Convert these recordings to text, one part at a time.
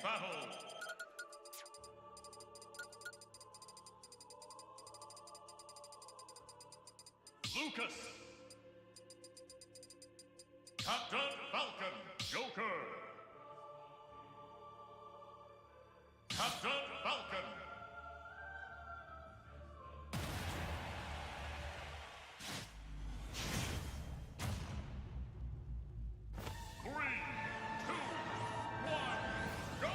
battle. Lucas. Captain Falcon, Joker. Captain Falcon. Three, two, one, go!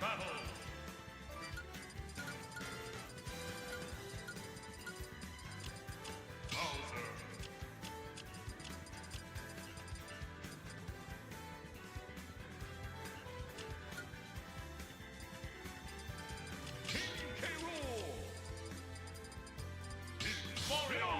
battle. Bowser. King K. Rool. Mario.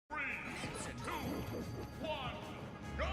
Three, two, one, go!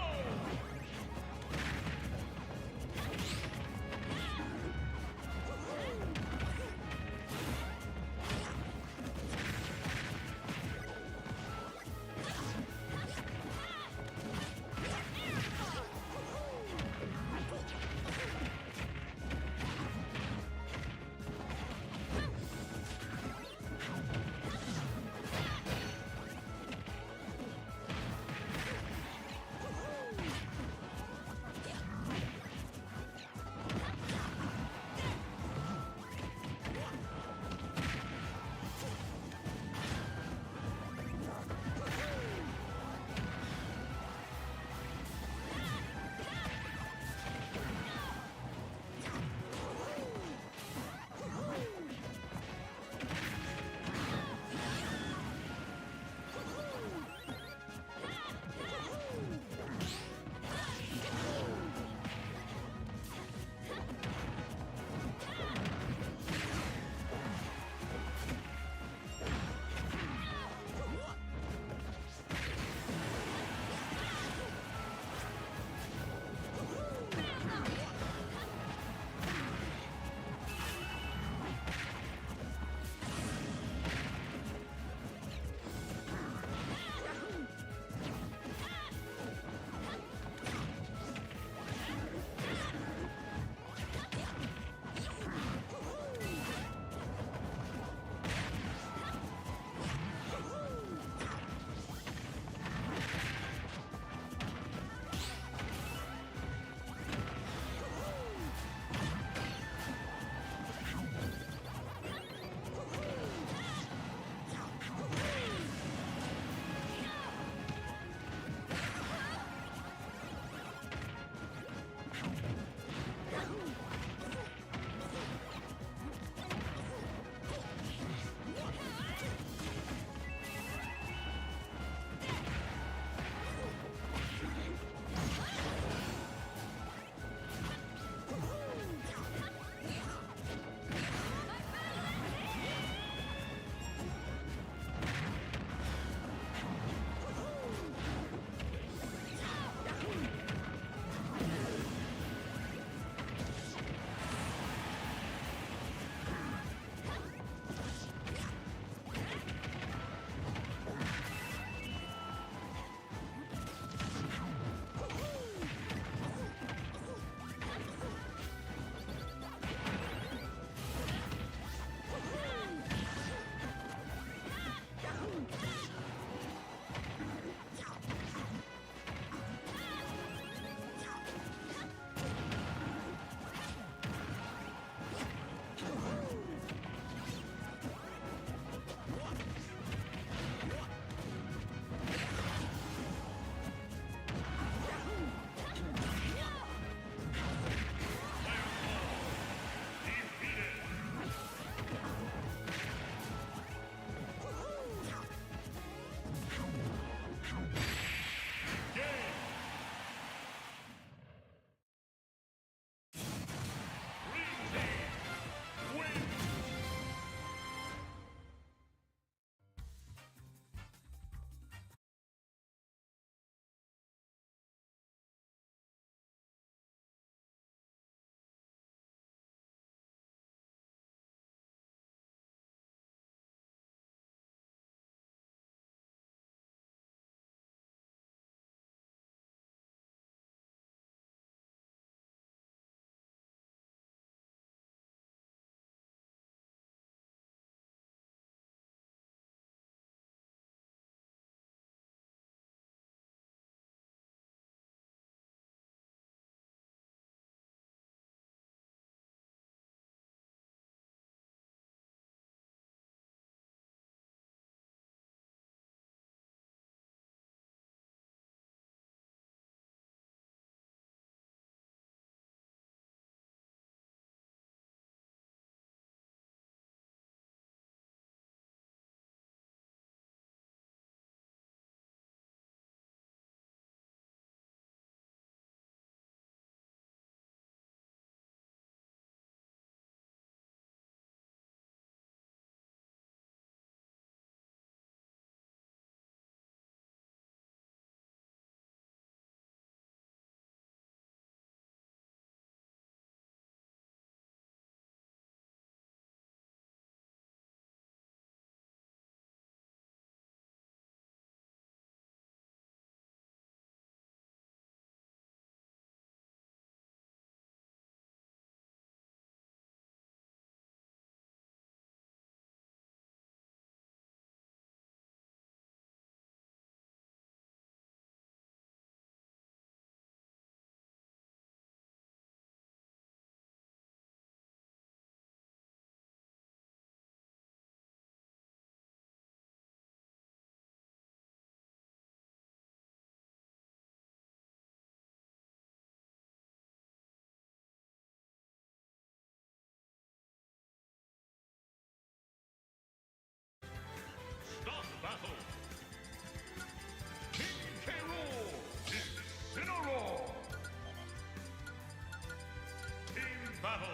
battle.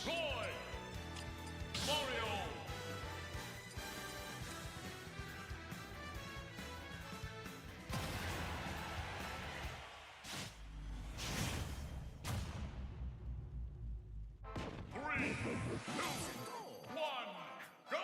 Roy. Mario. Three, two, one, go!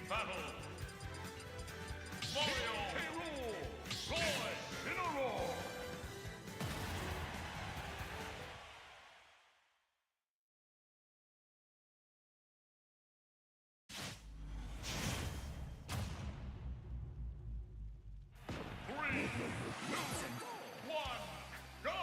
Battle. Mario. Roy. In a roar. Three, two, one, go!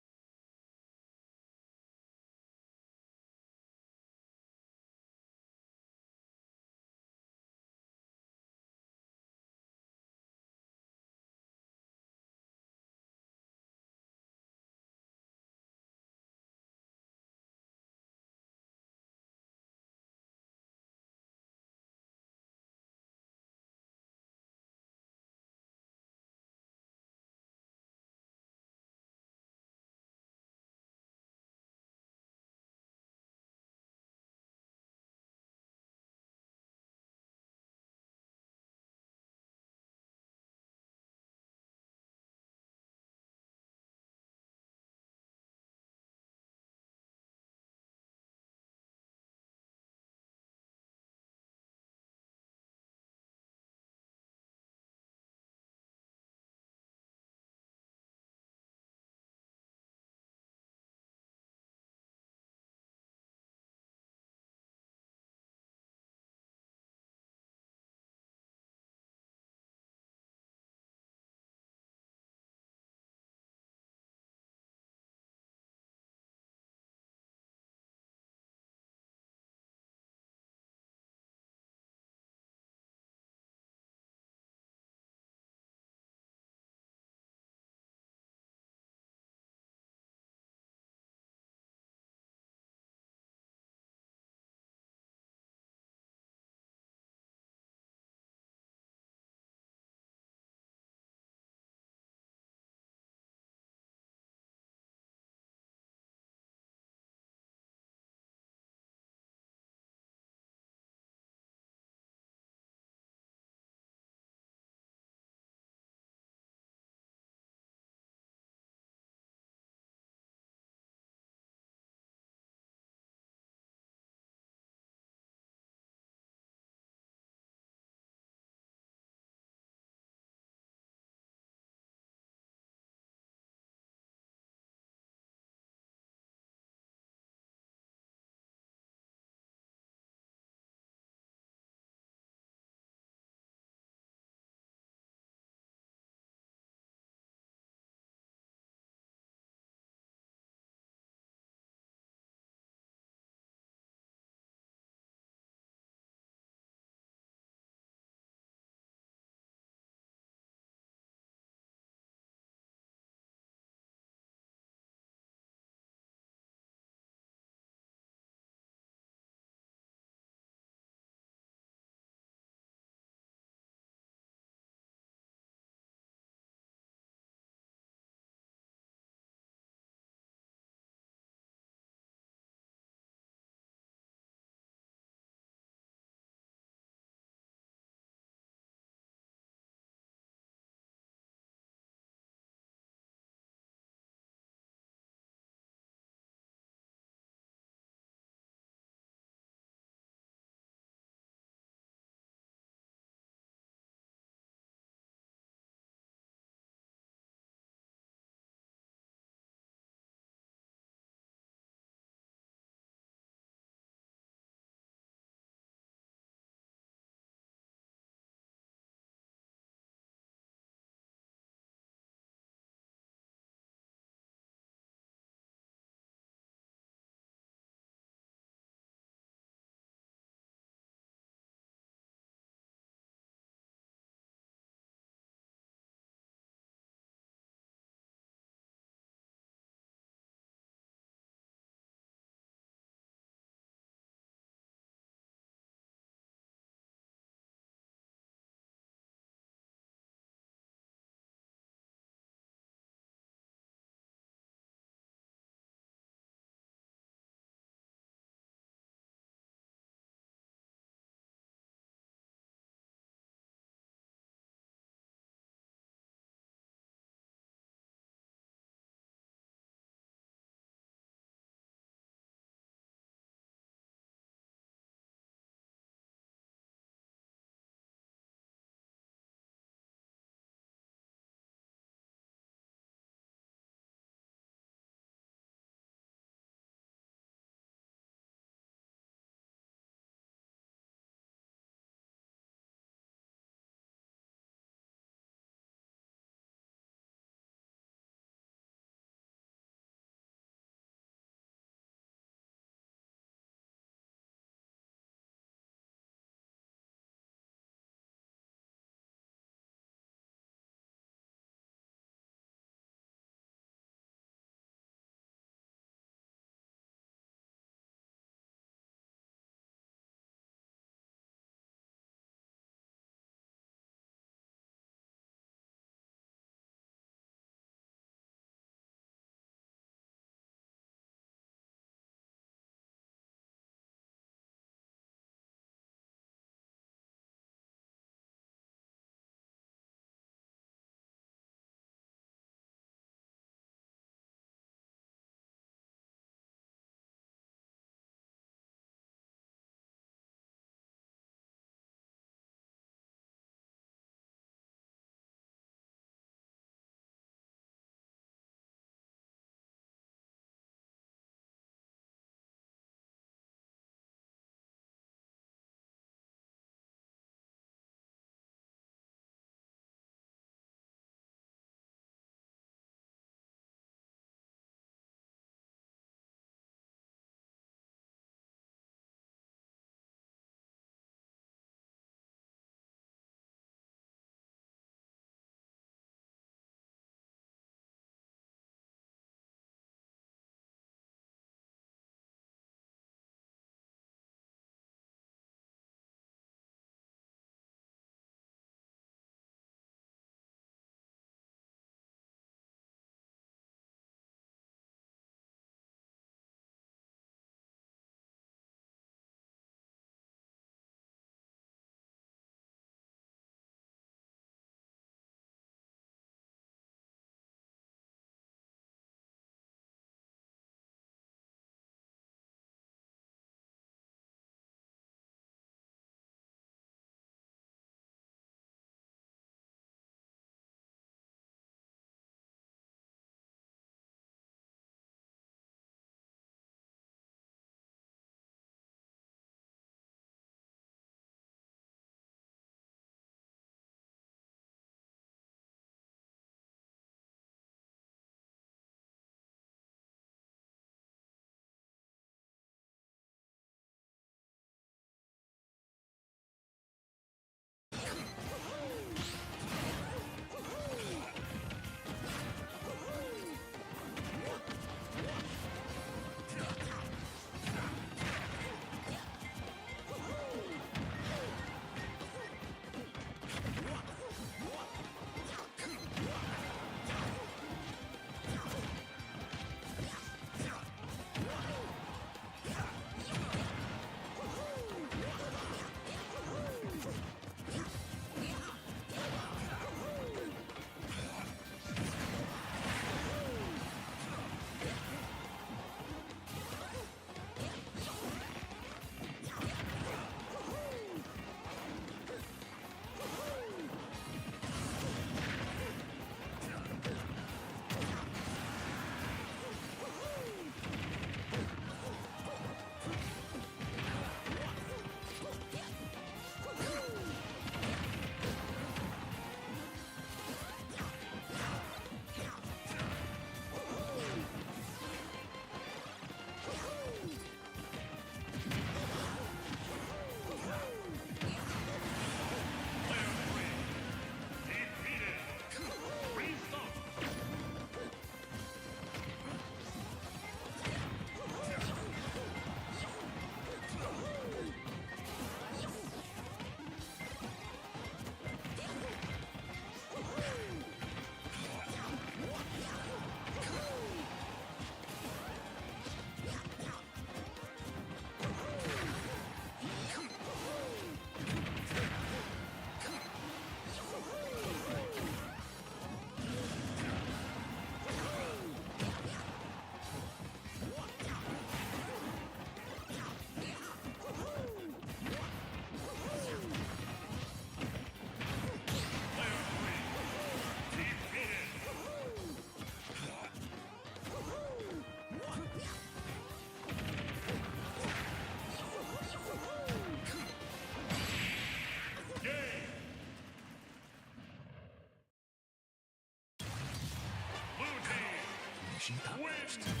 finished.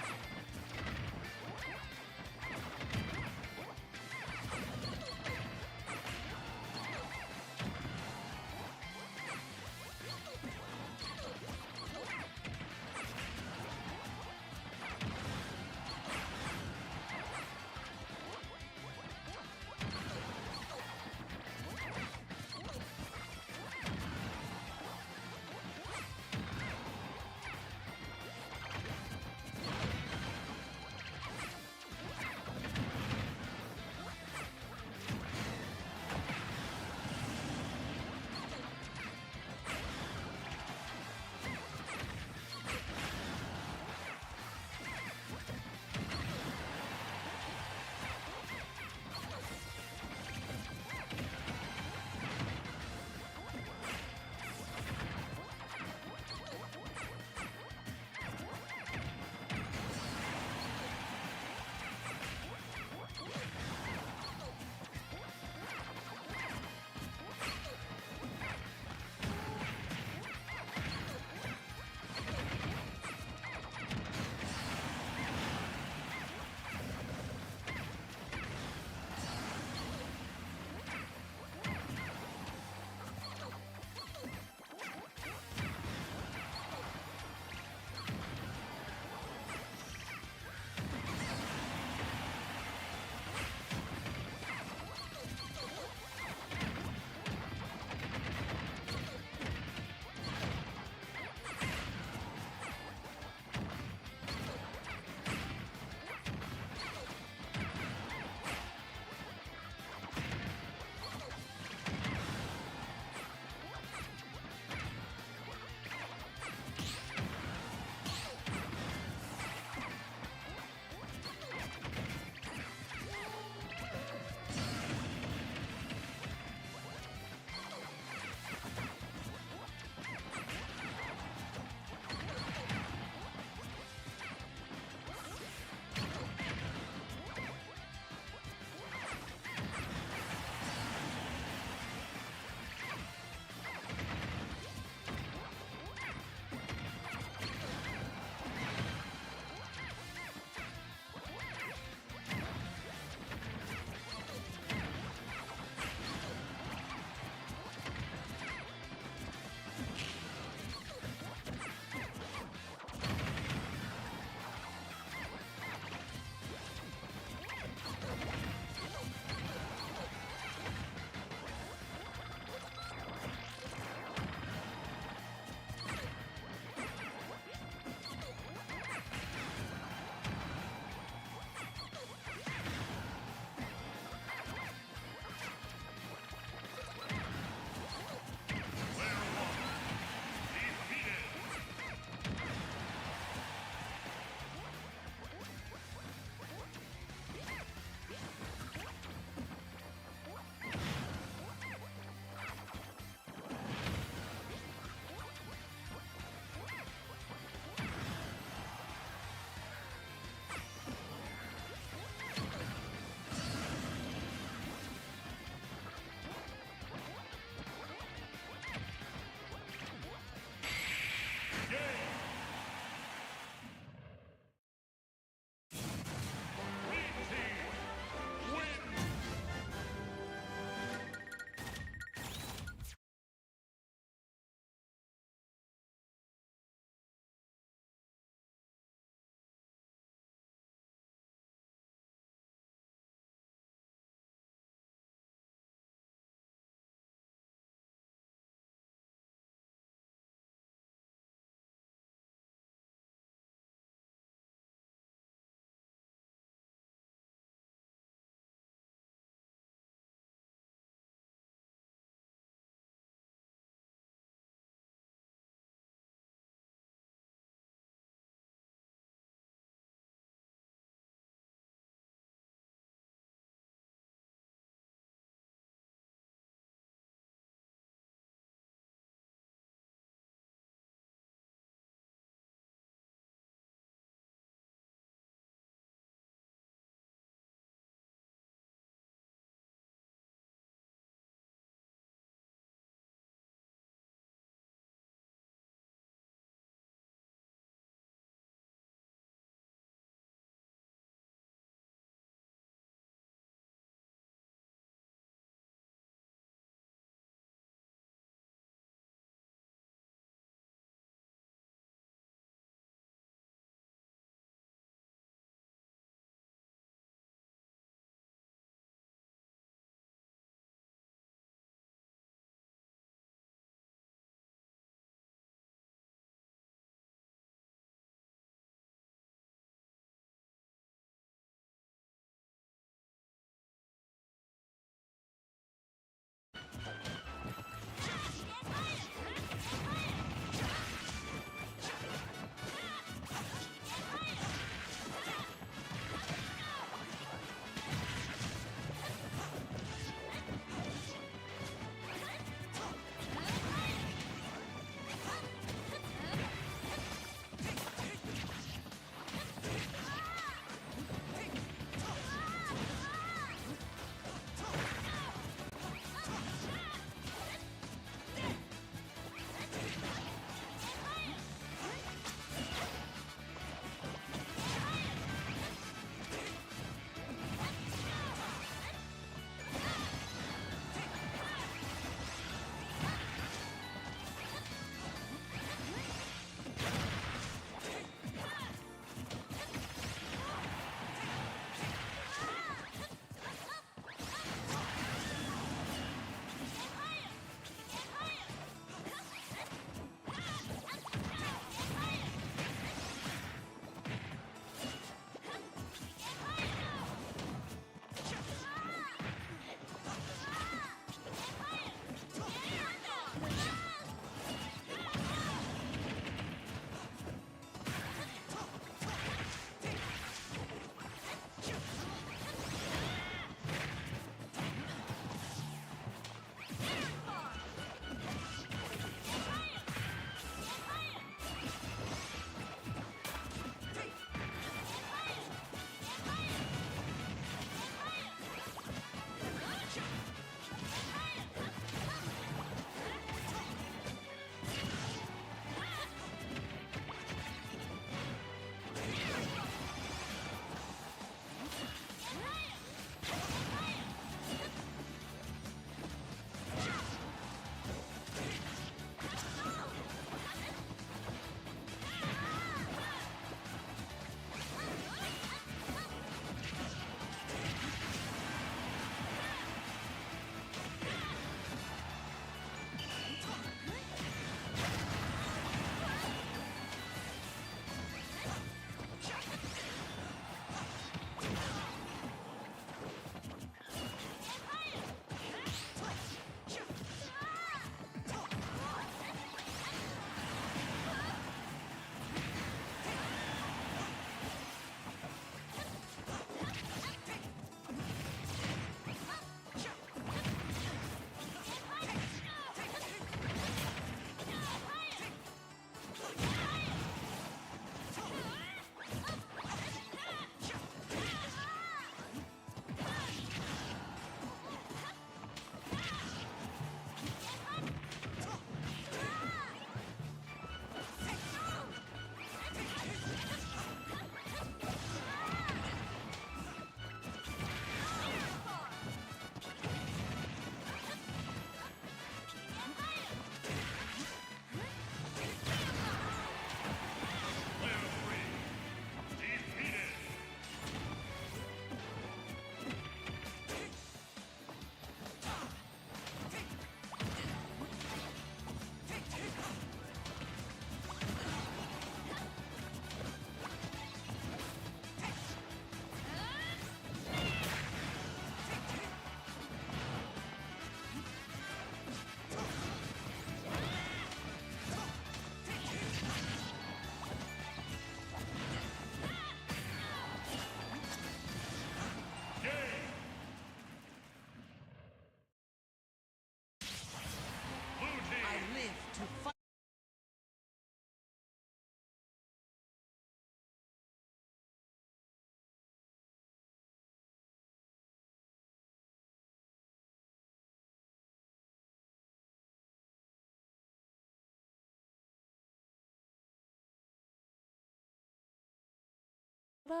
Sorry,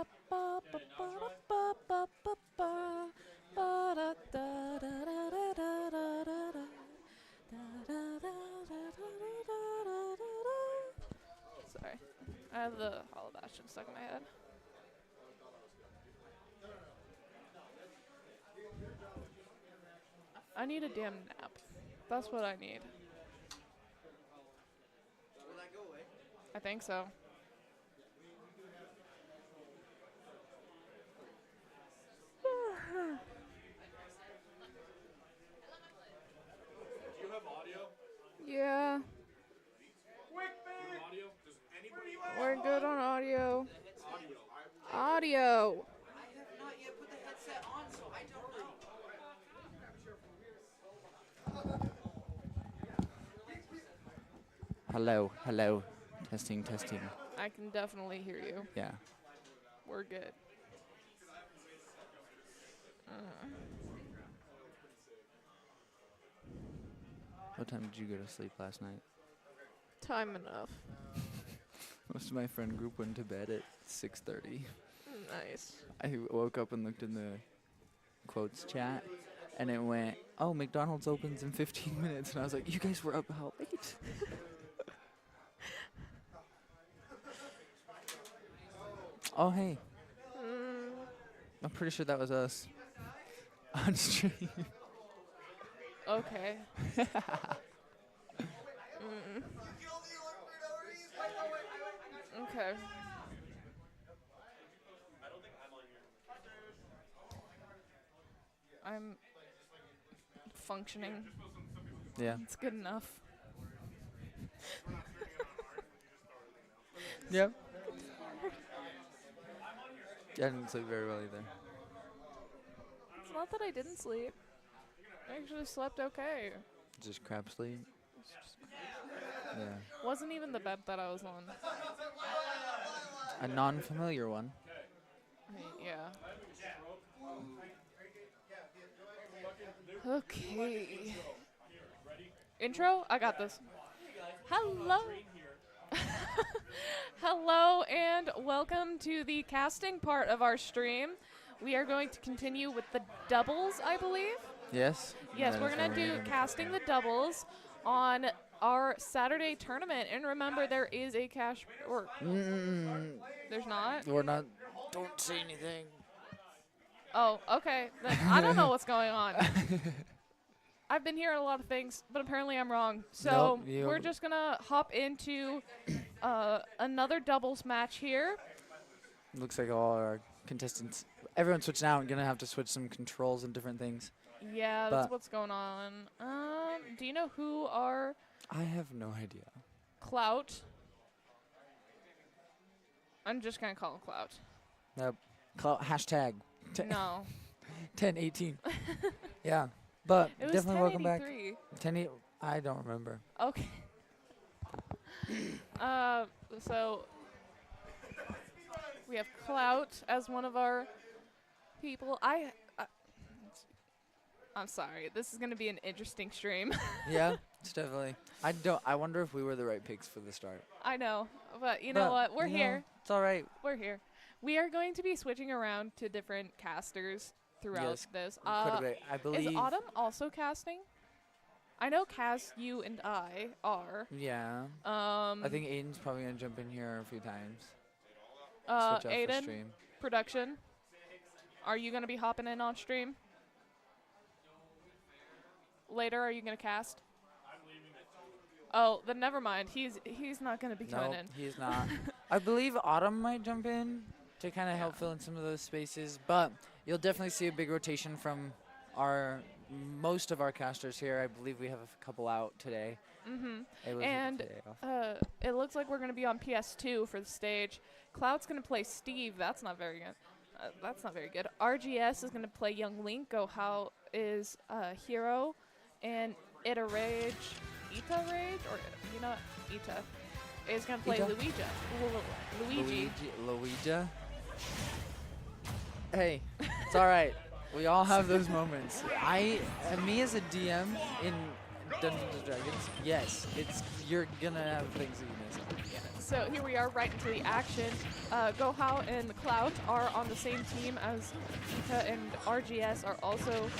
I have the Hollow Bastion stuck in my head. I need a damn nap. That's what I need. I think so. Do you have audio? Yeah, Quick, man! Audio? Does anybody have we're good on audio. audio? Audio. I have not yet put the headset on, so I don't know. Hello, hello. Testing, testing. I can definitely hear you. Yeah. We're good. What time did you go to sleep last night? Time enough. Most of my friend group went to bed at 6:30. Nice. I woke up and looked in the quotes chat, and it went, "Oh, McDonald's opens in 15 minutes," and I was like, "You guys were up how late?" Oh, hey. I'm pretty sure that was us on stream. Okay. Okay. I'm functioning. Yeah. It's good enough. Yep. I didn't sleep very well either. It's not that I didn't sleep. I actually slept okay. Just crap sleep. It's just Yeah. wasn't even the bed that I was on. A non-familiar one. Yeah. Okay. Intro? I got this. Hello. Hello and welcome to the casting part of our stream. We are going to continue with the doubles, I believe. Yes? Yes, That we're is going what to do doing. casting the doubles on our Saturday tournament. And remember, there is a cash, or there's not? We're not. Don't say anything. Oh, okay. Then I don't know what's going on. I've been hearing a lot of things, but apparently I'm wrong. So Nope, we're just going to hop into another doubles match here. Looks like all our contestants. Everyone's switching out. Gonna have to switch some controls and different things. Yeah, that's But- what's going on. Do you know who are I have no idea. Clout? I'm just going to call him Clout. Yep. Hashtag No. 1018. Yeah. But It was definitely welcome back. 1083. I don't remember. Okay. So we have Clout as one of our people. I'm sorry. This is going to be an interesting stream. Yeah, it's definitely. I wonder if we were the right picks for the start. I know, but you know But, what? We're you know, here. It's all right. We're here. We are going to be switching around to different casters throughout Yes, this. Quite a bit. I believe. Is Autumn also casting? I know Kaz, you and I are. Yeah. I think Aiden's probably gonna jump in here a few times. Switch out for Aiden, stream. production. Are you going to be hopping in on stream? Later, are you going to cast? Oh, then never mind. He's not going to be coming No, in. he's not. I believe Autumn might jump in to kind of help fill in some of those spaces, but you'll definitely see a big rotation from most of our casters here. I believe we have a couple out today. Mm-hmm. And it looks like we're going to be on PS2 for the stage. Cloud's going to play Steve. That's not very good. That's not very good. RGS is going to play Young Link. Go How is Hero. And Ita Rage, or you know, Ita is going to play Ita? Luigi. Luigi. Hey, it's all right. We all have those moments. Me as a DM in Dungeons and Dragons, yes, you're gonna have things that you miss. So here we are right into the action. Gohao and Cloud are on the same team as Ika and RGS are also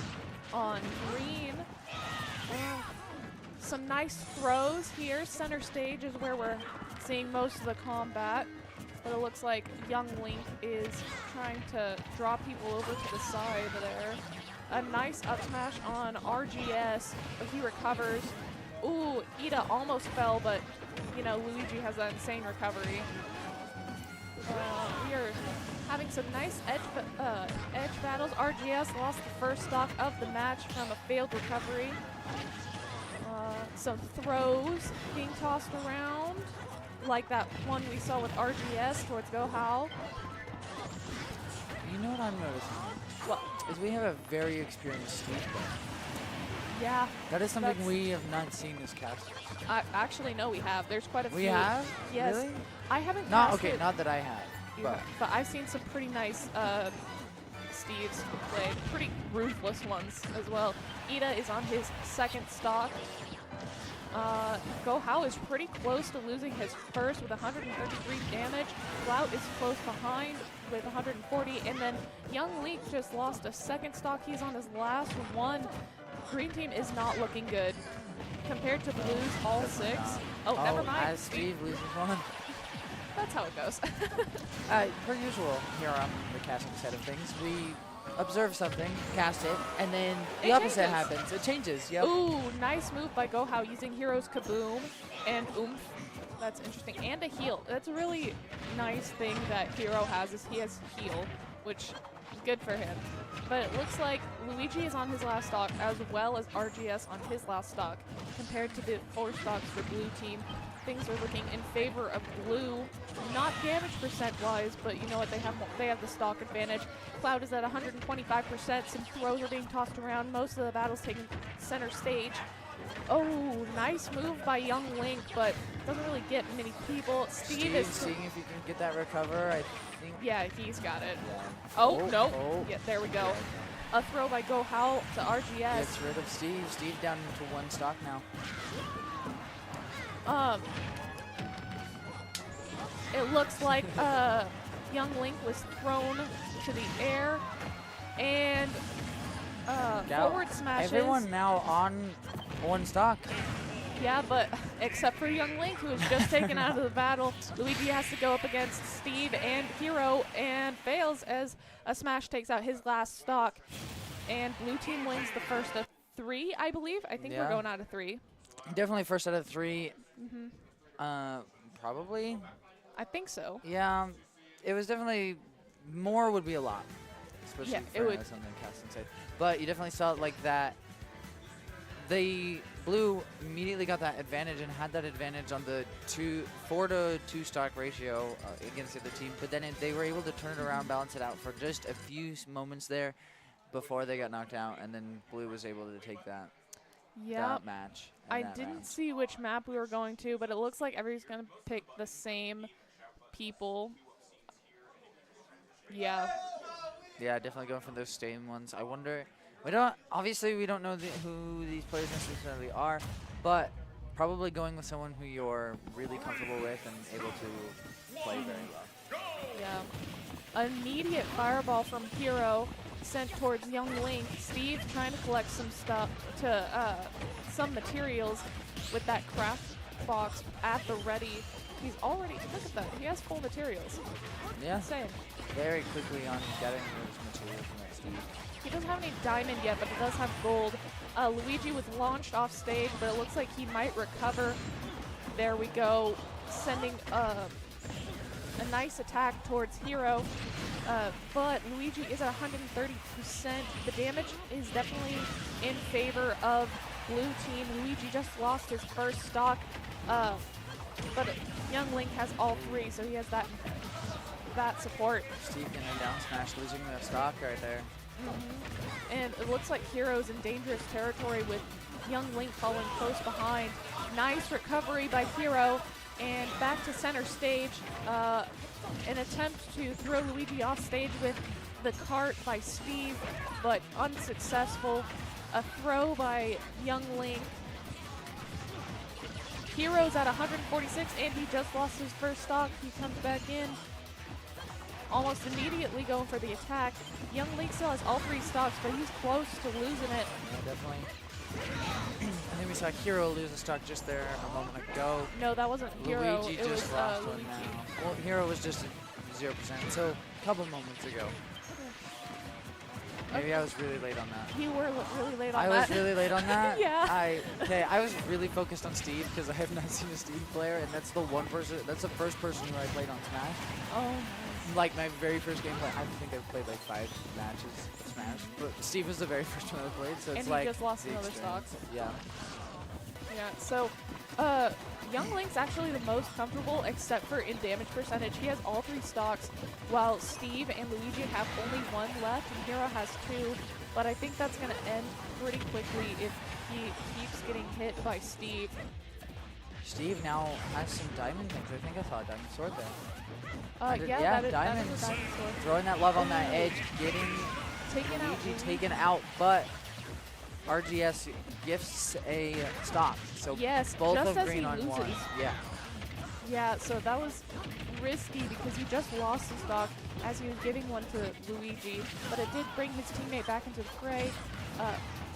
on green. Some nice throws here. Center stage is where we're seeing most of the combat. But it looks like Young Link is trying to draw people over to the side there. A nice up smash on RGS, but he recovers. Ooh, Ida almost fell, but you know, Luigi has that insane recovery. We are having some nice edge battles. RGS lost the first stock of the match from a failed recovery. Some throws being tossed around, like that one we saw with RGS towards Gohao. You know what I'm noticing? What? Is we have a very experienced Steve player. Yeah. That is something we have not seen as casters. Actually, no, we have. There's quite a few. We have? Yes. Really? I haven't Not casted. okay, not that I have. But I've seen some pretty nice Steves played. Pretty ruthless ones as well. Ida is on his second stock. Gohao is pretty close to losing his first with 133 damage. Clout is close behind with 140. And then Young Link just lost a second stock. He's on his last one. Green team is not looking good. Compared to Blue's all six. Oh, never mind. As Steve loses one. That's how it goes. Per usual here on the casting side of things, we observe something, cast it, and then the opposite happens. It changes, yep. Ooh, nice move by Gohao using Hero's Kaboom and Oomph. That's interesting. And a heal. That's a really nice thing that Hero has, is he has heal, which is good for him. But it looks like Luigi is on his last stock, as well as RGS on his last stock. Compared to the 4 stocks for Blue team, things are looking in favor of Blue. Not damage percent-wise, but you know what? They have the stock advantage. Cloud is at 125%. Some throws are being tossed around. Most of the battle's taking center stage. Oh, nice move by Young Link, but doesn't really get many people. Steve is seeing if he can get that recover, I think. Yeah, he's got it. Yeah. Oh, no. Oh. Yeah, there we go. A throw by Gohao to RGS. Gets rid of Steve. Steve down into 1 stock now. It looks like Young Link was thrown to the air and forward smashes. Everyone now on 1 stock. Yeah, but except for Young Link, who was just taken out of the battle. Luigi has to go up against Steve and Hero and fails as a smash takes out his last stock. And Blue team wins the first of 3, I believe. I think we're going out of 3. Definitely first out of 3. Probably. I think so. Yeah, it was definitely more would be a lot, especially Yeah, for us on the casting side. But you definitely saw it like that. The Blue immediately got that advantage and had that advantage on the 4 to 2 stock ratio against the other team. But then they were able to turn it around, balance it out for just a few moments there before they got knocked out, and then Blue was able to take that match. I didn't see which map we were going to, but it looks like everybody's going to pick the same people. Yeah. Yeah, definitely going for those same ones. I wonder, obviously we don't know who these players necessarily are, but probably going with someone who you're really comfortable with and able to play very well. Yeah. Immediate fireball from Hero sent towards Young Link. Steve trying to collect some stuff some materials with that craft box at the ready. He's already, look at that, he has full materials. Yeah. Insane. Very quickly on getting those materials from that Steve. He doesn't have any diamond yet, but he does have gold. Luigi was launched off stage, but it looks like he might recover. There we go, sending a nice attack towards Hero. But Luigi is at 130%. The damage is definitely in favor of Blue team. Luigi just lost his first stock, but Young Link has all 3, so he has that support. Steve getting a down smash, losing that stock right there. And it looks like Hero's in dangerous territory with Young Link falling close behind. Nice recovery by Hero, and back to center stage. An attempt to throw Luigi off stage with the cart by Steve, but unsuccessful. A throw by Young Link, Hero's at 146, and he just lost his first stock. He comes back in almost immediately going for the attack. Young Link still has all 3 stocks, but he's close to losing it. Yeah, definitely. I think we saw Hero lose a stock just there a moment ago. No, that wasn't Hero. Luigi It was just lost one Luigi. now. Well, Hero was just at 0%, so a couple moments ago. Maybe I was really late on that. You were really late on I that. was really late on that? Yeah. I was really focused on Steve because I have not seen a Steve player, and that's the first person who I played on Smash. Oh, nice. Like my very first gameplay, I think I've played like 5 matches of Smash, but Steve was the very first one I played, so it's And like he just lost the another experience. stock. Yeah. Yeah, so Young Link's actually the most comfortable except for in damage percentage. He has all 3 stocks, while Steve and Luigi have only 1 left, and Hero has 2. But I think that's going to end pretty quickly if he keeps getting hit by Steve. Steve now has some diamond things. I think I saw a diamond sword there. Yeah, that is a diamonds. diamond sword. Throwing that love on that edge, getting Taken out. Luigi taken out, but RGS gifts a stock. So Yes, both just of as green he on 1. loses. Yeah. Yeah, so that was risky because he just lost his stock as he was giving one to Luigi, but it did bring his teammate back into the fray.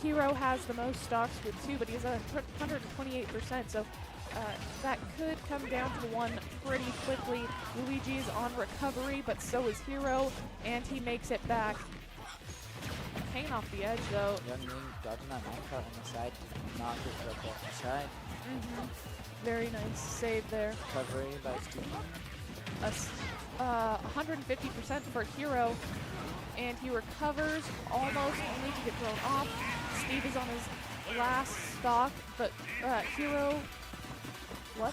Hero has the most stocks with 2, but he's at 128%, so that could come down to 1 pretty quickly. Luigi's on recovery, but so is Hero, and he makes it back. Pain off the edge, though. Young Link dodging that minecart on the side, not get up off the side. Very nice save there. Recovery by Steve. 150% for Hero, and he recovers almost only to get thrown off. Steve is on his last stock, but Hero, what?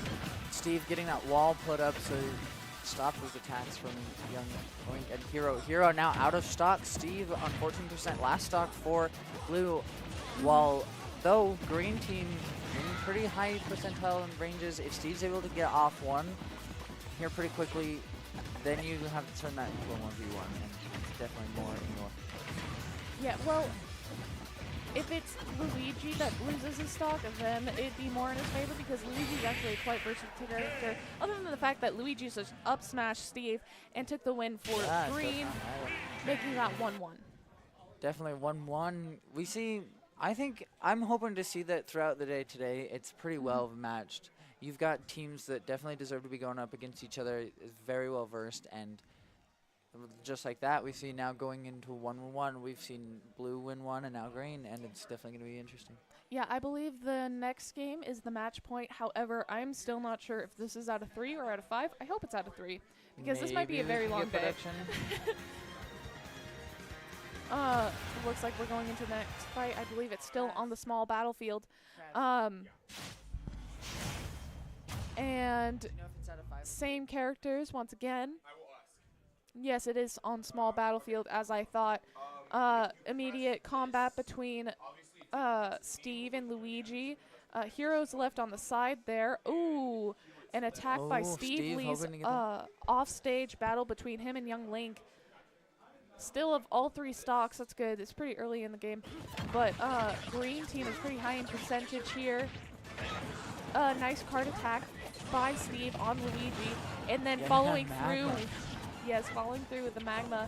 Steve getting that wall put up so he stopped those attacks from Young Link and Hero. Hero now out of stock. Steve on 14%. Last stock for Blue. While though Green team in pretty high percentile and ranges, if Steve's able to get off 1 here pretty quickly, then you have to turn that into a 1v1, and it's definitely more in your. Yeah, well, if it's Luigi that loses his stock, then it'd be more in his favor because Luigi's actually a quite versatile character. Other than the fact that Luigi just up smashed Steve and took the win for Green, making that 1-1. Definitely 1-1. We see. I'm hoping to see that throughout the day today. It's pretty well matched. You've got teams that definitely deserve to be going up against each other, very well versed, and just like that, we see now going into 1-1. We've seen Blue win 1 and now Green, and it's definitely going to be interesting. Yeah, I believe the next game is the match point. However, I'm still not sure if this is out of 3 or out of 5. I hope it's out of 3 because this might be a Maybe we very can long get day. production. Looks like we're going into the next fight. I believe it's still on the small battlefield. And same characters once again. Yes, it is on small battlefield as I thought. Immediate combat between Steve and Luigi. Heroes left on the side there. Ooh, an attack by Steve leads off-stage battle between him and Young Link. Still of all 3 stocks, that's good. It's pretty early in the game. But Green team is pretty high in percentage here. Nice card attack by Steve on Luigi. And then following through, following through with the magma.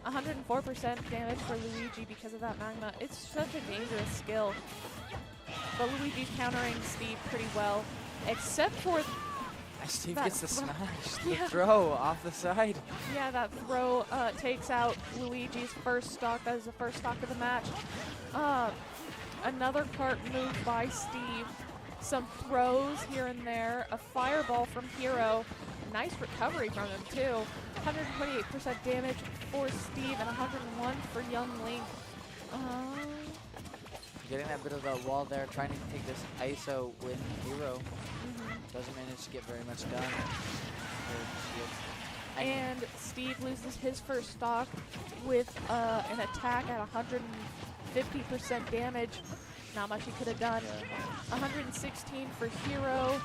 104% damage for Luigi because of that magma. It's such a dangerous skill. But Luigi's countering Steve pretty well. Except for Steve gets the smash, the throw off the side. Yeah, that throw takes out Luigi's first stock. That is the first stock of the match. Another cart move by Steve. Some throws here and there. A fireball from Hero. Nice recovery from him, too. 128% damage for Steve and 101 for Young Link. Getting that bit of a wall there, trying to take this ISO with Hero. Doesn't manage to get very much done. And Steve loses his first stock with an attack at 150% damage. Not much he could have done. 116 for Hero,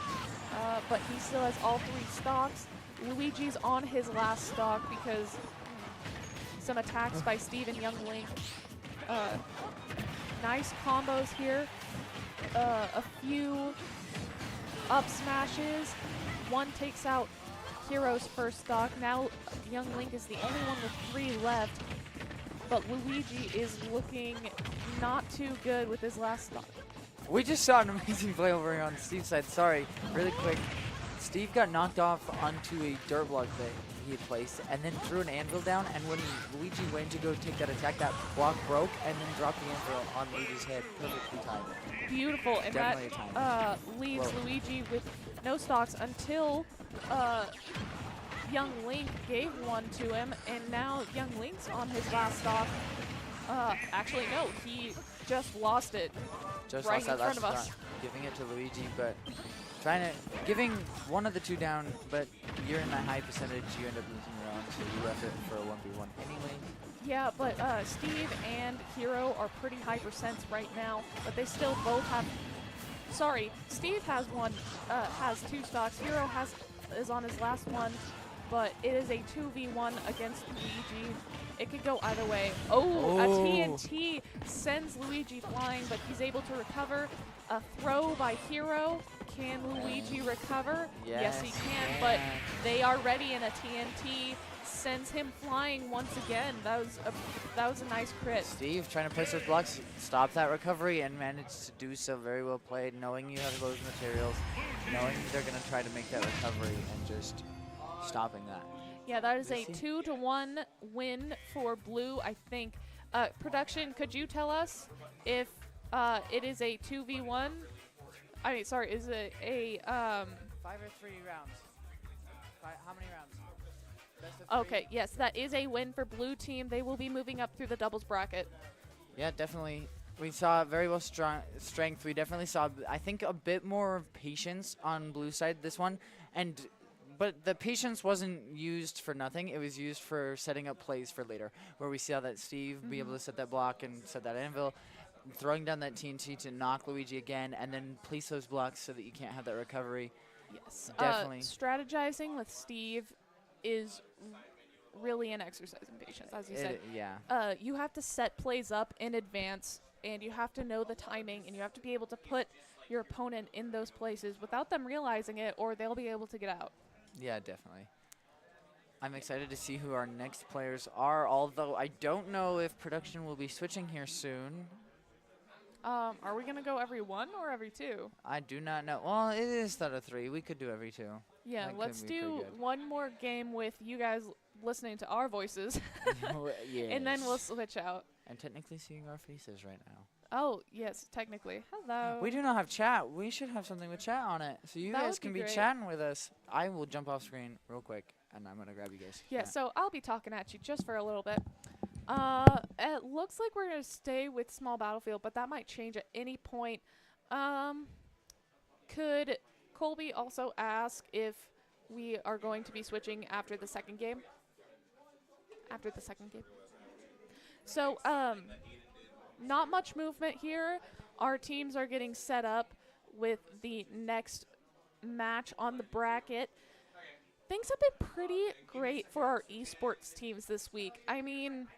but he still has all 3 stocks. Luigi's on his last stock because some attacks by Steve and Young Link. Nice combos here. A few up smashes. One takes out Hero's first stock. Now Young Link is the only one with 3 left. But Luigi is looking not too good with his last stock. We just saw an amazing play over here on Steve's side. Sorry, really quick. Steve got knocked off onto a dirt block that he had placed and then threw an anvil down. And when Luigi went to go take that attack, that block broke and then dropped the anvil on Luigi's head. Perfectly timed. Beautiful. And Definitely that leaves Luigi with no stocks until Young Link gave one to him. And now Young Link's on his last stock. Actually, no, he just lost it. Just right lost that in front last of us. shot, giving it to Luigi, but giving one of the 2 down, but you're in that high percentage, you end up losing your own, so you left it for a 1v1 anyway. Yeah, but Steve and Hero are pretty high percents right now, but they still both have. Sorry, Steve has has 2 stocks. Hero is on his last one, but it is a 2v1 against Luigi. It could go either way. Oh, a TNT sends Luigi flying, but he's able to recover. A throw by Hero. Can Luigi recover? Yes, he can, but they are ready, and a TNT sends him flying once again. That was a nice crit. Steve trying to place those blocks, stop that recovery, and managed to do so. Very well played, knowing you have those materials, knowing they're going to try to make that recovery, and just stopping that. Yeah, that is a 2-1 win for Blue, I think. Production, could you tell us if it is a 2v1? I mean, sorry, is it a 5 or 3 rounds? How many rounds? Best of 3? Okay, yes, that is a win for Blue team. They will be moving up through the doubles bracket. Yeah, definitely. We saw very well strength. We definitely saw, I think, a bit more of patience on Blue side this one, but the patience wasn't used for nothing. It was used for setting up plays for later, where we saw that Steve be able to set that block and set that anvil, throwing down that TNT to knock Luigi again, and then place those blocks so that you can't have that recovery. Yes. Definitely. Strategizing with Steve is really an exercise in patience, as you said. Yeah. You have to set plays up in advance, and you have to know the timing, and you have to be able to put your opponent in those places without them realizing it, or they'll be able to get out. Yeah, definitely. I'm excited to see who our next players are, although I don't know if production will be switching here soon. Are we going to go every 1 or every 2? I do not know. Well, it is out of 3. We could do every 2. Yeah, That let's could be do pretty good. one more game with you guys listening to our voices, and then we'll switch out. And technically seeing our faces right now. Oh, yes, technically. Hello. We do not have chat. We should have something with chat on it. So you That guys would can be be great. chatting with us. I will jump off screen real quick, and I'm going to grab you guys. Yeah, so I'll be talking at you just for a little bit. It looks like we're going to stay with small battlefield, but that might change at any point. Could Colby also ask if we are going to be switching after the second game? After the second game. So, not much movement here. Our teams are getting set up with the next match on the bracket. Things have been pretty great for our esports teams this week. I mean,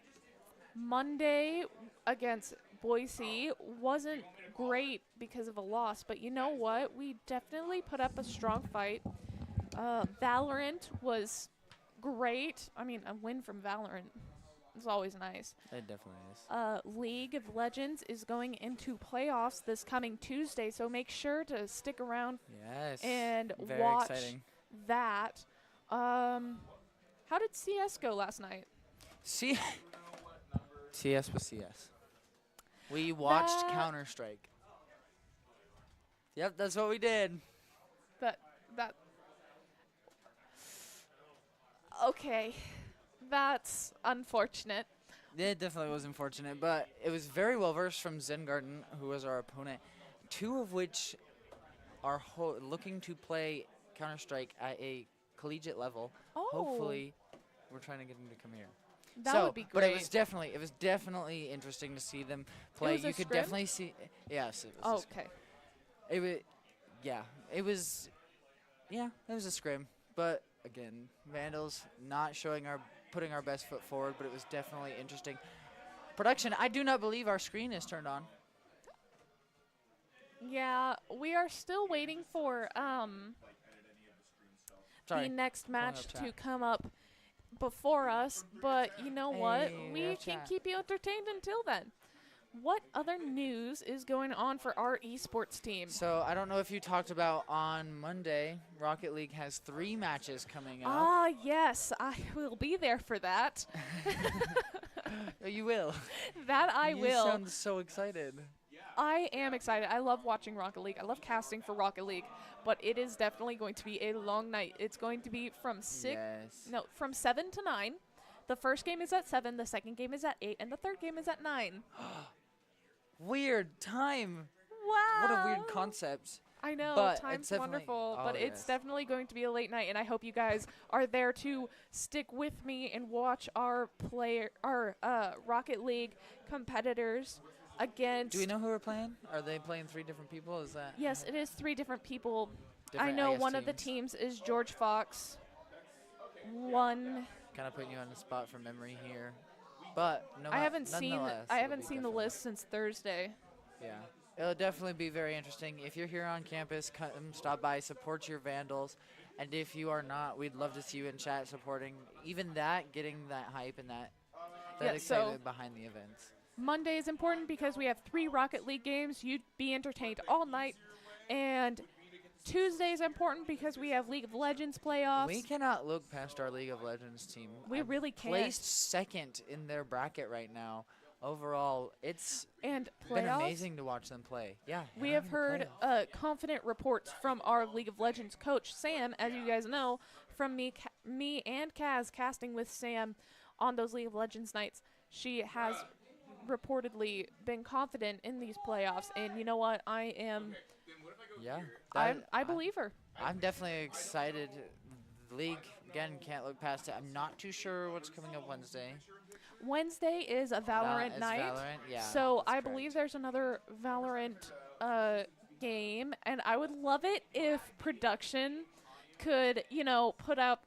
Monday against Boise wasn't great because of a loss, but you know what? We definitely put up a strong fight. Valorant was great. I mean, a win from Valorant is always nice. It definitely is. League of Legends is going into playoffs this coming Tuesday, so make sure to stick around Yes. and Very watch exciting. that. How did CS go last night? CS was CS. We watched That- Counter-Strike. Yep, that's what we did. That okay, that's unfortunate. It definitely was unfortunate, but it was very well versed from Zengarden, who was our opponent, 2 of which are looking to play Counter-Strike at a collegiate level. Oh, Hopefully, we're trying to get them to come here. that would be great. But it was definitely interesting to see them play. was a You could scrim? definitely see. Yes. It was Oh, a scrim. okay. It was. Yeah. It was. Yeah. It was a scrim, but again, Vandals not putting our best foot forward, but it was definitely interesting. Production. I do not believe our screen is turned on. Yeah, we are still waiting for Sorry. the next pulling match up to chat. come up before us, but you know what? Hey, we We have can chat. keep you entertained until then. What other news is going on for our esports team? So I don't know if you talked about on Monday, Rocket League has 3 matches coming up. Ah, yes, I will be there for that. Oh, you will. That I you will. sound so excited. I am excited. I love watching Rocket League. I love casting for Rocket League, but it is definitely going to be a long night. It's going to be from from 7 to 9. The first game is at 7, the second game is at 8, and the third game is at 9. Weird time. Wow. What a weird concept. I know, But it's time's definitely- wonderful, oh, but it's yes. definitely going to be a late night, and I hope you guys are there to stick with me and watch our Rocket League competitors against. Do we know who we're playing? Are they playing 3 different people? Is that Yes, it is 3 different people. I different, know guess, one of the teams? teams is George Fox. One Kind of putting you on the spot from memory here, but no. I haven't seen nonetheless, I it'll haven't be seen the definitely- list since Thursday. Yeah, it'll definitely be very interesting. If you're here on campus, come stop by, support your Vandals, and if you are not, we'd love to see you in chat supporting. Even that, getting that hype and that Yeah, so- excitement behind the events. Monday is important because we have 3 Rocket League games. You'd be entertained all night. And Tuesday is important because we have League of Legends playoffs. We cannot look past our League of Legends team. We I've really can't. Placed second in their bracket right now. Overall, it's And been playoffs, amazing to watch them play. Yeah. we they're have in the heard playoffs. confident reports from our League of Legends coach, Sam, as you guys know, from me and Kaz casting with Sam on those League of Legends nights. She has reportedly been confident in these playoffs, and you know what? Yeah. I believe her. I'm definitely excited. The league, again, can't look past it. I'm not too sure what's coming up Wednesday. Wednesday is a Valorant It's night. Valorant, yeah, So that's I correct. believe there's another Valorant game, and I would love it if production could, put up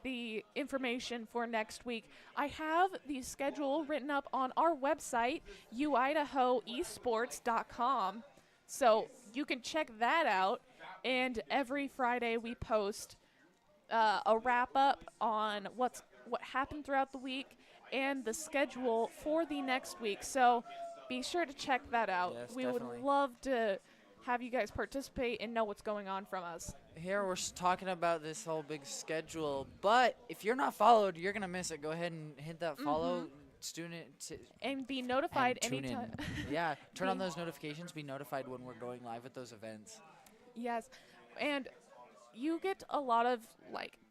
the information for next week. I have the schedule written up on our website, uidahoesports.com. So you can check that out, and every Friday we post a wrap up on what happened throughout the week and the schedule for the next week. So be sure to check that out. Yes, We definitely. would love to have you guys participate and know what's going on from us. Here we're talking about this whole big schedule, but if you're not followed, you're gonna miss it. Go ahead and hit that follow, student, And be notified and tune in. anytime. Yeah, turn on Be- those notifications. Be notified when we're going live at those events. Yes. And you get a lot of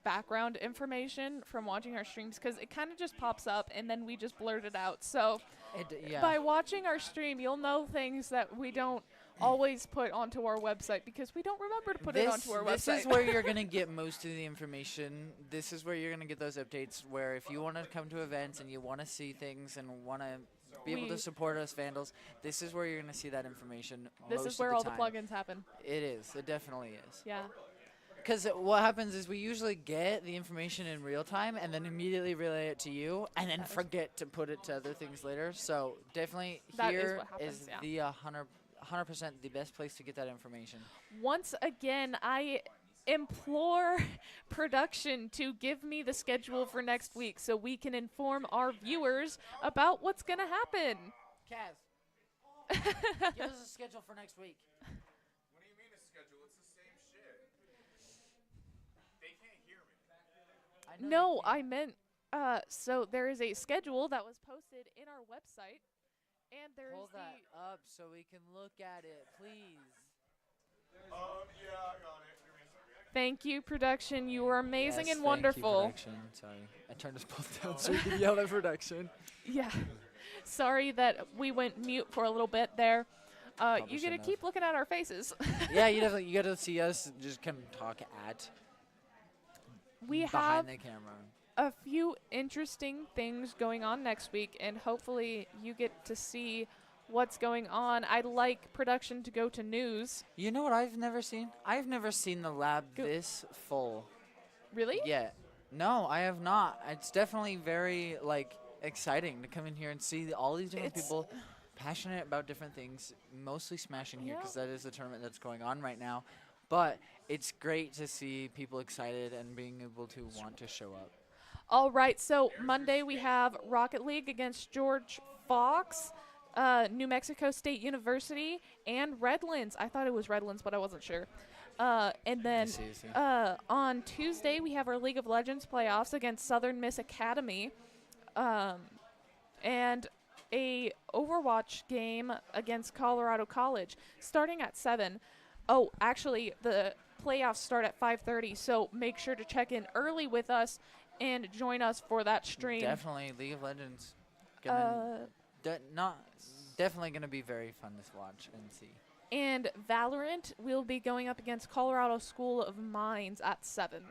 background information from watching our streams because it kind of just pops up and then we just blurt it out. So Yeah. by watching our stream, you'll know things that we don't always put onto our website because we don't remember to put it onto our This website. is where you're gonna get most of the information. This is where you're gonna get those updates. Where if you want to come to events and you want to see things and want to be able to We- support us Vandals, this is where you're gonna see that information. This most is where of all the the time. plugins happen. It is. It definitely is. Yeah. Because what happens is we usually get the information in real time and then immediately relay it to you and then That is- forget to put it to other things later. So definitely That is here what happens, is yeah. the 100% the best place to get that information. Once again, I implore production to give me the schedule for next week so we can inform our viewers about what's going to happen. Kaz, give us a schedule for next week. What do you mean a schedule? It's the same shit. They can't hear me. I know No, you can't. I meant, so there is a schedule that was posted in our website, and there Pull is that up so we can look at it, please. Yeah, I got it. Give me a second. Thank you, production. You were amazing Yes, and thank you, wonderful. production. Sorry, I turned us both down so we could yell at production. Yeah. Sorry that we went mute for a little bit there. You Probably get to shouldn't keep looking at our faces. Yeah, you got to see us just kind of talk at We have behind the camera. a few interesting things going on next week, and hopefully you get to see what's going on. I'd like production to go to news. You know what I've never seen? I've never seen the lab Go- this full Really? yet. No, I have not. It's definitely very exciting to come in here and see all these different It's- people passionate about different things, mostly Smashing here Yeah. because that is the tournament that's going on right now. But it's great to see people excited and being able to want to show up. All right, so Monday we have Rocket League against George Fox, New Mexico State University, and Redlands. I thought it was Redlands, but I wasn't sure. And then see. on Tuesday we have our League of Legends playoffs against Southern Miss Academy, and a Overwatch game against Colorado College, starting at 7. Oh, actually, the playoffs start at 5:30, so make sure to check in early with us and join us for that stream. Definitely, League of Legends. Definitely going to be very fun to watch and see. And Valorant will be going up against Colorado School of Mines at 7.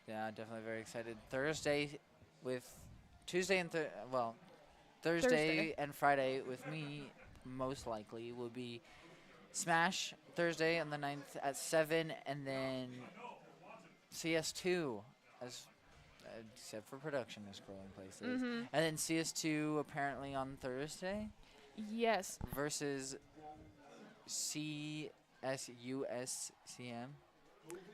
Yeah, definitely very excited. Thursday and Friday with me, most likely, will be Smash Thursday on the 9th at 7, and then CS2, except for production is scrolling places. And then CS2 apparently on Thursday Yes. versus CSUSCM.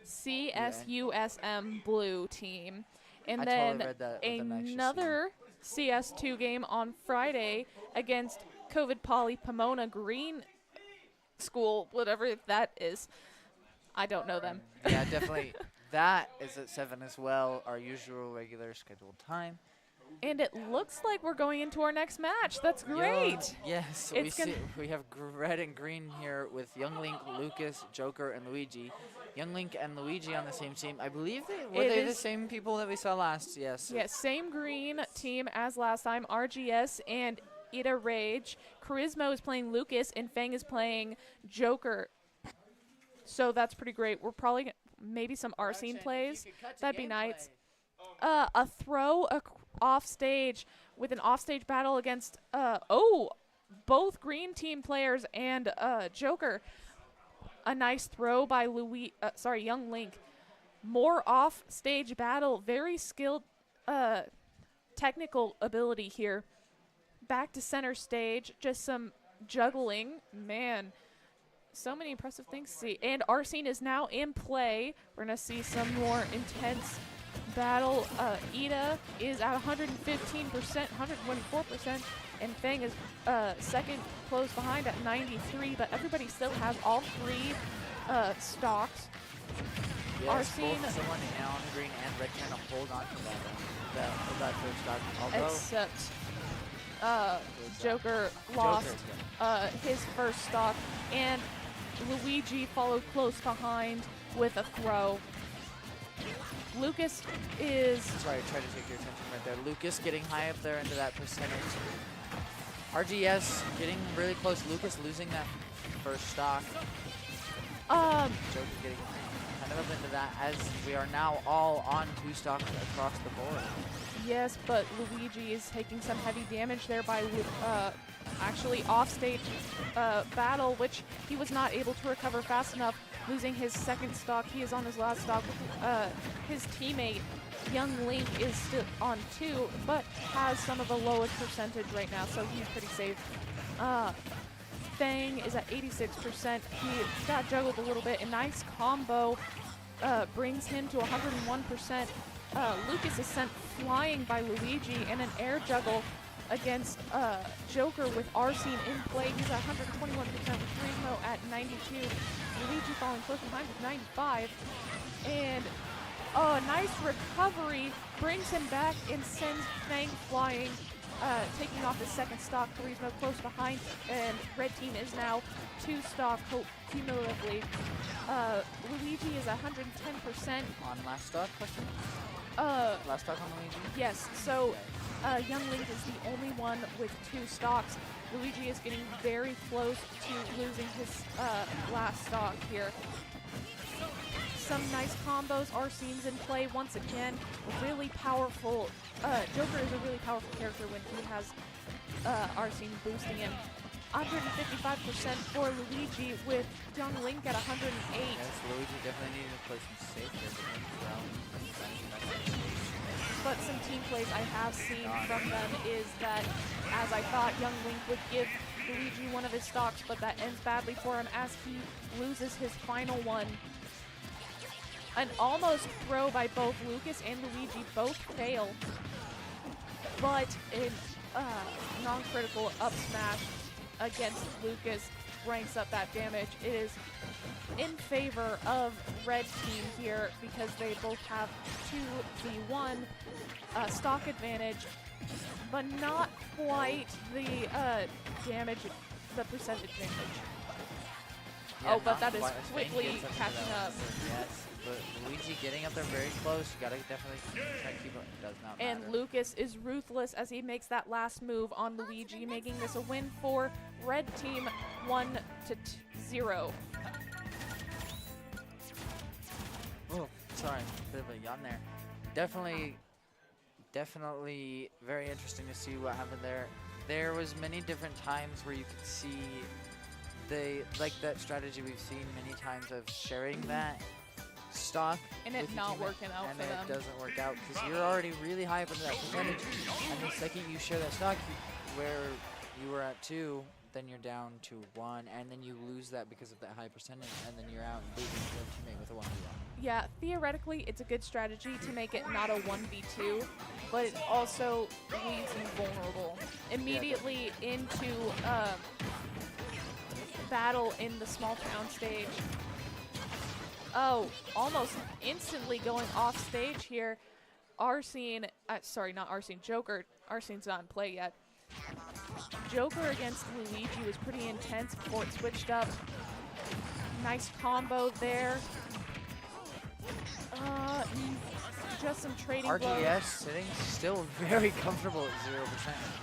CSUSM Blue team. And I then totally read that with an extra C. another CS2 game on Friday against COVID Poly Pomona Green School, whatever that is. I don't know them. Yeah, definitely. That is at 7 as well, our usual regular scheduled time. And it looks like we're going into our next match. That's great. Yes, we have red and green here with Young Link, Lucas, Joker, and Luigi. Young Link and Luigi on the same team. I believe were they the same people that we saw last? Yes. Yes, same green team as last time. RGS and Ida Rage. Charisma is playing Lucas, and Fang is playing Joker. So that's pretty great. We're probably maybe some Arsene plays. That'd be nice. A throw off stage with an offstage battle against both green team players and Joker. A nice throw by Young Link. More off stage battle. Very skilled technical ability here. Back to center stage. Just some juggling. Man, so many impressive things to see. And Arsene is now in play. We're going to see some more intense battle. Ida is at 115%, 124%, and Fang is second close behind at 93, but everybody still has all three stocks. Yes, Arsene, both someone on green and red trying to hold on to that first stock. Although except Joker lost his first stock, and Luigi followed close behind with a throw. Lucas is... Sorry, try to take your attention right there. Lucas getting high up there into that percentage. RGS getting really close. Lucas losing that first stock. Joker getting kind of up into that as we are now all on 2 stocks across the board. Yes, but Luigi is taking some heavy damage there by actually offstage battle, which he was not able to recover fast enough, losing his second stock. He is on his last stock. His teammate, Young Link, is still on 2, but has some of the lowest percentage right now, so he's pretty safe. Fang is at 86%. He got juggled a little bit. A nice combo brings him to 101%. Lucas is sent flying by Luigi, and an air juggle against Joker with Arsene in play. He's at 121% with Turismo at 92. Luigi falling close behind with 95. And a nice recovery brings him back and sends Fang flying, taking off his second stock. Turismo close behind, and red team is now 2 stock cumulatively. Luigi is 110%. On last stock question? Last stock on Luigi? Yes, so Young Link is the only one with 2 stocks. Luigi is getting very close to losing his last stock here. Some nice combos. Arsene's in play once again. Really powerful. Joker is a really powerful character when he has Arsene boosting him. 155% for Luigi with Young Link at 108. Yes, Luigi definitely needed to play some safe here. but some team plays I have seen from them is that, as I thought, Young Link would give Luigi one of his stocks, but that ends badly for him as he loses his final one. An almost throw by both Lucas and Luigi both fail, but in non-critical up smash against Lucas ranks up that damage. It is in favor of red team here because they both have 2v1 stock advantage, but not quite the damage, the percentage damage. Yeah, oh, but not that is quite. Spain quickly gets up to catching that up. one. Yes, but Luigi getting up there very close. You gotta definitely try to keep it. It does not And matter. Lucas is ruthless as he makes that last move on Luigi, making this a win for red team 1-0. Oh, sorry, bit of a yawn there. Definitely very interesting to see what happened there. There was many different times where you could see like that strategy we've seen many times of sharing that stock And it with your not teammate, working out and for them. it doesn't work out because you're already really high up into that percentage, and the second you share that stock where you were at 2, then you're down to 1, and then you lose that because of that high percentage, and then you're out and beating your teammate with a 1v1. Yeah, theoretically, it's a good strategy to make it not a 1v2, but it also leaves you vulnerable immediately into battle in the small town stage. Oh, almost instantly going off stage here. Arsene, sorry, not Arsene, Joker. Arsene's not in play yet. Joker against Luigi was pretty intense before it switched up. Nice combo there. Just some trading blows. RGS sitting still very comfortable at 0%.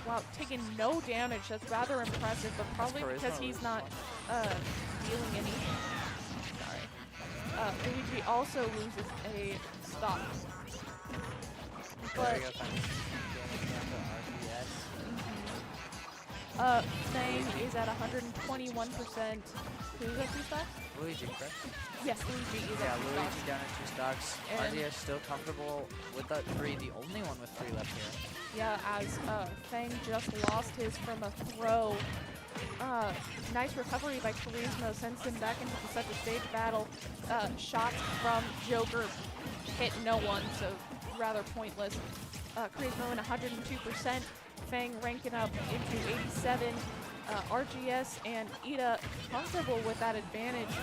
Wow, taking no damage. That's rather impressive, but probably charisma because he's was- not dealing any. Sorry. Luigi also loses a stock. But There you go, finally. Damage down to RGS. Fang is at 121%. Who's at 2 stocks? Luigi, correct? Yes, Luigi is Yeah, at 2 Luigi stocks. down at 2 stocks. And- RGS still comfortable with that 3, the only one with 3 left here. Yeah, as Fang just lost his from a throw. Nice recovery by Charisma, sends him back into the center stage battle. Shots from Joker hit no one, so rather pointless. Charisma in 102%. Fang ranking up into 87. RGS and Ida comfortable with that advantage.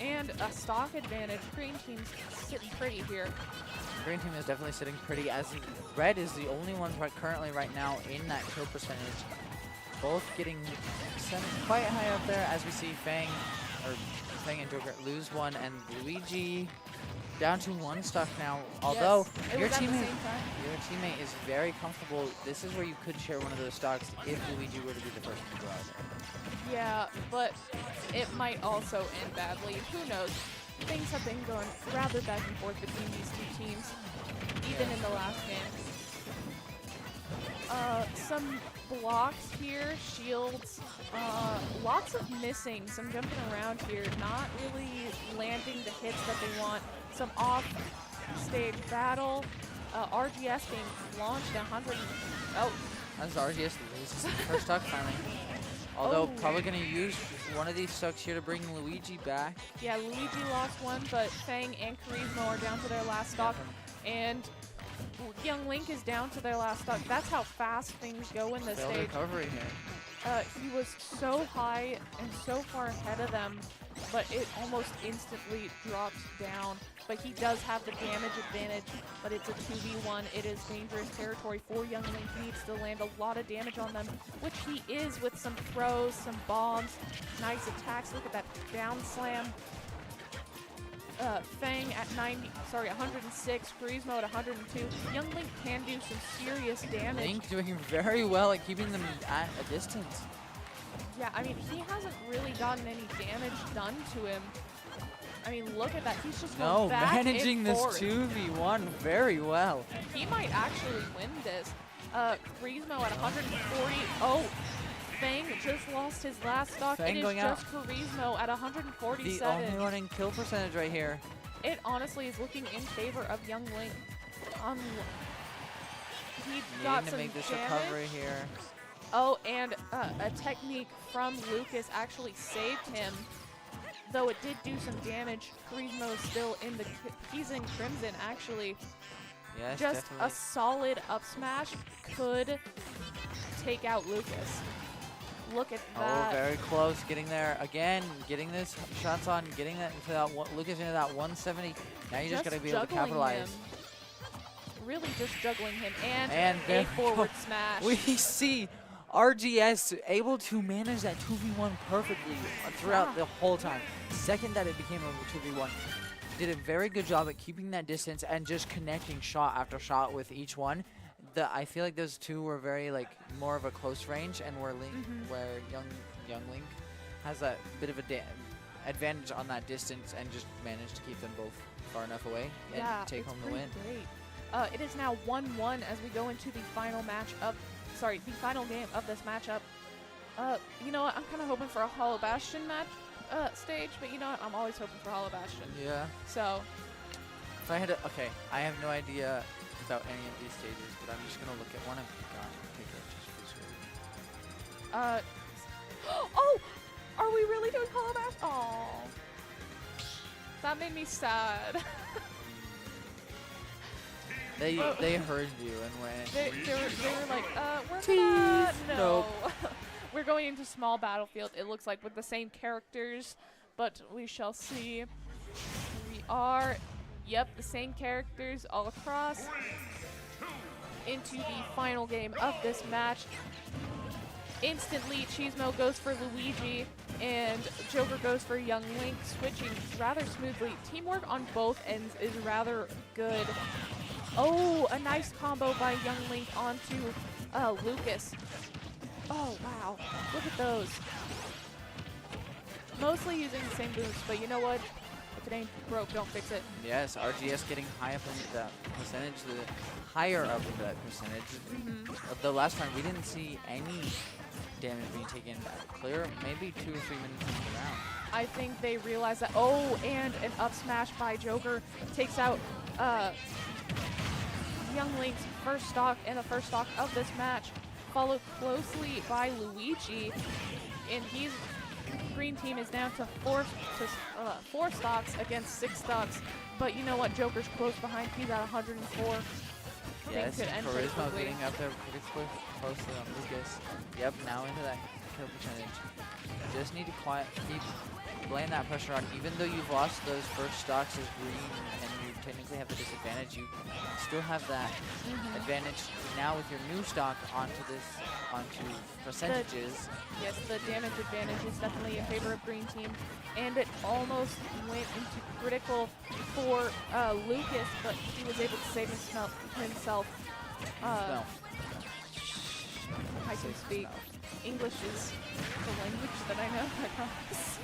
And a stock advantage. Green team's sitting pretty here. Green team is definitely sitting pretty, as red is the only one currently right now in that kill percentage. Both getting sent quite high up there as we see Fang and Joker lose one, and Luigi down to 1 stock now. Although Yes, it your was at the teammate, same time. your teammate is very comfortable. This is where you could share one of those stocks if Luigi were to be the first one to go out there. Yeah, but it might also end badly. Who knows? Things have been going rather back and forth between these two teams, even in the last game. Some blocks here, shields, lots of missing, some jumping around here, not really landing the hits that they want. Some off-stage battle, RGS being launched 100. Oh, As RGS loses the first stock finally. Although Oh. probably going to use one of these stocks here to bring Luigi back. yeah, Luigi lost one, but Fang and Charisma are down to their last stock, and Young Link is down to their last stock. That's how fast things go in this Failed stage. recovery here. He was so high and so far ahead of them, but it almost instantly dropped down. But he does have the damage advantage, but it's a 2v1. It is dangerous territory for Young Link. He needs to land a lot of damage on them, which he is with some throws, some bombs, nice attacks. Look at that down slam. Fang at 106, Charisma at 102. Young Link can do some serious damage. Link doing very well at keeping them at a distance. Yeah, I mean, he hasn't really gotten any damage done to him. I mean, look at that. He's just going back managing and this forth. 2v1 very well. He might actually win this. Charisma at 140. Oh, Fang just lost his last stock. Fang It is going out. just Charisma at The 147. only one in kill percentage right here. It honestly is looking in favor of Young Link. He got Needing to some make this damage. recovery here. Oh, and a technique from Lucas actually saved him. Though it did do some damage, Turismo is still in the, he's in Crimson actually. Yes, Just definitely. a solid up smash could take out Lucas. Look at that. Oh, very close. Getting there again. Getting this shots on. Getting that into that Lucas into that 170. Now you just gotta be able to juggling capitalize. him. Really just juggling him and there a we forward go. smash. We see RGS able to manage that 2v1 perfectly throughout the whole time. Second that it became a 2v1, did a very good job at keeping that distance and just connecting shot after shot with each one. I feel like those two were very more of a close range, and where young Link has that bit of a advantage on that distance and just managed to keep them both far enough away and take home the win. Great. It is now 1-1 as we go into the final the final game of this matchup. You know what? I'm kind of hoping for a Hollow Bastion stage, but you know what? I'm always hoping for Hollow Bastion. Yeah. So. If I had to, okay, I have no idea about any of these stages, but I'm just gonna look at one and pick it just visually. Oh, are we really doing Hollow Bastion? Oh, that made me sad. They heard you and went. They were like, we're Tease. not. No. Nope. We're going into small battlefield. It looks like with the same characters, but we shall see. We are, yep, the same characters all across. Into the final game of this match. Instantly, Cheesemo goes for Luigi, and Joker goes for Young Link, switching rather smoothly. Teamwork on both ends is rather good. Oh, a nice combo by Young Link onto Lucas. Oh, wow. Look at those. Mostly using the same boost, but you know what? If it ain't broke, don't fix it. Yes, RGS getting high up into that percentage, higher up into that percentage. The last time we didn't see any damage being taken clear, maybe 2 or 3 minutes into the round. I think they realized that. Oh, and an up smash by Joker takes out Young Link's first stock and the first stock of this match, followed closely by Luigi, and green team is down to four stocks against 6 stocks. But you know what? Joker's close behind. He's at 104. Yes, could end Charisma quickly. getting up there pretty closely on Lucas. Yep, now into that kill percentage. Just need to keep laying that pressure on. Even though you've lost those first stocks as green and you technically have the disadvantage, you still have that advantage now with your new stock onto percentages. Yes, the damage advantage is definitely in favor of green team, and it almost went into critical for Lucas, but he was able to save himself. I can speak. English is the language that I know, I promise.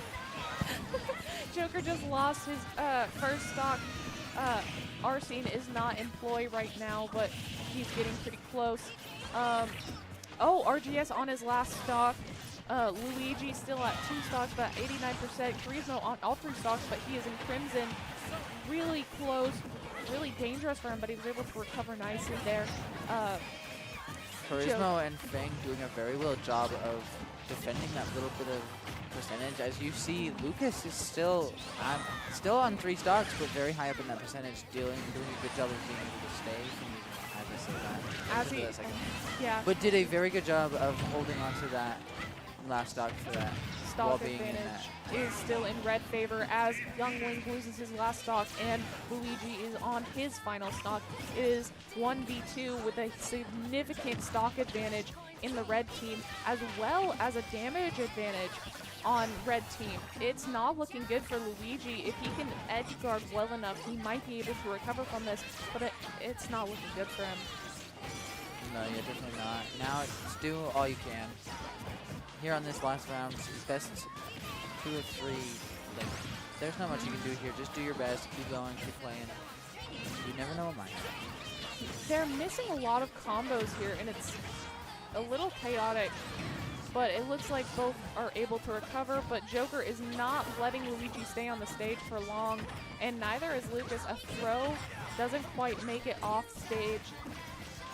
Joker just lost his first stock. Arsene is not in ploy right now, but he's getting pretty close. Oh, RGS on his last stock. Luigi still at 2 stocks, but 89%. Turismo on all 3 stocks, but he is in Crimson. Really close, really dangerous for him, but he was able to recover nicely there. Turismo and Fang doing a very well job of defending that little bit of percentage. As you see, Lucas is still on 3 stocks, but very high up in that percentage, doing a good job of being able to stay. But did a very good job of holding on to that last stock for that. Stock advantage is still in red favor as Young Link loses his last stock and Luigi is on his final stock. It is 1v2 with a significant stock advantage in the red team, as well as a damage advantage on red team. It's not looking good for Luigi. If he can edge guard well enough, he might be able to recover from this, but it's not looking good for him. No, yeah, definitely not. Now it's do all you can. Here on this last round, best 2 or 3. There's not much you can do here. Just do your best. Keep going. Keep playing. You never know what might happen. They're missing a lot of combos here, and it's a little chaotic. but it looks like both are able to recover, but Joker is not letting Luigi stay on the stage for long, and neither is Lucas. A throw doesn't quite make it off stage.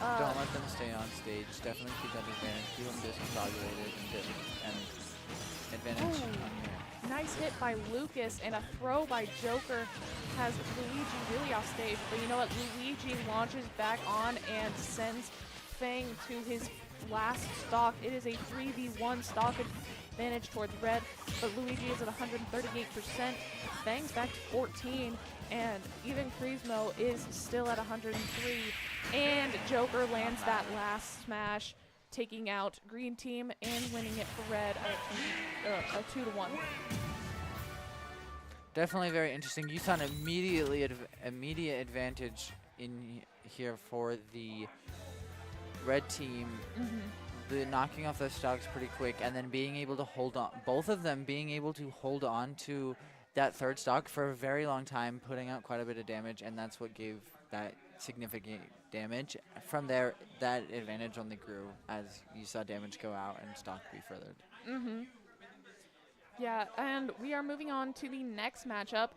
Don't let them stay on stage. Definitely keep that advantage. Keep them discombobulated and advantage on here. Nice hit by Lucas, and a throw by Joker has Luigi really off stage. But you know what? Luigi launches back on and sends Fang to his last stock. It is a 3v1 stock advantage towards red, but Luigi is at 138%. Fang's back to 14, and even Crismo is still at 103. And Joker lands that last smash, taking out green team and winning it for red a 2-1. Definitely very interesting. You saw an immediate advantage in here for the red team. The knocking off those stocks pretty quick, and then being able to hold on. Both of them being able to hold on to that third stock for a very long time, putting out quite a bit of damage, and that's what gave that significant damage. From there, that advantage only grew as you saw damage go out and stock be furthered. Yeah, and we are moving on to the next matchup.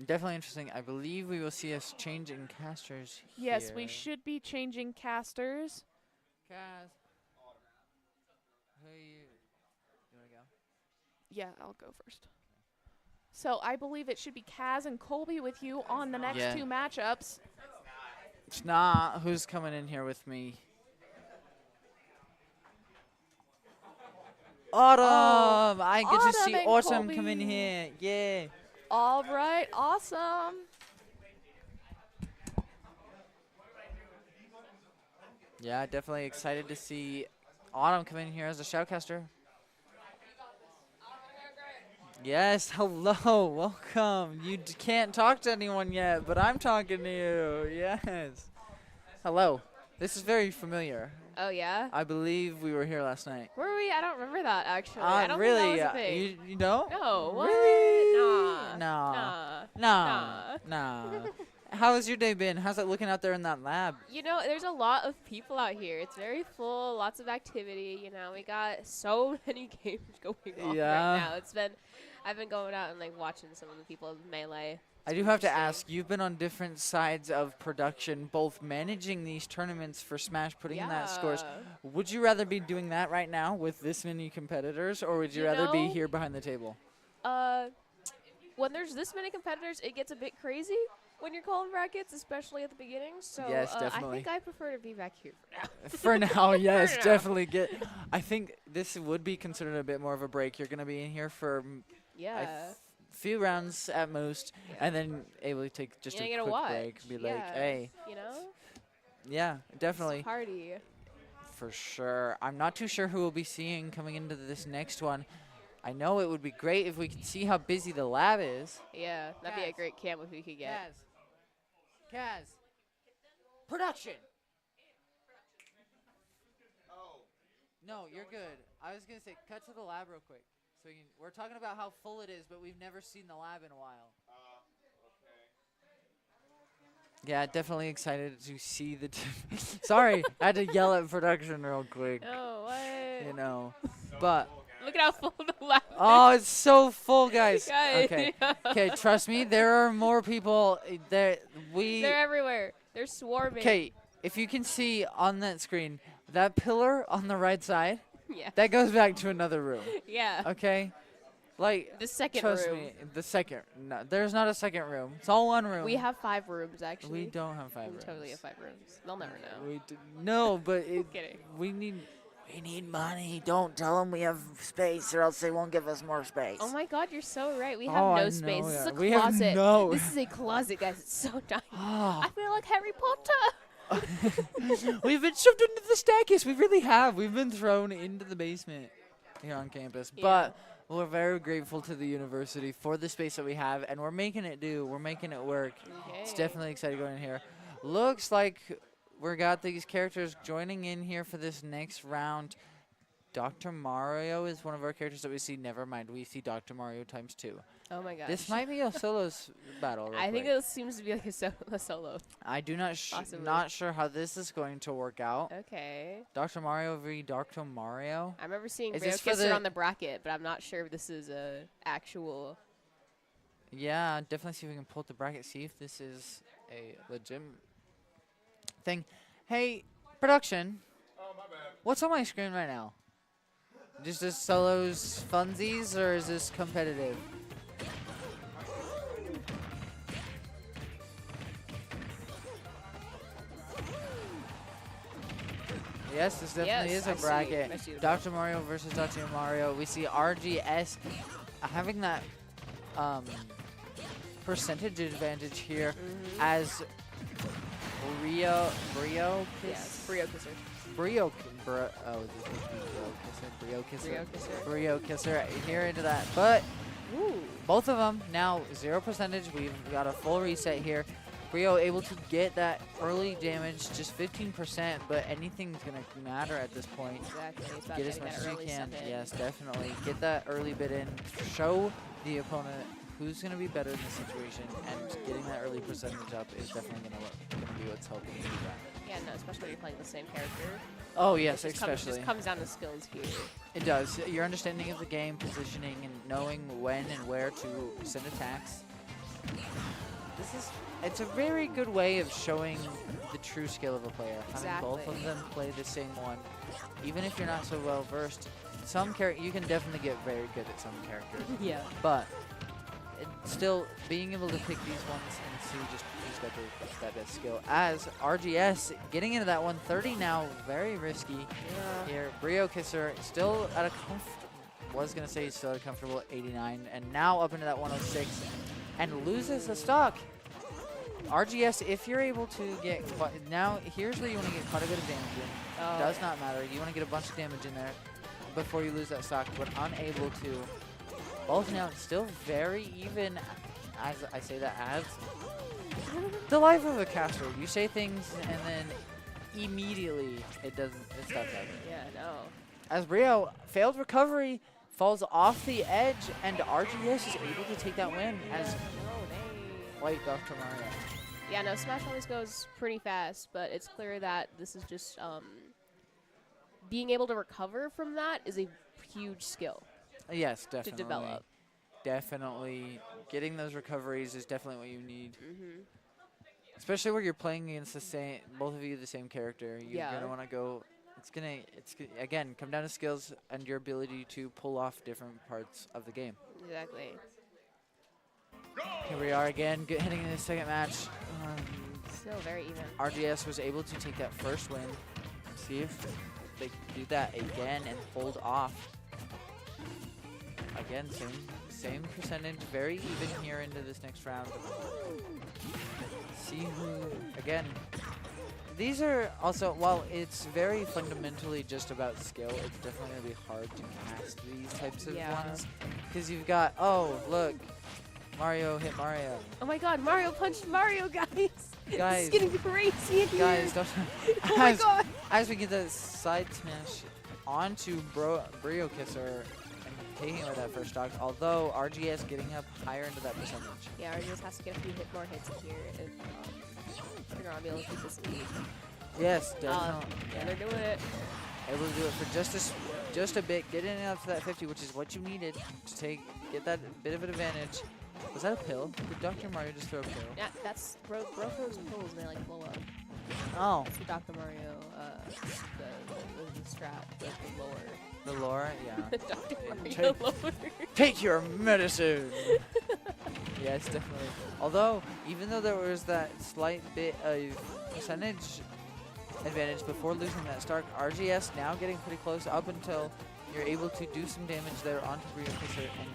Definitely interesting. I believe we will see us change in casters here. Yes, we should be changing casters. Kaz. Who you want to go? Yeah, I'll go first. So I believe it should be Kaz and Colby with you on the next two matchups. It's not. Who's coming in here with me? Autumn! I get to see and Autumn Colby. come in here. Yeah. All right, awesome. Yeah, definitely excited to see Autumn come in here as a shoutcaster. Yes, hello, welcome. You can't talk to anyone yet, but I'm talking to you. Yes. Hello. This is very familiar. Oh, yeah? I believe we were here last night. Were we? I don't remember that, actually. I don't really? think that was a thing. You don't? No. What? Really? Nah. Nah. How has your day been? How's it looking out there in that lab? You know, there's a lot of people out here. It's very full, lots of activity. You know, we got so many games going on right now. I've been going out and, like, watching some of the people in Melee. I do have to ask, you've been on different sides of production, both managing these tournaments for Smash, putting in that scores. Would you rather be doing that right now with this many competitors, or would you rather be here behind the table? When there's this many competitors, it gets a bit crazy when you're calling brackets, especially at the beginning. So yes, I definitely. think I prefer to be back here for now. For now, yes, definitely. I think this would be considered a bit more of a break. You're going to be in here for few rounds at most, and then able to take just a quick break. Be like, hey, you know? Yeah, definitely. It's a party. For sure. I'm not too sure who we'll be seeing coming into this next one. I know it would be great if we could see how busy the lab is. Yeah, that'd be a great cam if we could get. Kaz. Production. Oh. No, you're good. I was going to say, cut to the lab real quick. So we're talking about how full it is, but we've never seen the lab in a while. Okay. Yeah, definitely excited to see the. Sorry, I had to yell at production real quick. Oh, what? You know, but. Look at how full the lab is. Oh, it's so full, guys. Okay. Okay, trust me, there are more people. They're everywhere. They're swarming. Okay, if you can see on that screen, that pillar on the right side. Yeah. That goes back to another room. Yeah. Okay? Like, The second trust room. me, the second. No, there's not a second room. It's all one room. We have 5 rooms, actually. We don't have 5 We rooms. totally have 5 rooms. They'll never know. No, but Kidding. we need money. Don't tell them we have space, or else they won't give us more space. Oh my God, you're so right. We have Oh, I no space. know, This is a yeah. We have closet. no- This is a closet, guys. It's so tiny. Oh. I feel like Harry Potter. We've been shoved into the staircase. We really have. We've been thrown into the basement here on campus. Yeah. But we're very grateful to the university for the space that we have, and we're making it do. We're making it work. Okay. It's definitely exciting going in here. Looks like we got these characters joining in here for this next round. Dr. Mario is one of our characters that we see. Never mind, we see Dr. Mario ×2. Oh my gosh. This might be a solos battle. Real I think quick. it seems to be like a solo. I do not Possibly. not sure how this is going to work out. Okay. Dr. Mario v. Dr. Mario. I remember seeing Is Rio this for Kisser the- on the bracket, but I'm not sure if this is a actual. Yeah, definitely see if we can pull up the bracket, see if this is a legit thing. Hey, production. Oh, my bad. What's on my screen right now? Just this solos funsies, or is this competitive? Yes, this definitely Yes, is a I see. bracket. I see it. Dr. Mario versus Dr. Mario. We see RGS having that percentage advantage here as Brio Yes, Rio Kisser. Brio Kisser. Rio Kisser. Brio Kisser here into that. But Ooh. both of them now 0 percentage. We've got a full reset here. Brio able to get that early damage, just 15%, but anything's going to matter at this point. Exactly. It's about Get as getting much that as you early can. stuff in. Yes, definitely. Get that early bit in. Show the opponent who's going to be better in this situation, and getting that early percentage up is definitely going to be what's helping you do that. Yeah, no, especially when you're playing the same character. Oh, yes, It just especially. comes down to skills here. It does. Your understanding of the game, positioning, and knowing when and where to send attacks. It's a very good way of showing the true skill of a player. Having both of Exactly. them play the same one. Even if you're not so well versed, you can definitely get very good at some characters. Yeah. But still, being able to pick these ones and see just who's got that best skill. As RGS getting into that 130 now, very risky Yeah. here. Brio Kisser still at a was gonna say he's still at a comfortable 89, and now up into that 106, and loses the stock. RGS, if you're able to get now, here's where you want to get quite a bit of damage in. Oh, Does yeah. not matter. You want to get a bunch of damage in there before you lose that stock, but unable to. Both now still very even, as I say that as the life of a caster. You say things and then immediately it stops happening. Yeah, no. As Brio failed recovery, falls off the edge, and RGS is able to take that win as No, dang. white Dr. Mario. Yeah, no, Smash always goes pretty fast, but it's clear that this is just being able to recover from that is a huge skill Yes, definitely. to develop. Definitely. Getting those recoveries is definitely what you need. Mm-hmm. Especially where you're playing against both of you the same character. You're Yeah. gonna want to go. It's gonna again come down to skills and your ability to pull off different parts of the game. Exactly. Here we are again, heading into the second match. Still very even. RGS was able to take that first win. See if they can do that again and hold off. Again, same percentage, very even here into this next round. See who, again, these are also, while it's very fundamentally just about skill, it's definitely going to be hard to cast these types of Yeah. ones. Because you've got, oh, look, Mario hit Mario. Oh my god, Mario punched Mario, guys! Guys. It's getting crazy in here! Guys, don't, Oh my god! as we get the side smash onto Brio Kisser and taking away that first stock, although RGS getting up higher into that percentage. Yeah, RGS has to get a few more hits in here if they're going to be able to keep this lead. Yes, definitely. Yeah, they're doing it. Able to do it for just a bit, getting up to that 50, which is what you needed to get that bit of an advantage. Was that a pill? Did Dr. Mario just throw a pill? Yeah, that's bro throws pills and they like blow up. Oh, That's the Dr. Mario, the strat, the lower. the lore, yeah. Dr. Mario lower. Take your medicine! Yes, definitely. Although, even though there was that slight bit of percentage advantage before losing that start, RGS now getting pretty close up until you're able to do some damage there onto Brio Kisser and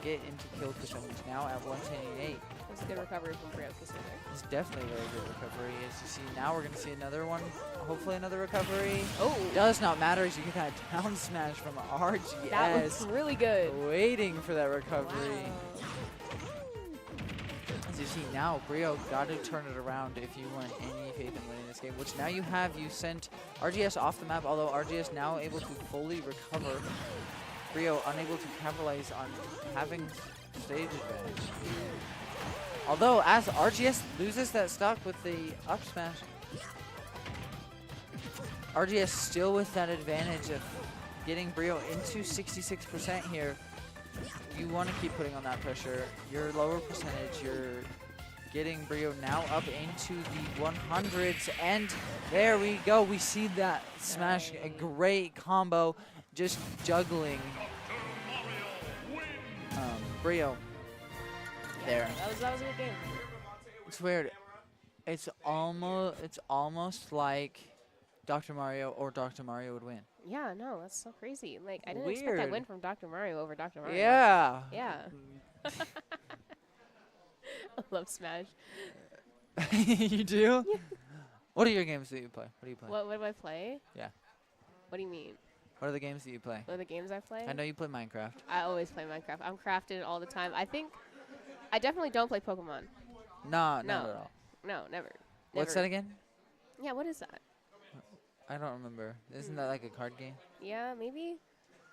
get into kill percentage now at 178. That's a good recovery from Brio Kisser there. It's definitely a very good recovery. As you see now, we're going to see another one. Hopefully another recovery. Oh, Does not matter as you get that down smash from RGS. that was really good. Waiting for that recovery. Wow. As you see now, Brio got to turn it around if you want any faith in winning this game, which now you have. You sent RGS off the map, although RGS now able to fully recover. Brio unable to capitalize on having stage advantage. Although, as RGS loses that stock with the up smash, RGS still with that advantage of getting Brio into 66% here. You want to keep putting on that pressure. Your lower percentage, you're getting Brio now up into the 100s, and there we go. We see that smash, a great combo, just juggling Brio there. That was a good game. It's weird. It's almost like Dr. Mario or Dr. Mario would win. Yeah, no, that's so crazy. Like, I didn't expect that win from Dr. Mario over Dr. Mario. Yeah. Yeah. I love Smash. You do? Yeah. What are your games that you play? What do you play? What do I play? Yeah. What do you mean? What are the games that you play? What are the games I play? I know you play Minecraft. I always play Minecraft. I'm crafting all the time. I definitely don't play Pokemon. No, not at all. No, never. What's that again? Yeah, what is that? I don't remember. Isn't that like a card game? Yeah, maybe.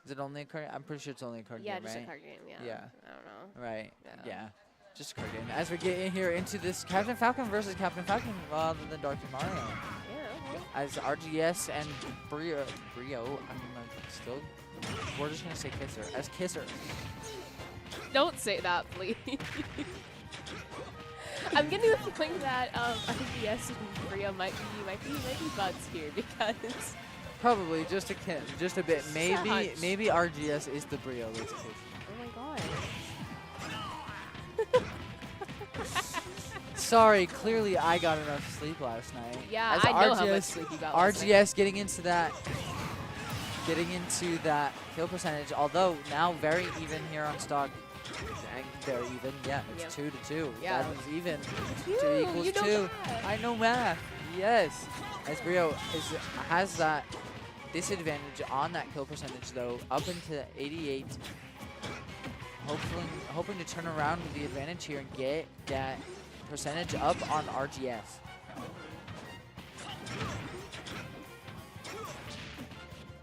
Is it only a card? I'm pretty sure it's only a card game, right? Yeah, just a card game, yeah. Yeah. I don't know. Right. Yeah. Yeah. Just a card game. As we get in here into this Captain Falcon versus Captain Falcon rather than Dr. Mario. Yeah, okay. As RGS and Brio, still, we're just going to say Kisser. As Kisser. Don't say that, please. I'm getting the feeling that RGS and Brio might be buds here because Probably just a bit. Maybe RGS is the Brio location. Oh my god. Sorry, clearly I got enough sleep last night. Yeah, As I know RGS, how much sleep you got last night. RGS getting into that kill percentage, although now very even here on stock. Very even, yeah, it's 2-2. Yeah. That is even. You, 2 equals you know 2. math. I know math. Yes. As Brio has that disadvantage on that kill percentage though, up into 88. Hoping to turn around with the advantage here and get that percentage up on RGS.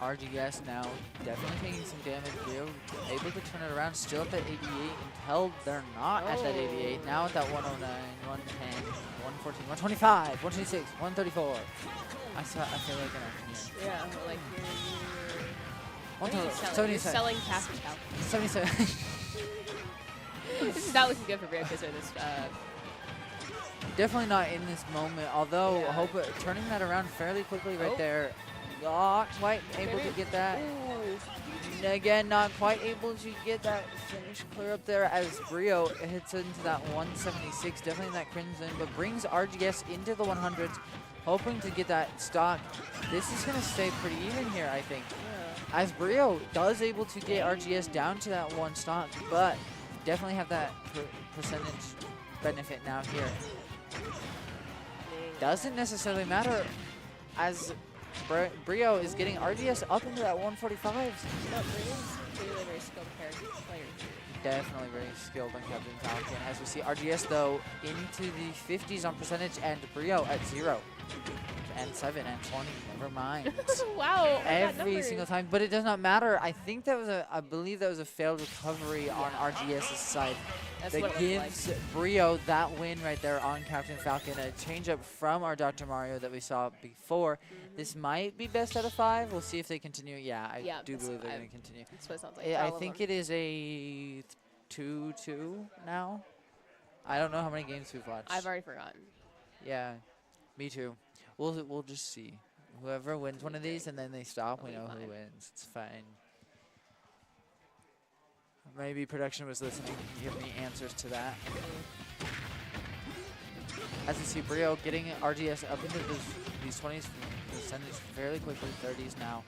RGS now definitely taking some damage. Brio able to turn it around, still at that 88 until they're not at that 88. Now at that 109, 110, 114, 125, 126, 134. I feel like an afternoon. Yeah, like One you're total, you're selling Captain Falcon. 77. This is not looking good for Brio Kisser this Definitely not in this moment, although Yeah. turning that around fairly quickly right Oh. there. Not quite able to get that. Again, not quite able to get that finish clear up there as Brio hits into that 176, definitely in that crimson, but brings RGS into the 100s, hoping to get that stock. This is going to stay pretty even here, I think. Yeah. As Brio does able to get RGS down to that 1 stock, but definitely have that percentage benefit now here. Doesn't necessarily matter as Brio is getting RGS up into that 145s. No, Brio's clearly a very skilled player here. Definitely very skilled on Captain Falcon. As we see RGS though into the 50s on percentage and Brio at 0. And 7 and 20, never mind. Wow. Every single time, but it does not matter. I think that was I believe that was a failed recovery on RGS's side. That's That what it gives looks Brio that win right there on Captain Falcon. A change up from our Dr. Mario that we saw before. This might be best out of 5. We'll see if they continue. Yeah, I do believe they're going to continue. That's what it sounds like. I think it is a 2-2 now. I don't know how many games we've watched. I've already forgotten. Yeah, me too. We'll just see. Whoever wins one of these and then they stop, we know who wins. It's fine. Maybe production was listening and give me answers to that. As you see, Brio getting RGS up into these 20s percentage fairly quickly, 30s now.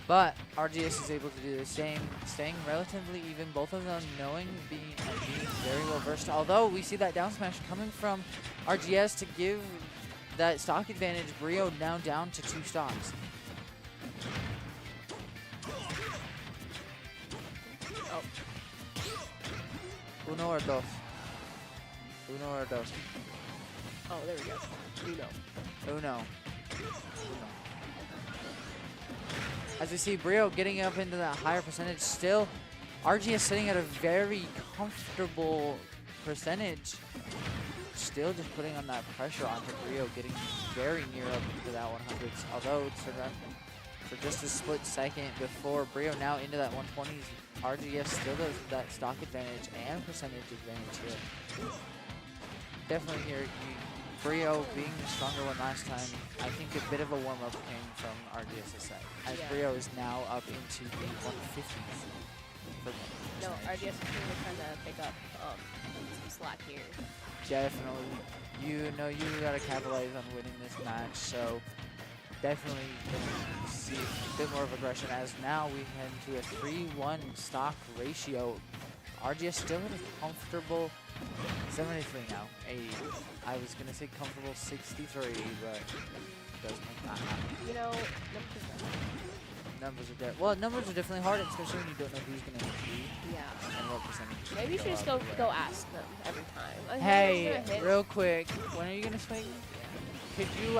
But RGS is able to do the same, staying relatively even. Both of them being very well versed. Although we see that down smash coming from RGS to give that stock advantage. Brio now down to 2 stocks. Oh. 1 or 2. Uno or dos? Oh, there we go. Uno. As we see Brio getting up into that higher percentage still, RGS sitting at a very comfortable percentage. Still just putting on that pressure onto Brio, getting very near up into that 100s. Although it's for just a split second before Brio now into that 120s, RGS still does that stock advantage and percentage advantage here. Definitely here, Brio being the stronger one last time, I think a bit of a warm-up came from RGS's side, as Brio is now up into the 150s. No, RGS is really trying to pick up some slack here. Definitely. You know you gotta capitalize on winning this match, so definitely see a bit more of aggression as now we head to a 3-1 stock ratio. RGS still at a comfortable 73 now. 80. I was gonna say comfortable 63, but doesn't not happen. You know, Numbers are numbers are definitely hard, especially when you don't know who's gonna be yeah. and what percentage. Maybe you should just go ask them every time. Like, Hey, real quick, when are you gonna swing? Could you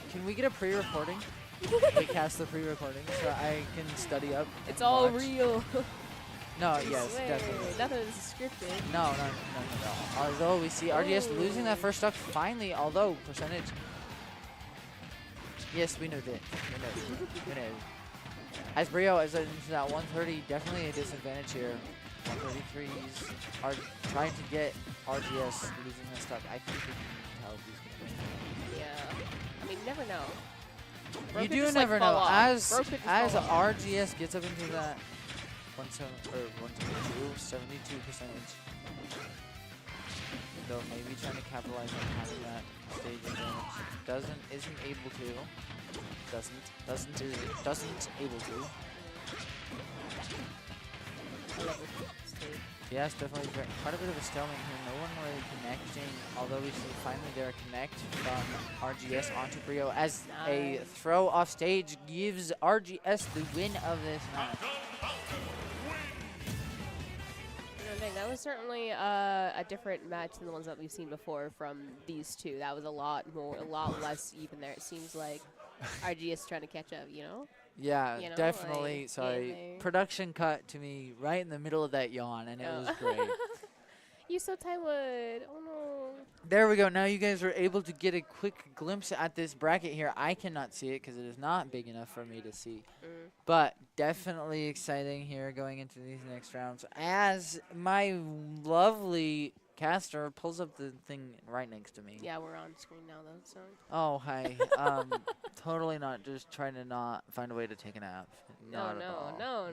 can we get a pre-recording? We cast the pre-recording so I can study up. It's and all watch. real. No, I yes, swear. definitely. Nothing is scripted. No. Although we see RGS losing that first stock finally, although percentage. Yes, we know that. We know. As Brio is into that 130, definitely a disadvantage here. 133s are trying to get RGS losing that stock. I think we can tell who's going to win. Yeah. I mean, you never know. Bro You could do just, never fall know. off. As RGS gets up into that 172 percentage, though maybe trying to capitalize on having that stage advantage. Isn't able to. Doesn't able to. I love this stage. Yes, definitely quite a bit of a stalemate here. No one really connecting, although we see finally there a connect from RGS onto Brio as a throw off stage gives RGS the win of this match. That was certainly a different match than the ones that we've seen before from these two. That was a lot less even there. It seems like RGS trying to catch up, you know? Yeah, You know, definitely. like, Sorry. Production cut to me right in the middle of that yawn, and it was great. You so Tywood. Oh no. There we go. Now you guys were able to get a quick glimpse at this bracket here. I cannot see it because it is not big enough for me to see. But definitely exciting here going into these next rounds as my lovely caster pulls up the thing right next to me. Yeah, we're on screen now though, so. Oh, hi. Totally not. Just trying to not find a way to take a nap. No. No.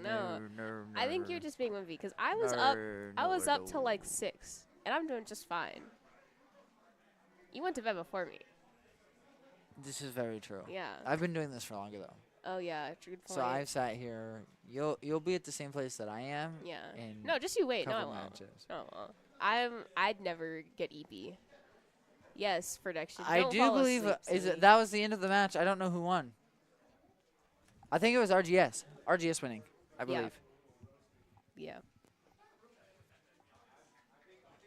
I think you're just being wimpy because I was up till like 6, and I'm doing just fine. You went to bed before me. This is very true. Yeah. I've been doing this for longer though. Oh yeah, good point. So I've sat here. You'll be at the same place that I am. Yeah. In No, just you wait. No, I couple won't. matches. No, I won't. I'd never get EP. Yes, production. I Don't do fall believe asleep, that was the end of the match. I don't know who won. I think it was RGS. RGS winning, I believe. Yeah.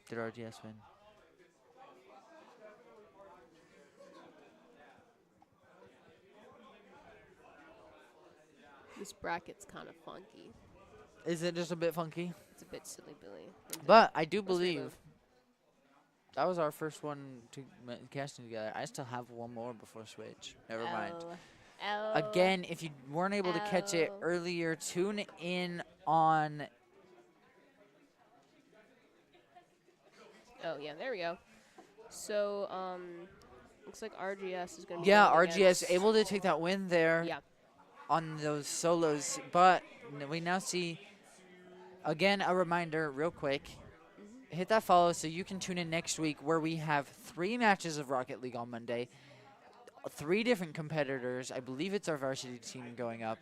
Did RGS win? This bracket's kind of funky. Is it just a bit funky? It's a bit silly, Billy. But I do Let's believe remove. that was our first one to casting together. I still have one more before Switch. Never mind. Again, if you weren't able to catch it earlier, tune in on. Oh yeah, there we go. So looks like RGS is gonna be. Yeah, going RGS against- able to take that win there. Yeah. On those solos, but we now see again a reminder real quick, hit that follow so you can tune in next week where we have 3 matches of Rocket League on Monday, 3 different competitors. I believe it's our varsity team going up.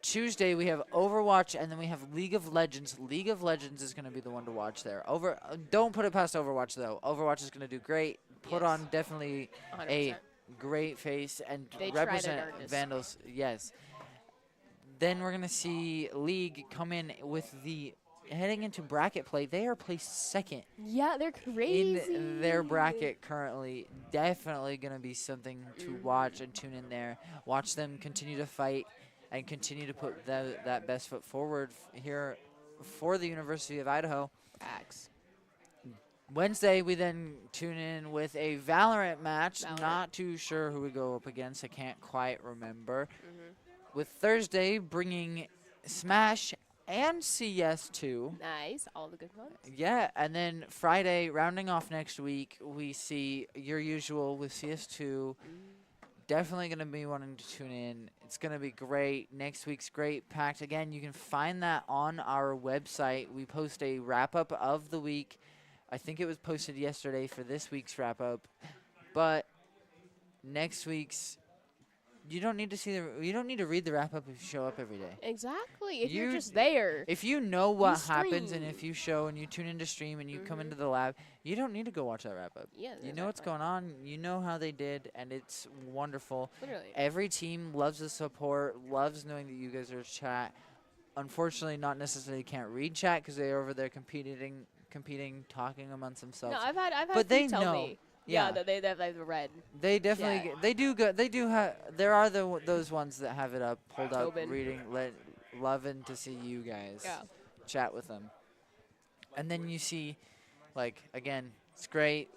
Tuesday we have Overwatch, and then we have League of Legends. League of Legends is going to be the one to watch there. Don't put it past Overwatch though. Overwatch is going to do great. Put on definitely 100%. a great face and They try their represent darndest. Vandals. Yes. Then we're going to see League come in with the heading into bracket play, they are placed second Yeah, they're crazy. in their bracket currently. Definitely going to be something to watch and tune in there. Watch them continue to fight and continue to put that best foot forward here for the University of Idaho. Facts. Wednesday, we then tune in with a Valorant match. Valorant. Not too sure who we go up against. I can't quite remember. Mm-hmm. With Thursday bringing Smash and CS2. Nice. All the good ones. Yeah, and then Friday, rounding off next week, we see your usual with CS2. Definitely going to be wanting to tune in. It's going to be great. Next week's great, packed. Again, you can find that on our website. We post a wrap-up of the week. I think it was posted yesterday for this week's wrap-up. But next week's, you don't need to read the wrap-up if you show up every day. Exactly. If you're You- just there. If you know what happens and stream. if you show and you tune into stream and you come into the lab, you don't need to go watch that wrap-up. Yeah. You know what's going on. You know how they did, and it's wonderful. Literally. Every team loves the support, loves knowing that you guys are chat. Unfortunately, not necessarily can't read chat because they're over there competing, talking amongst themselves. No, I've had But they people tell know. me. Yeah. That they've read. They definitely Yeah. they do good. They do have. There are those ones that have it up, pulled up, Tobin. reading, loving to see you guys Yeah. chat with them. And then you see, like again, it's great.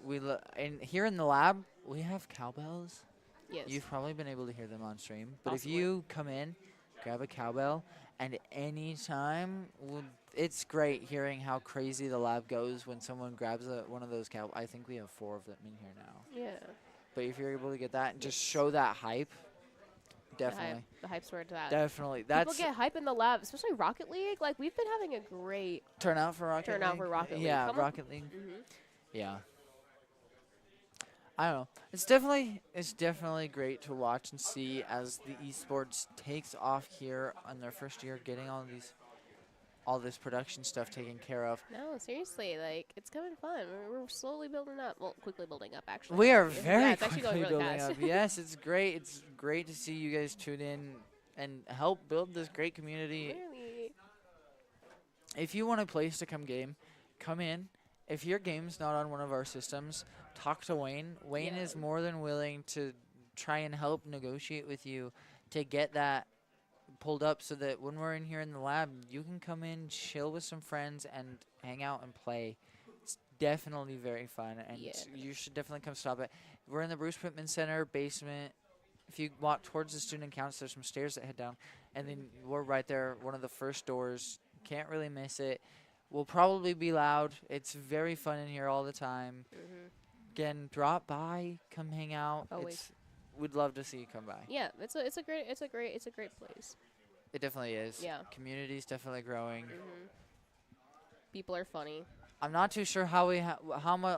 And here in the lab we have cowbells. Yes. You've probably been able to hear them on stream. But Possibly. if you come in, grab a cowbell, and anytime, it's great hearing how crazy the lab goes when someone grabs one of those cow. I think we have 4 of them in here now. Yeah. But if you're able to get that and just show that hype, definitely. The hype's word to that. Definitely. People That's get hype in the lab, especially Rocket League. Like, we've been having a great turnout for Rocket League. turnout for Rocket League. Yeah, Come on. Rocket League. Mhm. Yeah. I don't know. It's definitely great to watch and see as the esports takes off here on their first year, getting all this production stuff taken care of. No, seriously, like, it's coming fun. We're slowly building up. Well, quickly building up, actually. We are Yeah, very it's actually quickly going really building fast. up. Yes, it's great. It's great to see you guys tune in and help build this great community. Clearly. If you want a place to come in. If your game's not on one of our systems, talk to Wayne. Wayne Yeah. is more than willing to try and help negotiate with you to get that pulled up so that when we're in here in the lab, you can come in, chill with some friends, and hang out and play. It's definitely very fun, and Yeah. you should definitely come stop it. We're in the Bruce Pittman Center basement. If you walk towards the student accounts, there's some stairs that head down, and then we're right there, one of the first doors. Can't really miss it. We'll probably be loud. It's very fun in here all the time. Mhm. Again, drop by, come hang out. Always. We'd love to see you come by. Yeah, it's a great place. It definitely is. Yeah. Community's definitely growing. Mhm. People are funny. I'm not too sure how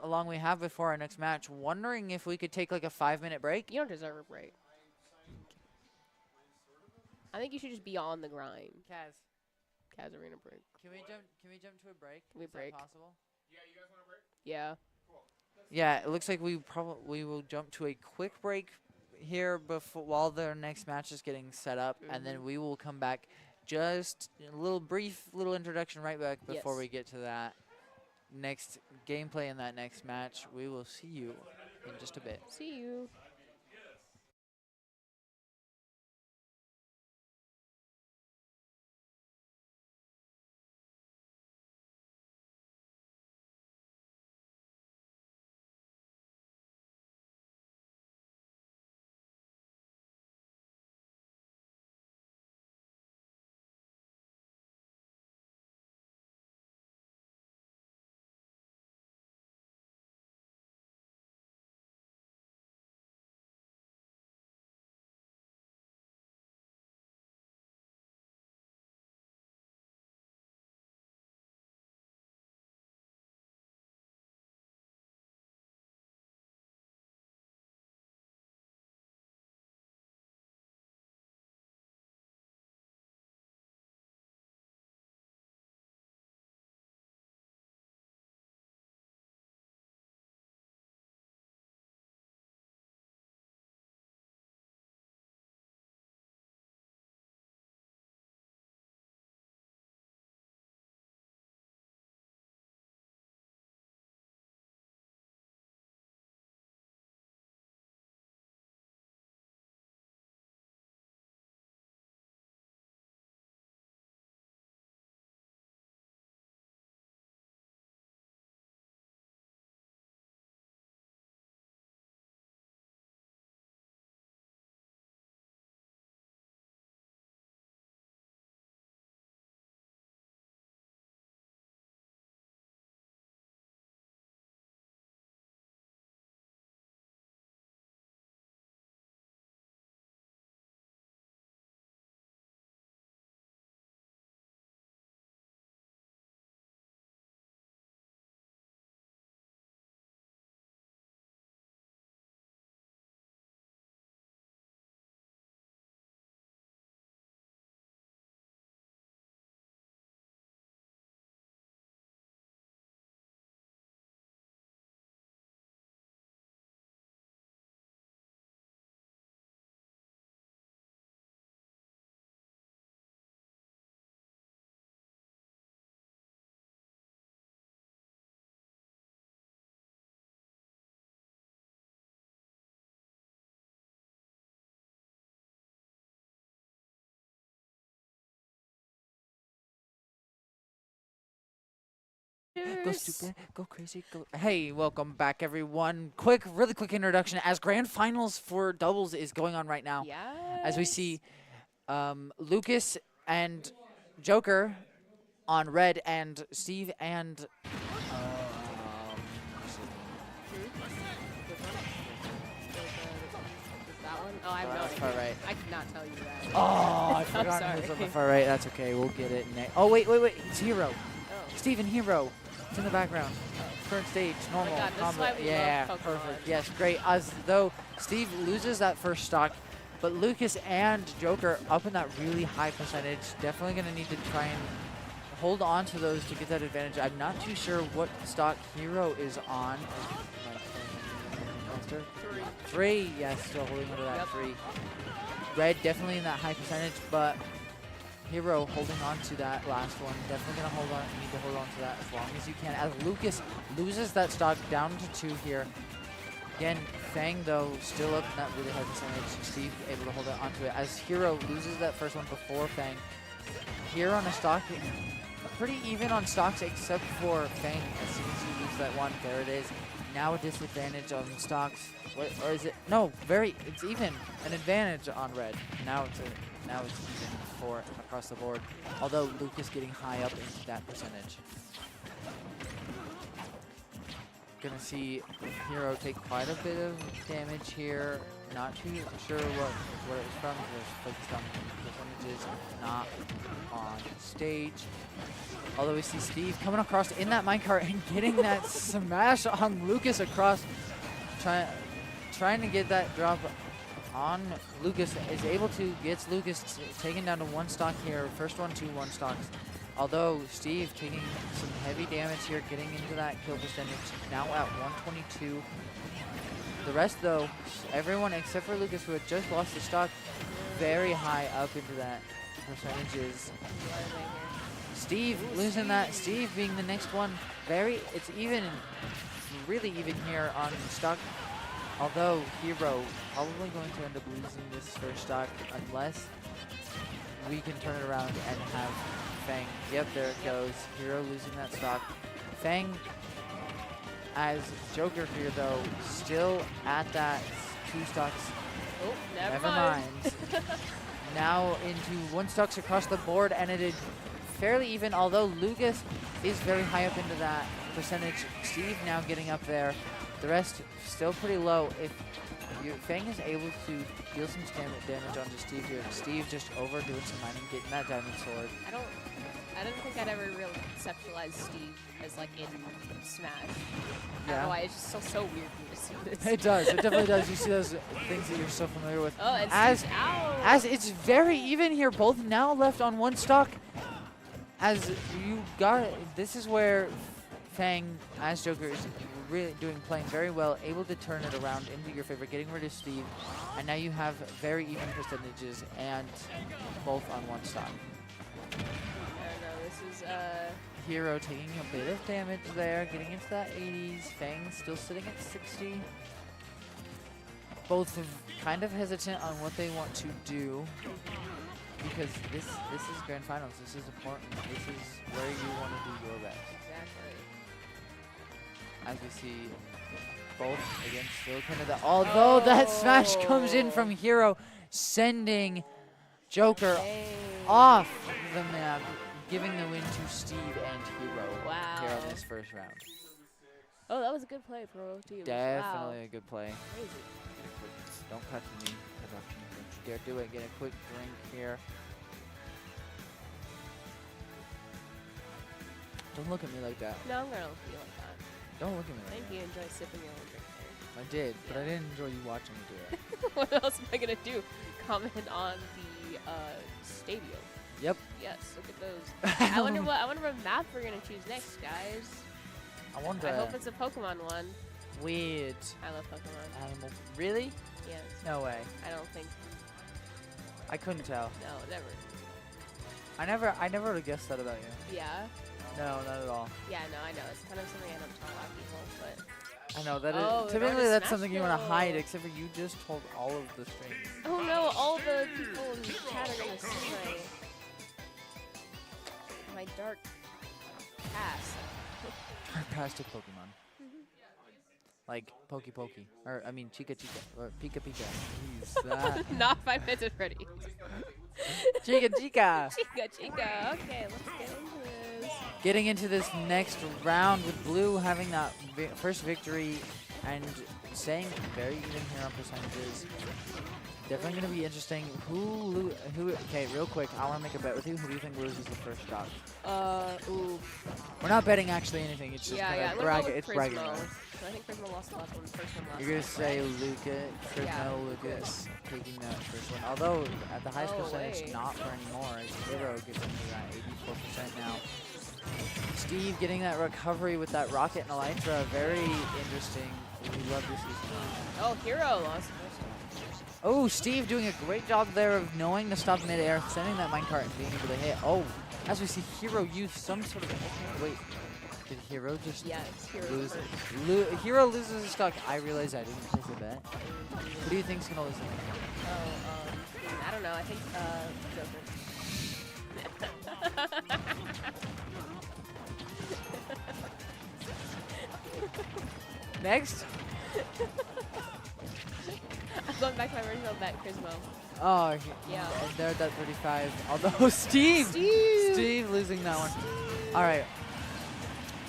long we have before our next match. Wondering if we could take like a 5-minute break. You don't deserve a break. I think you should just be on the grind. Kaz, Arena break. can we jump to a break? We Is that break. possible? Yeah, you guys want to break? Yeah. Yeah, it looks like we will jump to a quick break here before while their next match is getting set up, and then we will come back. Just a brief introduction right back before Yes. we get to that next gameplay in that next match. We will see you in just a bit. See you. Go stupid, go crazy, go. Hey, welcome back, everyone. Really quick introduction as grand finals for doubles is going on right now. Yeah. As we see Lucas and Joker on red, and Steve and That one? Oh, I have no that's idea. far right. I could not tell you that. Oh, I I'm forgot who's on the sorry. far right. That's okay. We'll get it next. Oh, wait. It's Hero. Oh. Steven Hero. It's in the background. Current stage, normal, God, this is combat. why we Yeah, love Pokemon. perfect. Yes, great. As though Steve loses that first stock, but Lucas and Joker up in that really high percentage. Definitely going to need to try and hold on to those to get that advantage. I'm not too sure what stock Hero is on. Three. Yes, still holding onto that Yep. 3. Red definitely in that high percentage, but Hero holding on to that last one. Definitely going to hold on. You need to hold on to that as long as you can. As Lucas loses that stock down to 2 here. Again, Fang, though, still up in that really high percentage. Steve able to hold onto it. As Hero loses that first one before Fang. Here on a stock, pretty even on stocks except for Fang. As soon as you lose that one, there it is. Now a disadvantage on stocks. What, or is it? No, it's even. An advantage on red. Now it's even for across the board. Although Lucas getting high up into that percentage. Gonna see Hero take quite a bit of damage here. Not too sure what it was from. Just focused on percentages, not on stage. Although we see Steve coming across in that minecart and getting that smash on Lucas across, trying to get that drop on Lucas. Is able to, gets Lucas taken down to 1 stock here. First 1 stocks. Although Steve taking some heavy damage here, getting into that kill percentage, now at 122. The rest, though, everyone except for Lucas, who had just lost the stock, very high up into that percentages. Steve losing that. Steve being the next one. It's even, really even here on stock. Although Hero probably going to end up losing this first stock unless we can turn it around and have Fang. Yep, there it goes. Hero losing that stock. Fang, as Joker here though, still at that 2 stocks. Oh, never mind. Now into 1 stocks across the board, and it is fairly even, although Lucas is very high up into that percentage. Steve now getting up there. The rest still pretty low. If Fang is able to deal some damage onto Steve here, Steve just overdoing some mining, getting that diamond sword. I don't think I'd ever really conceptualize Steve as like in Smash. I Yeah. don't know why, it's just so weird for me to see this. It does. It definitely does. You see those things that you're so familiar with. Oh, and as Steve's out. as it's very even here, both now left on 1 stock. As you got, this is where Fang, as Joker, is really playing very well, able to turn it around into your favor, getting rid of Steve, and now you have very even percentages and both on 1 stock. I don't know, this is Hero taking a bit of damage there, getting into that 80s. Fang still sitting at 60. Both kind of hesitant on what they want to do, because this is grand finals. This is important. This is where you want to do your best. exactly. As we see both again still kind of the, although that smash comes in from Hero, sending Joker Dang. off the map, giving the win to Steve and Hero Wow. here on this first round. Oh, that was a good play for both teams. Definitely Wow. a good play. Crazy. Don't cut to me, production. Don't you dare do it. Get a quick drink here. Don't look at me like that. No, I'm gonna feel like that. Don't look at me I like think you enjoy sipping your own drink that. I did, but I didn't enjoy you watching me do it. there. What else am I gonna do? Comment on the stadium. Yep. Yes, look at those. I wonder what map we're gonna choose next, guys. I wonder. I hope it's a Pokemon one. Weird. I love Pokemon. Animal. Really? Yes. No way. I don't think. I couldn't tell. No, never. I never would have guessed that about you. Yeah. No, not at all. Yeah, no, I know. It's kind of something I don't tell a lot of people, but. I know that Oh, is we're going typically to that's Smash something you want to hide, Bros. except for you just told all of the strings. Oh no! All the people in the chat are gonna see my dark past. Past a Pokemon. Like Pokey Pokey. Or, I mean, Chica Chica. Or Pika Pika. Jeez, that. Not 5 minutes is ready. Chica Chica. Chica, Chica. Okay, let's get into this. Getting into this next round with Blue having that first victory and staying very even here on percentages. Definitely going to be interesting. Who? Okay, real quick, I want to make a bet with you. Who do you think loses the first shot? Ooh. We're not betting actually anything. It's just Yeah, kind of yeah. it's bragging rights. I think Prismo lost the last one. First one last You're going to time, say right? Lucas, Yeah. Lucas taking that first one. Although at the highest Oh, percentage, wait. not for anymore. Hero gets into that 84% now. Steve getting that recovery with that rocket and Elytra. Very interesting. We love to see some. Oh, Hero lost the first one. Oh, Steve doing a great job there of knowing to stop midair, sending that minecart and being able to hit. Oh, as we see Hero use some sort of... Wait, did Hero just Yeah, it's Hero. lose first. it? Hero loses his stock. I realize I didn't place a bet. Who do you think's going to lose it? Oh, I don't know. I think Joker. Next? I'm going back to my original bet, Prismo. Oh, Yeah. And they're at that 35. Although Steve losing that one. All right.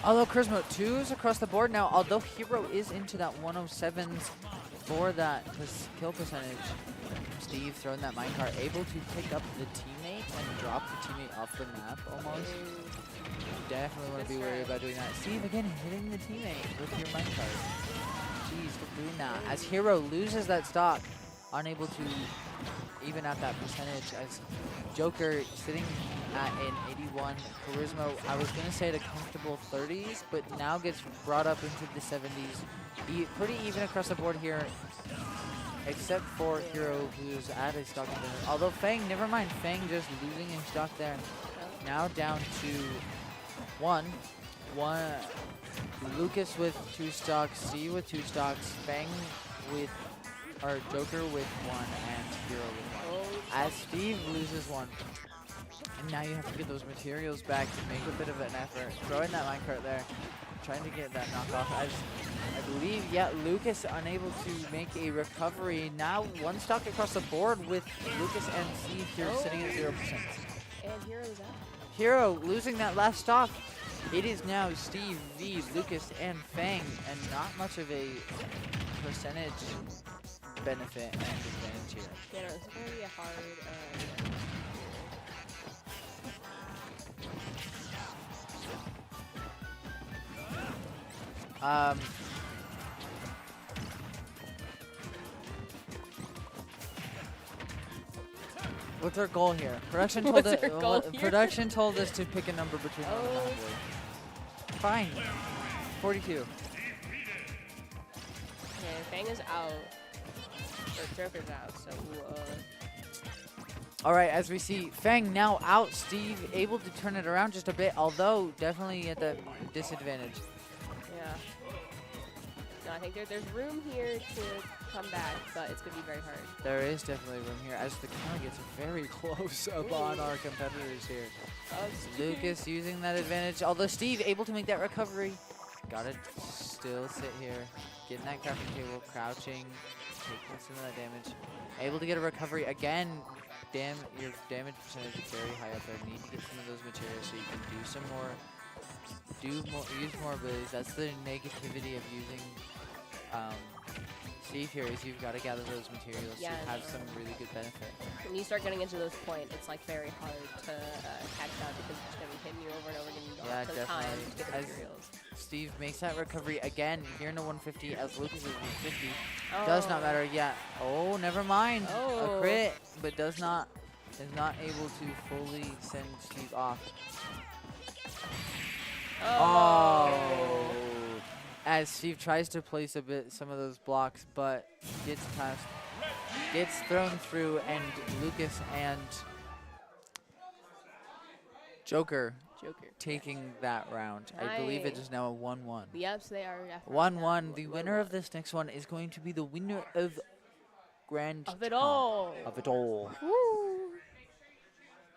Although Charisma 2s across the board now, although Hero is into that 107s for that kill percentage. Steve throwing that minecart, able to pick up the teammate and drop the teammate off the map almost. Definitely want to be worried about doing that. Steve again hitting the teammate with your minecart. Jeez, for doing that. As Hero loses that stock, unable to even at that percentage as Joker sitting at an 81 Charisma. I was going to say at a comfortable 30s, but now gets brought up into the 70s. Pretty even across the board here, except for Hero, who's at a stock advantage. Although Fang, never mind, Fang just losing in stock there. Now down to one. Lucas with 2 stocks, Steve with 2 stocks, Fang with, or Joker with 1, and Hero with 1. As Steve loses 1. And now you have to get those materials back to make a bit of an effort. Throwing that minecart there, trying to get that knockoff. As I believe, yeah, Lucas unable to make a recovery. Now 1 stock across the board with Lucas and Steve here sitting at 0%. And Hero's out. Hero losing that last stock. It is now Steve, V, Lucas, and Fang, and not much of a percentage benefit and advantage here. Yeah, no, it's going to be a hard. What's our goal here? Production told What's our goal here? Production told us to pick a number between 1 and 100. Fine. 42. Okay, Fang is out. Or Joker's out, so. All right, as we see Fang now out, Steve able to turn it around just a bit, although definitely at the disadvantage. Yeah. No, I think there's room here to come back, but it's going to be very hard. There is definitely room here as the count gets very close up on our competitors here. Lucas using that advantage, although Steve able to make that recovery. Gotta still sit here, getting that crafting table, crouching, taking some of that damage. Able to get a recovery again. Your damage percentage is very high up there. Need to get some of those materials so you can use more abilities. That's the negativity of using Steve here is you've got to gather those materials to have some really good benefit. When you start getting into those points, it's like very hard to catch up because it's going to be hitting you over and over again. You don't have the time to get the materials. Steve makes that recovery again here in the 150 as Lucas is 150. Does not matter yet. Oh, never mind. A crit, but is not able to fully send Steve off. Oh. As Steve tries to place some of those blocks, but gets thrown through, and Lucas and Joker taking that round. I believe it is now a 1-1. Yep, so they are 1-1. The winner of this next one is going to be the winner of Grand Of it all. Of it all. Woo.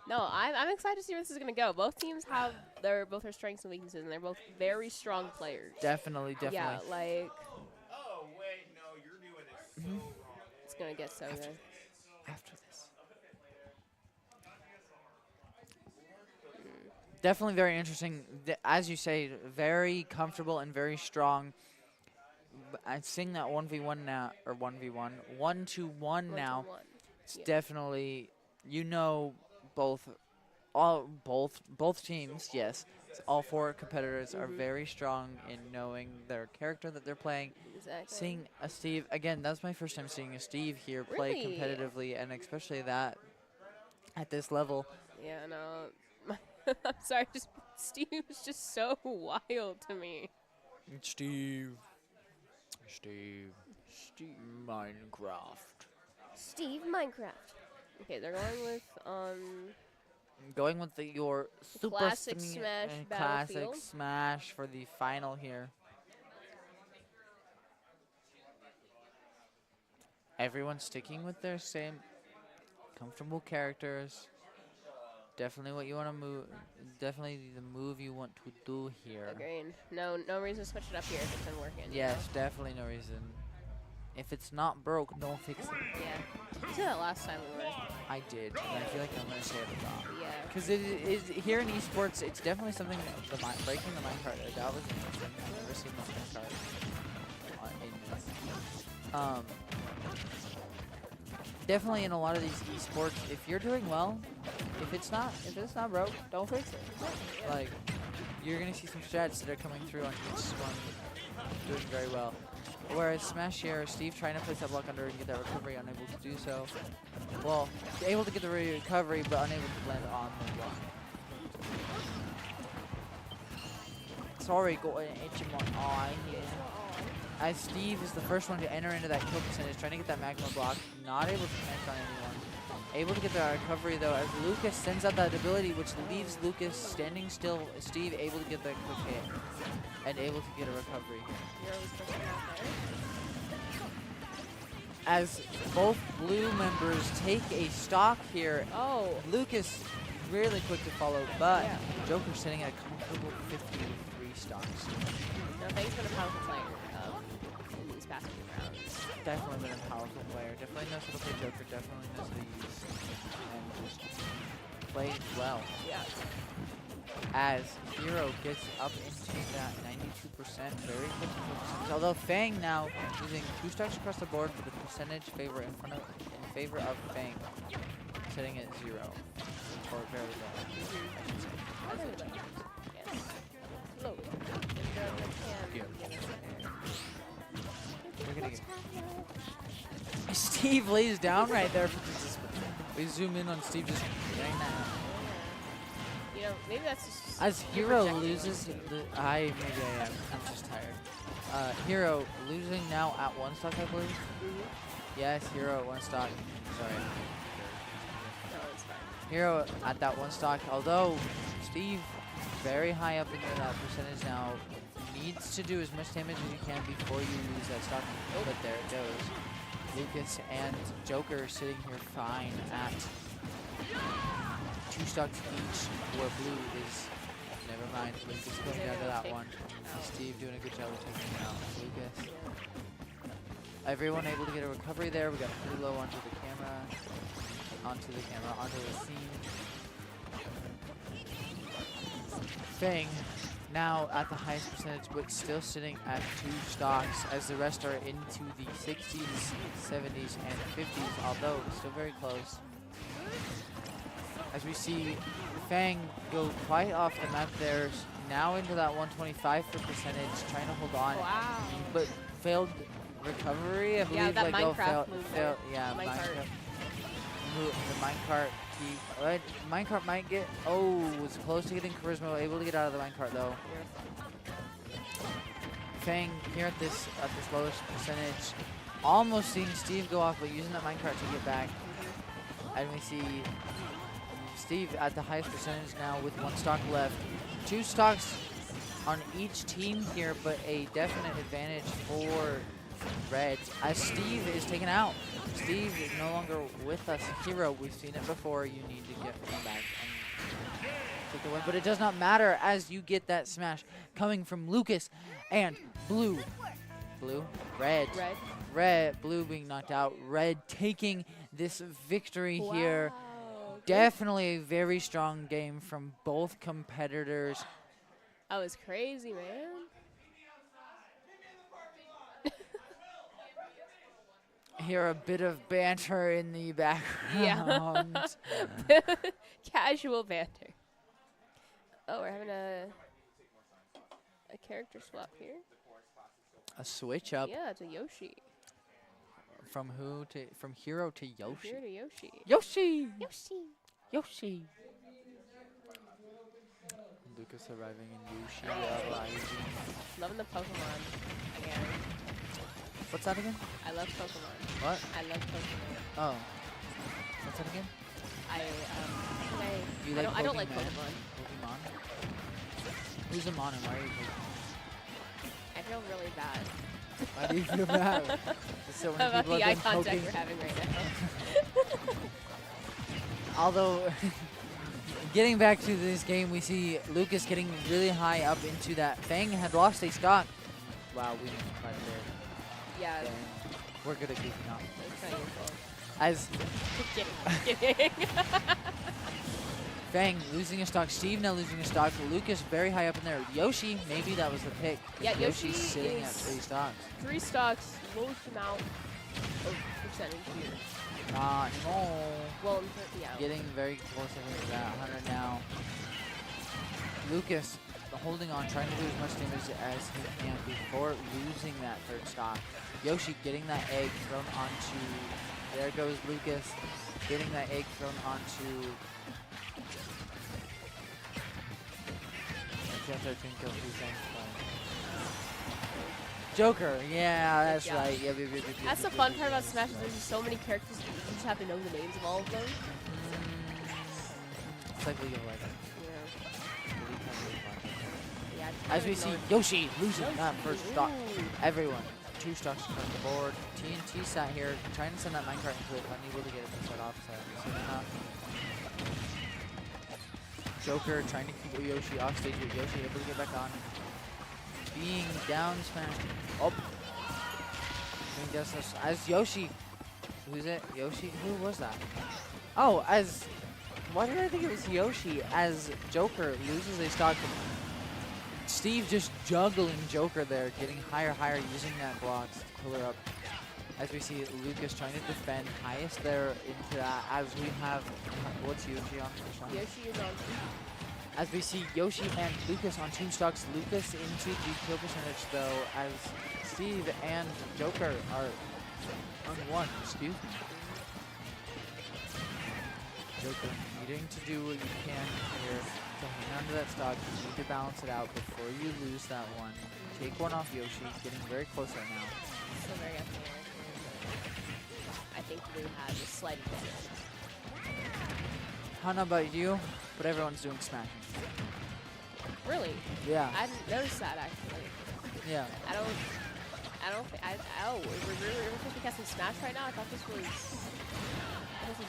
No, I'm excited to see where this is gonna go. Both teams have both their strengths and weaknesses, and they're both very strong players. Definitely. Yeah, like Oh, wait, no, you're doing it so wrong. it's gonna get so good. After this. Definitely very interesting. As you say, very comfortable and very strong. I'm seeing that 1v1 now, or 1v1, 1-1 now. 1-1. It's Yeah. definitely, both teams, yes. All four competitors are very strong in knowing their character that they're playing. Exactly. Seeing a Steve, again, that's my first time seeing a Steve here play Really? competitively, and especially that at this level. Yeah, no. I'm sorry, just Steve is just so wild to me. Steve, Minecraft. Steve Minecraft. Okay, they're going with Going with your super classic Smash classic Battlefield. Smash for the final here. Everyone's sticking with their same comfortable characters. Definitely what you want to move. Definitely the move you want to do here. Agreed. No reason to switch it up here if it's been working. you Yes, know? definitely no reason. If it's not broke, don't fix it. Yeah. You said that last time we were. I did, and I feel like I'm gonna say it again. Yeah. Because it is here in esports, it's definitely something breaking the minecart. That was interesting. I've never seen the minecart in this. Definitely in a lot of these esports, if you're doing well, if it's not broke, don't fix it. Like, you're gonna see some strats that are coming through on each one doing very well. Whereas Smash here, Steve trying to place that block under and get that recovery, unable to do so. Well, able to get the recovery, but unable to land on the block. Sorry, got an itch in my eye here. As Steve is the first one to enter into that kill percentage, trying to get that magma block, not able to connect on anyone. Able to get the recovery though, as Lucas sends out that ability, which leaves Lucas standing still. Steve able to get that quick hit and able to get a recovery. You're always pushing out there. As both blue members take a stock here, Oh. Lucas really quick to follow, but Yeah. Joker sitting at a comfortable 50 with 3 stocks. No, Fang's been a powerful player in these past few rounds. Definitely been a powerful player. Definitely knows how to play Joker. Definitely knows how to use and just plays well. Yeah. As Hero gets up into that 92% very quickly. Although Fang now using 2 stocks across the board, but the percentage in favor of Fang, sitting at 0 or very low. I should say. Yes. Slowly. We're gonna get Steve lays down right there. We zoom in on Steve just getting that. You know, maybe that's just As you're Hero projecting loses, this. maybe I am. I'm just tired. Hero losing now at 1 stock, I believe. Yes, Hero at 1 stock. Sorry. No, it's fine. Hero at that 1 stock. Although Steve very high up into that percentage now, needs to do as much damage as you can before you lose that stock. But there it goes. Lucas and Joker sitting here fine at 2 stocks each, where blue is, never mind, Lucas going down to that one. Steve doing a good job of taking him out. Lucas. Everyone able to get a recovery there. We got pretty low onto the camera, onto the scene. Fang now at the highest percentage, but still sitting at 2 stocks, as the rest are into the 60s, 70s, and 50s, although still very close. As we see Fang go quite off the map there, now into that 125 for percentage, trying to hold on, Wow. but failed recovery. I believe Yeah, that like Minecraft move there. yeah, Minecart. The minecart key. Right, minecart might get. Oh, was close to getting charisma. Able to get out of the minecart though. Fang here at this lowest percentage, almost seeing Steve go off, but using that minecart to get back. And we see Steve at the highest percentage now with 1 stock left. 2 stocks on each team here, but a definite advantage for Red, as Steve is taken out. Steve is no longer with us. Hero, we've seen it before. You need to come back and take the win. But it does not matter as you get that smash coming from Lucas and Blue. Blue, Red. Red. Red, Blue being knocked out. Red taking this victory here. Wow. Definitely a very strong game from both competitors. That was crazy, man. Hear a bit of banter in the background. Yeah. Casual banter. Oh, we're having a character swap here. A switch up Yeah, it's a Yoshi. from who to from Hero to Yoshi. Here to Yoshi. Yoshi. Yoshi. Yoshi. Lucas arriving in Yoshi. Loving the Pokemon again. What's that again? I love Pokemon. What? I love Pokemon. Oh. What's that again? You I don't like Pokemon? Pokemon. Pokemon? Who's a mon and why are you I feel really bad Why do you feel bad? So many about people the have eye been contact poking. we're having right now. Although, getting back to this game, we see Lucas getting really high up into that. Fang had lost a stock. Wow, we didn't fight there. Yeah, Dang. We're good at goofing off. it's not your fault. As Kidding. Fang losing a stock, Steve now losing a stock, Lucas very high up in there. Yoshi, maybe that was the pick. Yeah, Yoshi's Yoshi sitting at is 3 stocks. 3 stocks, lowest amount of percentage here. Not anymore. Well, yeah. Getting very close to that 100 now. Lucas holding on, trying to do as much damage as he can before losing that 3rd stock. Yoshi getting that egg thrown onto. There goes Lucas, getting that egg thrown onto. Joker, yeah, that's job. right. Yep. That's the fun part about Smash is there's just so many characters that you just have to know the names of all of them. It's like League of Legends. Yeah. As we see Yoshi losing that Yoshi, 1st stock. ooh. Everyone, 2 stocks across the board. TNT sat here trying to send that minecart into it, unable to get it to set off. Joker trying to keep Yoshi off stage, but Yoshi able to get back on. Being down smashed. Oh. Being down smashed. As Yoshi. Who's it? Yoshi? Who was that? Oh, as. Why did I think it was Yoshi? As Joker loses a stock. Steve just juggling Joker there, getting higher, using that block to pull her up. As we see Lucas trying to defend highest there into that. As we have. What's Yoshi on? Yoshi is on 2. As we see Yoshi and Lucas on 2 stocks. Lucas into the kill percentage though, as Steve and Joker are on 1. Excuse me. Joker needing to do what you can here to hang on to that stock. You need to balance it out before you lose that one. Take one off Yoshi, getting very close right now. Still very up there. I think Blue has a slight advantage. I don't know about you, but everyone's doing smashing. Really? Yeah. I didn't notice that actually. Yeah. I don't think, we're supposed to be casting Smash right now? I thought this was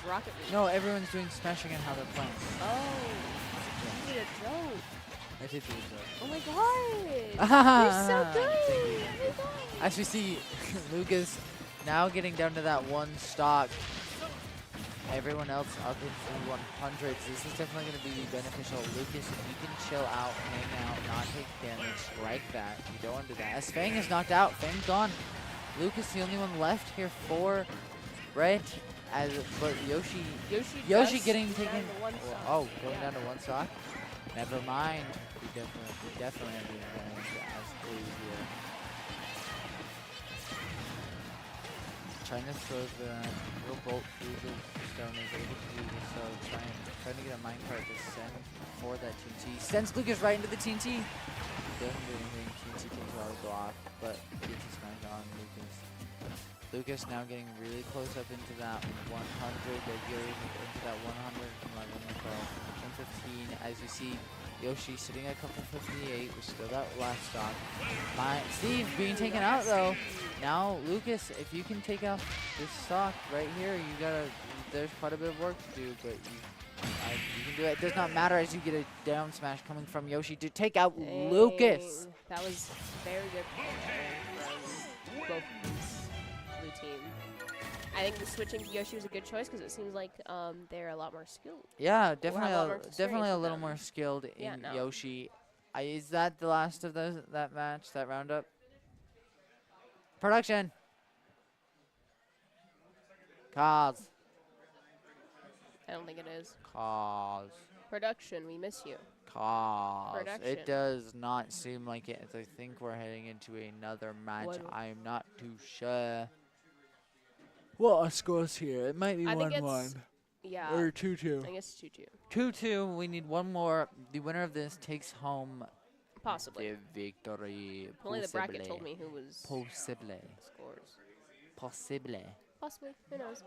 Rocket League. No, everyone's doing smashing and how they're playing. Oh, you did a joke. I did do a joke. Oh my god. You're so good. Oh my god. As we see Lucas now getting down to that 1 stock. Everyone else up into 100s. This is definitely going to be beneficial. Lucas, if you can chill out, hang out, not take damage like that, you don't want to do that. As Fang is knocked out, Fang's gone. Lucas, the only one left here for Red. But Yoshi getting taken. Oh, going down to 1 stock. Never mind. We definitely have the advantage as Blue here. Trying to throw the little bolt through the stone, is able to do this, so trying to get a minecart to send for that TNT. Sends Lucas right into the TNT. Doesn't do anything, TNT takes a while to go off, but gets his smash on Lucas. Lucas now getting really close up into that 100, they're getting into that 111, 115, as you see Yoshi sitting at couple 58, we still got last stock. Steve being taken out though. now, Lucas, if you can take out this stock right here, you gotta. There's quite a bit of work to do, but you can do it. It does not matter as you get a down smash coming from Yoshi to take out Lucas. That was very good play there from both of these blue team. I think the switching to Yoshi was a good choice because it seems like they're a lot more skilled. Yeah, lot definitely, more experience definitely a with little them. more skilled Yeah, in no. Yoshi. Is that the last of that match, that roundup? Production. Cause. I don't think it is. Cause. Production, we miss you. Cause. Production. It does not seem like it. I think we're heading into another match. What- I'm not too sure. What are scores here? It might be I think 1-1 it's yeah. or I 2-2. think it's 2-2, 2-2. We need one more. The winner of this takes home possibly. the victory. Only the bracket told me who was Possibly. scores. Possibly. Possibly, who knows?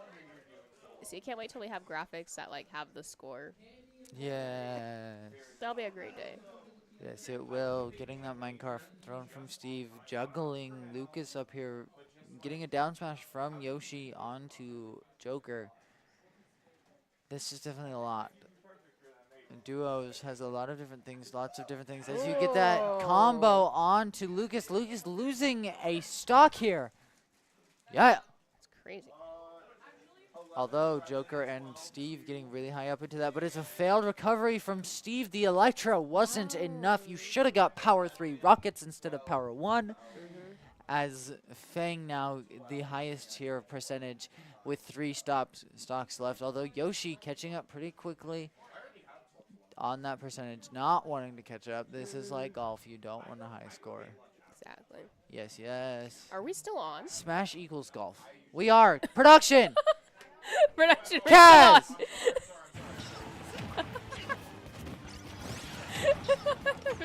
See, I can't wait till we have graphics that like have the score. Yes. That'll be a great day. Yes, it will. Getting that minecart thrown from Steve, juggling Lucas up here, getting a down smash from Yoshi onto Joker. This is definitely a lot. And Duos has a lot of different things, lots of different things. As you get that combo onto Lucas, Lucas losing a stock here. Yeah. It's crazy. Although Joker and Steve getting really high up into that, but it's a failed recovery from Steve. The Electro wasn't enough. You should have got power 3 rockets instead of power 1. As Fang now the highest tier percentage with 3 stocks left. Although Yoshi catching up pretty quickly on that percentage, not wanting to catch up. This is like golf. You don't want a high score. Exactly. Yes, yes. Are we still on? Smash equals golf. We are. Production! Production. we're Kaz! still on.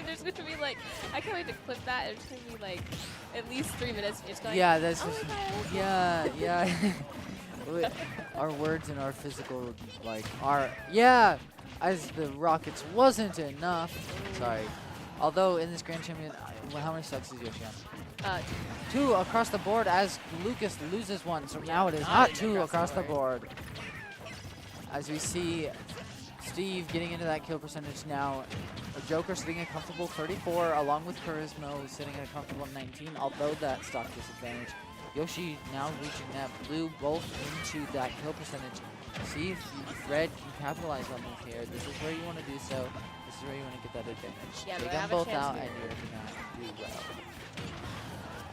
There's going to be like, I can't wait to clip that. There's going to be like at least 3 minutes just going. Yeah, that's Oh just, my God. yeah. Our words and our physical, like, are, yeah, as the rockets wasn't enough. Sorry. Although in this Grand Champion, how many stocks is Yoshi on? 2 across the board as Lucas loses 1. So now it is not 2 across the board. As we see Steve getting into that kill percentage now. Joker sitting at a comfortable 34, along with Charisma sitting at a comfortable 19, although that stock disadvantage. Yoshi now reaching that blue both into that kill percentage. See if Red can capitalize on this here. This is where you want to do so. This is where you want to get that advantage. Yeah, Take but I them have a both chance out here. and you're going to do well.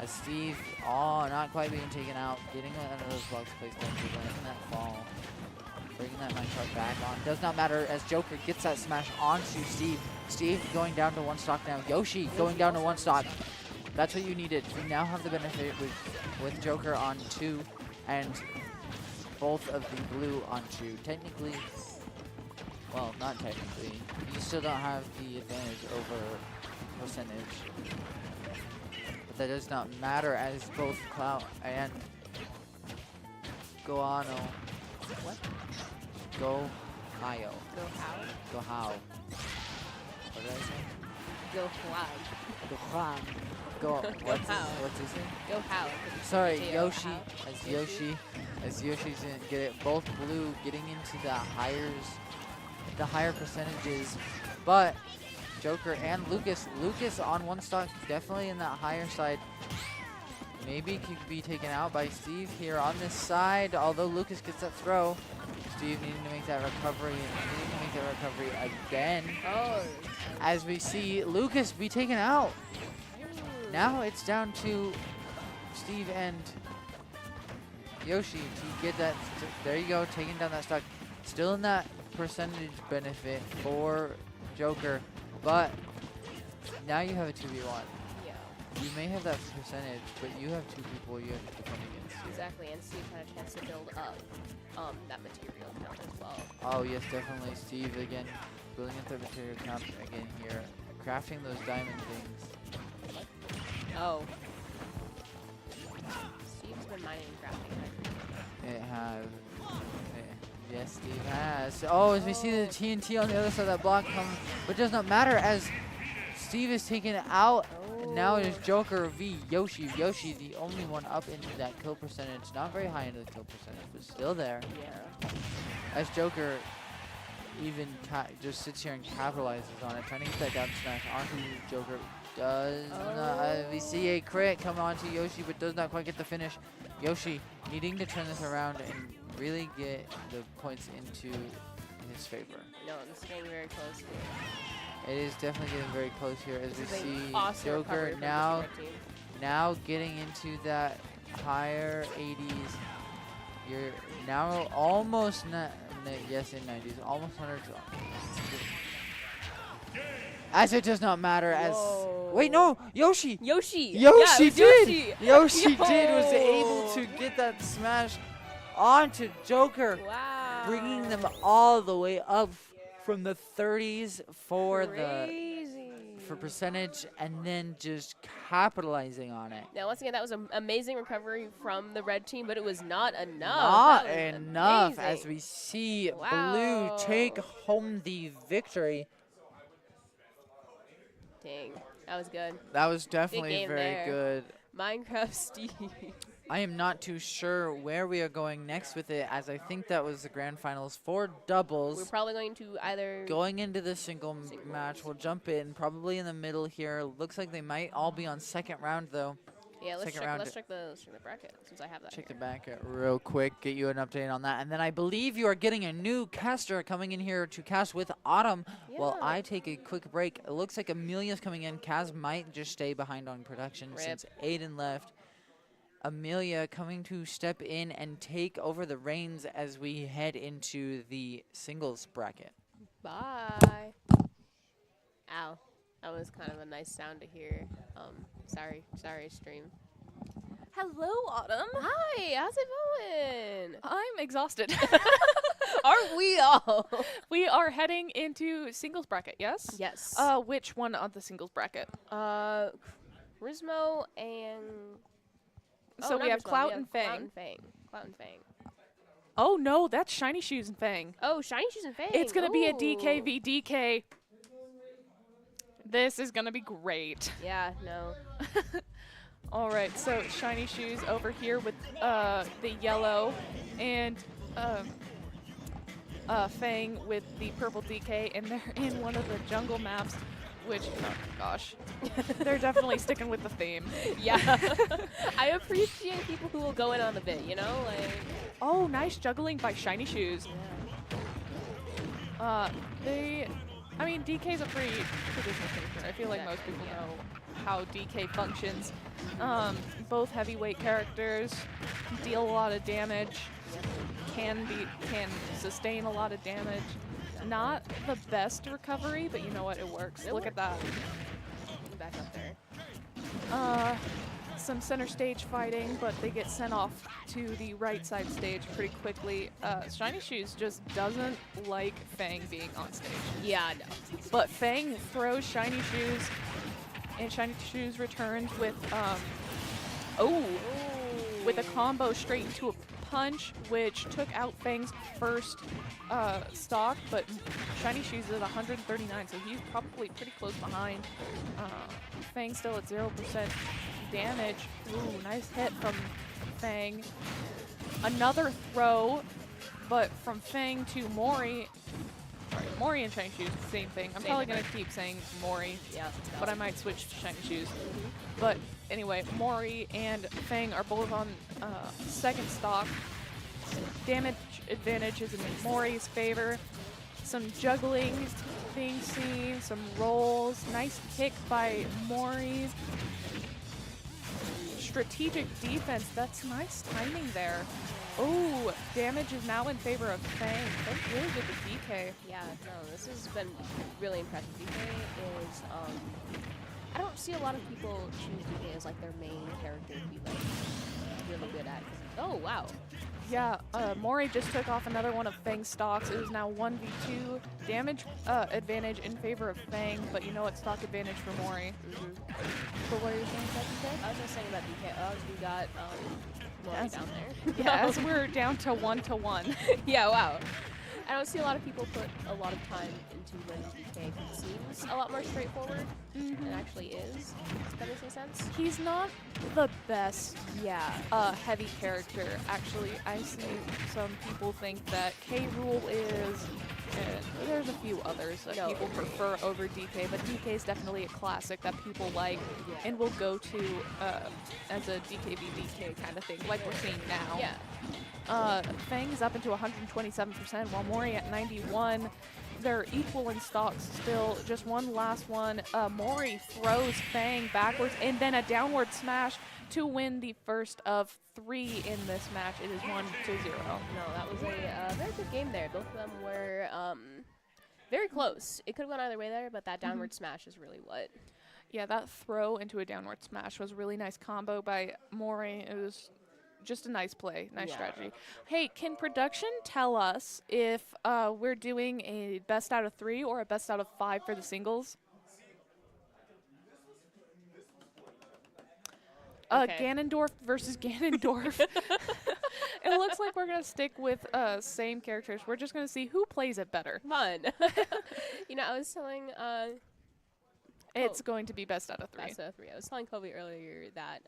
As Steve, not quite being taken out, getting another those blocks placed down, landing that fall, bringing that minecart back on. Does not matter as Joker gets that smash onto Steve. Steve going down to 1 stock now. Yoshi going down to 1 stock. That's what you needed. You now have the benefit with Joker on 2 and both of the blue on 2. Technically, well, not technically. You still don't have the advantage over percentage. But that does not matter as both Cloud and Goano. What? Go Hayo. Go how? Go how. What did I say? Go fly. Go Juan. Go. What's his name? Go how? Sorry, Potato, Yoshi. how? As Yoshi's in get it both blue, getting into the higher percentages, but Joker and Lucas on 1 stock, definitely in that higher side. Maybe could be taken out by Steve here on this side, although Lucas gets that throw. Steve needing to make that recovery again. Oh. As we see Lucas be taken out. Now it's down to Steve and Yoshi to get that. There you go, taking down that stock. Still in that percentage benefit for Joker, but now you have a 2v1. Yeah. You may have that percentage, but you have 2 people you have to defend against. Exactly, and Steve had a chance to build up that material count as well. Oh yes, definitely. Steve again, building up their material count again here, crafting those diamond things. Oh. Steve's been mining and crafting. It has. Yes, Steve has. Oh, as we see the TNT on the other side of that block come, but it does not matter as Steve is taken out. And now it is Joker v Yoshi. Yoshi, the only one up into that kill percentage. Not very high into the kill percentage, but still there. Yeah. As Joker even just sits here and capitalizes on it, trying to get that down smash onto Joker. Does not. We see a crit come onto Yoshi, but does not quite get the finish. Yoshi needing to turn this around and really get the points into his favor. No, this is getting very close here. It is definitely getting very close here as we This is see an awesome Joker recovery from now this red team. now getting into that higher 80s. You're now almost yes, in 90s, almost 100. As it does not matter. As wait, no, Yoshi. Yoshi Yoshi yeah, it was did. Yoshi. Yoshi did was able to get that smash onto Joker, Wow. bringing them all the way up from the 30s for percentage, and then just capitalizing on it. Now, once again, that was an amazing recovery from the red team, but it was not enough. Not That was enough, amazing. as we see Wow. Blue take home the victory. Dang, that was good. That was definitely game very there. good. Minecraft Steve. I am not too sure where we are going next with it, as I think that was the grand finals for doubles. We're probably going to either Going into the single match, we'll jump in probably in the middle here. Looks like they might all be on second round though. yeah. Let's second check. round. Let's check the bracket since I have that. Check the here. back real quick, get you an update on that. And then I believe you are getting a new caster coming in here to cast with Autumn while Yeah. I take a quick break. It looks like Amelia's coming in. Kaz might just stay behind on production Rip. since Aiden left. Amelia coming to step in and take over the reins as we head into the singles bracket. Bye. Ow, that was kind of a nice sound to hear. Sorry, stream. Hello, Autumn. Hi, how's it going? I'm exhausted. Aren't we all? We are heading into singles bracket, yes? Yes. Which one on the singles bracket? Rizmo and. So not we have Rizmo, Clout and Clout Fang. and Fang. Clout and Fang. Oh no, that's Shiny Shoes and Fang. Oh, Shiny Shoes and Fang. It's gonna be a Ooh. DK v DK. This is gonna be great. Yeah, no. All right, so Shiny Shoes over here with the yellow, and Fang with the purple DK, and they're in one of the jungle maps, which, oh gosh, they're definitely sticking with the theme. Yeah. I appreciate people who will go in on the bit, you know? Like. Oh, nice juggling by Shiny Shoes. Yeah. I mean, DK's a pretty traditional finisher. I feel like most people know how DK functions. Both heavyweight characters deal a lot of damage, can sustain a lot of damage. Not the best recovery, but you know what, it works. Look at that. Back up there. Some center stage fighting, but they get sent off to the right side stage pretty quickly. Shiny Shoes just doesn't like Fang being on stage. Yeah, no. But Fang throws Shiny Shoes, and Shiny Shoes returns with with a combo straight into a punch, which took out Fang's first stock, but Shiny Shoes is at 139, so he's probably pretty close behind. Fang still at 0% damage. Ooh, nice hit from Fang. Another throw, but from Fang to Mori. Sorry, Mori and Shiny Shoes, same thing. I'm probably going to keep saying Mori, Yeah. but I might switch to Shiny Shoes. But anyway, Mori and Fang are both on second stock. Damage advantage is in Mori's favor. Some juggling being seen, some rolls. Nice kick by Mori. Strategic defense, that's nice timing there. Oh, damage is now in favor of Fang. That's really good to DK. Yeah, no, this has been really impressive. DK is, I don't see a lot of people choose DK as like their main character to be like really good at. Oh, wow. Yeah, Mori just took off another one of Fang's stocks. It is now 1v2 damage advantage in favor of Fang, but you know what, stock advantage for Mori. But what are you saying about DK? I was just saying about DK. Oh, we got Mori Yes. down there. Yeah, as we're down to 1-1. Yeah, wow. I don't see a lot of people put a lot of time into learning DK because it seems a lot more straightforward than it actually is. Does that make any sense? He's not the best Yeah. heavy character. Actually, I see some people think that K. Rool is, and there's a few others that No, people agree. prefer over DK, but DK is definitely a classic that people like Yeah. and will go to as a DK v DK kind of thing, like we're seeing now. Yeah. Fang is up into 127%, while Mori at 91. They're equal in stocks still. Just one last one. Mori throws Fang backwards and then a downward smash to win the first of 3 in this match. It is 1-0. No, that was a very good game there. Both of them were very close. It could have gone either way there, but that downward smash is really what. Yeah, that throw into a downward smash was a really nice combo by Mori. It was just a nice play, nice Yeah. strategy. Hey, can production tell us if we're doing a best out of 3 or a best out of 5 for the singles? Okay. Ganondorf versus Ganondorf. It looks like we're going to stick with same characters. We're just going to see who plays it better. Fun. You know, I was telling It's going to be best out of 3. best out of 3. I was telling Kobe earlier that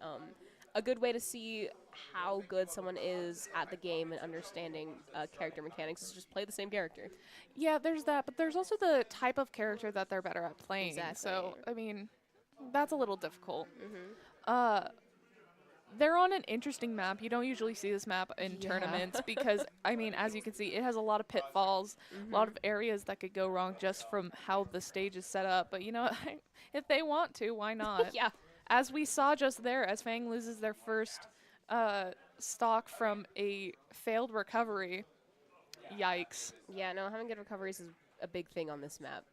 a good way to see how good someone is at the game and understanding character mechanics is just play the same character. Yeah, there's that, but there's also the type of character that they're better at playing. So, Exactly. I mean, that's a little difficult. They're on an interesting map. You don't usually see this map in Yeah. tournaments because, I mean, as you can see, it has a lot of pitfalls, a lot of areas that could go wrong just from how the stage is set up. But, you know, if they want to, why not? Yeah. As we saw just there, as Fang loses their first stock from a failed recovery. Yikes. Yeah, no, having good recoveries is a big thing on this map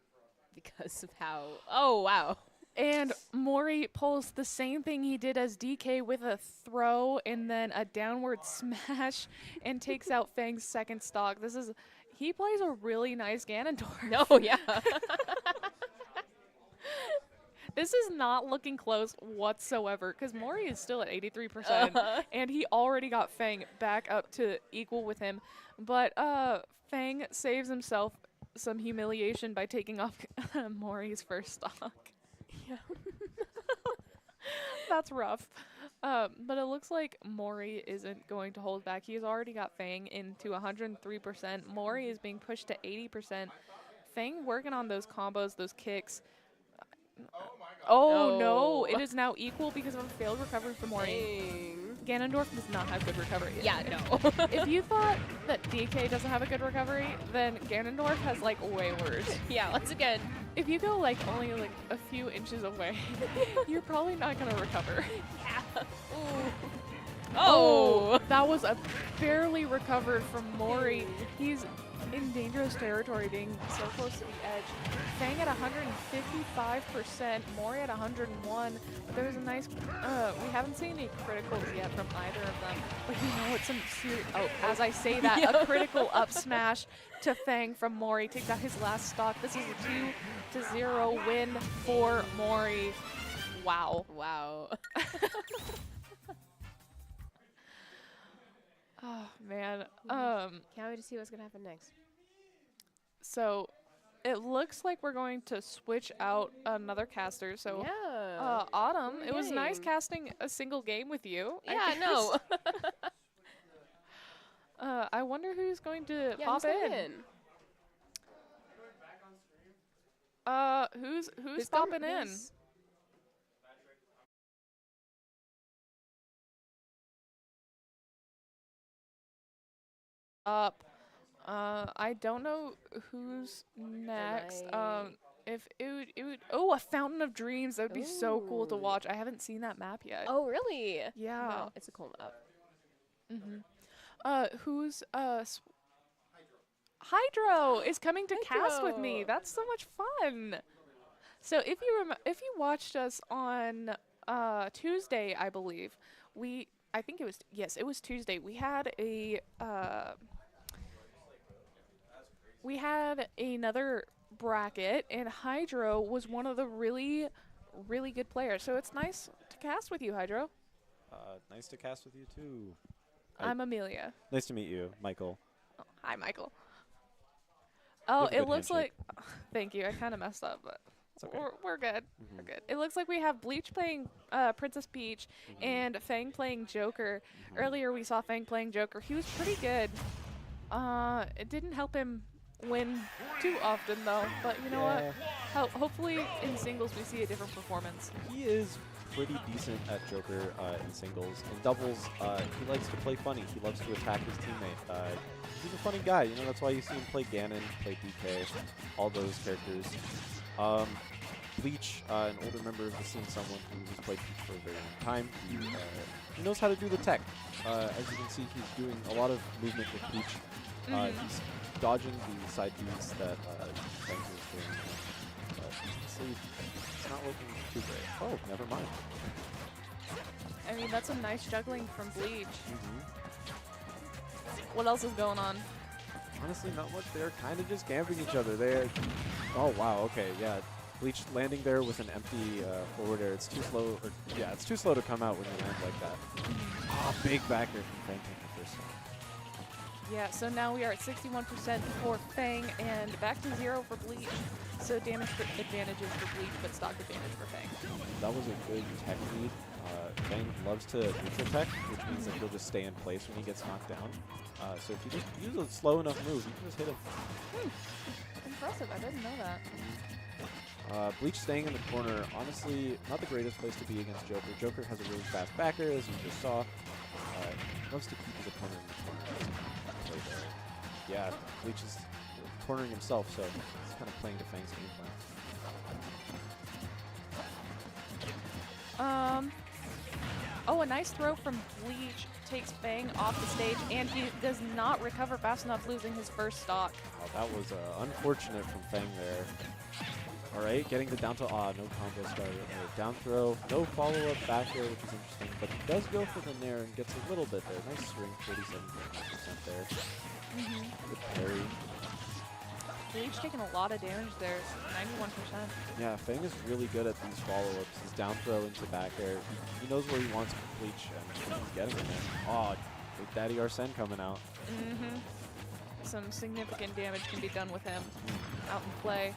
because of how... Oh, wow. And Mori pulls the same thing he did as DK with a throw and then a downward smash and takes out Fang's second stock. He plays a really nice Ganondorf. No, yeah. This is not looking close whatsoever because Mori is still at 83% and he already got Fang back up to equal with him. But Fang saves himself some humiliation by taking off Mori's first stock. Yeah. That's rough. But it looks like Mori isn't going to hold back. He's already got Fang into 103%. Mori is being pushed to 80%. Fang working on those combos, those kicks. Oh, no. It is now equal because of a failed recovery from Mori. Dang. Ganondorf does not have good recovery. Yeah, no. If you thought that DK doesn't have a good recovery, then Ganondorf has, like, way worse. Yeah, once again. If you go, like, only, like, a few inches away, you're probably not going to recover. Yeah. Ooh. Oh, that was a barely recovered from Mori. He's in dangerous territory, being so close to the edge. Fang at 155%, Mori at 101. But there's a nice. We haven't seen any criticals yet from either of them. But you know it's some serious. Oh, as I say that, a critical up smash to Fang from Mori takes out his last stock. This is a 2-0 win for Mori. Wow. Wow. Oh man. Can't wait to see what's gonna happen next. So it looks like we're going to switch out another caster. So Yeah. Autumn, it was nice Yay. casting a single game with you. I Yeah, guess. no. I wonder who's going to Yeah, pop who's coming in. Who's Who's popping coming- in? who's- Up. I don't know who's next. If it would oh, a Fountain of Dreams. That would be so cool to Ooh. watch. I haven't seen that map yet. Oh, really? Yeah. No, it's a cool map. Who's Hydro is coming to cast with me. Hydro. That's so much fun. So if you watched us on Tuesday, I believe I think it was Tuesday. We had another bracket, and Hydro was one of the really, really good players. So it's nice to cast with you, Hydro. Nice to cast with you too. I'm Amelia. Nice to meet you, Michael. Oh, hi, Michael. Oh, have a it good looks handshake. like. Thank you. I kind of messed up, but It's okay. we're good. We're Mhm. good. It looks like we have Bleach playing Princess Peach Mhm. and Fang playing Joker. Mhm. Earlier we saw Fang playing Joker. He was pretty good. It didn't help him win too often though. But you know what? Hopefully in singles we see a different performance. He is pretty decent at Joker in singles. In doubles, he likes to play funny. He loves to attack his teammate. He's a funny guy. You know, that's why you see him play Ganon, play DK, all those characters. Bleach, an older member of the scene, someone who has played Peach for a very long time. He knows how to do the tech. As you can see, he's doing a lot of movement with Peach. He's dodging the side Bs that Fang is doing. Honestly, it's not looking too great. Oh, never mind. I mean, that's a nice juggling from Bleach. What else is going on? Honestly, not much. They're kind of just camping each other. They're. Oh wow. Okay. Yeah. Bleach landing there with an empty forward air. It's too slow. Or, yeah, it's too slow to come out when you land like that. Ah, big backer from Fang taking the first time. Yeah, so now we are at 61% for Fang and back to 0 for Bleach. So damage advantages for Bleach, but stock advantage for Fang. That was a good tech lead. Fang loves to neutral tech, which means that he'll just stay in place when he gets knocked down. So if you just use a slow enough move, you can just hit him. Impressive, I didn't know that. Bleach staying in the corner, honestly, not the greatest place to be against Joker. Joker has a really fast backer, as you just saw. Loves to keep his opponent in the corner. Yeah, Bleach is cornering himself, so he's kind of playing to Fang's game plan. Oh, a nice throw from Bleach takes Fang off the stage, and he does not recover fast enough, losing his first stock. Oh, that was unfortunate from Fang there. All right, getting the down to no combo starter. Down throw, no follow-up back there, which is interesting, but he does go for the nair and gets a little bit there. Nice swing, 47% there. Good parry. Bleach taking a lot of damage there, 91%. Yeah, Fang is really good at these follow-ups. His down throw into back air. He knows where he wants Bleach, and he's getting it there. Oh, Big Daddy Arsene coming out. Some significant damage can be done with him out in play.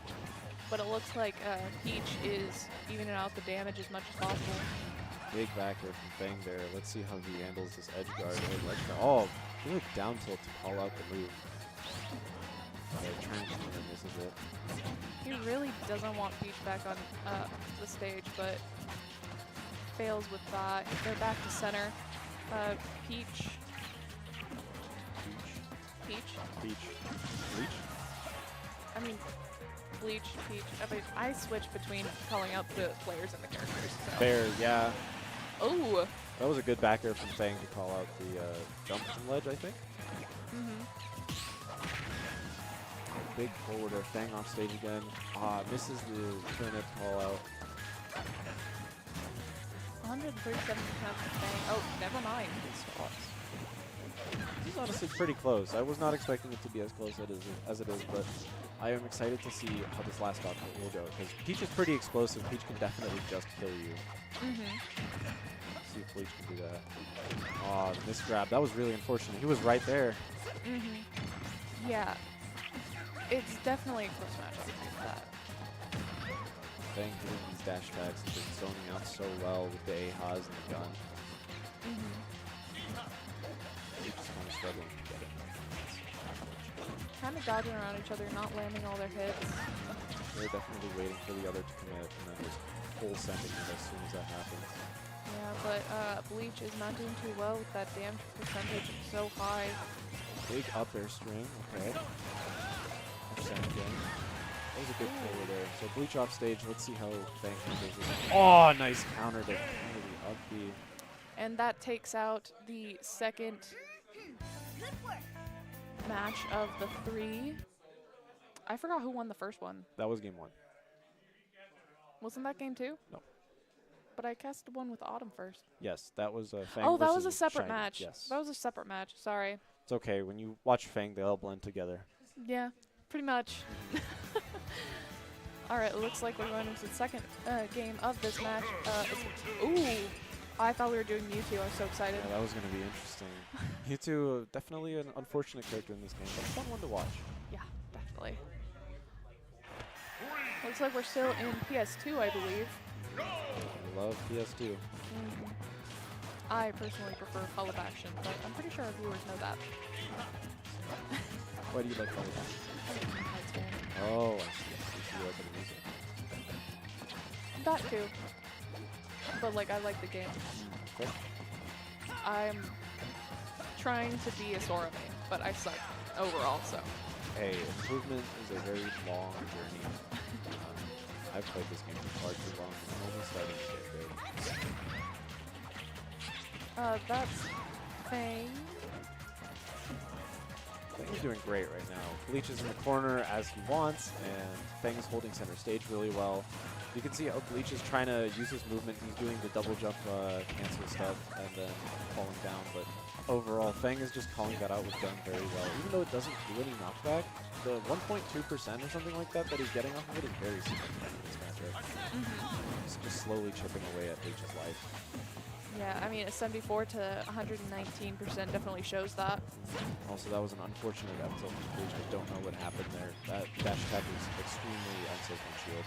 But it looks like Peach is evening out the damage as much as possible. Big backer from Fang there. Let's see how he handles this edge guard. Oh, good down tilt to call out the move. Trying to misses it. He really doesn't want Peach back on the stage, but fails with that. They're back to center. Peach. Bleach. I mean, Bleach, Peach. I switch between calling out the players and the characters. So. Fair, yeah. Oh. That was a good backer from Fang to call out the jump from ledge, I think. Big forwarder, Fang off stage again. Misses the turnip call out. 137% for Fang. Oh, never mind. This is honestly pretty close. I was not expecting it to be as close as it is, but I am excited to see how this last stock will go, because Peach is pretty explosive. Peach can definitely just kill you. See if Bleach can do that. Oh, the missed grab. That was really unfortunate. He was right there. Yeah. It's definitely a close match. I'll agree with that. Fang hitting these dash tags and just zoning out so well with the A-Haz and the gun. Peach is kind of struggling to get it. Kind of dodging around each other, not landing all their hits. They're definitely waiting for the other to commit, and then just full sending it as soon as that happens. Yeah, but Bleach is not doing too well with that damage percentage so high. Big up air string, okay. Again. That was a good forward there. So Bleach off stage, let's see how Fang handles it. Oh, nice counter to the up B. And that takes out the second match of the 3. I forgot who won the first one. That was game 1. Wasn't that game 2? No. But I casted one with Autumn first. Yes, that was Fang Oh, that was a versus separate Shiny. match. Yes. That was a separate match. Sorry. It's okay. When you watch Fang, they all blend together. Yeah, pretty much. All right, it looks like we're going into the second game of this match. Ooh, I thought we were doing Mewtwo. I was so excited. Yeah, that was going to be interesting. Mewtwo, definitely an unfortunate character in this game, but a fun one to watch. Yeah, definitely. Looks like we're still in PS2, I believe. I love PS2. I personally prefer Call of Action, but I'm pretty sure our viewers know that. Why do you like Call of Action? I'm a Kingdom Hearts fan. Oh, I see. You like the music. That too. But like, I like the game. Okay. I'm trying to be a Sora main, but I suck overall, so. Hey, improvement is a very long journey. I've played this game for far too long. I'm only starting to get good. That's Fang. Fang's doing great right now. Bleach is in the corner as he wants, and Fang's holding center stage really well. You can see how Bleach is trying to use his movement. He's doing the double jump cancel stuff and then falling down, but overall, Fang is just calling that out with gun very well. Even though it doesn't do any knockback, the 1.2% or something like that he's getting off of it is very significant in this matchup. He's just slowly chipping away at Bleach's life. Yeah, I mean, a 74 to 119% definitely shows that. Also, that was an unfortunate F tilt from Bleach. I don't know what happened there. That dash attack was extremely unsafe on shield.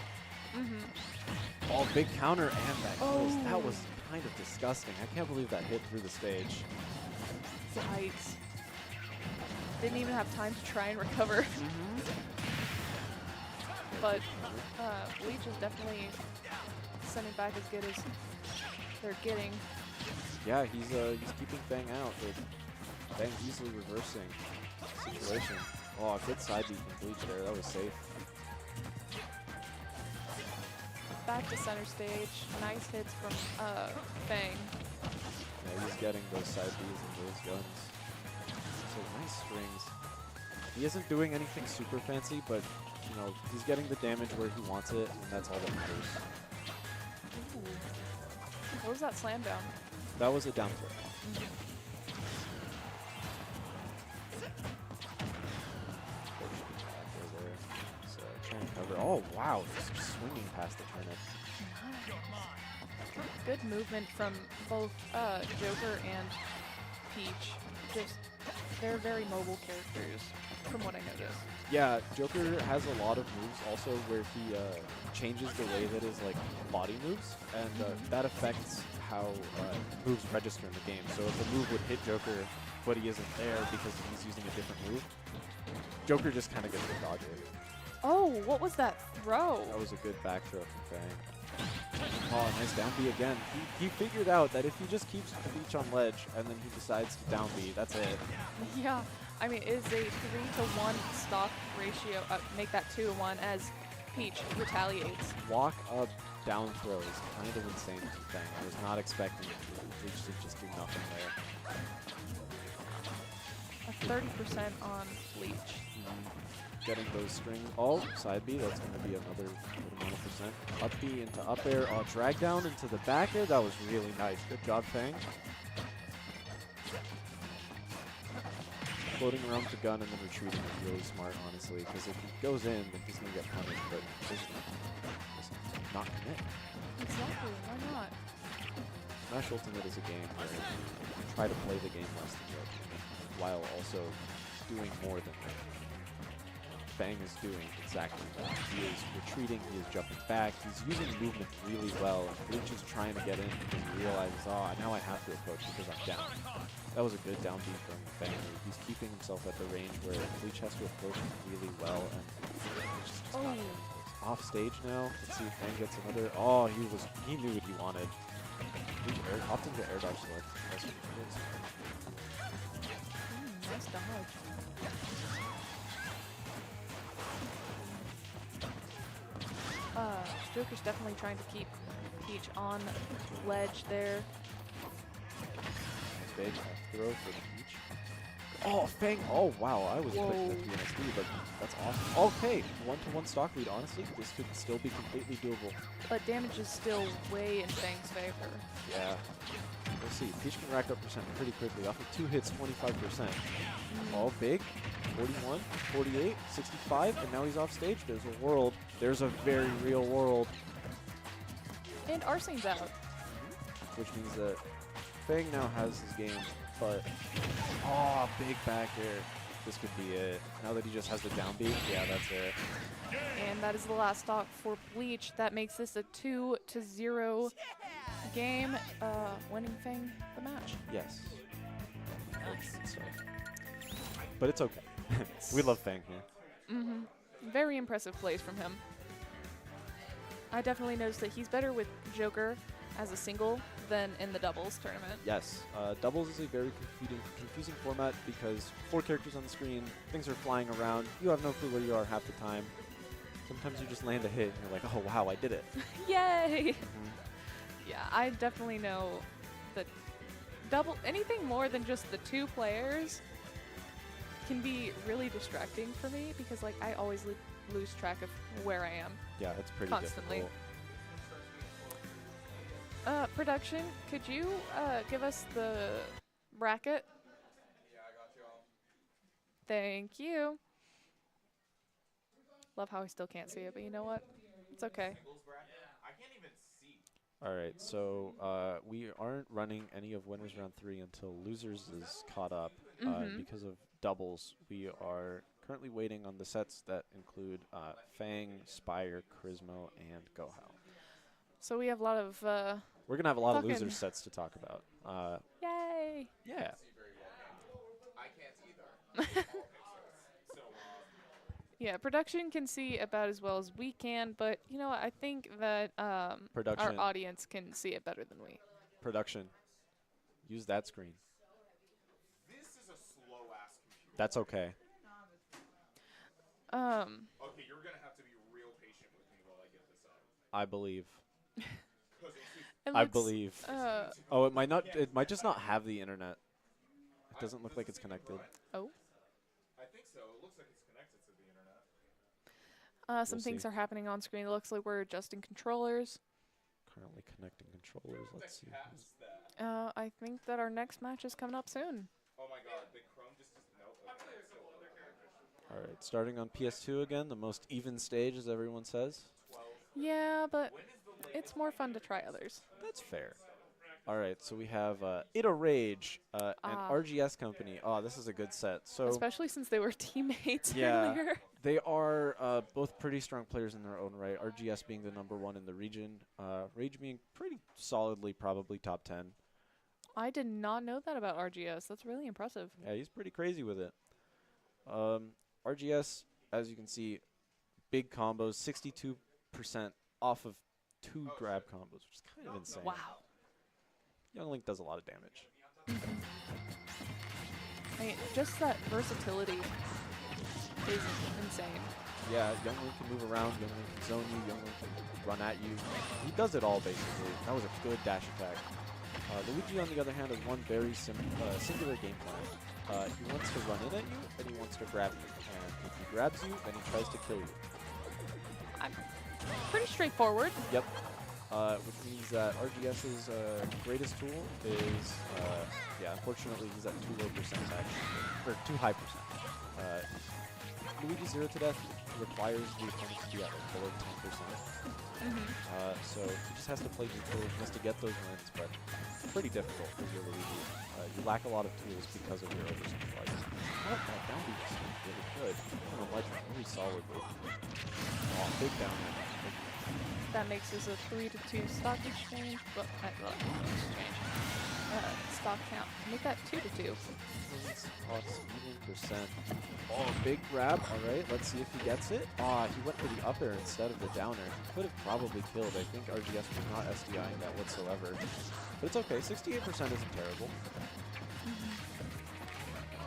Oh, big counter and that kills. That was kind of disgusting. I can't believe that hit through the stage. Yikes. Didn't even have time to try and recover. But Bleach is definitely sending back as good as they're getting. Yeah, he's keeping Fang out, but Fang easily reversing the situation. Oh, a good side beat from Bleach there. That was safe. Back to center stage. Nice hits from Fang. Yeah, he's getting those side beats and those guns. So nice strings. He isn't doing anything super fancy, but you know, he's getting the damage where he wants it, and that's all that matters. Ooh. What was that slam down? That was a down throw. So trying to cover. Oh wow, just swinging past the turnip. Good movement from both Joker and Peach. Just, they're very mobile characters, from what I noticed. Yeah, Joker has a lot of moves also where he changes the way that his like body moves, and that affects how moves register in the game. So if a move would hit Joker, but he isn't there because he's using a different move, Joker just kind of gets to dodge it. Oh, what was that throw? That was a good back throw from Fang. Oh, nice down B again. He figured out that if he just keeps Peach on ledge and then he decides to down B, that's it. Yeah, I mean, it is a 3-to-1 stock ratio. Make that 2-to-1 as Peach retaliates. Walk up down throw is kind of insane from Fang. I was not expecting Peach to just do nothing there. A 30% on Bleach. Getting those strings. Oh, side B, that's going to be another good amount of percent. Up B into up air. Oh, drag down into the back air. That was really nice. Good job, Fang. Floating around to gun and then retreating is really smart, honestly, because if he goes in, then he's going to get punished, but just not commit. Exactly, why not? Smash Ultimate is a game where you try to play the game less than you while also doing more than that. Fang is doing exactly that. He is retreating, he is jumping back, he's using movement really well, and Bleach is trying to get in because he realizes, oh, now I have to approach because I'm down. That was a good down beat from Fang. He's keeping himself at the range where Bleach has to approach really well, and it's just not off stage now. Let's see if Fang gets another. Oh, he knew what he wanted. Often the air dodge select. Nice dodge. Joker's definitely trying to keep Peach on ledge there. Big throw for Peach. Oh, Fang. Oh, wow. I was expecting that to be an SD, but that's awesome. Okay, 1-to-1 stock lead. Honestly, this could still be completely doable. But damage is still way in Fang's favor. Yeah. We'll see. Peach can rack up percent pretty quickly. Off of 2 hits, 25%. Oh, big. 41, 48, 65, and now he's off stage. There's a world. There's a very real world. And Arsene's out. Which means that Fang now has his game, but oh, big back air. This could be it. Now that he just has the down B, yeah, that's it. And that is the last stock for Bleach. That makes this a 2-0 game, winning Fang the match. Yes. So. But it's okay. We love Fang here. Very impressive plays from him. I definitely noticed that he's better with Joker as a single than in the doubles tournament. Yes, doubles is a very confusing format because 4 characters on the screen, things are flying around, you have no clue where you are half the time. Sometimes you just land a hit and you're like, oh wow, I did it. Yay! Yeah, I definitely know that anything more than just the 2 players can be really distracting for me because like I always lose track of where I am. Yeah, it's pretty Constantly. difficult. Production, could you give us the bracket? Yeah, I got you all. Thank you. Love how I still can't see it, but you know what? It's okay. Singles bracket? I can't even see. All right, so we aren't running any of Winners Round 3 until Losers is caught up. Because of doubles, we are currently waiting on the sets that include Fang, Spire, Charismo, and Gohao. So we have a lot of We're going to have a lot of Fucking- Losers sets to talk about. yay! Yeah. See very well. I can't either. So, Yeah, production can see about as well as we can, but you know what? I think that our Production. audience can see it better than we. Production. Use that screen. this is a slow ass computer. That's okay. Okay, you're gonna have to be real patient with me while I get this up. I believe. 'Cause it's just, It I looks, believe. Oh, it might not. It might just not have the internet. It doesn't look like it's connected. Oh, I think so. It looks like it's connected to the internet. some We'll things see. are happening on screen. It looks like we're adjusting controllers. Currently connecting controllers. Let's see. Past that. I think that our next match is coming up soon. Oh my god, the Chrome just nope. Okay, it's still okay. All right, starting on PS2 again, the most even stage, as everyone says. Yeah, but it's more fun to try others. That's fair. All right, so we have Ida Rage and Ah. RGS Company. Oh, this is a good set. So Especially since they were teammates Yeah. earlier. they are both pretty strong players in their own right. RGS being the #1 in the region. Rage being pretty solidly probably top 10. I did not know that about RGS. That's really impressive. Yeah, he's pretty crazy with it. RGS, as you can see, big combos, 62% off of 2 grab combos, which is kind of insane. Wow. Young Link does a lot of damage. I mean, just that versatility is insane. Yeah, Young Link can move around, Young Link can zone you, Young Link can run at you. He does it all, basically. That was a good dash attack. Luigi, on the other hand, has one very singular game plan. He wants to run in at you, and he wants to grab you. And if he grabs you, then he tries to kill you. Pretty straightforward. Yep. Which means that RGS's greatest tool is, unfortunately he's at too low percent actually, or too high percent. Luigi 0 to death requires the opponent to be at like below 10%. So he just has to play neutral, he has to get those wins, but it's pretty difficult for your Luigi. You lack a lot of tools because of your oversimplifiers. Oh, that down B was really good. On the ledge, really solid. Oh, big down there. That makes this a 3-2 stock exchange. Well, exchange. Stock count. Make that 2-2. Even percent. Oh, big grab. All right, let's see if he gets it. Ah, he went for the up air instead of the downer. He could have probably killed. I think RGS was not SDIing that whatsoever. But it's okay. 68% isn't terrible.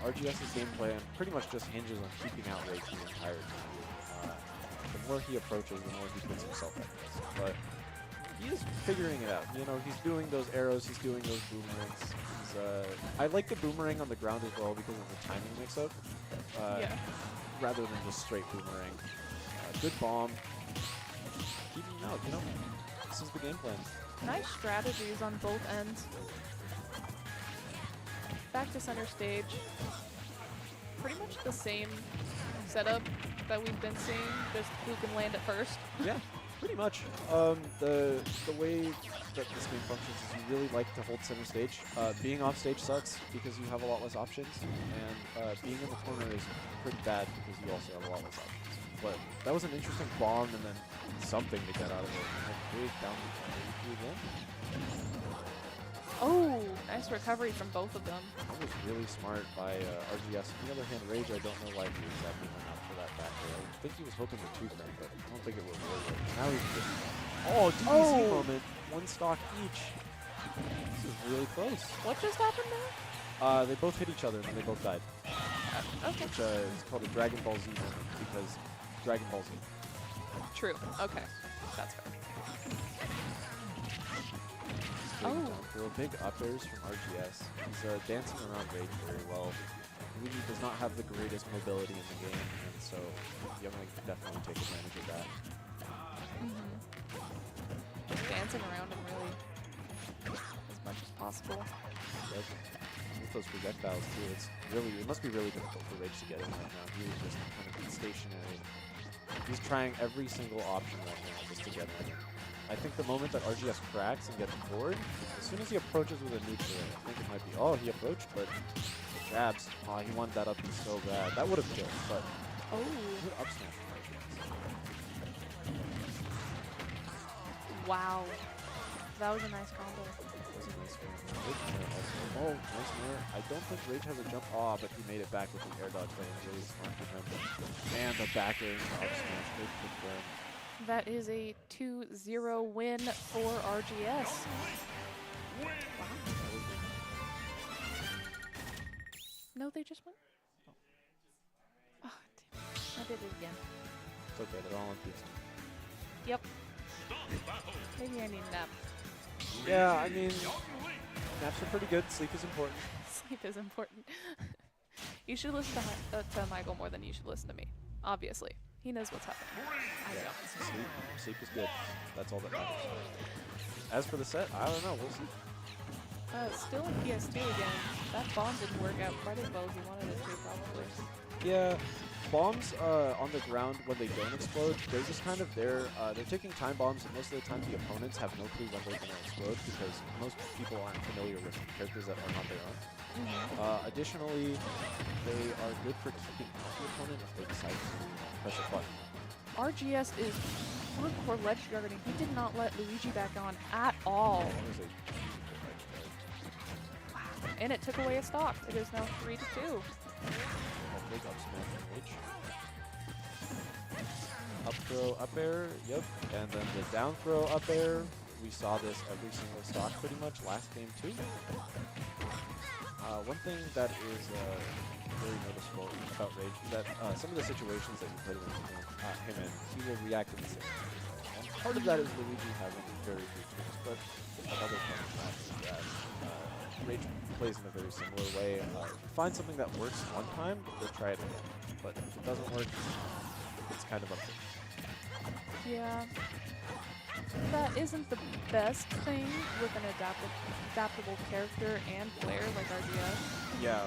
RGS's game plan pretty much just hinges on keeping out Rage the entire time. The more he approaches, the more he puts himself at risk. But he is figuring it out. You know, he's doing those arrows, he's doing those boomerangs. I like the boomerang on the ground as well because of the timing mix-up. Yeah. Rather than just straight boomerang. Good bomb. Keep him out, you know? This is the game plan. Nice strategies on both ends. Back to center stage. Pretty much the same setup that we've been seeing, just who can land it first. Yeah. Pretty much. The way that this game functions is you really like to hold center stage. Being off stage sucks because you have a lot less options, and being in the corner is pretty bad because you also have a lot less options. But that was an interesting bomb, and then something to get out of it. And big down again. Oh, nice recovery from both of them. That was really smart by RGS. On the other hand, Rage, I don't know why he exactly went out for that back there. I think he was hoping to two frame, but I don't think it will really work. Now he's just... Oh, DBZ moment. One stock each. This is really close. What just happened there? They both hit each other, and then they both died. Okay. Which is called a Dragon Ball Z moment, because Dragon Ball Z. True. Okay. That's fair. Big up airs from RGS. He's dancing around Rage very well. Luigi does not have the greatest mobility in the game, and so Youngling can definitely take advantage of that. Dancing around him really as much as possible. Yep. With those projectiles too, it must be really difficult for Rage to get in right now. He was just kind of stationary. He's trying every single option right now just to get in. I think the moment that RGS cracks and gets bored, as soon as he approaches with a neutral, I think it might be, oh, he approached, but the jabs, he wanted that up B so bad. That would have killed, but good up smash from RGS. Wow. That was a nice combo. Oh, nice nair. I don't think Rage has a jump. Oh, but he made it back with the air dodge. That was really smart for him. And the back air into up smash. Good confirm. That is a 2-0 win for RGS. Wow. No, they just won? Oh, damn. I did it again. It's okay, they're all on pizza. Yep. Maybe I need a nap. Yeah, I mean, naps are pretty good. Sleep is important. Sleep is important. You should listen to Michael more than you should listen to me. Obviously. He knows what's happening. I don't. Sleep is good. That's all that matters. As for the set, I don't know. We'll see. Still in PS2 again. That bomb didn't work out quite as well as you wanted it to, probably. Yeah, bombs on the ground when they don't explode, they're just kind of there. They're taking time bombs, and most of the time the opponents have no clue when they're going to explode because most people aren't familiar with characters that are not their own. Additionally, they are good for keeping out the opponent if they decide to press a button. RGS is hardcore ledge guarding. He did not let Luigi back on at all. That was a beautiful ledge guard. Wow. And it took away a stock. It is now 3-2. A big up smash from Rage. Up throw, up air, yep. And then the down throw, up air. We saw this every single stock pretty much last game too. One thing that is very noticeable about Rage is that some of the situations that you put him in, he will react in the same way. And part of that is Luigi having very few tools, but another part of that is that Rage plays in a very similar way. If you find something that works one time, you'll try it again. But if it doesn't work, it's kind of unfair. Yeah. That isn't the best thing with an adaptable character and player like RGS. Yeah,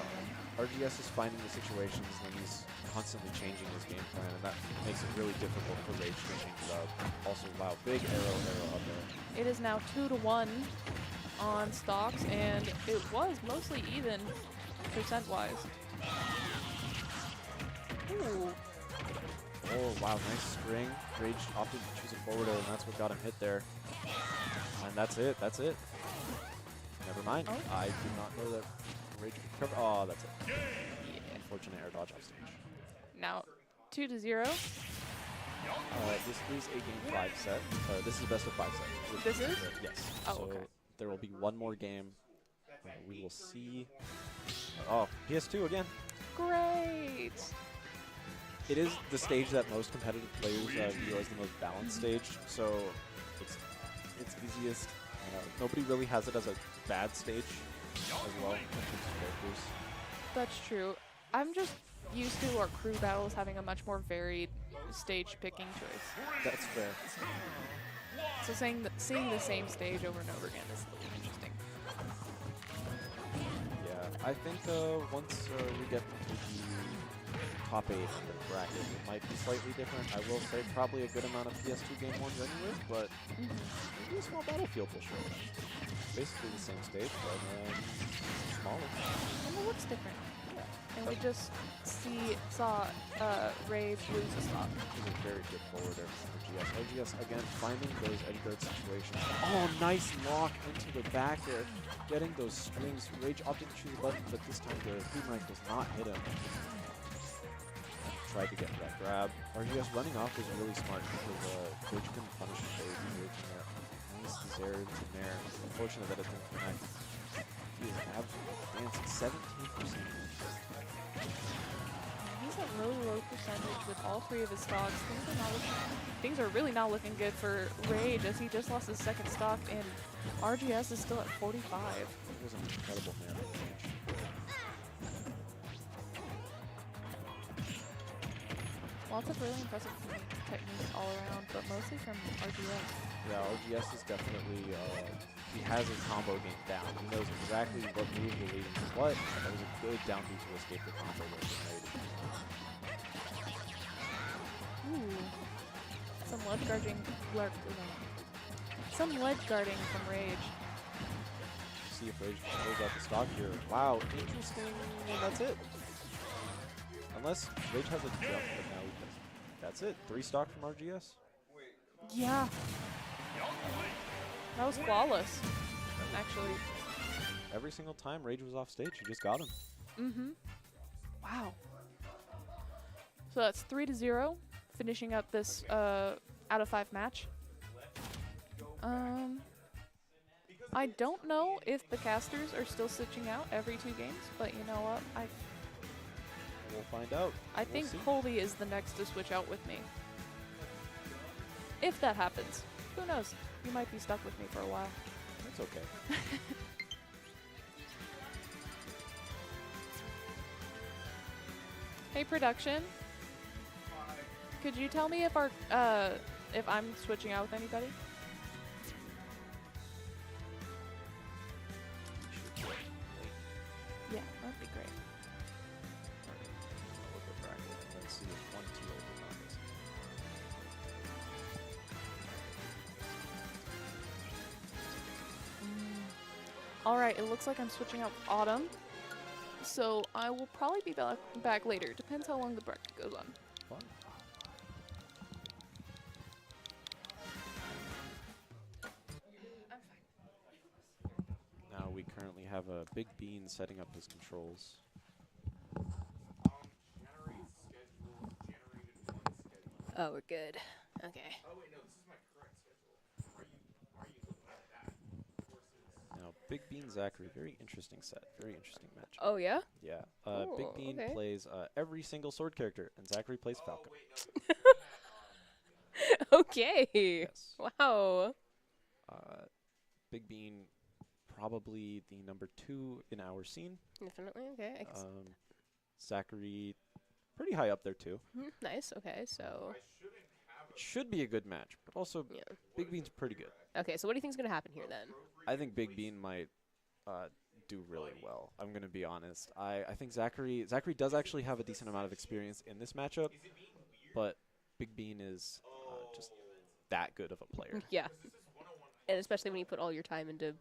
RGS is finding the situations when he's constantly changing his game plan, and that makes it really difficult for Rage to change it up. Also, wow, big arrow up there. It is now 2-1 on stocks, and it was mostly even percent-wise. Ooh. Oh, wow, nice string. Rage opted to choose a forward air, and that's what got him hit there. And that's it, that's it. Never mind. Oh. I did not know that Rage could cover. Oh, that's it. Yeah. Unfortunate air dodge off stage. Now 2-0. This is a game 5 set. This is a best of 5 set. This is? Yes. Oh, so okay. there will be one more game. We will see. Oh, PS2 again. Great. It is the stage that most competitive players view as the most balanced stage, so it's easiest. Nobody really has it as a bad stage as well in terms of characters. That's true. I'm just used to our crew battles having a much more varied stage picking choice. That's fair. So seeing the same stage over and over again is a little interesting. Yeah, I think once we get into the top 8 in the bracket. It might be slightly different. I will say probably a good amount of PS2 game 1s anyways, but maybe a small Battlefield will show. Basically the same stage, but smaller. And it looks different. And we just saw Rave lose a stock. He's a very good forwarder from OGS. OGS, again, finding those edge guard situations. Oh, nice lock into the back there. Getting those strings. Rage opted to choose a button, but this time the boom rank does not hit him. Tried to get that grab. RGS running off was really smart because Rage couldn't punish him very easily from there. Nice Zare into there. Unfortunate that it didn't connect. He is absolutely dancing 17%. He's at really low percentage with all 3 of his stocks. Things are really not looking good for Rage as he just lost his 2nd stock and RGS is still at 45. It was an incredible man of Rage. Lots of really impressive techniques all around, but mostly from RGS. Yeah, RGS is definitely, he has his combo game down. He knows exactly what move will lead into what. That was a good down B to escape the combo that he made. Ooh. Some ledge guarding, some ledge guarding from Rage. See if Rage pulls out the stock here. Wow, interesting, and that's it. Unless Rage has a jump, but now he doesn't. That's it. 3 stock from RGS. Yeah. That was flawless, actually. Every single time Rage was off stage, he just got him. Mm-hmm. Wow. So that's 3-0, finishing up this out of 5 match. I don't know if the casters are still switching out every 2 games, but you know what? We'll find out. I think see. Colby is the next to switch out with me. If that happens. Who knows? You might be stuck with me for a while. That's okay. Hey, production. Could you tell me if if I'm switching out with anybody? Yeah, that'd be great. Let's see if 1-2 opens. All right, it looks like I'm switching out with Autumn. So I will probably be back later. Depends how long the bracket goes on. Fun. Now we currently have a Big Bean setting up his controls. Generate schedule, generated 1 schedule. Oh, we're good. Okay. Oh wait, no, this is my current schedule. Are you looking at that? Now, Big Bean Zachary, very interesting set, very interesting match. Oh, yeah? Yeah, Oh, Big Bean okay. plays every single sword character, and Zachary plays Falcon. Okay. Yes. Wow. Big Bean, probably the number 2 in our scene. Definitely. Okay. I can Zachary, pretty high up there too. nice. Okay. So. It should be a good match, but also Yeah. Big Bean's pretty good. Okay. So what do you think's gonna happen here then? I think Big Bean might do really well. I'm going to be honest. I think Zachary does actually have a decent amount of experience in this matchup, but Big Bean is just that good of a player. Yeah. And especially when you put all your time into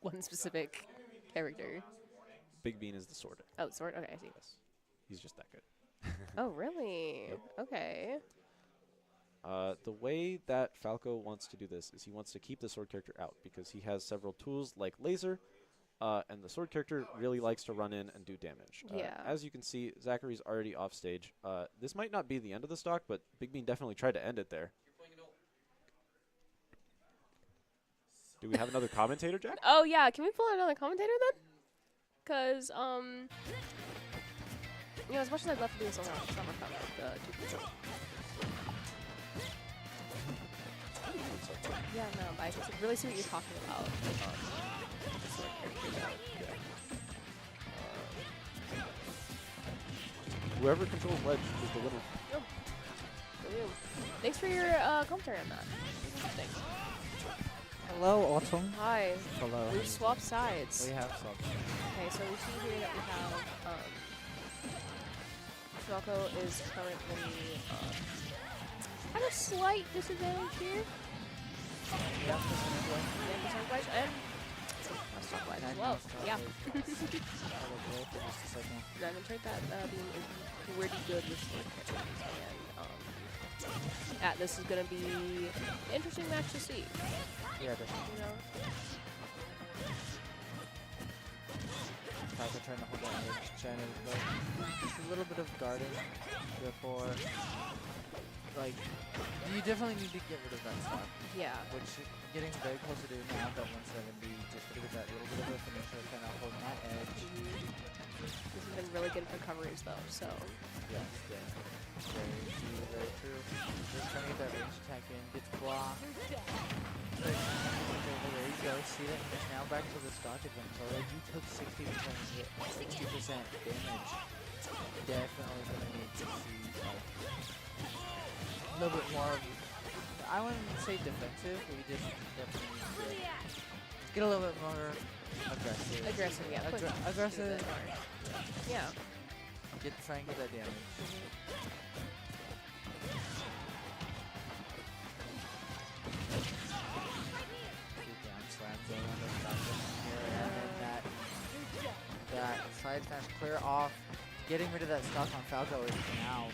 one specific character. Big Bean is the sword. Oh, sword. Okay, I see. Yes. He's just that good. Oh, really? Yep. Okay. The way that Falco wants to do this is he wants to keep the sword character out because he has several tools like laser, and the sword character really likes to run in and do damage. Yeah. As you can see, Zachary's already off stage. This might not be the end of the stock, but Big Bean definitely tried to end it there. Do we have another commentator, Jack? Oh, yeah. Can we pull out another commentator then? Because, you know, as much as I'd love to do this on our summer cup with 2 people. Yeah, no, but I just really see what you're talking about. Whoever controls ledge is the winner. Oh. Brilliant. Thanks for your commentary on that. Interesting. Hello, Autumn. Hi. Hello. We've swapped sides. We have something. Okay, so we see here that we have Falco is currently at a slight disadvantage here. Yeah, And percent-wise and stock-wise as well. Yeah. for just a second. I'm gonna try that being pretty good with sword carries, and this is gonna be an interesting match to see. Yeah, definitely. You know, Falco trying to hold that edge, trying to just a little bit of guarding before. Like, you definitely need to get rid of that stock, yeah. which getting very close to doing now. That 170, just to get that little bit of a finisher, kind of holding that edge. This has been really good for recoveries though. So Yes, yeah. Very true. Just trying to get that range attack in, gets blocked. There you go, see that? It's now back to the stock advantage. Already you took 60% hit, 60% damage. Definitely gonna need to see a little bit more of, I wouldn't say defensive, but we just definitely need to get a little bit more aggressive. aggressive, yeah. Aggressive. Yeah. Try and get that damage. Down slams in on the Falcon here, and then that side smash clear off. Getting rid of that stock on Falco is now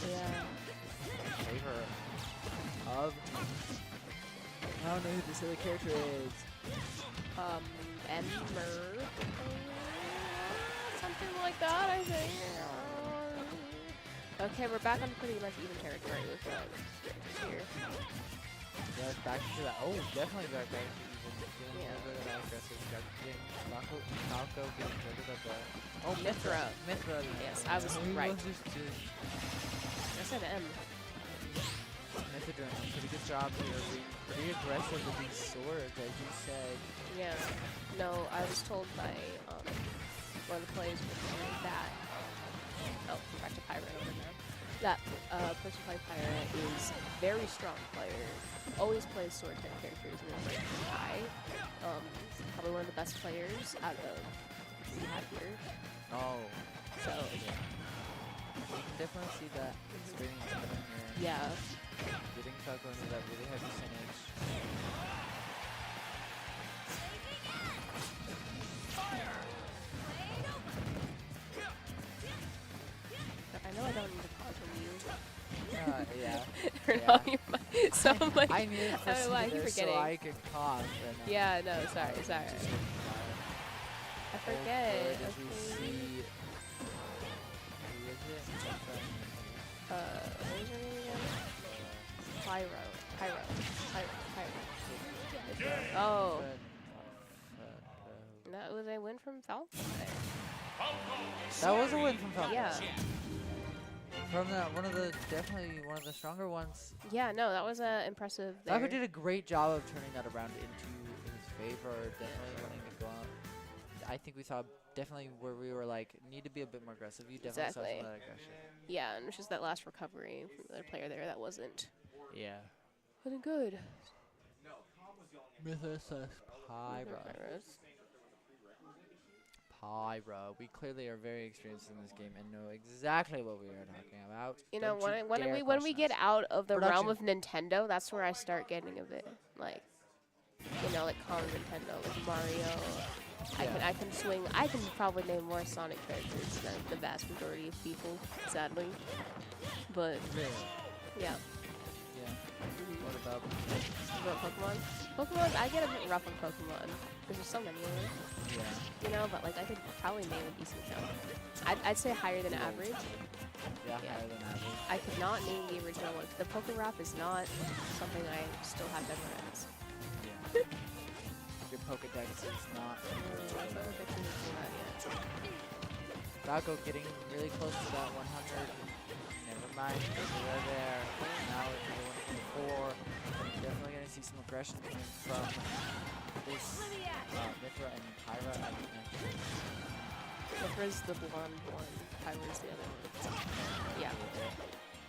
Yeah. in favor of. I don't know who this other character is. Emmer. Something like that, I think. Okay, we're back on pretty much even territory with here. Yeah, it's back to that. Oh, definitely back to even. Getting a little bit of that aggressive. Falco getting rid of the. Oh, Mithra. Mithra. Yes, I was He right. was just I said M. Mithra doing a pretty good job here, being pretty aggressive with these swords, as you said. Yeah. No, I was told by one of the players that. Oh, back to Pirate over there. That person playing Pirate is very strong player. Always plays sword type characters and is like high. Probably one of the best players out of we have here. Oh. So Yeah. You can definitely see that experience happening here. yeah. Getting Falco into that really heavy percentage. I know I don't need to pause when you. Yeah. Or Yeah. no, you might. So I'm like, I needed for I keep this so forgetting. I could cough. And, yeah, no, sorry. I forget. As we Okay. see. Who is it? What was her name again? Pyro. Oh, that was a win from Falcon. That was a win from Falcon. Yeah. From definitely one of the stronger ones. Yeah, no, that was impressive there. Falco did a great job of turning that around into his favor. Definitely wanting to go out. I think we saw definitely where we were like, need to be a bit more aggressive. You definitely saw some of that aggression. Yeah, and it's just that last recovery from the other player there that wasn't Yeah. good. Mythos Pyra. We clearly are very experienced in this game and know exactly what we are talking about. You know, Don't when dare we question get us. out of the realm Production. of Nintendo, that's where I start getting a bit like, you know, like calling Nintendo, like Mario. Yeah. I can probably name more Sonic characters than the vast majority of people, sadly. But Really? yeah. Yeah. Mhm. What about? What, Pokemon? Pokemon, I get a bit rough on Pokemon because there's so many of them. Yeah. You know, but like I could probably name a decent chunk. I'd say higher than average. Yeah, Yeah. higher than average. I could not name the original one. The Pokerap is not something I still have memorized. Yeah. Your Pokedex is not. Falco getting really close to that 100. Never mind, we are there. Now it's the 104. Definitely gonna see some aggression coming from this Mithra and Pyra. I think Mithra's the blonde one. Pyra's the other one. Yeah.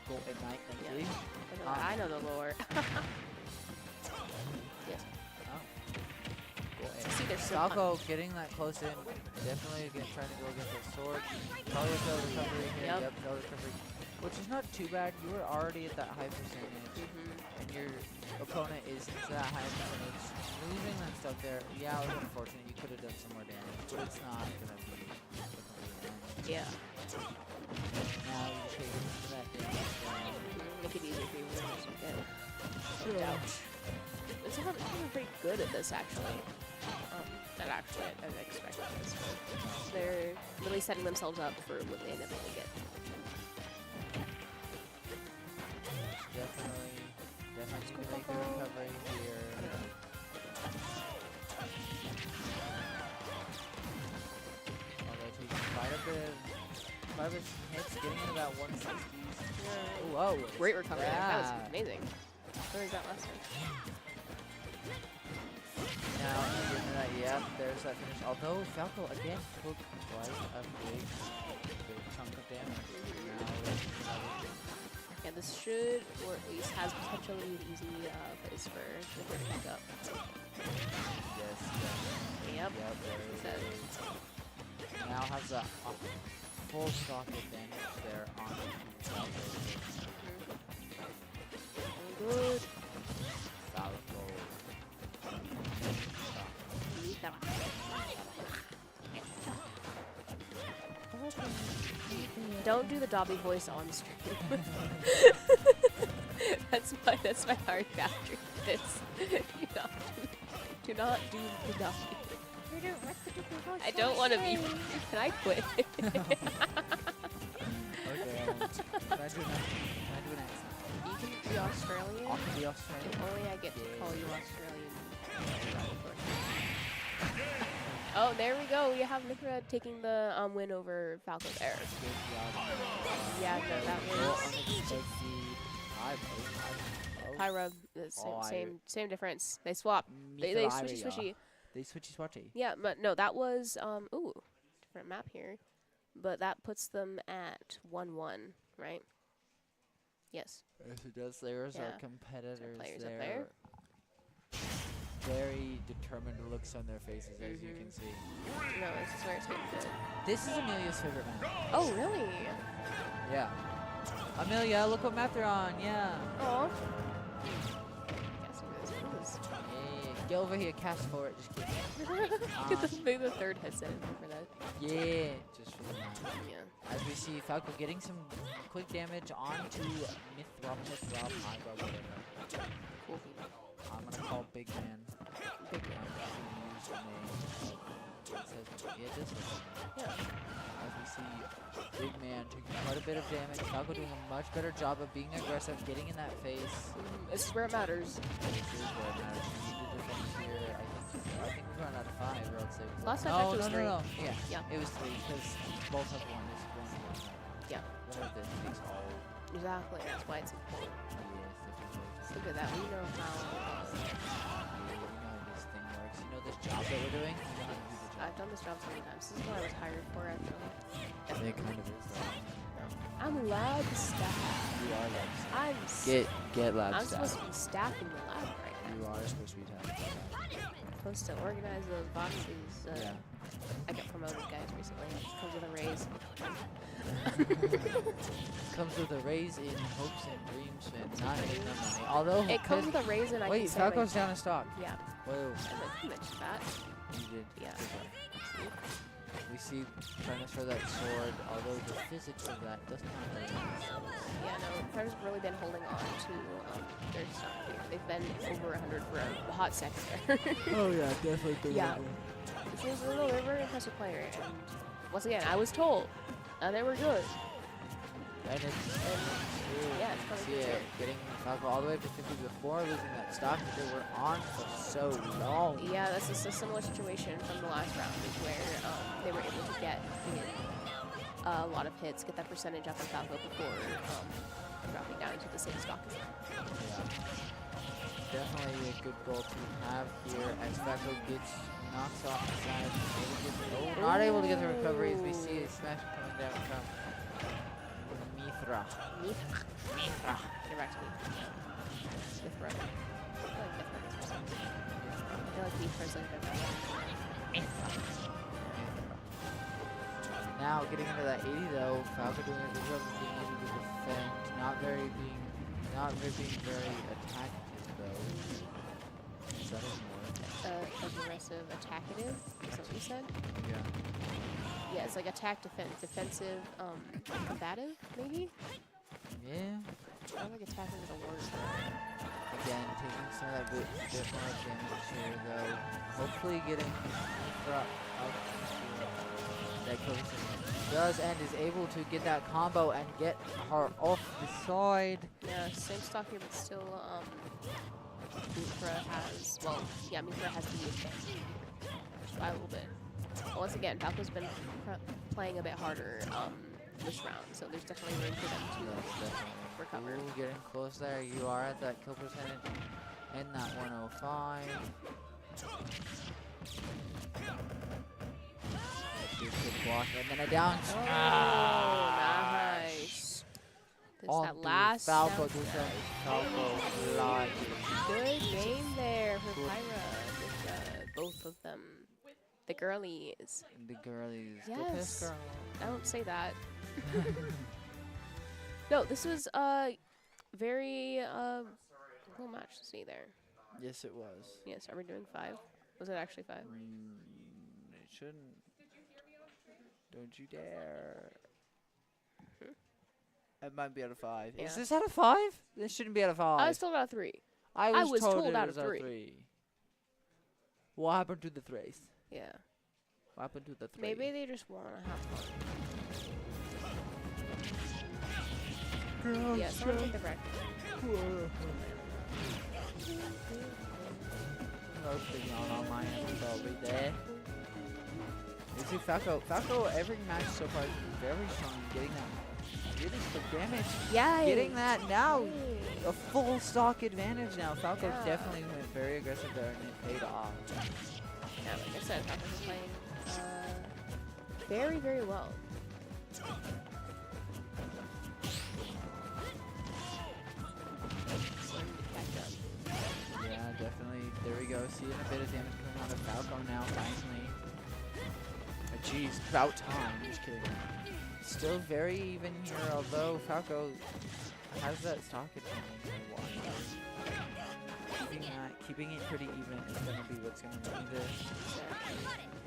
Go at night, Yeah. maybe. I know the lore. Yes. Oh. Go at See, there's some Falco getting that close in. Definitely again trying to go against that sword. Probably a failed recovery here. Yep. Failed recovery. Which is not too bad. You were already at that high percentage. And your opponent is to that high percentage. Losing that stuff there, yeah, it was unfortunate. You could have done some more damage, but it's not gonna be the complete end. Yeah. Now you just gotta get into that damage down. Make it easier for you winners to get some doubt. It's not pretty good at this, actually. Not actually, I expected this. But they're really setting themselves up for what they inevitably get. Definitely need to make the recovery here. Although taking quite a bit of hits, getting into that 160s. Whoa! Great recovery. That was that? amazing. Where was that last time? Now, getting into that, yep, there's that finish. Although Falco again took quite a big chunk of damage. Yeah, this should, or at least has potential to be an easy place for the third to pick up. Yes. Yep. Yep, there That it is. Now has a full stock advantage there on Falco. Good. Falco. Don't do the Dobby voice on stream. that's my hard boundary. Do not do the Dobby. I don't want to be. Can I quit? Okay, I won't. Can I do an accent? You can be Australian. The Australian. If only I get to call you Australian. Oh, there we go. We have Mithra taking the win over Falco there. Good job. Yeah, that was Pyra. The same difference. They swap. They switchy. They switchy. Yeah, but no, that was ooh, different map here, but that puts them at 1-1, right? Yes. Yes, it does. There's Yeah. our competitors Players up there. there. Very determined looks on their faces, as you can see. No, this is where it's getting good. This is Amelia's favorite map. Oh, really? Yeah. Amelia, look what map they're on. Yeah. Oh. Guess who this is? Yeah. Get over here, cast for it. Just kidding. Maybe the third headset for that. Yeah. Just for the map. Yeah. As we see Falco getting some quick damage onto Mithra, whatever. Cool. I'm gonna call Big Man. Big Man. Yeah. As we see Big Man taking quite a bit of damage. Falco doing a much better job of being aggressive, getting in that face. This is where it matters. This is where it matters. You need to defend here. I think we've run out of 5, or else they would. Last time it was 3. No. Yeah. Yeah. It was 3 because both have 1. This is 1. Yeah. One of this takes all. Exactly. That's why it's important. Yes, Look at that. We know how. you know how this thing works. You know this job that we're doing? You know how to do the job. I've done this job so many times. This is what I was hired for, I feel like. It kind of is, though. I'm lab staff. You are lab staff. I'm Get lab I'm staff. supposed to be staffing the lab right now. You are supposed to be tapping. I'm supposed to organize those boxes. Yeah. I got promoted, guys, recently. It comes with a raise. Comes with a raise in hopes and dreams and not in the money. Although It comes with a raise and I wait, can say Falco's like, down in stock. yeah, Whoa, I meant to mention that. you did. Yeah. Good job. We see trying to throw that sword, although the physics of that doesn't really make sense. Yeah, no, Predator's really been holding on to their stuff here. They've been over 100 for a hot second there. Oh yeah, definitely been Yeah. They're a very impressive player, and once again, I was told, and they were good. And it's Yeah, it's probably see good it, getting Falco all the way up to 50 before losing that stock that they were on for so long. Yeah, that's a similar situation from the last round, where they were able to get a lot of hits, get that percentage up on Falco before dropping down into the same stock as them. Yeah. Definitely a good goal to have here as Falco gets knocked off the side. Not able to get the recovery as we see a smash coming down from Mithra. Mithra. Directly. Mithra. I feel like Mithra is I feel like Mithra's like Mithra. Now getting into that 80 though, Falco doing a good job of being able to defend, not being very attacking though. Is that more? Aggressive, attackative. Is that what you said? Yeah. Yeah, it's like attack, defensive, combative, maybe? Yeah. I don't think attacking is a word. Again, taking some of that bit more damage here though. Hopefully getting up that close does and is able to get that combo and get her off the side. Yeah, same stock here, but still, Mithra has, well, yeah, Mithra has the advantage by a little bit. But once again, Falco's been playing a bit harder this round, so there's definitely room for them to recover. Ooh, getting close there. You are at that kill percentage in that 105. Good block, and then a down. Oh, nice. There's On that to last Falco. down Good smash. Falco live. Good game there for Good. Pyra with both of them. The girlies. The girlies. Yes. The piss girl. I don't say that. No, this was very cool match to see there. Yes, it was. Yes, are we doing 5? Was it actually 5? It shouldn't. Don't you dare. It might be out of 5. Yeah. Is this out of 5? This shouldn't be out of 5. I was told out of 3. I was told it out was of out 3. What happened to the 3s? Yeah. What happened to the 3? Maybe they just want to have fun. Yeah, someone take the break. Roasting on my end, probably there. You see Falco every match so far has been very strong in getting that really quick damage. Yeah. Getting that now, a full stock advantage now. Falco Yeah. definitely went very aggressive there and it paid off. Yeah, like I said, Falco's is playing very, very well. Yeah, definitely. There we go. Seeing a bit of damage coming out of Falco now, finally. Jeez, about time. Just kidding. Still very even here, although Falco has that stock advantage. Keeping it pretty even is going to be what's going to win this.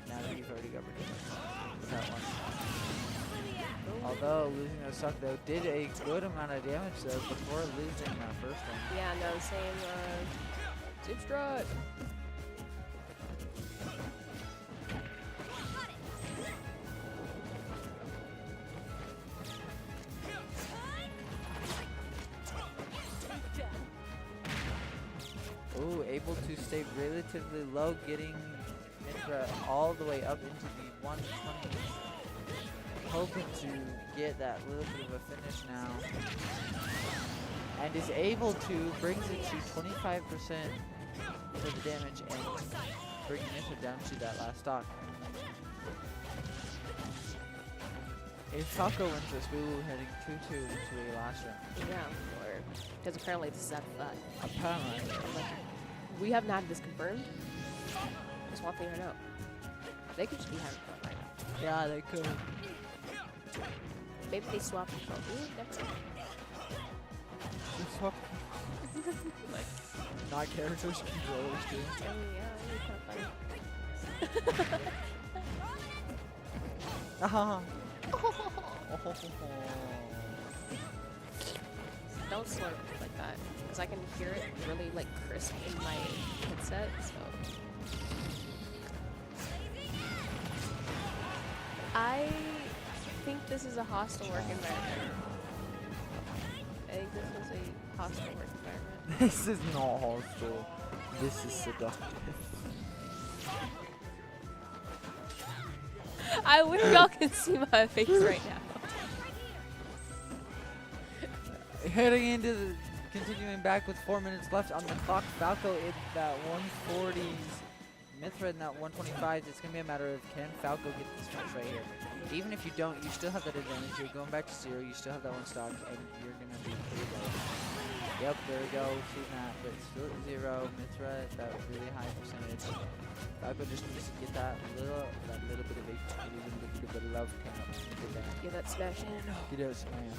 Now that you've already got rid of that one. Although losing that stock though did a good amount of damage though before losing that first one. Yeah, no, same strut. Ooh, able to stay relatively low, getting Mithra all the way up into the 120s. Hoping to get that little bit of a finish now. And is able to, brings it to 25% for the damage and bringing Mithra down to that last stock. If Falco wins this, we will be heading 2-2 into a last round. Yeah, or because apparently this is at 5. Apparently. Like, we haven't had this confirmed. Just one thing I know. They could just be having fun right now. Yeah, they could. Maybe they swapped the phone. Ooh, never mind. Like, not characters, controllers too. Oh yeah, that'd be kind of funny. Don't slurp like that, because I can hear it really like crisp in my headset. So I think this is a hostile work environment. I think this is a hostile work environment. This is not hostile. This is seductive. I wish y'all could see my face right now. Heading into the, continuing back with 4 minutes left on the clock. Falco in that 140s. Mithra in that 125s. It's going to be a matter of can Falco get this match right here. Even if you don't, you still have that advantage. You're going back to 0. You still have that one stock, and you're going to be pretty low. Yep, there we go. See that, but still at 0. Mithra at that really high percentage. Falco just needs to get that little bit of a little bit of love count. Get that smash in. Get out smash.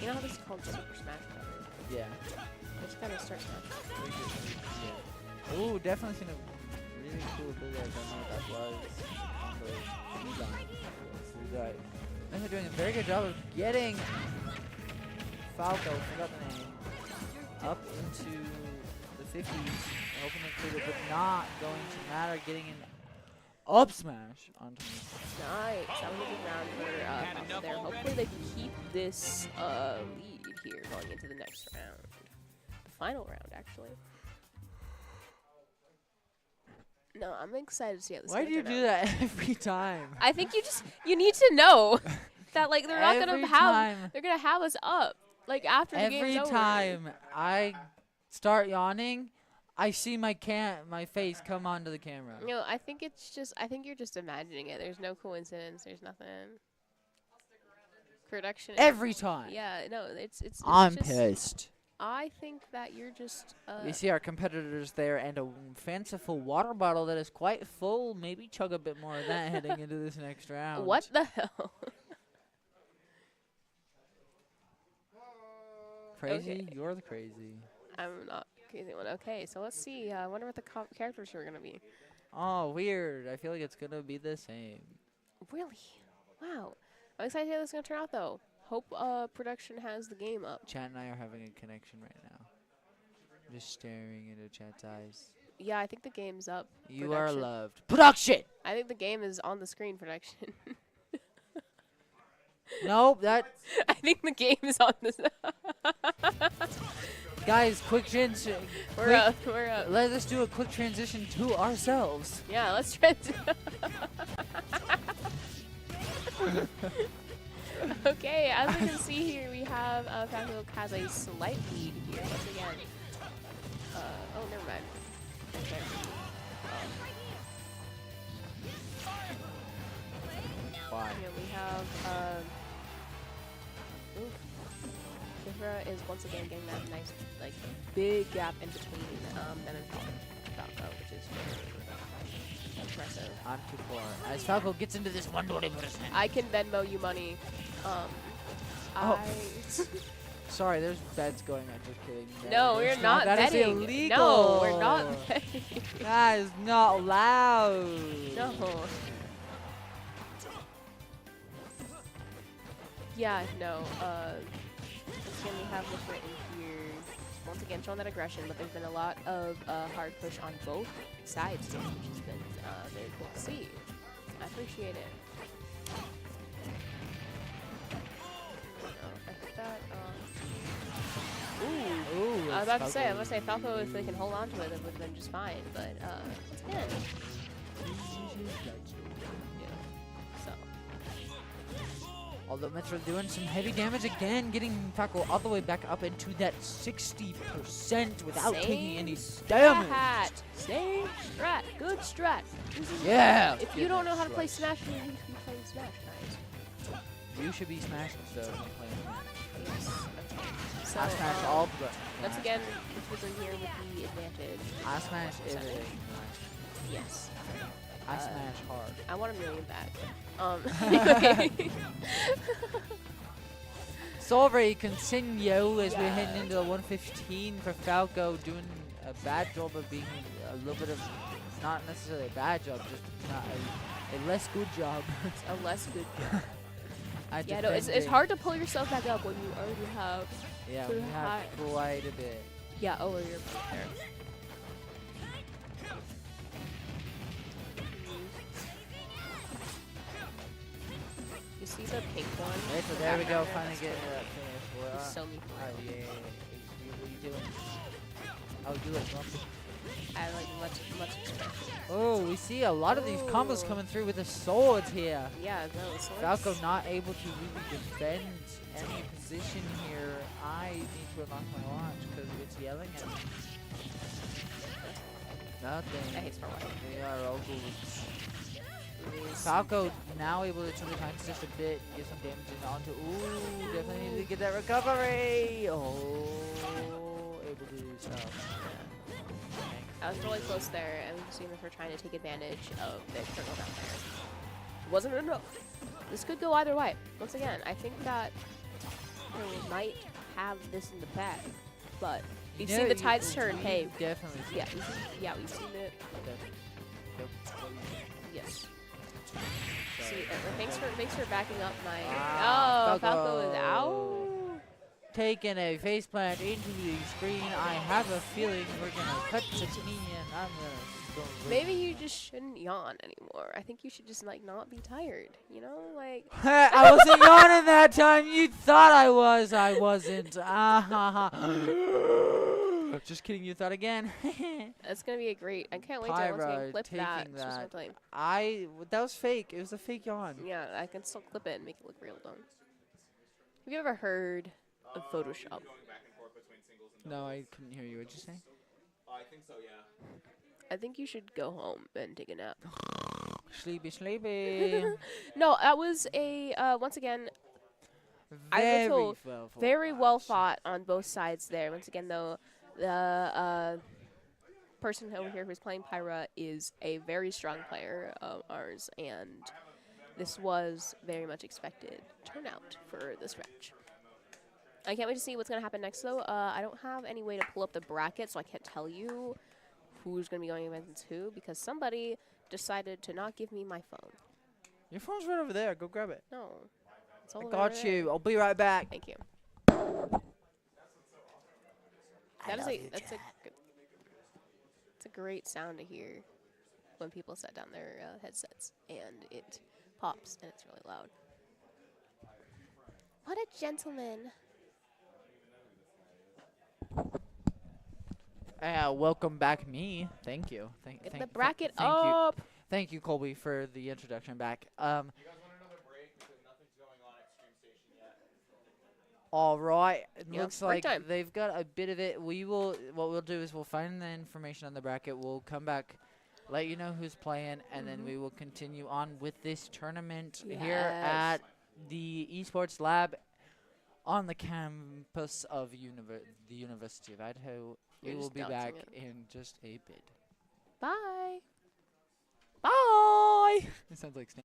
You know how this is called Super Smash Bros. Yeah. I just gotta start smashing. Yeah. Ooh, definitely seen a really cool ability. I don't know what that was. Right. They're doing a very good job of getting Falco, forgot the name, up into the 50s, hoping to clear it, but not going to matter. Getting an up smash onto me. Nice. That was a good round for Falco there. Hopefully they can keep this lead here going into the next round. Final round, actually. No, I'm excited to see how this. Why do you do that every time? I think you need to know that like they're not Every gonna have time. they're gonna have us up like after the Every game's over. time I start yawning, I see my face come onto the camera. You know, I think you're just imagining it. There's no coincidence. There's nothing. Production. Every time. Yeah, no, it's I'm just, pissed. I think that you're just. We see our competitors there and a fanciful water bottle that is quite full. Maybe chug a bit more of that heading into this next round. What the hell? Crazy? Okay. You're the crazy. I'm not crazy one. Okay, so let's see. I wonder what the characters are gonna be. Oh, weird. I feel like it's going to be the same. Really? Wow. I'm excited to see how this is gonna turn out, though. Hope production has the game up. Chat and I are having a connection right now. I'm just staring into chat's eyes. Yeah, I think the game's up. You Production. are loved. Production! I think the game is on the screen. Production. Nope, that... I think the game is on this. Guys, quick We're up. We're up. let us do a quick transition to ourselves. Yeah, let's try to. Okay, as we can see here, we have Falco has a slight lead here once again. Oh, never mind. Okay. Why? Here we have Kifra is once again getting that nice, like, big gap in between them and Falco, which is very impressive. I'm too far. As Falco gets into this 120%. I can Venmo you money. Oh. Sorry, there's bets going on. Just kidding. No, we're not That is betting. illegal. No, we're not betting. That is not allowed. No. Yeah, no. Once again, we have this written here. Once again, showing that aggression, but there's been a lot of hard push on both sides, which has been very cool to see. I appreciate it. I think that. Ooh, I was about to say, Falco, if they can hold on to it, it would have been just fine. But once again. So. Although Metro doing some heavy damage again, getting Falco all the way back up into that 60% without taking any damage. Same strat. Good strat. Yeah. If you don't know how to play Smash, you need to be playing Smash, guys. You should be smashing stuff when playing Smash. Yes. So, I smash all the once again, this was in here with the advantage. I smash everything. Yes. I smash hard. I want $1 million back. Anyway. Sorry, continue as we're heading into the 115 for Falco, doing a bad job of being a little bit of, not necessarily a bad job, just not a less good job. A less good job. Yeah, no, it's defending. hard to pull yourself back up when you already have. Yeah, too we have high. quite a bit. Yeah, oh, you're right there. You see the pink one? Okay, so there we go, finally getting to that finish. He's What? so mean. Oh, yeah. What are you doing? Oh, do it, Grumpy. I like much expression. Oh, we see a lot of these combos Ooh. coming through with the swords here. Yeah, no, so Falco not able to really defend any position here. I need to unlock my watch because it's yelling at me. Nothing. I hate Smart Watch. They are all good. Falco now able to turn the times just a bit and get some damage in onto. Ooh, definitely need to get that recovery. Oh, able to do stuff. I was really close there, and we've seen if we're trying to take advantage of the turtle down there. Wasn't enough. This could go either way. Once again, I think that we might have this in the bag, but we've seen the tides turn. Hey, Definitely. yeah, we've seen it. Yes. See, thanks for backing up my. Oh, Falco is out. Taking a faceplant into the screen. I have a feeling we're gonna cut to me, and I'm gonna go. Maybe you just shouldn't yawn anymore. I think you should just like not be tired. You know, like. I wasn't yawning that time. You thought I was. I wasn't. Just kidding. You thought again. That's gonna be a great. I can't wait to once again clip that. Just one time. That was fake. It was a fake yawn. Yeah, I can still clip it and make it look real though. Have you ever heard of Photoshop? No, I couldn't hear you. What'd you say? I think so, yeah. I think you should go home and take a nap. Sleepy, sleepy. No, that was a once again very well fought on both sides there. Once again, though, the person over here who's playing Pyra is a very strong player of ours, and this was very much expected turnout for this match. I can't wait to see what's going to happen next, though. I don't have any way to pull up the bracket, so I can't tell you who's going to be going against who, because somebody decided to not give me my phone. Your phone's right over there. Go grab it. No. It's all I over got there. you. I'll be right back. Thank you. That's a great sound to hear when people set down their headsets and it pops and it's really loud. What a gentleman. Welcome back, me. Thank you. Get the bracket up. Thank you, Colby, for the introduction back. You guys want another break because nothing's going on at Stream Station yet? All right. It Yeah, looks break like time. they've got a bit of it. What we'll do is we'll find the information on the bracket. We'll come back, let you know who's playing, and then we will continue on with this tournament here at the Esports Lab on the campus of the University of Idaho. We will be back in just a bit. Bye. Bye. It sounds like Snake.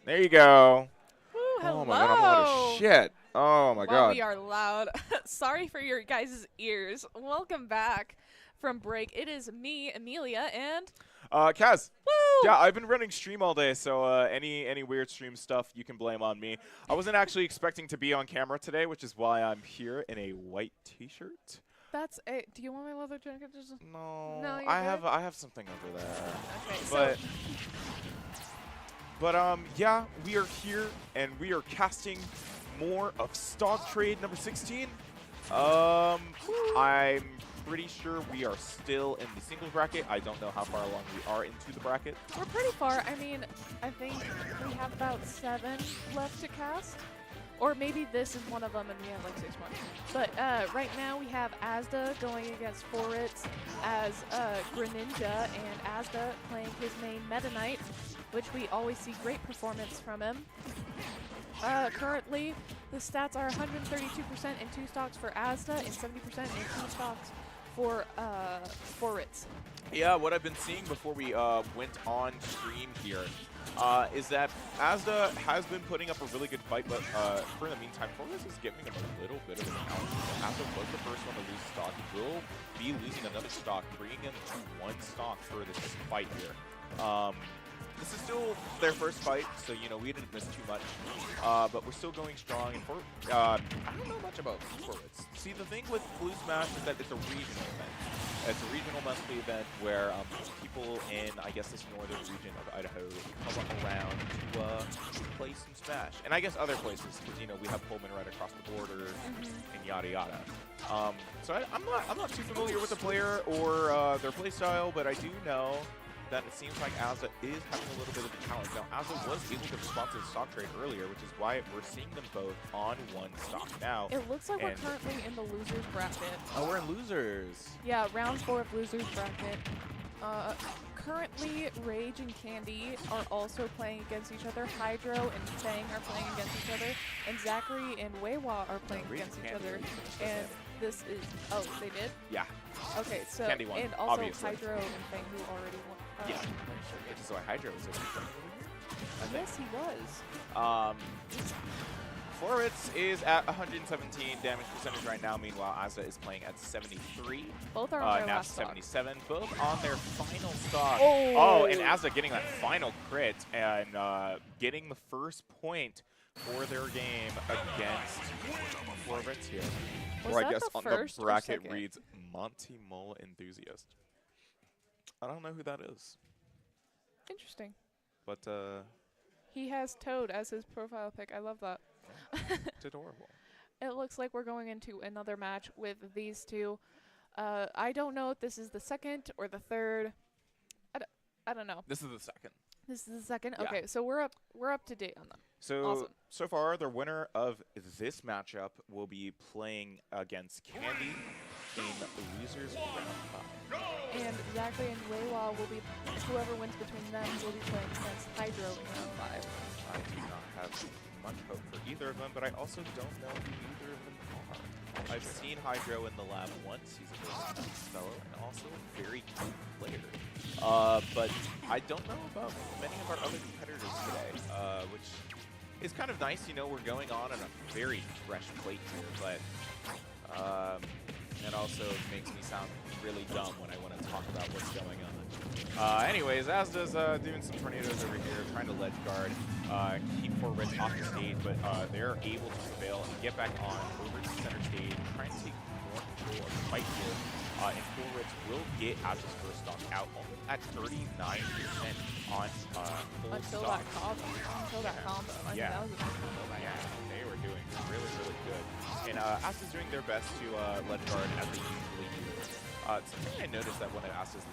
There you go. Woo, Oh my god, I'm loud as shit. Oh my Wow, god. we are loud. Sorry for your guys' ears. Welcome back from break. It is me, Amelia, and Kaz. woo! Yeah, I've been running stream all day, so any weird stream stuff you can blame on me. I wasn't actually expecting to be on camera today, which is why I'm here in a white T-shirt. That's a. Do you want my leather jacket? No, No, you're I good? have something over there. Okay, But yeah, we are here and we are casting more of stock trade number 16. I'm pretty sure we are still in the singles bracket. I don't know how far along we are into the bracket. we're pretty far. I mean, I think we have about 7 left to cast. Or maybe this is one of them and we have like 6 more. But right now we have Asda going against Foritz as Greninja, and Asda playing his main Meta Knight, which we always see great performance from him. Currently, the stats are 132% in 2 stocks for Asda and 70% in 2 stocks for Foritz. Yeah, what I've been seeing before we went on stream here is that Asda has been putting up a really good fight, but for the meantime, Forrest is giving him a little bit of a challenge. Asda was the first one to lose stock. He will be losing another stock, bringing him to 1 stock for this fight here. This is still their first fight, so, you know, we didn't miss too much. But we're still going strong. And I don't know much about Forwards. See, the thing with Blue Smash is that it's a regional event. It's a regional monthly event where people in, I guess, this northern region of Idaho come around to play some Smash. And I guess other places, because, you know, we have Pullman right across the border and yada yada. So I'm not too familiar with the player or their playstyle, but I do know that it seems like Asda is having a little bit of a challenge. Now, Asda was able to respond to the stock trade earlier, which is why we're seeing them both on 1 stock now. It looks like we're currently in the losers bracket. Oh, we're in losers. Yeah, round 4 of losers bracket. Currently, Rage and Candy are also playing against each other. Hydro and Fang are playing against each other. And Zachary and Weiwa are playing against each other. And this is... Oh, they did? Yeah. Okay, so... Candy won, and also obviously. Hydro and Fang, who already won. Yeah. Which is why Hydro was able to play. Yes, he was. Floritz is at 117 damage percentage right now. Meanwhile, Asda is playing at 73. Both are on their now last stock. 77. Both on their final stock. Oh, and Asda getting that final crit and getting the first point for their game against Floritz here. Was or I that guess the on first the or bracket second? reads Monty Mole Enthusiast. I don't know who that is, Interesting. but He has Toad as his profile pic. I love that. it's adorable. It looks like we're going into another match with these two. I don't know if this is the second or the third. I don't know. This is the second. This is the second. Yeah. Okay, so we're up to date on them. So Awesome. so far, the winner of this matchup will be playing against Candy in the losers round 5. And Zachary and Weiwa will be, whoever wins between them will be playing against Hydro in round 5. I do not have much hope for either of them, but I also don't know who either of them are. I've seen Hydro in the lab once. He's a very nice fellow and also a very good player. But I don't know about many of our other competitors today, which is kind of nice. You know, we're going on a very fresh plate here, but it also makes me sound really dumb when I want to talk about what's going on. Anyways, Asda's doing some tornadoes over here, trying to ledge guard, keep Forward off the stage, but they're able to prevail and get back on over to center stage, trying to take more control of the fight here. And Forward will get Asda's first stock out, only at 39% on full Until stock. that combo. Until that combo. I mean, Yeah. that was a nice combo by Yeah, Asda. they were doing really, really good. And Asta's doing their best to ledge guard as they usually do. Something I noticed that one of Asta's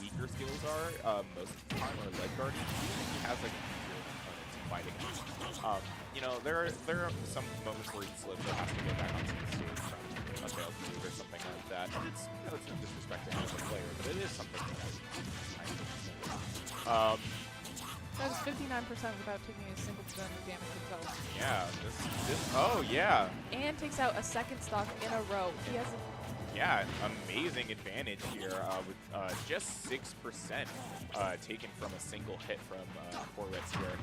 weaker skills are, most of the time, are ledge guarding. Even if he has like a weaker opponent to fight against. You know, there are some moments where he slips and has to go back onto the stage from a failed move or something like that. And it's, you know, it's no disrespect to him as a player, but it is something that I kind of noticed. That is 59% without taking a single percent of damage himself. Yeah, this, oh yeah. And takes out a second stock in a row. He has Yeah, amazing advantage here with just 6% taken from a single hit from Forwitz here,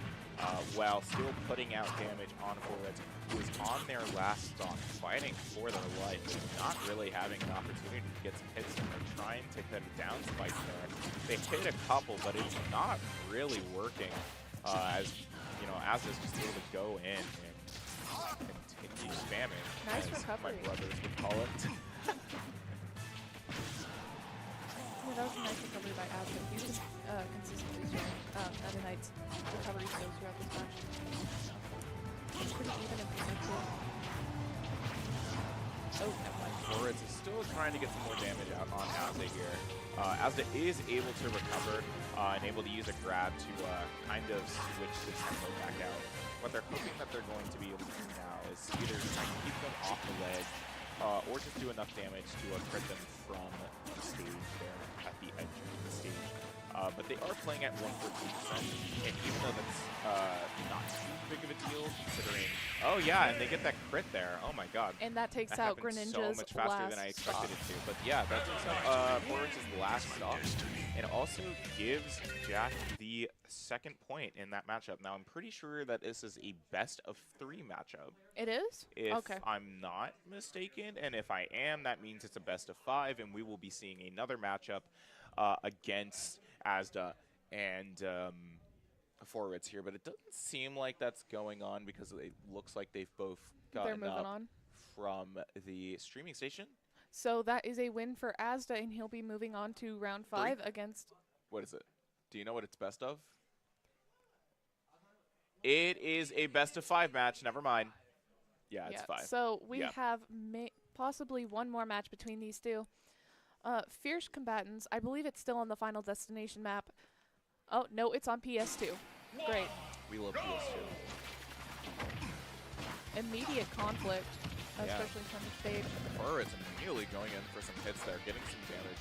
while still putting out damage on Forwitz, who is on their last stock, fighting for their life, not really having an opportunity to get some hits, and they're trying to hit a down spike there. They hit a couple, but it's not really working, as, you know, Asda's just able to go in and continue spamming, Nice as my recovery. brothers would call it. Yeah, that was a nice recovery by Asda. He's been consistently showing Meta Knight's recovery skills throughout this match. It's pretty even and protected. Oh, never mind. Forwitz is still trying to get some more damage out on Asda here. Asda is able to recover and able to use a grab to kind of switch the tempo back out. What they're hoping that they're going to be able to do now is either try to keep them off the ledge or just do enough damage to crit them from the stage there at the edge of the stage. But they are playing at 114%, and even though that's not too big of a deal, considering... Oh yeah, and they get that crit there. Oh my god. And that takes That out happened Greninja's so much faster than I expected it to. But yeah, that takes out Forwitz's last stock, and also gives Jack the second point in that matchup. Now, I'm pretty sure that this is a best-of-3 matchup, It is? if Okay. I'm not mistaken. And if I am, that means it's a best-of-5, and we will be seeing another matchup against Asda and Forwitz here. But it doesn't seem like that's going on because it looks like they've both They're gotten moving up on. from the streaming station. So that is a win for Asda, and he'll be moving on to round 5 against... What is it? Do you know what it's best of? It is a best-of-5 match. Never mind. Yeah, it's 5. So we Yeah. have possibly one more match between these two. Fierce Combatants, I believe it's still on the Final Destination map. Oh, no, it's on PS2. Great. We love PS2. Immediate conflict, Yeah. especially from the stage. Forwitz immediately going in for some hits there, getting some damage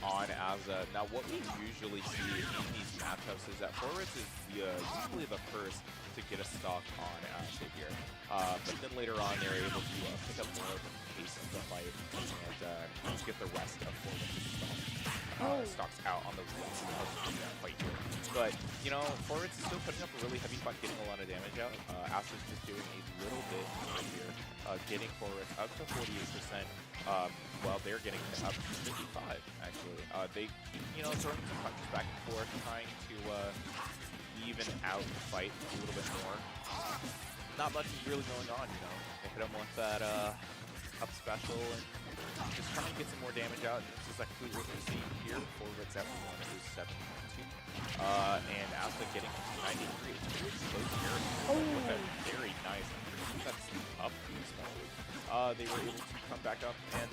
on Asda. Now, what we usually see in these matchups is that Forwitz is usually the first to get a stock on Asda here. But then later on, they're able to pick up more of the pace of the fight and get the rest of Forwitz's stocks out on the rest of the fight here. But, you know, Forwitz is still putting up a really heavy fight, getting a lot of damage out. Asda's just doing a little bit more here, getting Forwitz up to 48%, while they're getting up to 55, actually. They keep, you know, throwing some punches back and forth, trying to even out the fight a little bit more. Not much is really going on, you know. They hit him with that up special and just trying to get some more damage out. This is exactly what we're seeing here. Forwitz at 107.2. And Asda getting 93. It's really close here. With a very nice, that's up spell. They were able to come back up and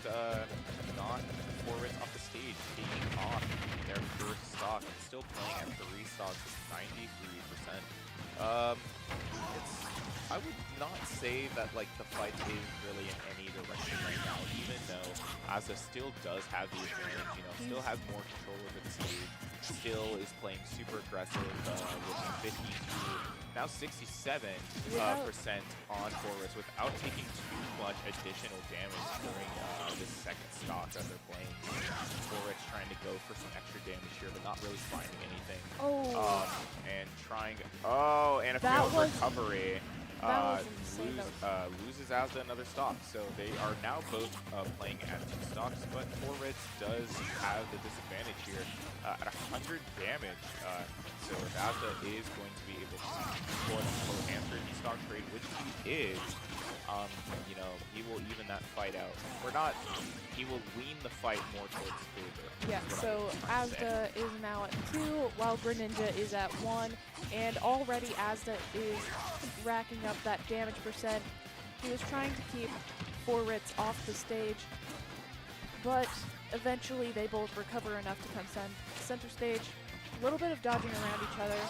knock Forwitz off the stage, taking off their first stock and still playing at 3 stocks with 93%. I would not say that like the fight is really in any direction right now, even though Asda still does have the advantage, you know, still has more control over the stage, still is playing super aggressive with 52, now 67% on Forwitz without taking too much additional damage during this second stock that they're playing. Forwitz trying to go for some extra damage here, but not really finding anything. And trying, and a failed recovery. Loses Asda another stock, so they are now both playing at 2 stocks, but Forwitz does have the disadvantage here at 100 damage. So if Asda is going to be able to quote-unquote answer the stock trade, which he is, you know, he will even that fight out. Or not, he will lean the fight more towards favor. Yeah, so Asda is now at 2, while Greninja is at 1, and already Asda is racking up that damage percent. He was trying to keep Forwitz off the stage, but eventually they both recover enough to come center stage. A little bit of dodging around each other.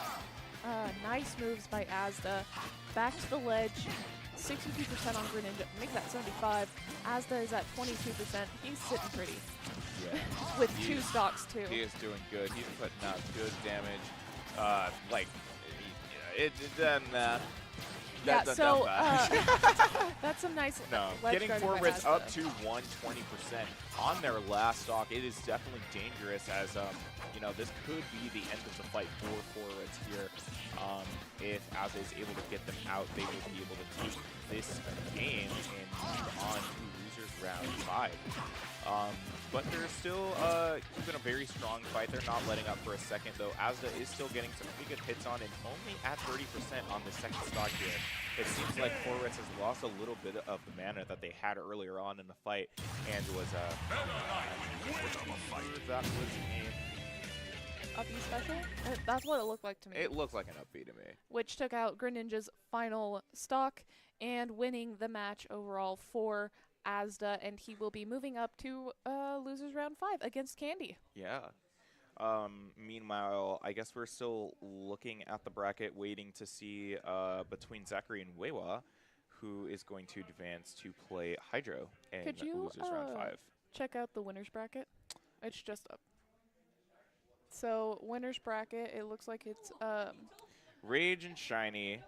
Nice moves by Asda. Back to the ledge. 62% on Greninja. Make that 75. Asda is at 22%. He's sitting pretty. Yeah. With 2 stocks, too. He is doing good. He's putting out good damage. It doesn't... Yeah, That- so bad. that's some nice No, ledge getting guarding by forwards up Asda. to 120% on their last stock, it is definitely dangerous as, you know, this could be the end of the fight for forwards here. If Asda is able to get them out, they will be able to take this game and move on to losers round 5. But they're still keeping a very strong fight. They're not letting up for a second, though. Asda is still getting some pretty good hits on and only at 30% on the second stock here. It seems like Forwitz has lost a little bit of the mana that they had earlier on in the fight and was, that was Up E special? That's what it looked like to me. it looked like an upbeat to me. Which took out Greninja's final stock and winning the match overall for Asda, and he will be moving up to losers round 5 against Candy. Yeah. Meanwhile, I guess we're still looking at the bracket, waiting to see between Zachary and Weiwa, who is going to advance to play Hydro in Could you losers round 5. check out the winners bracket? It's just up. So winners bracket, it looks like it's Rage and Shiny,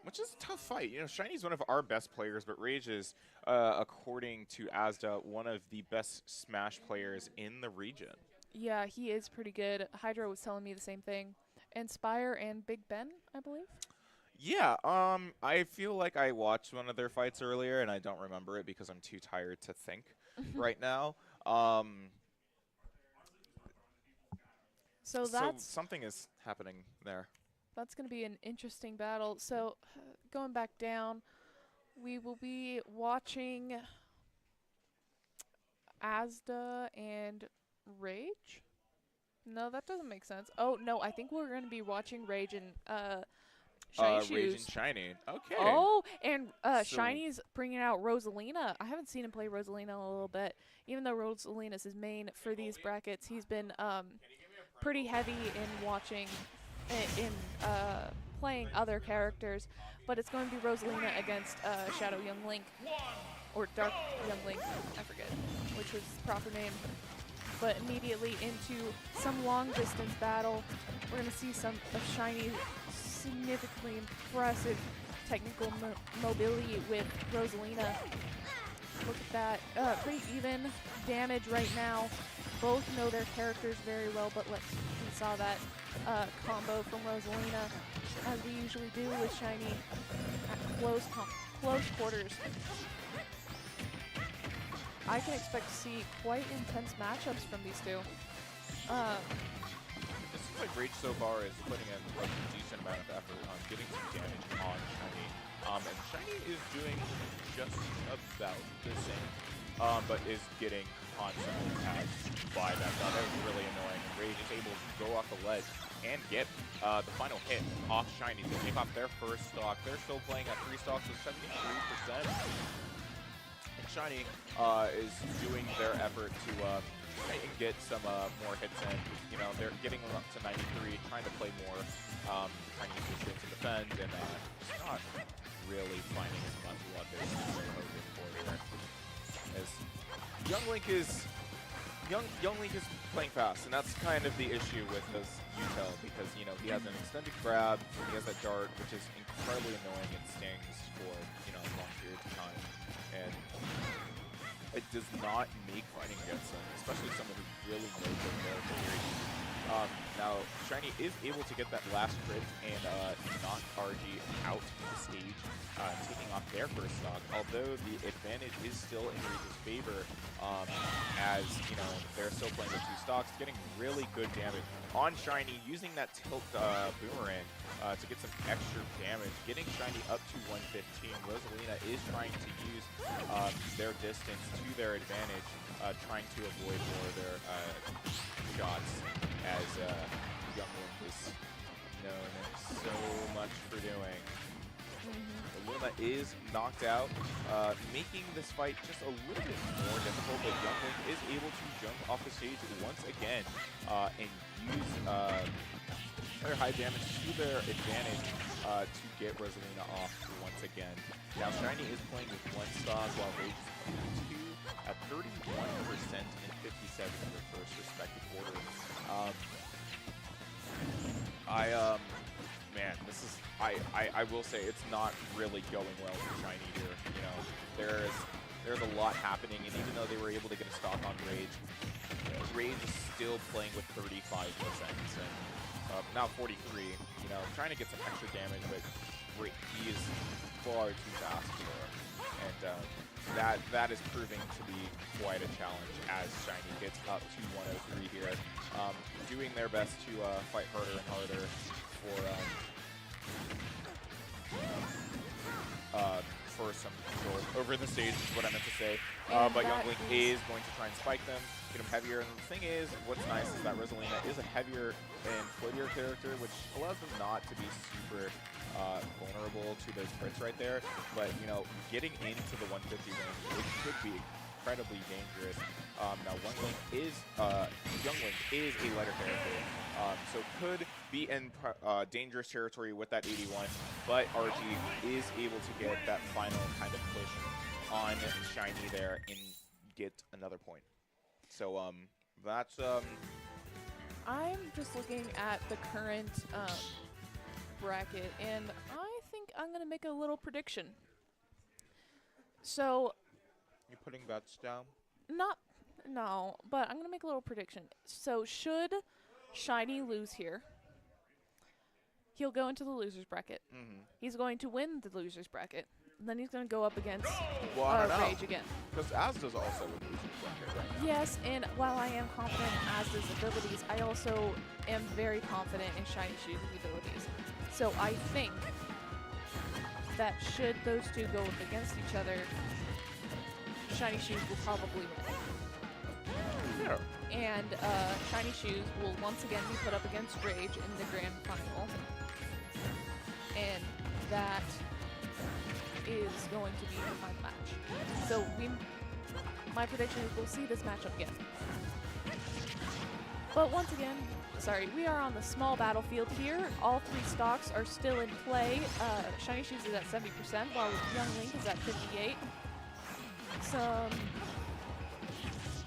which is a tough fight. You know, Shiny's one of our best players, but Rage is, according to Asda, one of the best Smash players in the region. yeah, he is pretty good. Hydro was telling me the same thing. Inspire and Big Ben, I believe. Yeah, I feel like I watched one of their fights earlier, and I don't remember it because I'm too tired to think right now. So So that's something is happening there. that's going to be an interesting battle. So going back down, we will be watching Asda and Rage. No, that doesn't make sense. Oh no, I think we're going to be watching Rage and Shiny Rage Shoes. and Shiny. Okay. Oh, and So- Shiny's bringing out Rosalina. I haven't seen him play Rosalina in a little bit. Even though Rosalina's his main for these brackets, he's been pretty heavy in watching, playing other characters. But it's going to be Rosalina against Shadow Young Link, or Dark Young Link, I forget which was his proper name. But immediately into some long distance battle, we're going to see some of Shiny's significantly impressive technical mobility with Rosalina. Look at that. Pretty even damage right now. Both know their characters very well, but we saw that combo from Rosalina, as we usually do with Shiny at close quarters. I can expect to see quite intense matchups from these two. It seems like Rage so far is putting in a decent amount of effort on getting some damage on Shiny. And Shiny is doing just about the same, but is getting constantly tagged by that. That was really annoying. Rage is able to go off the ledge and get the final hit off Shiny to take off their first stock. They're still playing at 3 stocks with 73%. And Shiny is doing their effort to try and get some more hits in. You know, they're getting them up to 93, trying to play more, trying to use this to defend, and just not really finding as much what they're hoping for there. As Young Link is playing fast, and that's kind of the issue with this Utel, because you know he has an extended grab, he has that dart, which is incredibly annoying and stings for long periods of time, and it does not make fighting against him, especially someone who really knows their character very easily. Now, Shiny is able to get that last crit and knock RG out the stage, taking off their first stock, although the advantage is still in Rage's favor, as, they're still playing with 2 stocks, getting really good damage on Shiny, using that tilt boomerang to get some extra damage, getting Shiny up to 115. Rosalina is trying to use their distance to their advantage, trying to avoid more of their shots, as Young Link is known so much for doing. Luna is knocked out, making this fight just a little bit more difficult, but Young Link is able to jump off the stage once again and use their high damage to their advantage to get Rosalina off once again. Now Shiny is playing with 1 stock while Rage is playing 2 at 31% and 57 in their first respective quarter. man, this is, I will say it's not really going well for Shiny here. You know, there's a lot happening, and even though they were able to get a stock on Rage, Rage is still playing with 35%, and now 43. You know, trying to get some extra damage, but he is far too fast for him, and that is proving to be quite a challenge as Shiny gets up to 103 here, doing their best to fight harder and harder for some control over the stage, is what I meant to say. But Young Link is going to try and spike them, get them heavier. And the thing is, what's nice is that Rosalina is a heavier and floatier character, which allows them not to be super vulnerable to those crits right there. But, you know, getting into the 150 range, it could be incredibly dangerous. Now, Young Link is a lighter character, so could be in dangerous territory with that 81, but RG is able to get that final kind of push on Shiny there and get another point. So that's I'm just looking at the current bracket, and I think I'm gonna make a little prediction. So you putting bets down? No, but I'm gonna make a little prediction. So should Shiny lose here, he'll go into the losers bracket. He's going to win the losers bracket. Then he's going to go up against Rage again. Because Asda's also in the losers bracket right now. Yes, and while I am confident in Asda's abilities, I also am very confident in Shiny Shoes' abilities. So I think that should those two go up against each other, Shiny Shoes will probably win. Yeah. And Shiny Shoes will once again be put up against Rage in the grand final. And that is going to be the final match. So my prediction is we'll see this matchup again. But once again, we are on the small battlefield here. All three stocks are still in play. Shiny Shoes is at 70%, while Young Link is at 58. Some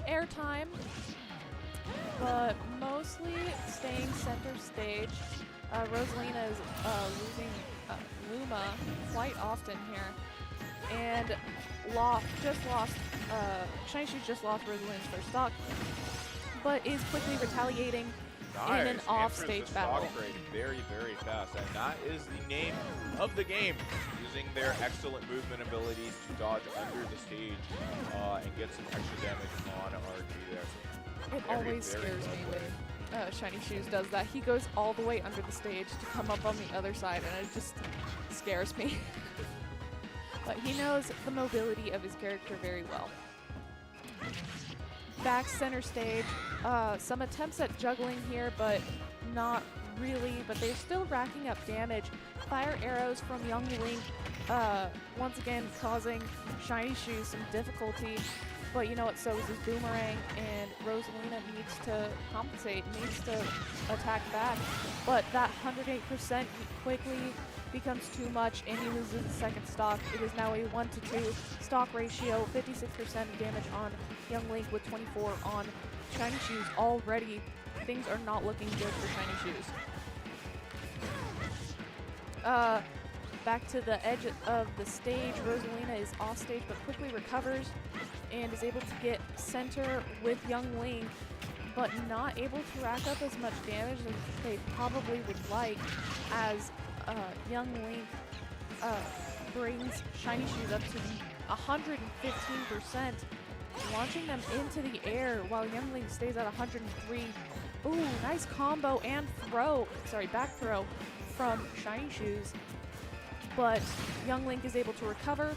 airtime, but mostly staying center stage. Rosalina is losing Luma quite often here, and Shiny Shoes just lost Rosalina's first stock, but is quickly retaliating in an off-stage battle. Very, very fast, and that is the name of the game. Using their excellent movement abilities to dodge under the stage and get some extra damage on RG there. It always scares me when Shiny Shoes does that. He goes all the way under the stage to come up on the other side, and it just scares me. But he knows the mobility of his character very well. Back center stage, some attempts at juggling here, but not really, but they're still racking up damage. Fire arrows from Young Link, once again causing Shiny Shoes some difficulty. But you know what, so is his Boomerang, and Rosalina needs to compensate, needs to attack back. But that 108% quickly becomes too much, and he loses the second stock. It is now a 1-to-2 stock ratio, 56% damage on Young Link with 24 on Shiny Shoes. Already, things are not looking good for Shiny Shoes. Back to the edge of the stage, Rosalina is off stage but quickly recovers and is able to get center with Young Link, but not able to rack up as much damage as they probably would like, as Young Link brings Shiny Shoes up to 115%, launching them into the air while Young Link stays at 103. Ooh, nice combo and back throw from Shiny Shoes. But Young Link is able to recover,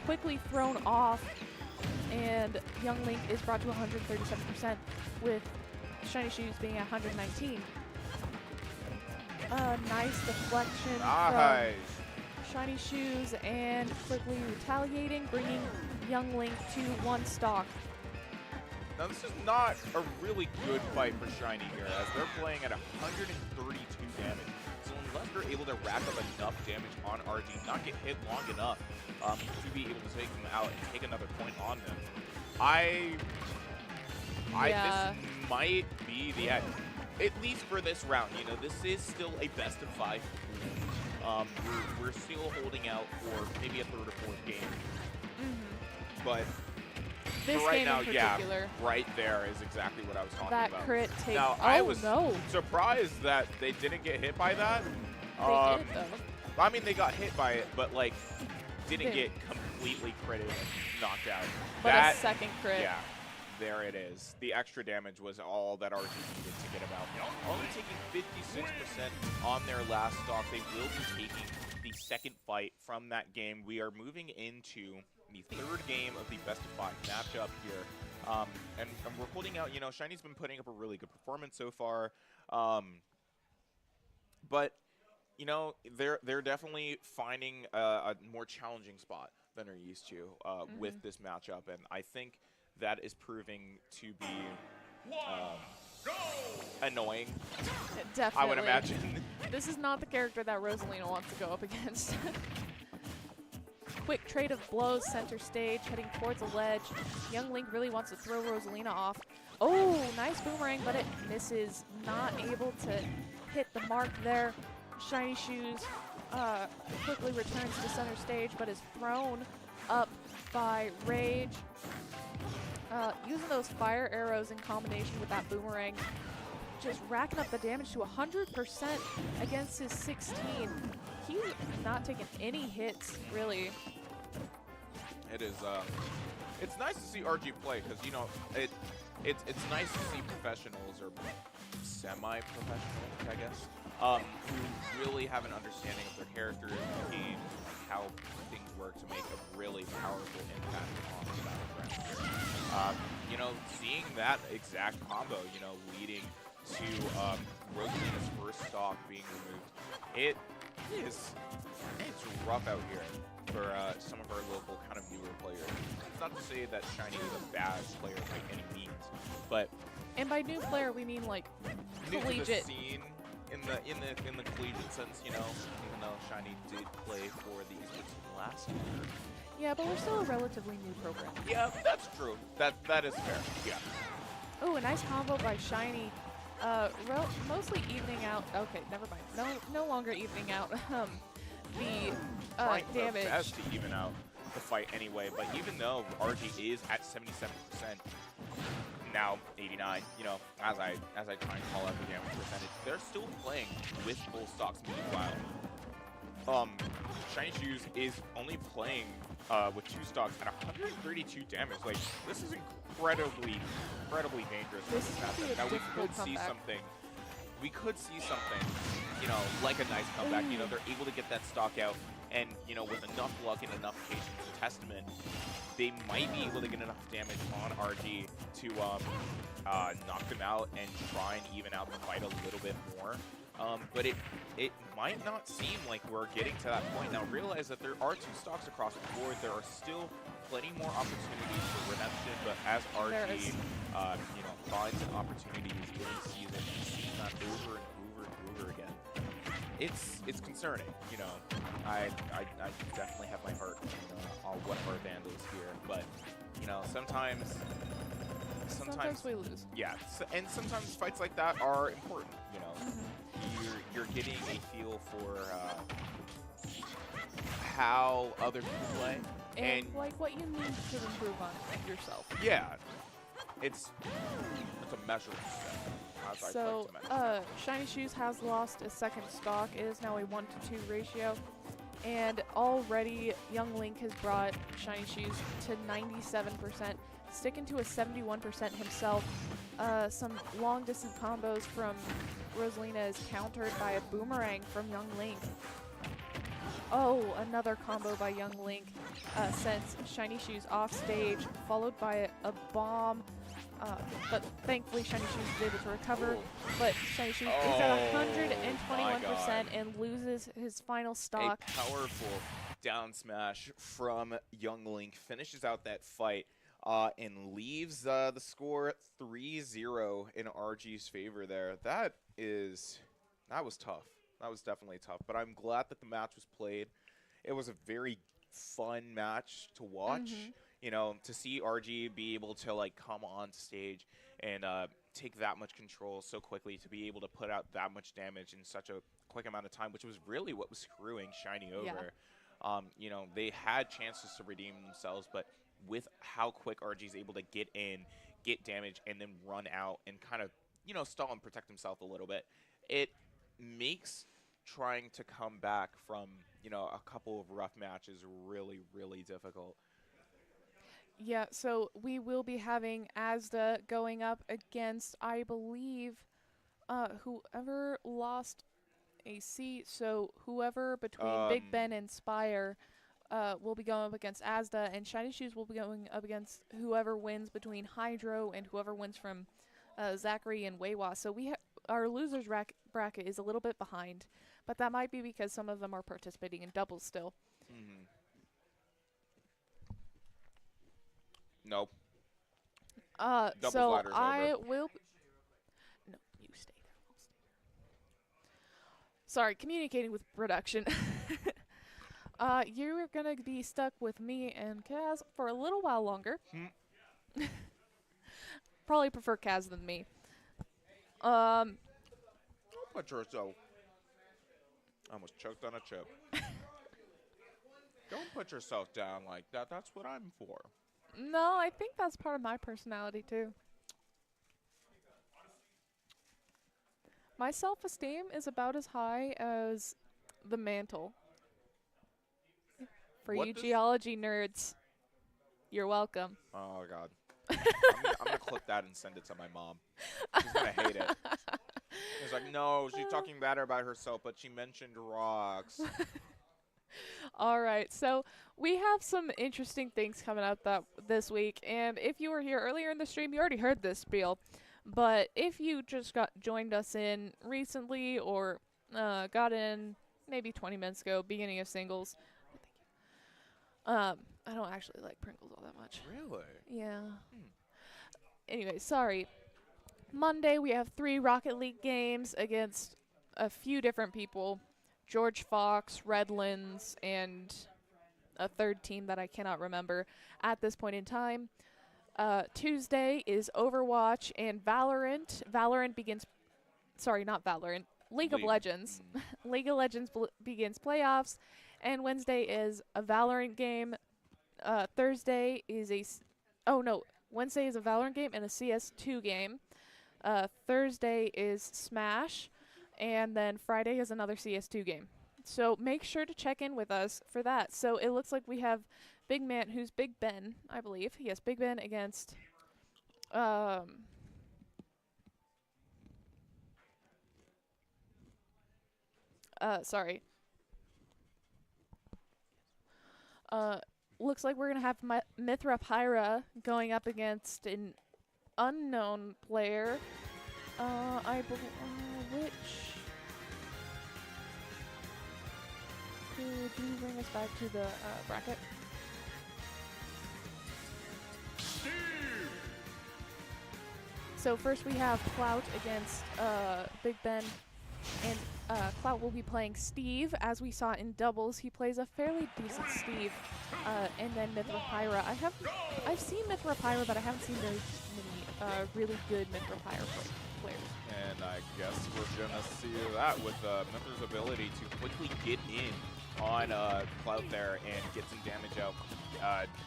quickly thrown off, and Young Link is brought to 137% with Shiny Shoes being at 119. Nice deflection from Shiny Shoes and quickly retaliating, bringing Young Link to one stock. Now this is not a really good fight for Shiny here, as they're playing at 132 damage. So unless they're able to rack up enough damage on RG, not get hit long enough to be able to take them out and take another point on them, this might be the end. at least for this round, you know, this is still a best of 5. We're still holding out for maybe a 3rd or 4th game. But This for right game now, in particular, yeah, right there is exactly what I was talking that about. crit take. Now, Oh I was no, surprised that they didn't get hit by that. they did though. I mean, they got hit by it, but like, didn't They- get completely critted and knocked out. But that, a second crit. yeah, there it is. The extra damage was all that RG needed to get him out. Only taking 56% on their last stock. They will be taking the second fight from that game. We are moving into the 3rd game of the best of 5 matchup here. And we're holding out, you know, Shiny's been putting up a really good performance so far. But you know, they're definitely finding a more challenging spot than they're used to with this matchup, and I think that is proving to be annoying. Definitely. I would imagine. This is not the character that Rosalina wants to go up against. Quick trade of blows, center stage, heading towards a ledge. Young Link really wants to throw Rosalina off. Oh, nice boomerang, but it misses. Not able to hit the mark there. Shiny Shoes quickly returns to center stage, but is thrown up by Rage. Using those fire arrows in combination with that boomerang, just racking up the damage to 100% against his 16. He's not taking any hits, really. It is. It's nice to see RG play because you know it's nice to see professionals or semi-professionals, I guess, who really have an understanding of their characters, the game, how things work to make a really powerful impact on the battleground here. You know, seeing that exact combo, you know, leading to Rosalina's first stock being removed, it's rough out here for some of our local kind of newer players. It's not to say that Shiny is a bad player by any means, but And by new player, we mean like new to the collegiate. scene in the collegiate sense, you know, even though Shiny did play for the esports team last year. Yeah, but we're still a relatively new program. Yeah, that's true. That is fair. Yeah. Oh, a nice combo by Shiny. Mostly evening out. Okay, never mind. No longer evening out. The Trying their damage. best to even out the fight anyway, but even though RG is at 77%, now 89, you know, as I try and call out the damage percentage, they're still playing with full stocks meanwhile. Shiny Shoes is only playing with 2 stocks at 132 damage. Like, this is incredibly dangerous. This is gonna be a now difficult we could see something, you know, like a nice comeback. You know, they're able to get that stock out, and you know, with enough luck and enough patience and testament, they might be able to get enough damage on RG to knock them out and try and even out the fight a little bit more. But it might not seem like we're getting to that point. Now realize that there are 2 stocks across the board. There are still plenty more opportunities for redemption, but as RG you know, finds an opportunity in the season and sees that over and over and over again, it's concerning. You know, I definitely have my heart on what our vandals here, but you know, sometimes we lose. yeah, and sometimes fights like that are important. You know, you're getting a feel for how other people play, And like what you need to improve on yourself. yeah, it's a measuring step. As I'd So, like to mention. Shiny Shoes has lost a second stock. It is now a 1-to-2 ratio. And already, Young Link has brought Shiny Shoes to 97%, sticking to a 71% himself. Some long-distance combos from Rosalina is countered by a boomerang from Young Link. Oh, another combo by Young Link sends Shiny Shoes off stage, followed by a bomb. But thankfully, Shiny Shoes is able to recover. But Shiny Shoes is at 121% and loses his final stock. A powerful down smash from Young Link finishes out that fight and leaves the score 3-0 in RG's favor there. That was tough. That was definitely tough. But I'm glad that the match was played. It was a very fun match to watch. you know, to see RG be able to like come on stage and take that much control so quickly, to be able to put out that much damage in such a quick amount of time, which was really what was screwing Shiny over. You know, they had chances to redeem themselves, but with how quick RG is able to get in, get damage, and then run out and kind of, you know, stall and protect himself a little bit, it makes trying to come back from, you know, a couple of rough matches really, really difficult. Yeah, so we will be having Asda going up against, I believe, whoever lost AC. So whoever between Big Ben and Spire will be going up against Asda, and Shiny Shoes will be going up against whoever wins between Hydro and whoever wins from Zachary and Weiwa. So our losers bracket is a little bit behind, but that might be because some of them are participating in doubles still. Mm-hmm. Nope. Doubles So ladder's I over. will. No, you stay there. I'll stay there. Sorry, communicating with production. You're gonna be stuck with me and Kaz for a little while longer. Probably prefer Kaz than me. Don't put yourself. I almost choked on a chip. Don't put yourself down like that. That's what I'm for. No, I think that's part of my personality too. My self-esteem is about as high as the mantle. For What you does- geology nerds, you're welcome. Oh God. I'm gonna clip that and send it to my mom. She's gonna hate it. She's like, no, she's talking bad about herself, but she mentioned rocks. All right, so we have some interesting things coming up this week, and if you were here earlier in the stream, you already heard this spiel. But if you just joined us in recently or got in maybe 20 minutes ago, beginning of singles, thank you. I don't actually like Pringles all that much. Really? Yeah. Anyway, sorry. Monday we have 3 Rocket League games against a few different people. George Fox, Redlands, and a third team that I cannot remember at this point in time. Tuesday is Overwatch and Valorant. League of Legends. League of Legends begins playoffs, and Wednesday is a Valorant game. Wednesday is a Valorant game and a CS2 game. Thursday is Smash, and then Friday is another CS2 game. So make sure to check in with us for that. So it looks like we have Big Man, who's Big Ben, I believe. Yes, Big Ben against looks like we're gonna have Mithra Pyra going up against an unknown player. Which do you bring us back to the bracket? So first we have Clout against Big Ben, and Clout will be playing Steve. As we saw in doubles, he plays a fairly decent Steve, and then Mithra Pyra. I've seen Mithra Pyra, but I haven't seen very many really good Mithra Pyra players. And I guess we're gonna see that with Mithra's ability to quickly get in on Cloud there and get some damage out.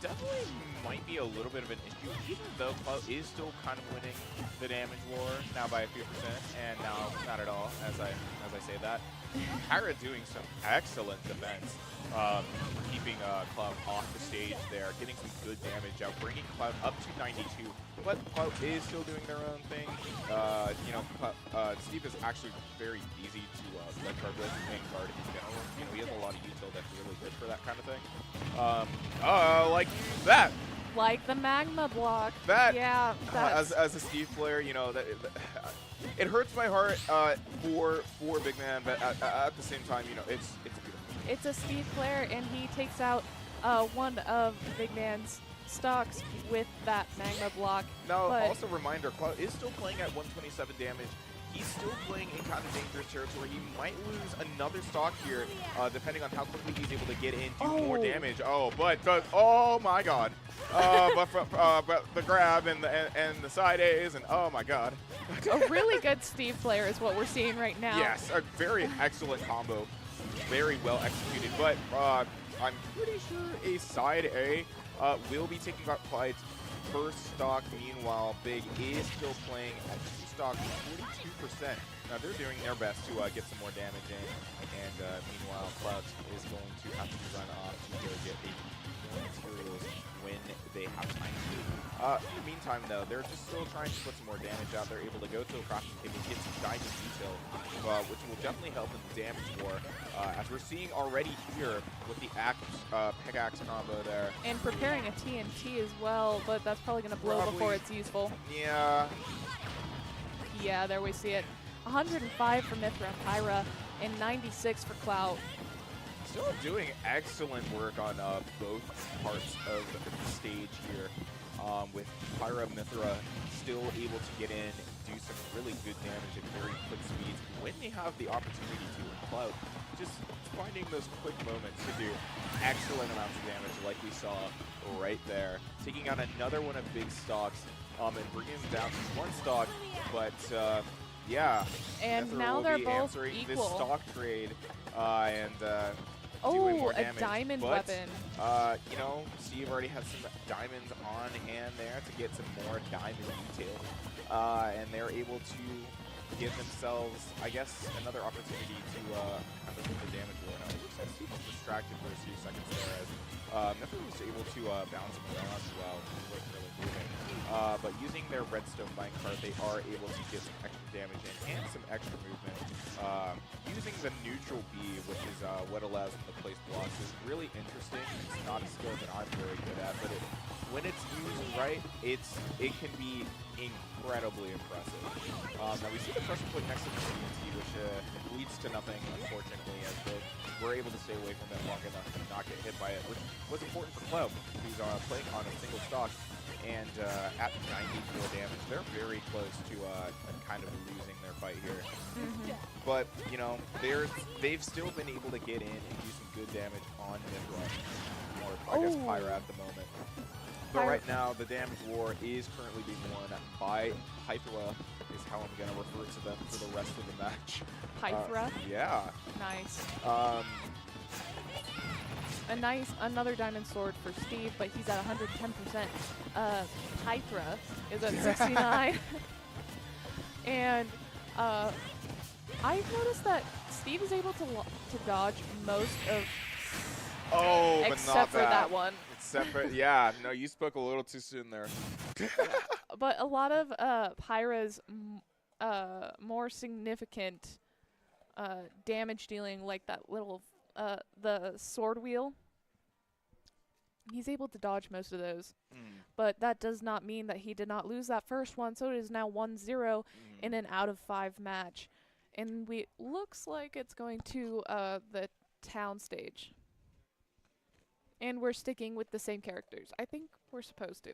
Definitely might be a little bit of an issue, even though Cloud is still kind of winning the damage war now by a few percent, and now not at all, as I say that. Pyra doing some excellent defense, keeping Cloud off the stage there, getting some good damage out, bringing Cloud up to 92. But Cloud is still doing their own thing. Steve is actually very easy to let guard with and guard in general. You know, he has a lot of util that's really good for that kind of thing. Like that. Like the magma block. That. Yeah. As a Steve player, you know that. It hurts my heart for Big Man, but at the same time, you know, it's beautiful. It's a Steve player, and he takes out one of Big Man's stocks with that magma block. Now, also reminder, Cloud is still playing at 127 damage. he's still playing in kind of dangerous territory. He might lose another stock here, depending on how quickly he's able to get in, do more damage. Oh, but oh my God! But the grab and the side A's and oh my God! A really good Steve player is what we're seeing right now. Yes, a very excellent combo, very well executed. But I'm pretty sure a side A will be taking out Clyde's first stock. Meanwhile, Big is still playing at 2 stock, 42%. Now they're doing their best to get some more damage in, and meanwhile, Cloud is going to have to run off to go get more materials when they have time to. In the meantime, though, they're just still trying to put some more damage out. They're able to go to the crafting table, get some diamond detail, which will definitely help in the damage war, as we're seeing already here with the pickaxe combo there. And preparing a TNT as well, but that's probably going to blow before it's useful. Yeah. Yeah, there we see it. 105 for Mithra and Pyra, and 96 for Clout. Still doing excellent work on both parts of the stage here, with Pyra and Mithra still able to get in, do some really good damage at very quick speeds when they have the opportunity to. Cloud just finding those quick moments to do excellent amounts of damage like we saw right there. Taking out another one of Big stocks and bringing them down to 1 stock, but yeah. And Mithra now will they're be both answering equal. this stock trade and doing more a damage. diamond But, weapon. you know, Steve already has some diamonds on hand there to get some more diamond detail. And they're able to give themselves, I guess, another opportunity to kind of win the damage war. Now, it looks like Steve was distracted for a few seconds there as Mithra was able to bounce him around as well. He wasn't really moving. But using their redstone minecart, they are able to get some extra damage in and some extra movement. Using the neutral B, which is what allows them to place blocks, is really interesting. It's not a skill that I'm very good at, but when it's used right, it can be incredibly impressive. Now we see the pressure point next to the TNT, which leads to nothing, unfortunately, as they were able to stay away from it long enough to not get hit by it, which was important for Cloud, who's playing on a single stock. And at 94 damage, they're very close to kind of losing their fight here. But, you know, they've still been able to get in and do some good damage on Mithra, or I guess Pyra at the moment. But right now, the damage war is currently being won by Pythra, is how I'm going to refer to them for the rest of the match. Pythra? Yeah. Nice. Another diamond sword for Steve, but he's at 110%. Pythra is at 69. And I've noticed that Steve is able to dodge most of, but except not for that one. Except for, yeah, no, you spoke a little too soon there. But a lot of Pyra's more significant damage dealing, like that little the sword wheel, he's able to dodge most of those. But that does not mean that he did not lose that first one, so it is now 1-0 in an out of 5 match. And looks like it's going to the town stage. And we're sticking with the same characters. I think we're supposed to.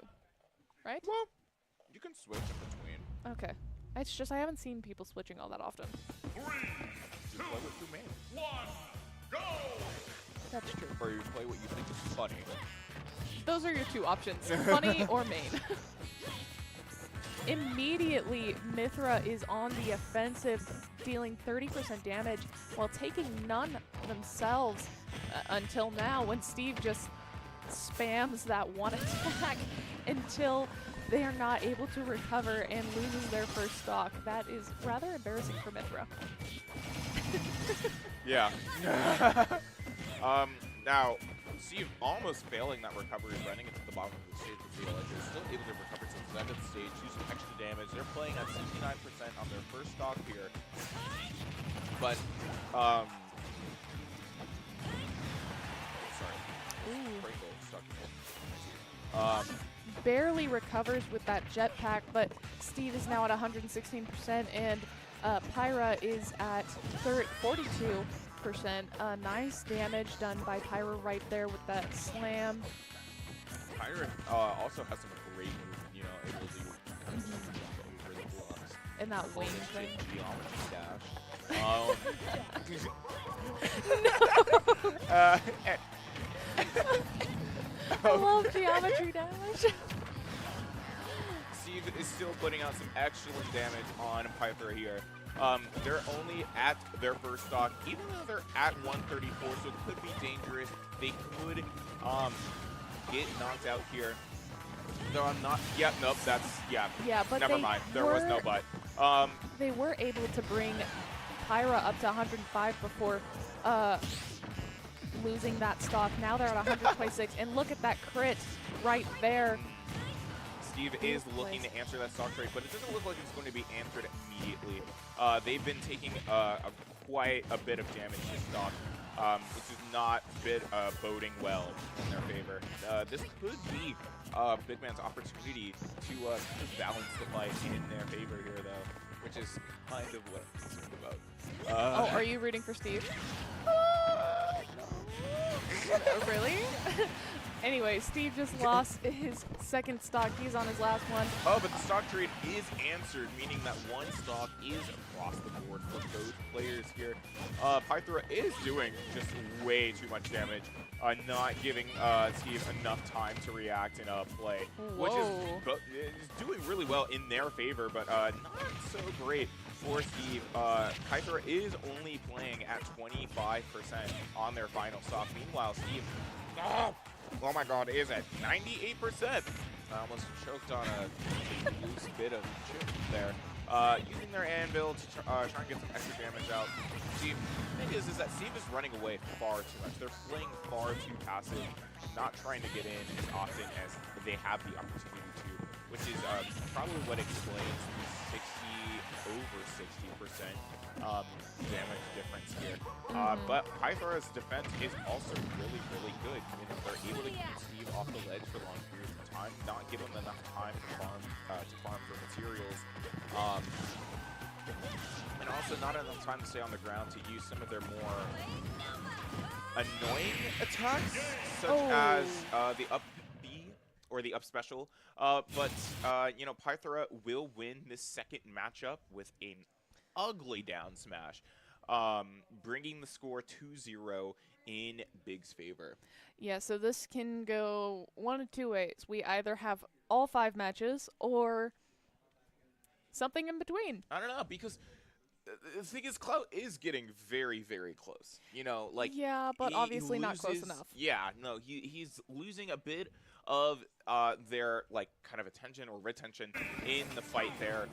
Right? Well, you can switch in between. Okay. It's just I haven't seen people switching all that often. 3, 2, 1, go! That's true. Or you play what you think is funny. Those are your 2 options, funny or main. Immediately, Mithra is on the offensive, dealing 30% damage while taking none themselves until now, when Steve just spams that one attack until they are not able to recover and loses their first stock. That is rather embarrassing for Mithra. Yeah. Now, Steve almost failing that recovery, running into the bottom of the stage with the They're still able to recover to the end of the stage, do some extra damage. They're playing at 69% on their first stock here. But, sorry. Pringle stuck in. Barely recovers with that jetpack, but Steve is now at 116%, and Pyra is at 42%. Nice damage done by Pyra right there with that slam. Pyra also has some great movement, you know, able to use the blocks. in that wing thing. I love geometry dash. Steve is still putting out some excellent damage on Pythra here. They're only at their first stock, even though they're at 134, so it could be dangerous. They could get knocked out here. No, I'm not. Yeah, nope, that's, yeah. Yeah, but never mind. There was no but. They were able to bring Pyra up to 105 before losing that stock. Now they're at 126, and look at that crit right there. Steve is looking to answer that stock trade, but it doesn't look like it's going to be answered immediately. They've been taking quite a bit of damage to stock, which is not boding well in their favor. This could be Big Man's opportunity to balance the fight in their favor here, though, which is kind of what I'm concerned about. Oh, are you rooting for Steve? Really? Anyway, Steve just lost his second stock. He's on his last one. Oh, but the stock trade is answered, meaning that one stock is across the board for both players here. Pythra is doing just way too much damage, not giving Steve enough time to react in a play, which is doing really well in their favor, but not so great for Steve. Pythra is only playing at 25% on their final stock. Meanwhile, Steve, oh my god, is at 98%. I almost choked on a loose bit of chip there. Using their anvil to try and get some extra damage out. Steve, the thing is that Steve is running away far too much. They're playing far too passive, not trying to get in as often as they have the opportunity to, which is probably what explains the over 60% damage difference here. But Pythra's defense is also really, really good. You know, they're able to keep Steve off the ledge for long periods of time, not give him enough time to farm for materials. And also not enough time to stay on the ground to use some of their more annoying attacks, such as the up B or the up special. But you know, Pythra will win this second matchup with an ugly down smash, bringing the score 2-0 in Big's favor. Yeah, so this can go one of two ways. We either have all 5 matches or something in between. I don't know, because the thing is, Clout is getting very, very close. You know, like, yeah, but obviously not close enough. Yeah, no, he's losing a bit of their like kind of attention or retention in the fight there.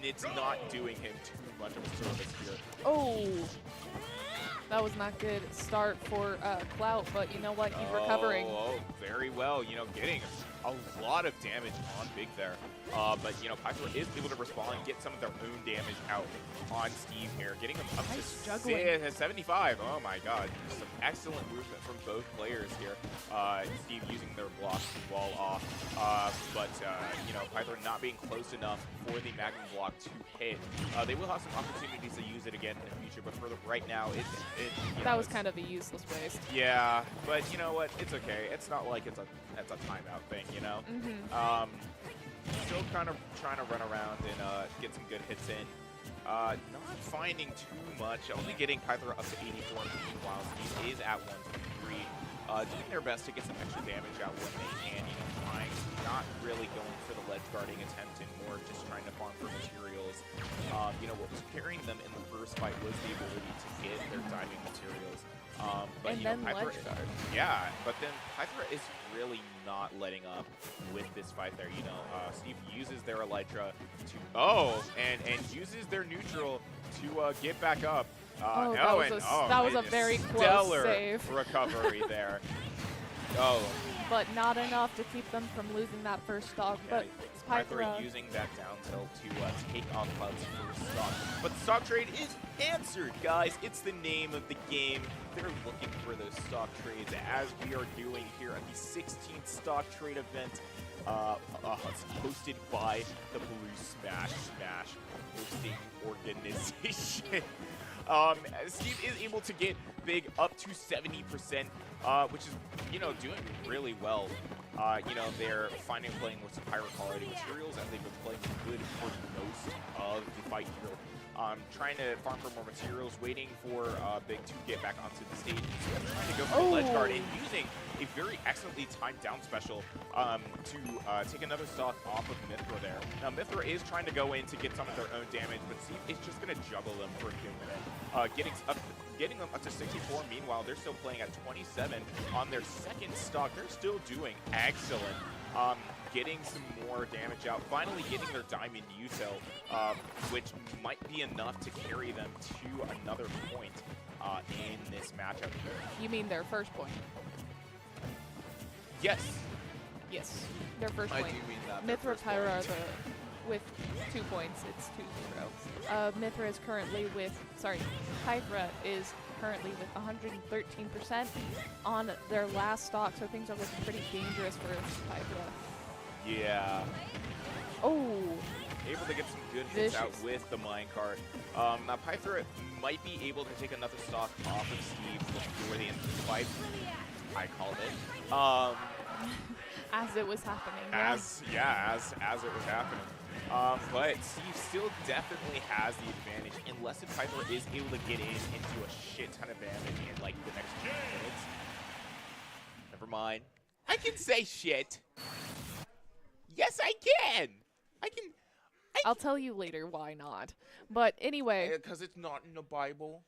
It's not doing him too much of a service here. Oh, that was not good start for Clout, but you know what? He's recovering. Oh, very well. You know, getting a lot of damage on Big there. But, you know, Pythra is able to respond and get some of their own damage out on Steve here, getting him up to 75. Oh, my God. Some excellent movement from both players here. Steve using their blocks to wall off. But, you know, Pythra not being close enough for the Magnum block to hit. They will have some opportunities to use it again in the future, but for right now, that was kind of a useless waste. Yeah, but you know what? It's okay. It's not like it's a timeout thing, you know? Still kind of trying to run around and get some good hits in. Not finding too much. Only getting Pythra up to 84 while Steve is at 123. Doing their best to get some extra damage out when they can, you know, trying, not really going for the ledge guarding attempt and more just trying to farm for materials. You know, what was carrying them in the first fight was the ability to get their diving materials. But, and you know, then Pythra, ledge guard. yeah, but then Pythra is really not letting up with this fight there. You know, Steve uses their Elytra to, and uses their neutral to get back up. That was a very close save. Recovery there. But not enough to keep them from losing that first stock. Yeah, But Pythra using that down tilt to take off Cloud's first stock. But the stock trade is answered, guys. It's the name of the game. They're looking for those stock trades, as we are doing here at the 16th stock trade event, hosted by the Palouse Smash hosting organization. Steve is able to get Big up to 70%, which is, you know, doing really well You know, they're finally playing with some higher quality materials, and they've been playing good for most of the fight here. Trying to farm for more materials, waiting for Big to get back onto the stage. So trying to go for the ledge guard and using a very excellently timed down special to take another stock off of Mithra there. Now, Mithra is trying to go in to get some of their own damage, but Steve is just going to juggle them for a few minutes, getting them up to 64. Meanwhile, they're still playing at 27 on their second stock. They're still doing excellent. Getting some more damage out, finally getting their diamond util, which might be enough to carry them to another point in this matchup here. You mean their first point? Yes. Yes, their first I point. do mean that. Mithra Pyra are with 2 points. It's 2-0. Mithra is currently with, Pythra is currently with 113% on their last stock, so things are looking pretty dangerous for Pythra. Yeah. Oh. Able to get some good hits out Vicious. with the minecart. Now, Pythra might be able to take another stock off of Steve before the end of the fight. I called it. As it was happening. As it was happening. But Steve still definitely has the advantage unless if Pythra is able to get into a shit ton of damage in like the next 2 minutes. Never mind. I can say shit. Yes, I can. I'll tell you later why not. But anyway. Because it's not in the Bible.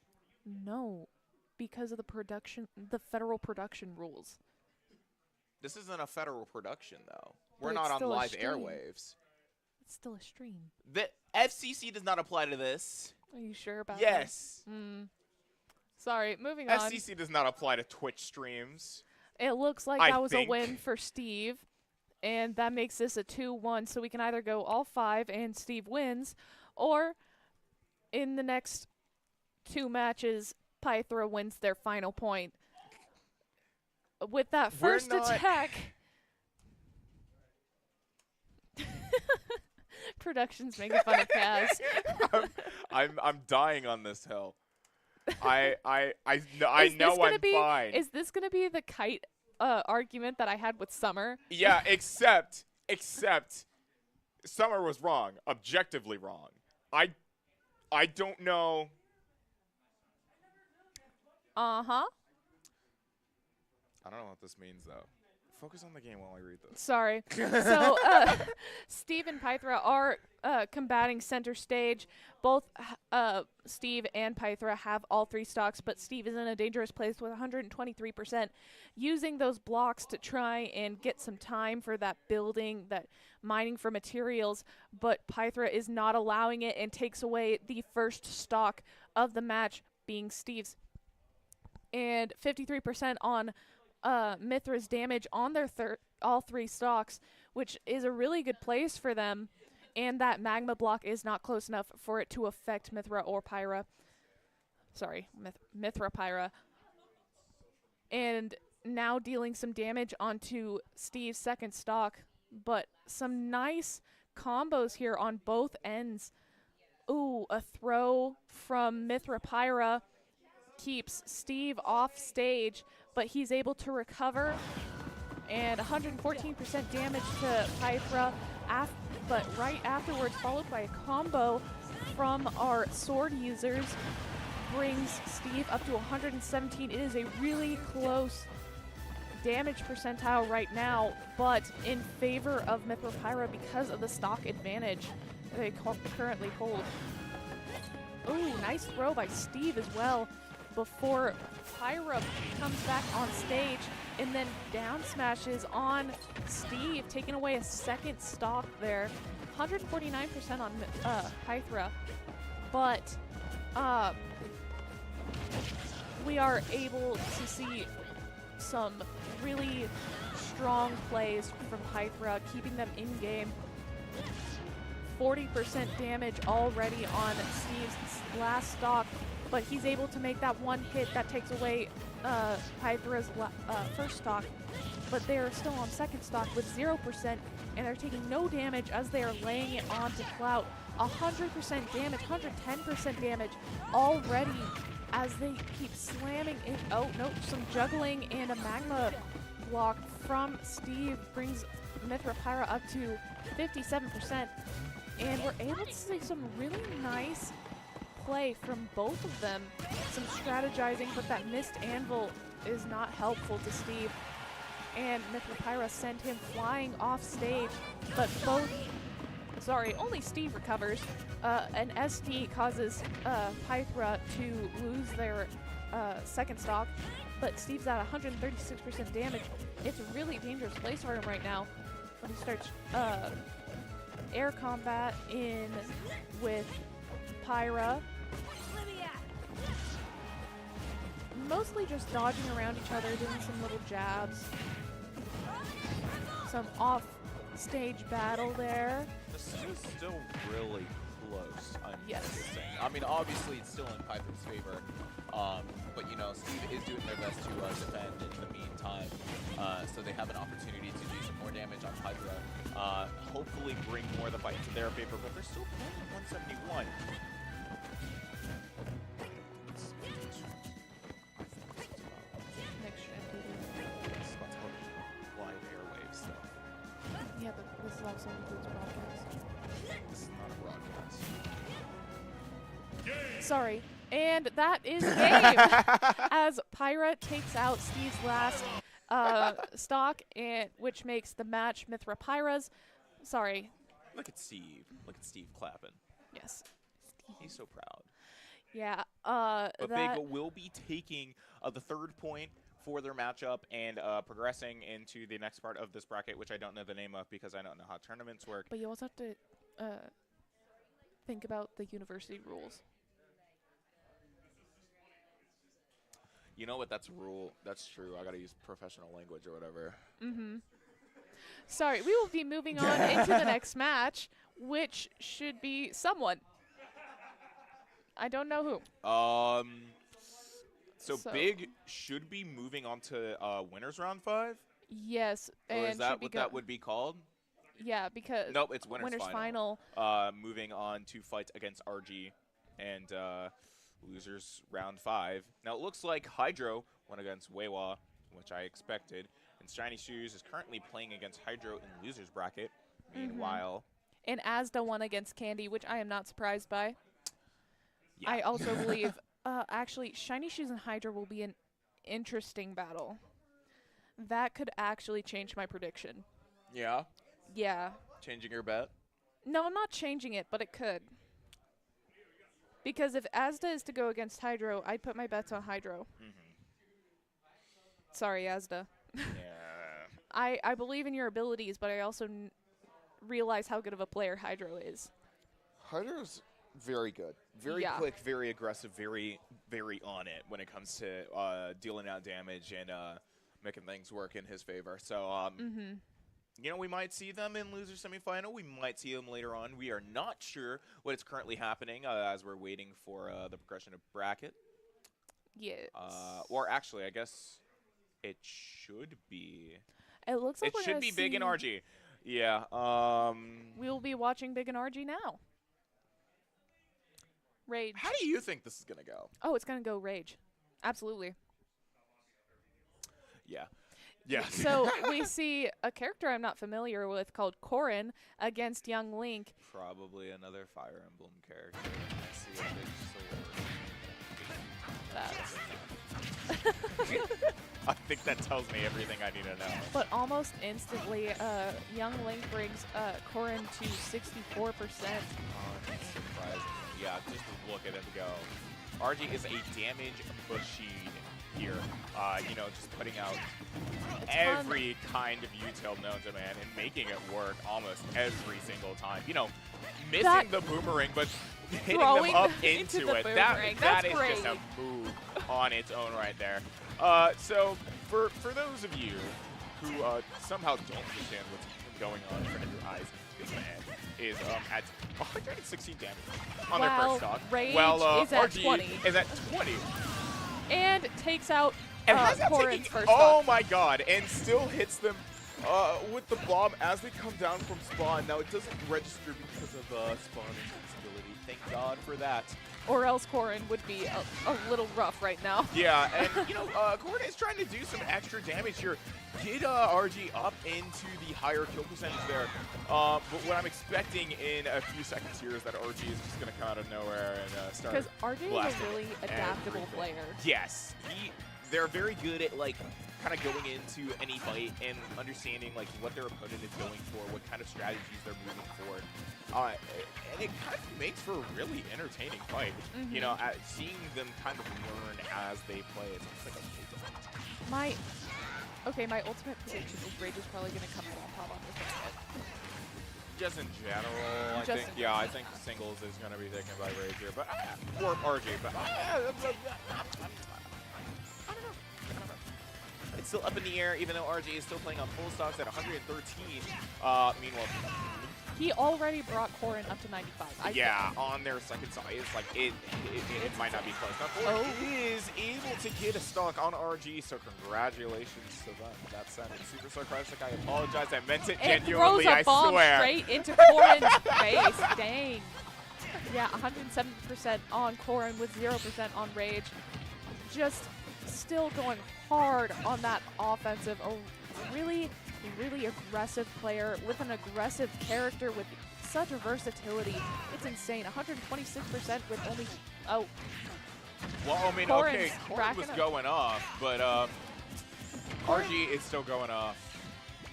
No, because of the federal production rules. This isn't a federal production, though. But We're it's not on still a live stream. airwaves. It's still a stream. The FCC does not apply to this. Are you sure about Yes. that? Sorry, moving on. FCC does not apply to Twitch streams. It looks like I that was think. a win for Steve. And that makes this a 2-1, so we can either go all 5 and Steve wins, or in the next 2 matches, Pythra wins their final point. With that first attack, production's making fun of Kaz. I'm dying on this hill. I Is know this gonna I'm be, fine. Is this gonna be the kite argument that I had with Summer? Yeah, except Summer was wrong, objectively wrong. I don't know. Uh-huh. I don't know what this means though. Focus on the game while I read this. Sorry. So, Steve and Pythra are combating center stage. Both Steve and Pythra have all 3 stocks, but Steve is in a dangerous place with 123%, using those blocks to try and get some time for that building, that mining for materials, but Pythra is not allowing it and takes away the first stock of the match, being Steve's. And 53% on Mithra's damage on their all 3 stocks, which is a really good place for them. And that magma block is not close enough for it to affect Mithra or Pyra. Sorry, Mithra Pyra. And now dealing some damage onto Steve's second stock. But some nice combos here on both ends. Ooh, a throw from Mithra Pyra keeps Steve off stage, but he's able to recover, and 114% damage to Pythra, but right afterwards, followed by a combo from our sword users, brings Steve up to 117. It is a really close damage percentile right now, but in favor of Mithra Pyra because of the stock advantage they currently hold. Ooh, nice throw by Steve as well, before Pyra comes back on stage and then down smashes on Steve, taking away a second stock there. 149% on Pythra, but we are able to see some really strong plays from Pythra, keeping them in game. 40% damage already on Steve's last stock, but he's able to make that one hit that takes away Pythra's first stock. But they are still on second stock with 0%, and they're taking no damage as they are laying it onto Clout. 100% damage, 110% damage already as they keep slamming in. Oh, no, some juggling and a magma block from Steve brings Mithra Pyra up to 57%. And we're able to see some really nice play from both of them. Some strategizing, but that missed anvil is not helpful to Steve. And Mithra Pyra sent him flying off stage, but only Steve recovers. An SD causes Pythra to lose their second stock, but Steve's at 136% damage. It's a really dangerous place for him right now when he starts air combat in with Pyra. Mostly just dodging around each other, doing some little jabs. Some off-stage battle there. This is still really close, I'm Yes. noticing. I mean, obviously it's still in Python's favor, but you know, Steve is doing their best to defend in the meantime, so they have an opportunity to do some more damage on Pythra. Hopefully bring more of the fight to their favor, but they're still playing at 171. It's about live airwave stuff. Yeah, but this also includes broadcast. This is not a broadcast. Sorry. And that is game as Pyra takes out Steve's last stock, which makes the match Mithra Pyra's. Sorry. Look at Steve. Look at Steve clapping. Yes. He's so proud. Yeah. But That Big will be taking the third point for their matchup and progressing into the next part of this bracket, which I don't know the name of because I don't know how tournaments work. But you also have to think about the university rules. You know what? That's a rule. That's true. I gotta use professional language or whatever. Mm-hmm. Sorry, we will be moving on into the next match, which should be someone. I don't know who. So Big should be moving on to winners round 5. Yes, Or and is that should be what that would be called? Yeah, because Nope, it's winners final. Moving on to fight against RG and losers round 5. Now it looks like Hydro went against Weiwa, which I expected, and Shiny Shoes is currently playing against Hydro in losers bracket. Meanwhile, And Asda won against Candy, which I am not surprised by. yeah. I also believe, actually, Shiny Shoes and Hydra will be an interesting battle. That could actually change my prediction. Yeah, Yeah. changing your bet. No, I'm not changing it, but it could. Because if Asda is to go against Hydro, I'd put my bets on Hydro. Sorry, Asda. Yeah. I believe in your abilities, but I also realize how good of a player Hydro is. Hydro's very good. Very Yeah. quick, very aggressive, very, very on it when it comes to dealing out damage and making things work in his favor. So, you know, we might see them in loser semifinal. We might see them later on. We are not sure what is currently happening as we're waiting for the progression of bracket. Yes. Or actually, I guess it should be. It looks like It we're should gonna be Big and see- RG. Yeah. We will be watching Big and RG now. Rage. How do you think this is going to go? Oh, it's going to go Rage. Absolutely. Yeah. Yeah. So we see a character I'm not familiar with called Corrin against Young Link. Probably another Fire Emblem character. I see a big sword. That's I think that tells me everything I need to know. But almost instantly, Young Link brings Corrin to 64%. Surprising. Yeah, just look at him go. RG is a damage machine here. You know, just putting out every kind of util known to man and making it work almost every single time. You know, missing the boomerang, but hitting them Throwing up into into the it. boomerang. That That's is great. just a move on its own right there. So for those of you who somehow don't understand what's going on in front of your eyes, this man is at 116 damage on their While first stock. Rage Well, is at RG 20. is at 20. And takes out And has that Corrin's taking, first oh stock. my god, and still hits them with the bomb as they come down from spawn. Now it doesn't register because of spawn invincibility. Thank God for that. Or else Corrin would be a little rough right now. Yeah, and you know, Corrin is trying to do some extra damage here. Get RG up into the higher kill percentage there. But what I'm expecting in a few seconds here is that RG is just going to come out of nowhere and start Because RJ is blasting a really adaptable everything. player. Yes, they're very good at like kind of going into any fight and understanding like what their opponent is going for, what kind of strategies they're moving for. And it kind of makes for a really entertaining fight. You know, seeing them kind of learn as they play. It's almost like a My ultimate prediction is Rage is probably going to come full pop on this one. just in general, I think singles is going to be taken by Rage here, but or RG, but I don't know. It's still up in the air, even though RG is still playing on full stocks at 113. Meanwhile, He already brought Corrin up to 95. yeah, on their second side, it's like it might not be close. Now, Corrin is able to get a stock on RG, so congratulations to them. That sounded super sarcastic. I apologize. I meant it It genuinely. throws a I bomb swear. straight into Corrin's face. Dang. Yeah, 170% on Corrin with 0% on Rage. Just still going hard on that offensive. A really aggressive player with an aggressive character with such a versatility. It's insane. 126% with only Well, I mean, Corrin's okay, Corrin racking was up. going off, but RG is still going off.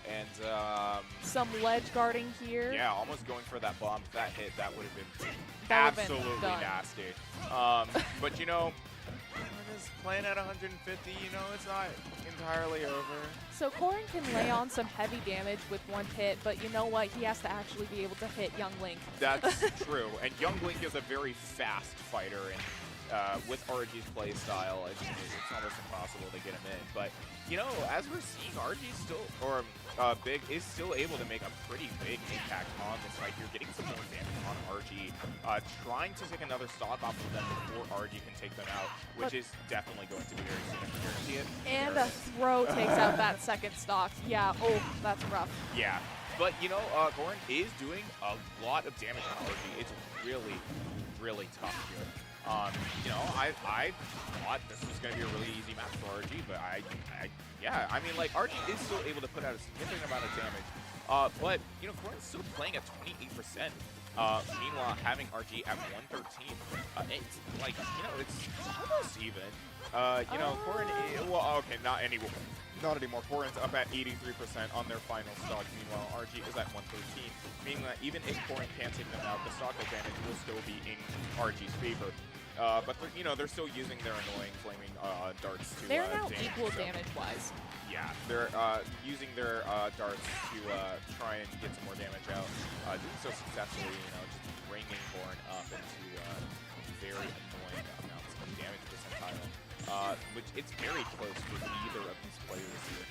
And, some ledge guarding here. yeah, almost going for that bomb. If that hit, that would have been That would've been absolutely done. nasty. But, you know, we're just playing at 150, you know, it's not entirely over. So Corrin can lay on some heavy damage with one hit, but you know what? He has to actually be able to hit Young Link. That's true. And Young Link is a very fast fighter, and with RG's play style, it's almost impossible to get him in. But, you know, as we're seeing, RG still, or Big is still able to make a pretty big impact on this fight here, getting some more damage on RG, trying to take another stock off of them before RG can take them out, which is definitely going to be very soon. I can guarantee it. And a throw takes out that second stock. Yeah, oh, that's rough. Yeah. But, you know, Corrin is doing a lot of damage on RG. It's really, really tough here. You know, I thought this was going to be a really easy match for RG, but yeah, I mean, like, RG is still able to put out a significant amount of damage. But, you know, Corrin's still playing at 28%. Meanwhile, having RG at 113, it's like, you know, it's almost even. You know, Corrin, well, okay, not anymore. Corrin's up at 83% on their final stock. Meanwhile, RG is at 113. Meaning that even if Corrin can't take them out, the stock advantage will still be in RG's favor. But you know, they're still using their annoying flaming darts to They're now damage, equal so- damage-wise. Yeah, they're using their darts to try and get some more damage out. Doing so successfully, you know, just bringing Corrin up into very annoying amounts of damage percentile. Which it's very close with either of these players here.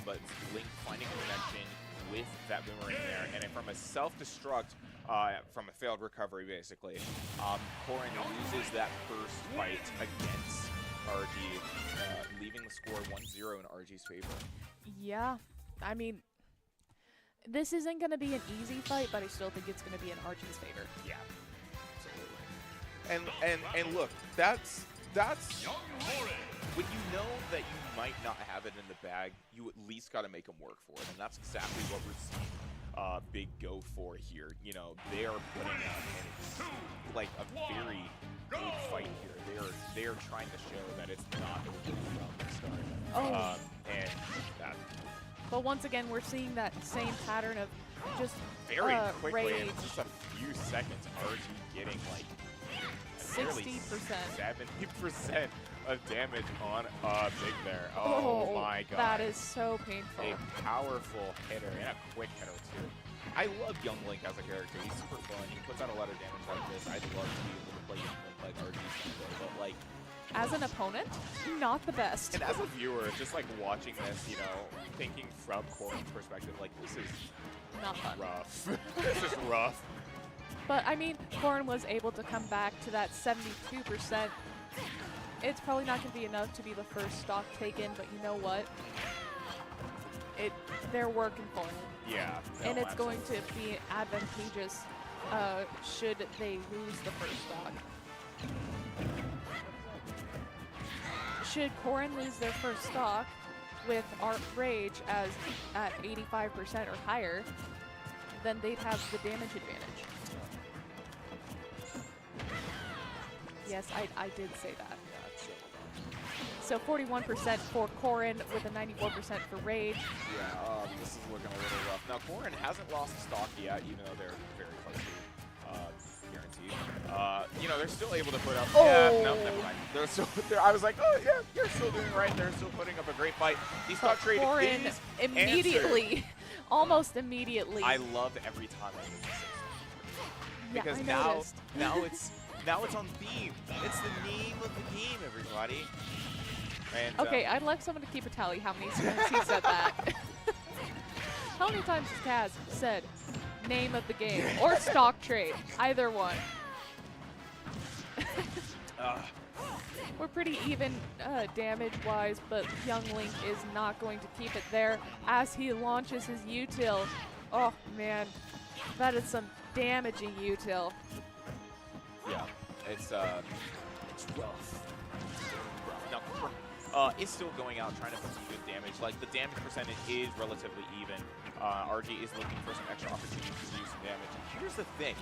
But Link finding a connection with that boomerang there, and then from a self-destruct, from a failed recovery, basically, Corrin loses that first fight against RG, leaving the score 1-0 in RG's favor. Yeah, I mean, this isn't going to be an easy fight, but I still think it's going to be in RG's favor. Yeah, absolutely. And look, that's when you know that you might not have it in the bag, you at least got to make them work for it, and that's exactly what we're seeing Big go for here. You know, they are putting out like a very good fight here. They're trying to show that it's not over from the start. Oh. And that But once again, we're seeing that same pattern of just very quickly, in rage. just a few seconds, RG getting like 60%. 70% of damage on Big there. Oh, My God. That is so painful. A powerful hitter and a quick hitter too. I love Young Link as a character. He's super fun. He puts out a lot of damage like this. I'd love to be able to play Young Link like RG someday, but like, As an opponent, not the best. and as a viewer, just like watching this, you know, thinking from Corrin's perspective, like this is Not fun. rough. This is rough. But I mean, Corrin was able to come back to that 72%. It's probably not going to be enough to be the first stock taken, but you know what? they're working for it. Yeah. And no, it's going to be advantageous should they lose the first stock. Should Corrin lose their first stock with Art Rage as at 85% or higher, then they'd have the damage advantage. Yes, I did say that. So 41% for Corrin with a 94% for Rage. Yeah, this is looking a little rough. Now, Corrin hasn't lost stock yet, even though they're very close to guaranteed. You know, they're still able to put up. Oh. Yeah, no, never mind. They're still. I was like, oh yeah, you're still doing right. They're still putting up a great fight. The stock trade Corrin is immediately, almost immediately. I love every time I do this. Yeah, Because I now noticed. now it's on theme. It's the name of the game, everybody. And, Okay, I'd like someone to keep a tally how many times he said that. How many times has Kaz said name of the game or stock trade? Either one. We're pretty even damage-wise, but Young Link is not going to keep it there as he launches his util. Oh man, that is some damaging util. yeah, it's rough. Now, is still going out trying to put some good damage. Like, the damage percentage is relatively even. RG is looking for some extra opportunities to do some damage. Here's the thing.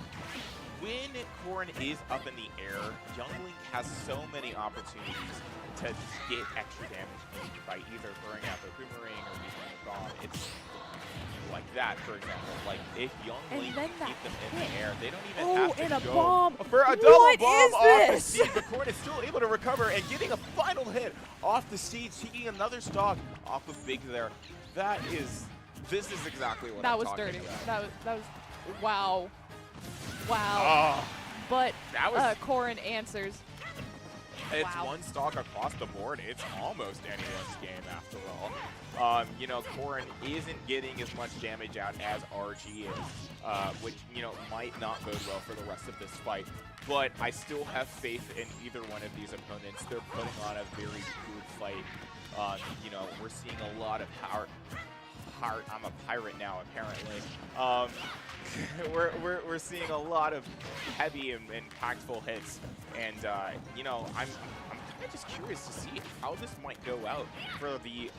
When Corrin is up in the air, Young Link has so many opportunities to get extra damage by either throwing out their boomerang or using a bomb. It's like that, for example. Like, if Young And Link then can that keep them in hit. the air, they don't even Oh, have to and a go bomb. for a double What bomb is off the this? stage. But Corrin is still able to recover and getting a final hit off the stage, taking another stock off of Big there. This is exactly what That I'm was talking dirty. about. That was wow. Wow. Oh, But that was Corrin answers. It's Wow. one stock across the board. It's almost anyone's game after all. You know, Corrin isn't getting as much damage out as RG is, which, you know, might not bode well for the rest of this fight. But I still have faith in either one of these opponents. They're putting on a very good fight. You know, we're seeing a lot of power. I'm a pirate now, apparently. We're seeing a lot of heavy and impactful hits, and you know, I'm kind of just curious to see how this might go out for the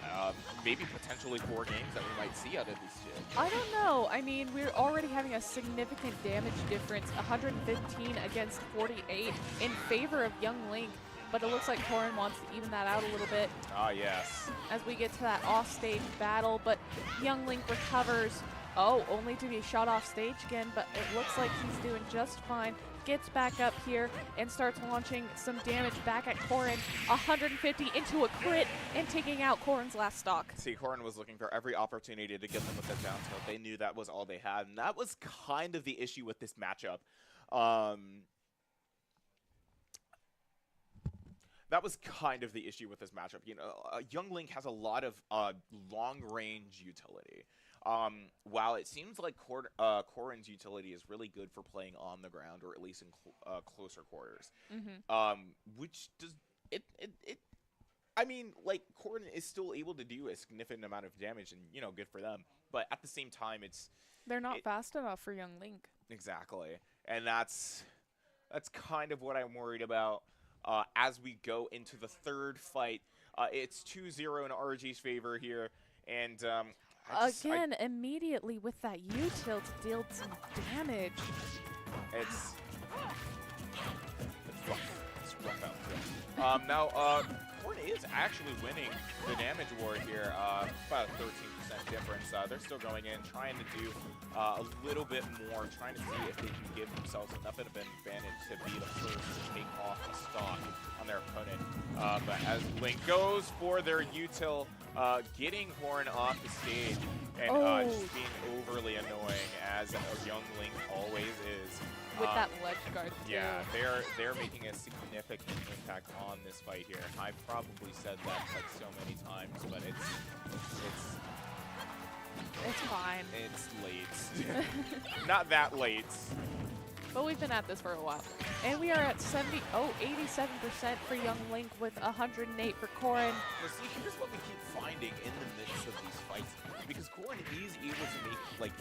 maybe potentially 4 games that we might see out of these two. I don't know. I mean, we're already having a significant damage difference, 115 against 48 in favor of Young Link. But it looks like Corrin wants to even that out a little bit Ah, yes. as we get to that off-stage battle. But Young Link recovers. Oh, only to be shot off stage again, but it looks like he's doing just fine. Gets back up here and starts launching some damage back at Corrin. 150 into a crit and taking out Corrin's last stock. See, Corrin was looking for every opportunity to get them with the down tilt. They knew that was all they had, and that was kind of the issue with this matchup. That was kind of the issue with this matchup. You know, Young Link has a lot of long-range utility. While it seems like Corrin's utility is really good for playing on the ground, or at least in closer quarters, which does it. I mean, like, Corrin is still able to do a significant amount of damage, and, you know, good for them. But at the same time, They're not fast enough for Young Link. exactly, and that's kind of what I'm worried about. As we go into the third fight, it's 2-0 in RG's favor here, and Again, immediately with that util to deal some damage. it's rough. It's rough out there. Now, Corrin is actually winning the damage war here, about a 13% difference. They're still going in, trying to do a little bit more, trying to see if they can give themselves enough of an advantage to be the first to take off a stock on their opponent. But as Link goes for their util, getting Corrin off the stage and just being overly annoying, as Young Link always is. With that ledge guard, too. Yeah, they're making a significant impact on this fight here. I've probably said that like so many times, but It's fine. it's late. Not that late. but we've been at this for a while. And we are at 87% for Young Link with 108 for Corrin. Well, see, here's what we keep finding in the midst of these fights. Because Corrin is able to make, like,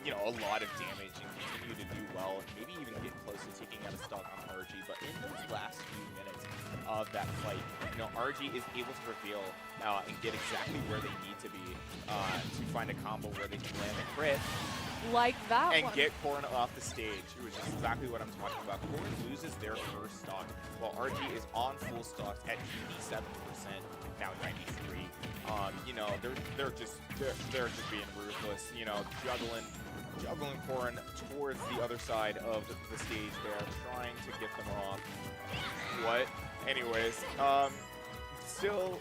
you know, a lot of damage and continue to do well, and maybe even get close to taking out a stock on RG. But in those last few minutes of that fight, you know, RG is able to reveal and get exactly where they need to be to find a combo where they can land a crit. Like that And one. get Corrin off the stage, which is exactly what I'm talking about. Corrin loses their first stock, while RG is on full stocks at 87%, now 93. You know, they're just being ruthless. You know, juggling Corrin towards the other side of the stage there, trying to get them off. What? Anyways, still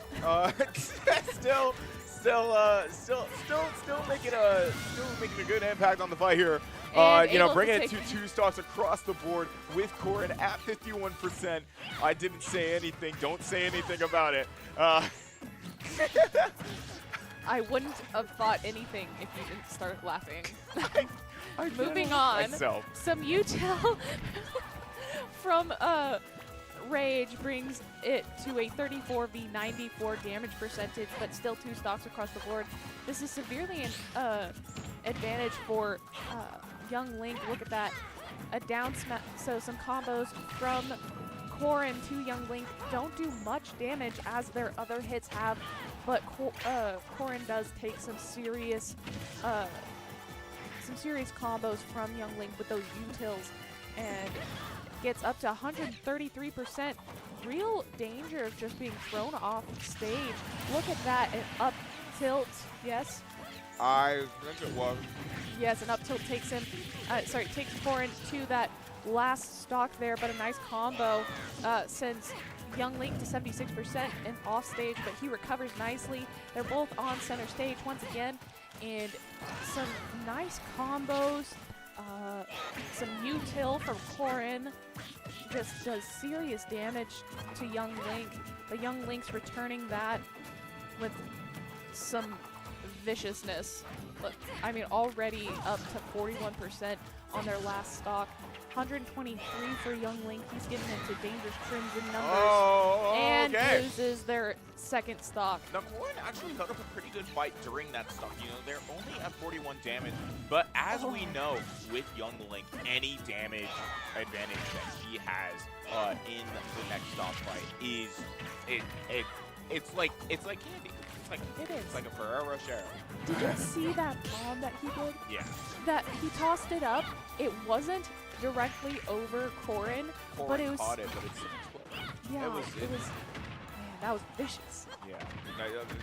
making a good impact on the fight here. You know, bringing it to 2 stocks across the board with Corrin at 51%. I didn't say anything. Don't say anything about it. I wouldn't have thought anything if you didn't start laughing. I Moving can't on. myself. Some util from Rage brings it to a 34 v 94 damage percentage, but still 2 stocks across the board. This is severely an advantage for Young Link. Look at that. A down smash, so some combos from Corrin to Young Link don't do much damage as their other hits have, but Corrin does take some serious combos from Young Link with those utils and gets up to 133%. Real danger of just being thrown off stage. Look at that, an up tilt, yes? I think it was. Yes, an up tilt takes him, takes Corrin to that last stock there, but a nice combo sends Young Link to 76% and off stage, but he recovers nicely. They're both on center stage once again, and some nice combos. Some util from Corrin just does serious damage to Young Link. The Young Link's returning that with some viciousness. But, I mean, already up to 41% on their last stock. 123 for Young Link. He's getting into dangerous crimson numbers. And loses their second stock. Now, Corrin actually held up a pretty good fight during that stock. You know, they're only at 41 damage, but as we know, with Young Link, any damage advantage that he has in the next stock fight is it's like candy. It's like a Ferrero Rocher. Did you see that bomb that he did? Yeah. That he tossed it up. It wasn't directly over Corrin, but it was. Caught it, but it's Yeah, it was. Man, that was vicious. Yeah.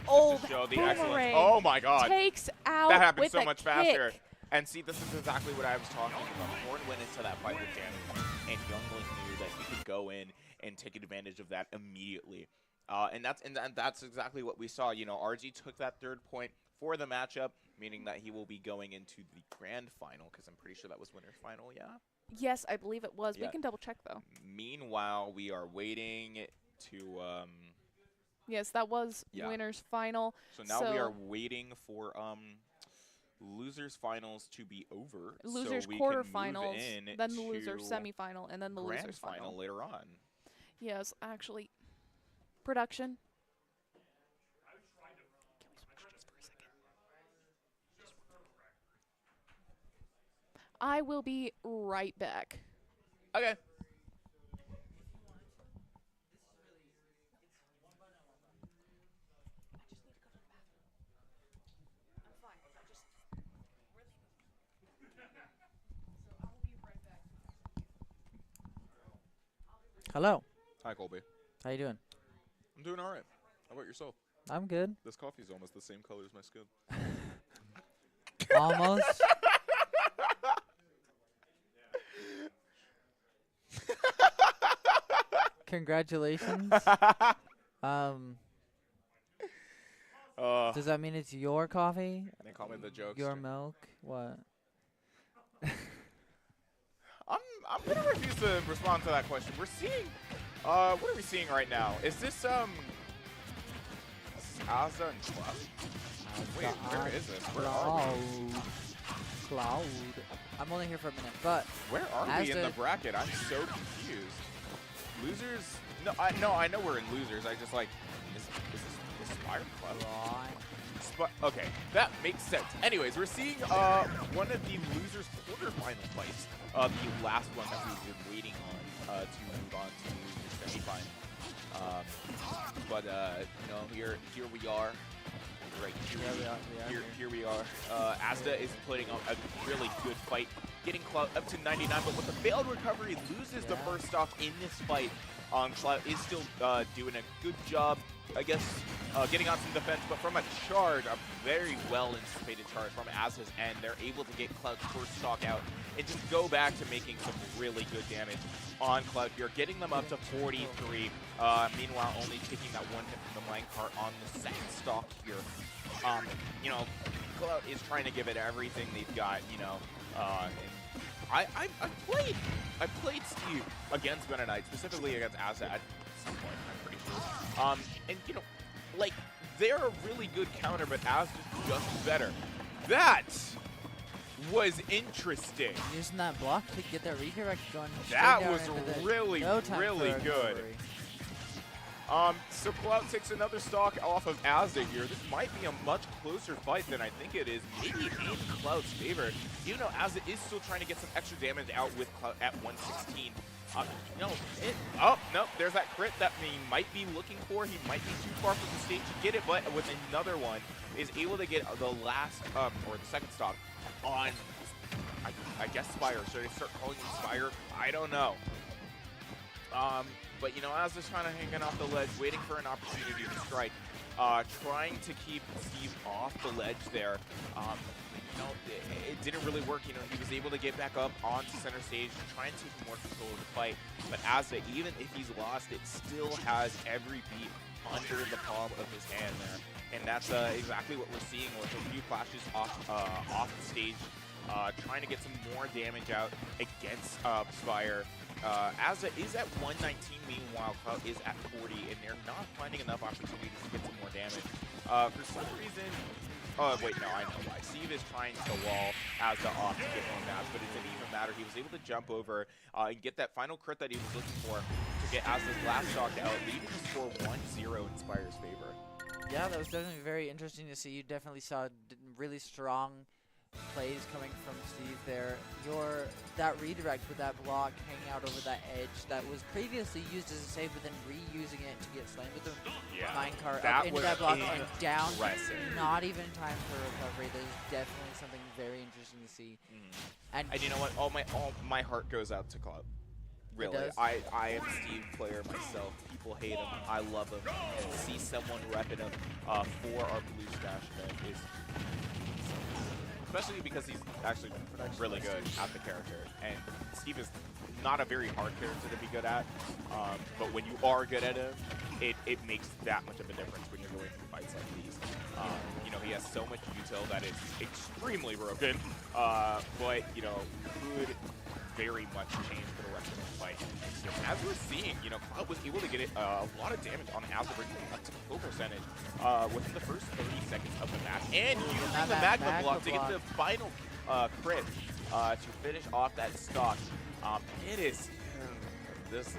Old just to show the boomerang excellence. Oh my God. Takes out That happened with so a much kick. faster. And see, this is exactly what I was talking about. Corrin went into that fight with damage, and Young Link knew that he could go in and take advantage of that immediately. And that's exactly what we saw. You know, RG took that 3rd point for the matchup, meaning that he will be going into the grand final, because I'm pretty sure that was winner's final, yeah? Yes, I believe it was. Yeah. We can double check though. Meanwhile, we are waiting to Yes, that was winner's final. So now we are waiting for losers finals to be over. Losers so we quarterfinals, can move in then the loser to semifinal, and then the grand losers final later on. Yes, actually. Production. Can we switch just for a second? I will be right back. Okay. Hello. Hi, Colby. How you doing? I'm doing all right. How about yourself? I'm good. This coffee is almost the same color as my skin. Almost. Congratulations. Does that mean it's your coffee? They call me the jokester. Your milk? What? I'm gonna refuse to respond to that question. We're seeing, what are we seeing right now? Is this Azza and Cloud? Wait, where is this? Where are we? Cloud. I'm only here for a minute, but Where are we in the bracket? I'm so confused. Losers? No, I know we're in losers. I just like, is Spire Club? Okay, that makes sense. Anyways, we're seeing one of the losers quarterfinal fights. The last one that we've been waiting on to move on to the semifinal. But you know, here we are. Right here we are. Asda is putting on a really good fight, getting Cloud up to 99, but with the failed recovery, loses the first stock in this fight. Cloud is still doing a good job, I guess, getting on some defense, but from a charge, a very well anticipated charge from Asda's end, they're able to get Cloud's first stock out and just go back to making some really good damage on Cloud here, getting them up to 43. Meanwhile, only taking that one hit from the minecart on the second stock here. You know, Cloud is trying to give it everything they've got, you know, and I played Steve against Meta Knight, specifically against Asda at some point, I'm pretty sure. And you know, like, they're a really good counter, but Asda's just better. That was interesting. Using that block to get that redirect going. That was really, really good. Recovery. So Cloud takes another stock off of Asda here. This might be a much closer fight than I think it is. Maybe in Cloud's favor. Even though Asda is still trying to get some extra damage out with Cloud at 116. No, there's that crit that he might be looking for. He might be too far from the stage to get it, but with another one, is able to get the last, or the second stock on, I guess, Spire. Should I start calling him Spire? I don't know. But, you know, Asda's kind of hanging off the ledge, waiting for an opportunity to strike, trying to keep Steve off the ledge there. You know, it didn't really work. You know, he was able to get back up onto center stage and try and take more control of the fight. But Asda, even if he's lost, it still has every beat under the palm of his hand there. And that's exactly what we're seeing with a few flashes off the stage, trying to get some more damage out against Spire. Asda is at 119, meanwhile Cloud is at 40, and they're not finding enough opportunities to get some more damage. For some reason, wait, no, I know why. Steve is trying to wall Asda off to get more mats, but it didn't even matter. He was able to jump over and get that final crit that he was looking for to get Asda's last stock out, leaving the score 1-0 in Spire's favor. Yeah, that was definitely very interesting to see. You definitely saw really strong plays coming from Steve there. That redirect with that block hanging out over that edge that was previously used as a save, but then reusing it to get slammed with the minecart up into that block and down. Not even time for recovery. That is definitely something very interesting to see. And you know what? All my heart goes out to Cloud. Really, I am a Steve player myself. People hate him. I love him. And to see someone repping him for our Blue Stash event is, especially because he's actually really good at the character. And Steve is not a very hard character to be good at, but when you are good at him, it makes that much of a difference when you're going through fights like these. You know, he has so much util that is extremely broken, but, you know, could very much change for the rest of the fight. As we're seeing, you know, Cloud was able to get a lot of damage on Asda, bringing up to full percentage within the first 30 seconds of the match, and using the magma block to get the final crit to finish off that stock. This is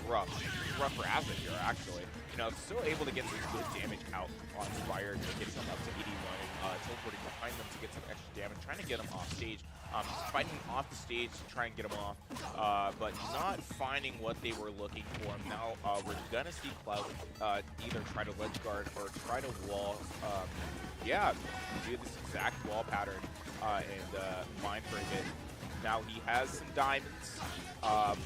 rough. This is rough for Asda here, actually. You know, still able to get some good damage out on Spire, getting them up to 81 and teleporting behind them to get some extra damage, trying to get them off stage. Fighting off the stage to try and get them off, but not finding what they were looking for. Now we're gonna see Cloud either try to ledge guard or try to wall. Do this exact wall pattern and mine for a bit. Now he has some diamonds that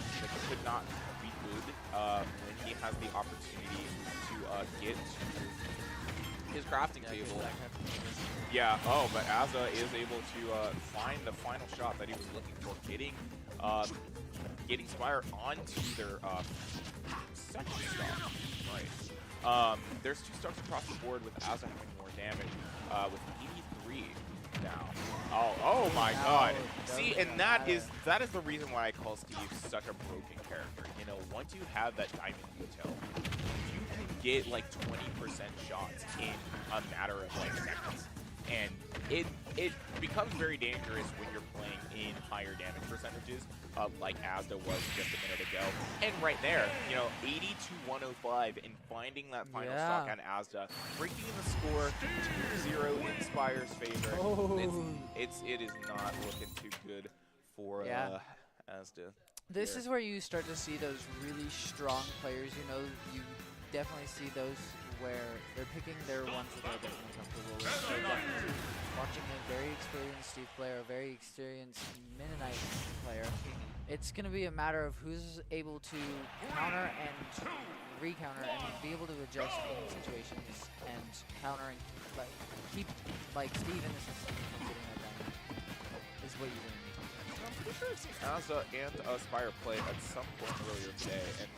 could not be good when he has the opportunity to get to his crafting table. Yeah, but Asda is able to find the final shot that he was looking for, getting Spire onto their second stock. Right. There's 2 stocks across the board with Asda having more damage, with 83 now. Oh my God! See, and that is the reason why I call Steve such a broken character. You know, once you have that diamond util, you can get like 20% shots in a matter of like seconds. and it becomes very dangerous when you're playing in higher damage percentages, like Asda was just a minute ago. And right there, you know, 80 to 105, and finding that final stock on Asda, breaking the score 2-0 in Spire's favor. It is not looking too good for Asda. This is where you start to see those really strong players. You know, you definitely see those where they're picking their ones that they're definitely comfortable with. So definitely watching a very experienced Steve player, a very experienced Mennonite player, it's going to be a matter of who's able to counter and re-counter and be able to adjust in situations and counter and keep Steve in the system from getting that done is what you're going to need. I'm pretty sure I've seen Asda and Spire play at some point earlier today, and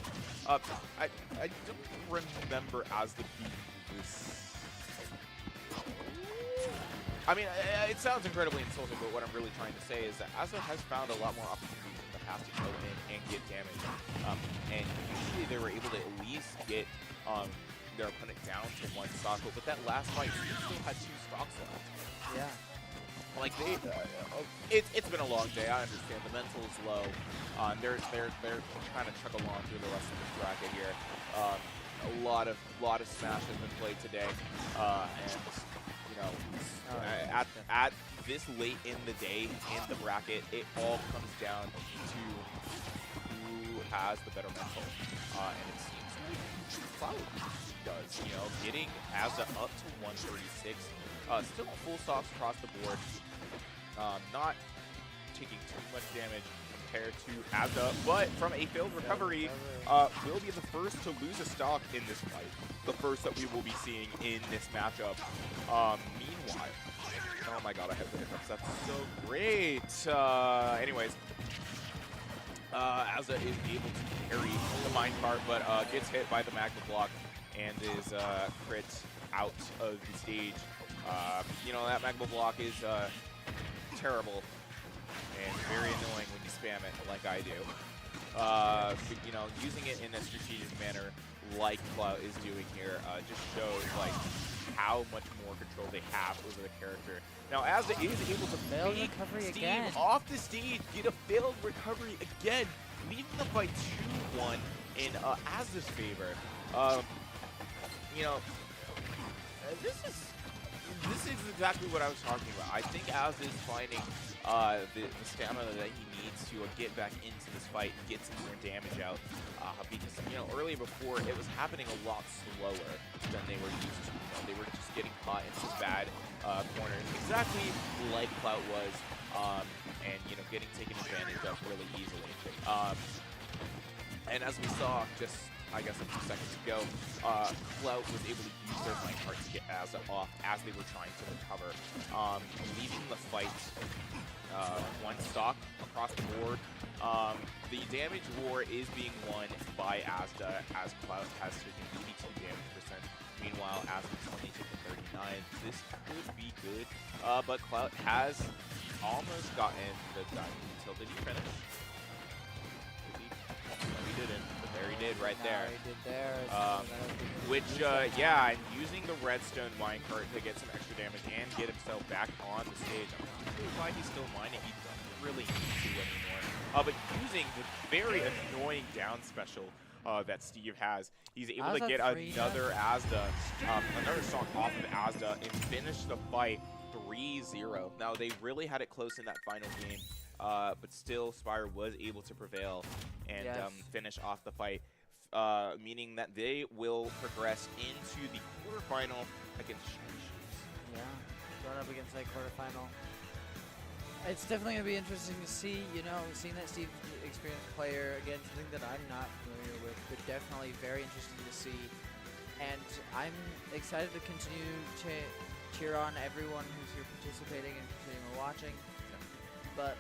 I don't remember Asda being this. I mean, it sounds incredibly insulting, but what I'm really trying to say is that Asda has found a lot more opportunities in the past to go in and get damage, and usually they were able to at least get their opponent down to one stock, but with that last fight, they still had 2 stocks left. Yeah. Like it's been a long day. I understand the mental is low. They're trying to chug along through the rest of this bracket here. A lot of Smash has been played today, and you know, at this late in the day in the bracket, it all comes down to who has the better mental, and it seems like Cloud does. You know, getting Asda up to 136. Still full stocks across the board. Not taking too much damage compared to Asda, but from a failed recovery, will be the first to lose a stock in this fight. The first that we will be seeing in this matchup. Meanwhile, oh my god, I have the hiccups. That's so great. Anyways, Asda is able to carry the minecart, but gets hit by the magma block and is crit out of the stage. You know, that magma block is terrible and very annoying when you spam it like I do. But, you know, using it in a strategic manner like Cloud is doing here just shows like how much more control they have over the character. Now, Asda is able to make Steve off the stage, get a failed recovery again, leaving the fight 2-1 in Asda's favor. You know, this is exactly what I was talking about. I think Asda is finding the stamina that he needs to get back into this fight and get some more damage out. Because, you know, earlier before, it was happening a lot slower than they were used to. You know, they were just getting caught in some bad corners, exactly like Clout was, and, you know, getting taken advantage of really easily. And as we saw just, I guess, a few seconds ago, Clout was able to use their minecart to get Asda off as they were trying to recover, leaving the fight 1 stock across the board. The damage war is being won by Asda as Clout has taken 82 damage percent. Meanwhile, Asda's only taken 39. This could be good, but Clout has almost gotten the diamond until did he finish? No, he didn't. There he did, right there. He did there. Yeah, and using the redstone minecart to get some extra damage and get himself back on the stage. I'm not sure why he's still mining. He doesn't really need to anymore. But using the very annoying down special that Steve has, he's able to get another Asda, another stock off of Asda and finish the fight 3-0. Now, they really had it close in that final game. But still, Spire was able to prevail and finish off the fight, meaning that they will progress into the quarterfinal against Yeah, going up against that quarterfinal. It's definitely going to be interesting to see, you know, seeing that Steve experienced player, again, something that I'm not familiar with, but definitely very interesting to see. And I'm excited to continue to cheer on everyone who's here participating and continuing watching. But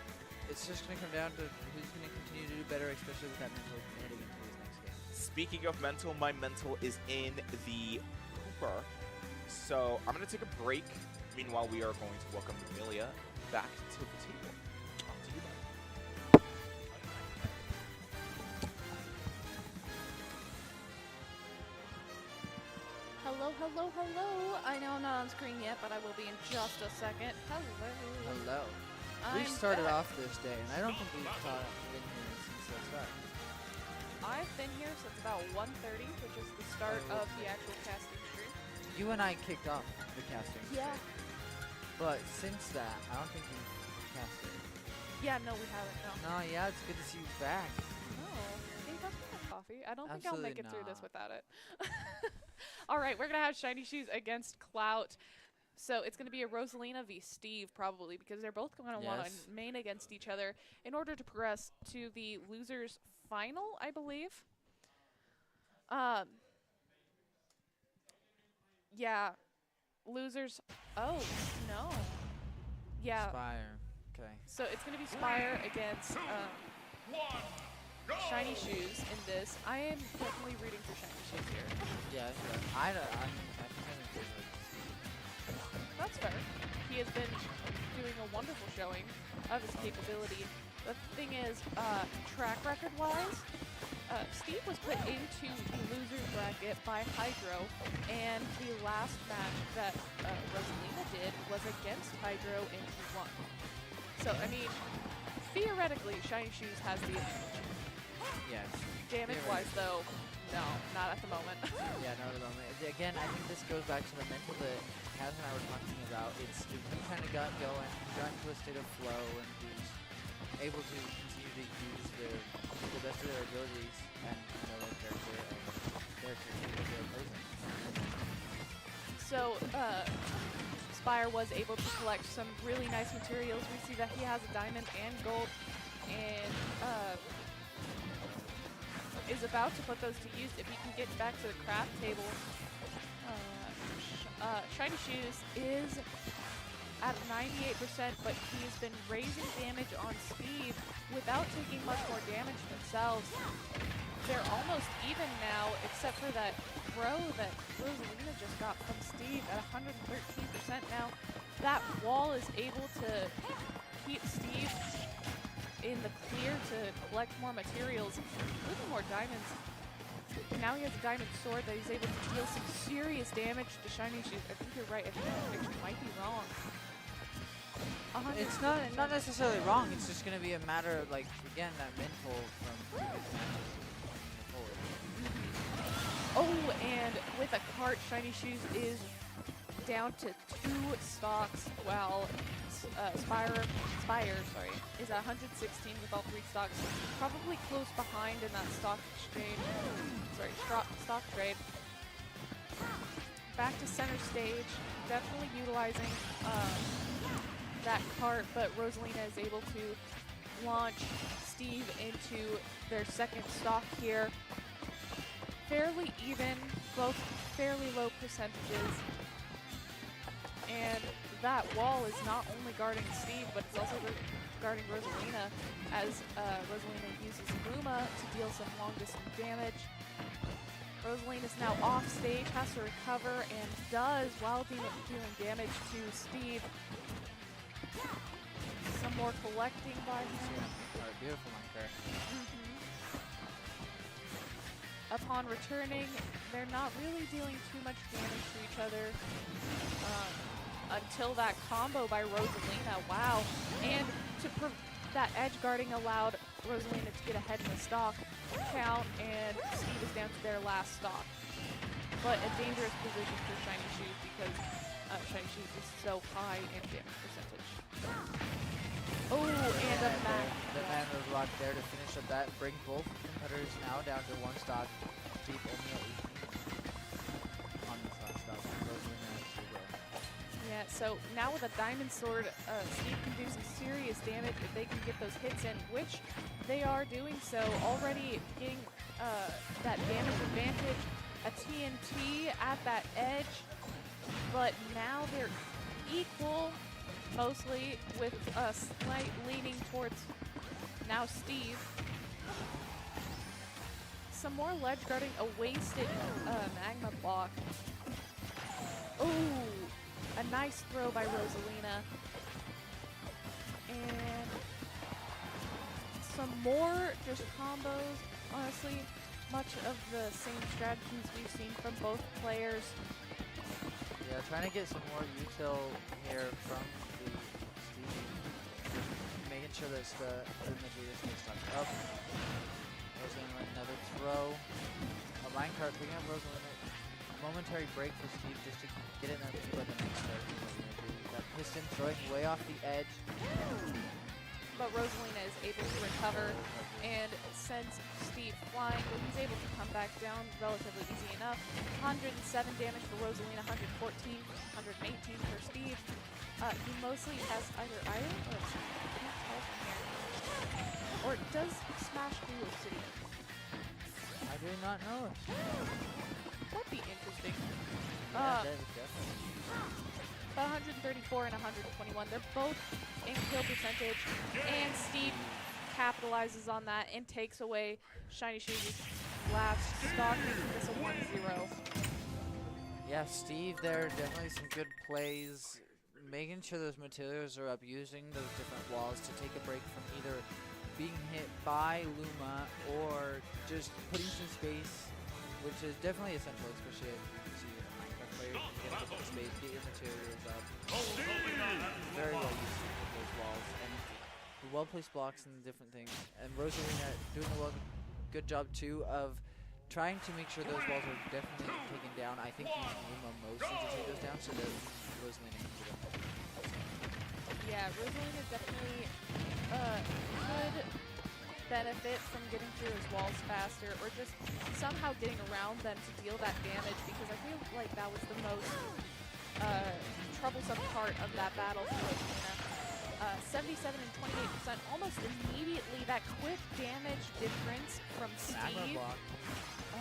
it's just going to come down to who's going to continue to do better, especially with that mental heading into this next game. Speaking of mental, my mental is in the Cooper. So I'm going to take a break. Meanwhile, we are going to welcome Amelia back to the table. I'll see you then. Hello, hello, hello. I know I'm not on screen yet, but I will be in just a second. Hello. Hello. I'm We've started back. off this day, and I don't think we've been here since the start. I've been here since about 1:30, which is the start of the actual casting stream. You and I kicked off the casting. Yeah. But since that, I don't think we've casted. Yeah, no, we haven't, no. No, yeah, it's good to see you back. No. Hey, that's my coffee. I don't think I'll make Absolutely it through this not. without it. All right, we're going to have Shiny Shoes against Clout. So it's going to be a Rosalina v. Steve, probably, because they're both going to want Yes. to main against each other in order to progress to the losers final, I believe. Yeah. Losers. Oh, no. Yeah. Spire. Okay. So it's going to be Spire against Shiny Shoes in this. I am definitely rooting for Shiny Shoes here. Yeah, I think I'm in favor of Steve. That's fair. He has been doing a wonderful showing of his capability. The thing is, track record-wise, Steve was put into the loser's bracket by Hydro, and the last match that Rosalina did was against Hydro, and he won. So, I mean, theoretically, Shiny Shoes has the advantage. Yes. Damage-wise, though, no, not at the moment. Yeah, no, no, no. Again, I think this goes back to the mental that Kaz and I were talking about. It's he kind of got going, he got into a state of flow, and he was able to continue to use the best of their abilities and their character that they're placing. So, Spire was able to collect some really nice materials. We see that he has a diamond and gold, and is about to put those to use if he can get back to the craft table. Shiny Shoes is at 98%, but he's been raising damage on Steve without taking much more damage themselves. They're almost even now, except for that throw that Rosalina just got from Steve at 113% now. That wall is able to keep Steve in the clear to collect more materials, including more diamonds. Now he has a diamond sword that he's able to deal some serious damage to Shiny Shoes. I think you're right. I think that picture might be wrong. It's not necessarily wrong. It's just going to be a matter of, like, again, that mental from previous matches moving forward. Oh, and with a cart, Shiny Shoes is down to 2 stocks, while Spire is at 116 with all 3 stocks. Probably close behind in that stock exchange. Sorry, stock trade. Back to center stage, definitely utilizing that cart, but Rosalina is able to launch Steve into their second stock here. Fairly even, both fairly low percentages. And that wall is not only guarding Steve, but it's also guarding Rosalina, as Rosalina uses Luma to deal some long distance damage. Rosalina is now off stage, has to recover, and does while dealing damage to Steve. Some more collecting by him. Alright, beautiful marker. Upon returning, they're not really dealing too much damage to each other until that combo by Rosalina. Wow. And that edge guarding allowed Rosalina to get ahead in the stock count, and Steve is down to their last stock. But a dangerous position for Shiny Shoes because Shiny Shoes is so high in damage percentage. Oh, and a man. The man was locked there to finish up that. Bring both competitors now down to 1 stock. Steve only at 18 on this last stock. Rosalina has to go. Yeah, so now with a diamond sword, Steve can do some serious damage if they can get those hits in, which they are doing so. Already getting that damage advantage. A TNT at that edge, but now they're equal, mostly with a slight leaning towards now Steve. Some more ledge guarding, a wasted magma block. Oh, a nice throw by Rosalina. And some more just combos, honestly. Much of the same strategies we've seen from both players. Yeah, trying to get some more util here from the Steve. Making sure that the material stays stuck up. Rosalina with another throw. A minecart picking up Rosalina. Momentary break for Steve just to get in there and think about the next start. That piston throwing way off the edge. But Rosalina is able to recover and sends Steve flying, but he's able to come back down relatively easy enough. 107 damage for Rosalina, 114, 118 for Steve. He mostly has either iron or I can't tell from here. Or does Smash do Obsidian? I do not know it. That'd be interesting. Yeah, that is definitely. 134 and 121. They're both in kill percentage, and Steve capitalizes on that and takes away Shiny Shoes' last stock, making this a 1-0. Yeah, Steve there, definitely some good plays. Making sure those materials are up, using those different walls to take a break from either being hit by Luma or just putting some space, which is definitely essential, especially if you see a Minecraft player. You get a bit of space, get your materials up. Very well used with those walls and the well-placed blocks and different things. And Rosalina doing a good job too of trying to make sure those walls are definitely taken down. I think using Luma mostly to take those down so that Rosalina can get them. Yeah, Rosalina definitely could benefit from getting through his walls faster or just somehow getting around them to deal that damage, because I feel like that was the most troublesome part of that battle for Rosalina. 77 and 28%, almost immediately. That quick damage difference from Magma Steve. block.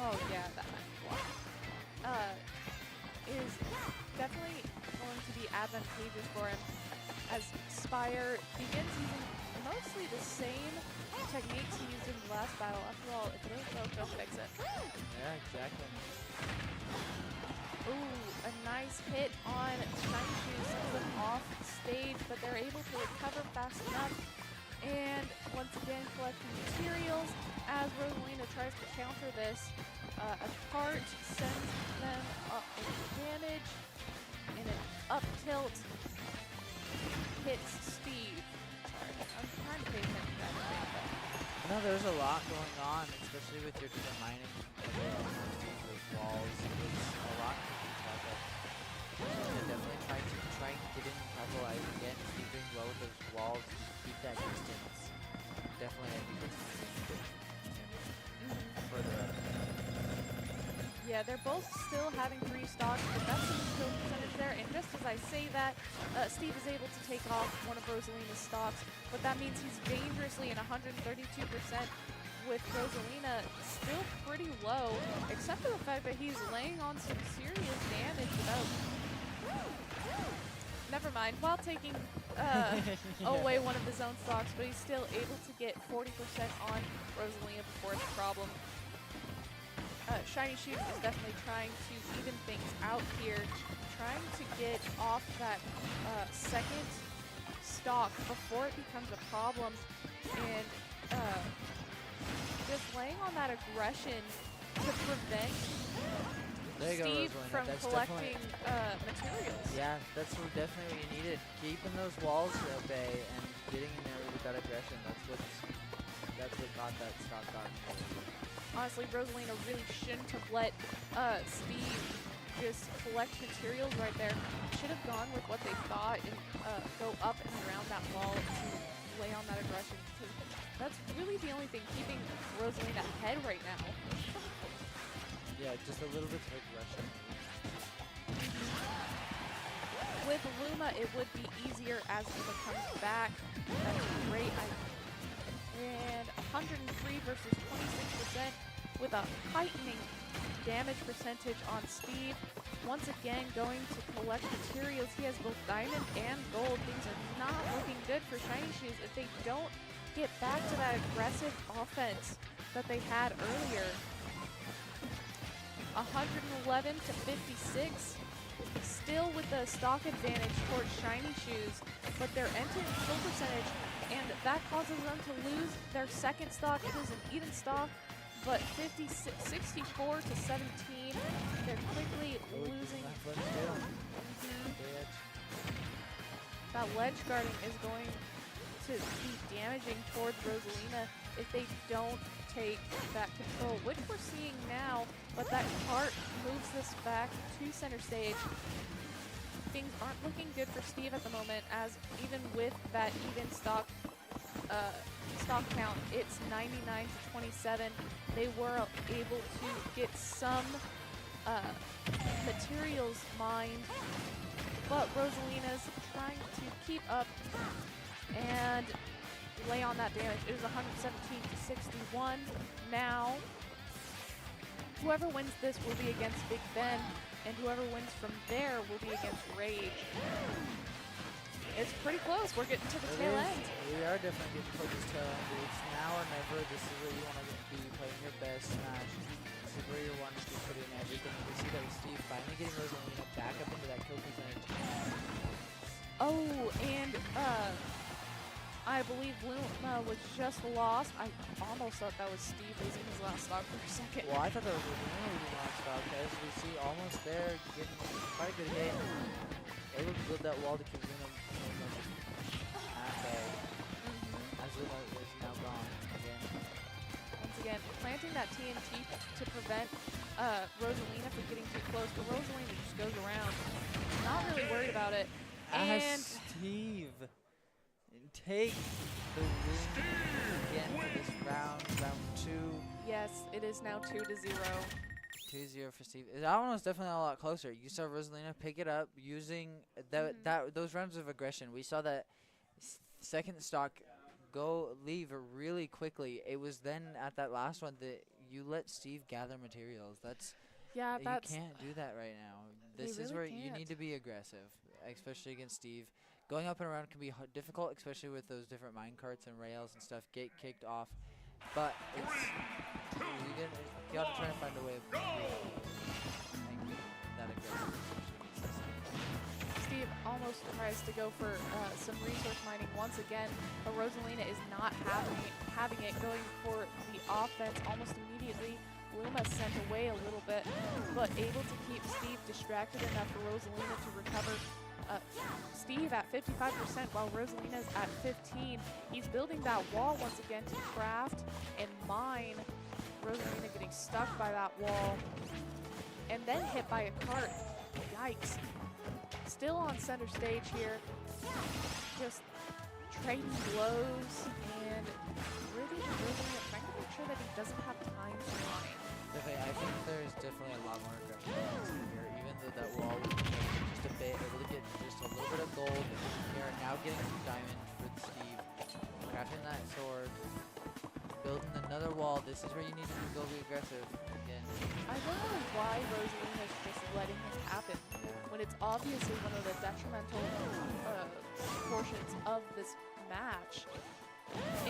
Oh yeah, that magma block. Is definitely going to be advantageous for him as Spire begins using mostly the same techniques he used in the last battle. After all, if it ain't broke, don't fix it. Yeah, exactly. Ooh, a nice hit on Shiny Shoes, sends them off stage, but they're able to recover fast enough. And once again, collecting materials as Rosalina tries to counter this. A cart sends them up with damage, and an up tilt hits Steve. Sorry, I'm trying to pay attention to everything, but No, there's a lot going on, especially with your different mining those walls. It's a lot to keep track of. Yeah, definitely try and get in and capitalize again. Keep doing well with those walls. Keep that distance. Definitely, I think that's something to get him further up. yeah, they're both still having 3 stocks, but that's some kill percentage there. And just as I say that, Steve is able to take off one of Rosalina's stocks, but that means he's dangerously in 132%, with Rosalina still pretty low, except for the fact that he's laying on some serious damage without... Never mind, while taking away one of his own stocks, but he's still able to get 40% on Rosalina before it's a problem. Shiny Shoes is definitely trying to even things out here, trying to get off that second stock before it becomes a problem, and just laying on that aggression to prevent There you go, Steve Rosalina. from That's collecting materials. Yeah, that's definitely what you needed. Keeping those walls at bay and getting in there with that aggression. That's what got that stock gotten. Honestly, Rosalina really shouldn't have let Steve just collect materials right there. Should have gone with what they thought and go up and around that wall to lay on that aggression. That's really the only thing keeping Rosalina ahead right now. Yeah, just a little bit of aggression. With Luma, it would be easier as Luma comes back. That's great. And 103 versus 26% with a heightening damage percentage on Steve. Once again, going to collect materials. He has both diamond and gold. Things are not looking good for Shiny Shoes if they don't get back to that aggressive offense that they had earlier. 111 to 56. Still with the stock advantage towards Shiny Shoes, but they're entering kill percentage, and that causes them to lose their second stock. It is an even stock, but 64 to 17. They're quickly losing. That ledge guarding is going to be damaging towards Rosalina if they don't take that control, which we're seeing now, but that cart moves this back to center stage. Things aren't looking good for Steve at the moment, as even with that even stock count, it's 99 to 27. They were able to get some materials mined, but Rosalina's trying to keep up and lay on that damage. It was 117 to 61. Now, whoever wins this will be against Big Ben, and whoever wins from there will be against Rage. It's pretty close. We're getting to the tail end. We are definitely getting towards this tail end. It's now or never. This is where you want to be playing your best smash. This is where you want to be putting everything. You can see that with Steve finally getting Rosalina back up into that kill percentage. Oh, and I believe Luma was just lost. I almost thought that was Steve losing his last stock for a second. Well, I thought that was Rosalina losing last stock. As we see, almost there, getting quite a good hit. Able to build that wall to keep Luna at bay. As Luma is now gone again. Once again, planting that TNT to prevent Rosalina from getting too close, but Rosalina just goes around. Not really worried about it. And Steve take the win again for this round 2. yes, it is now 2 to 0. 2-0 for Steve. That one was definitely a lot closer. You saw Rosalina pick it up using those rounds of aggression. We saw that second stock leave really quickly. It was then at that last one that you let Steve gather materials. You can't do that right now. This is really where you can't. need to be aggressive, especially against Steve. Going up and around can be difficult, especially with those different mine carts and rails and stuff get kicked off. But you gotta try and find a way of making that aggressive. Steve almost tries to go for some resource mining once again, but Rosalina is not having it, going for the offense almost immediately. Luma sent away a little bit, but able to keep Steve distracted enough for Rosalina to recover. Steve at 55% while Rosalina's at 15. He's building that wall once again to craft and mine. Rosalina getting stuck by that wall and then hit by a cart. Yikes. Still on center stage here. Just trading blows and really Rosalina trying to make sure that he doesn't have time to mine. I think there's definitely a lot more aggression here, even though that wall was just a bit, able to get just a little bit of gold. We are now getting some diamond for Steve. Crafting that sword. Building another wall. This is where you need to go be aggressive again. I don't know why Rosalina is just letting this happen when it's obviously one of the detrimental portions of this match.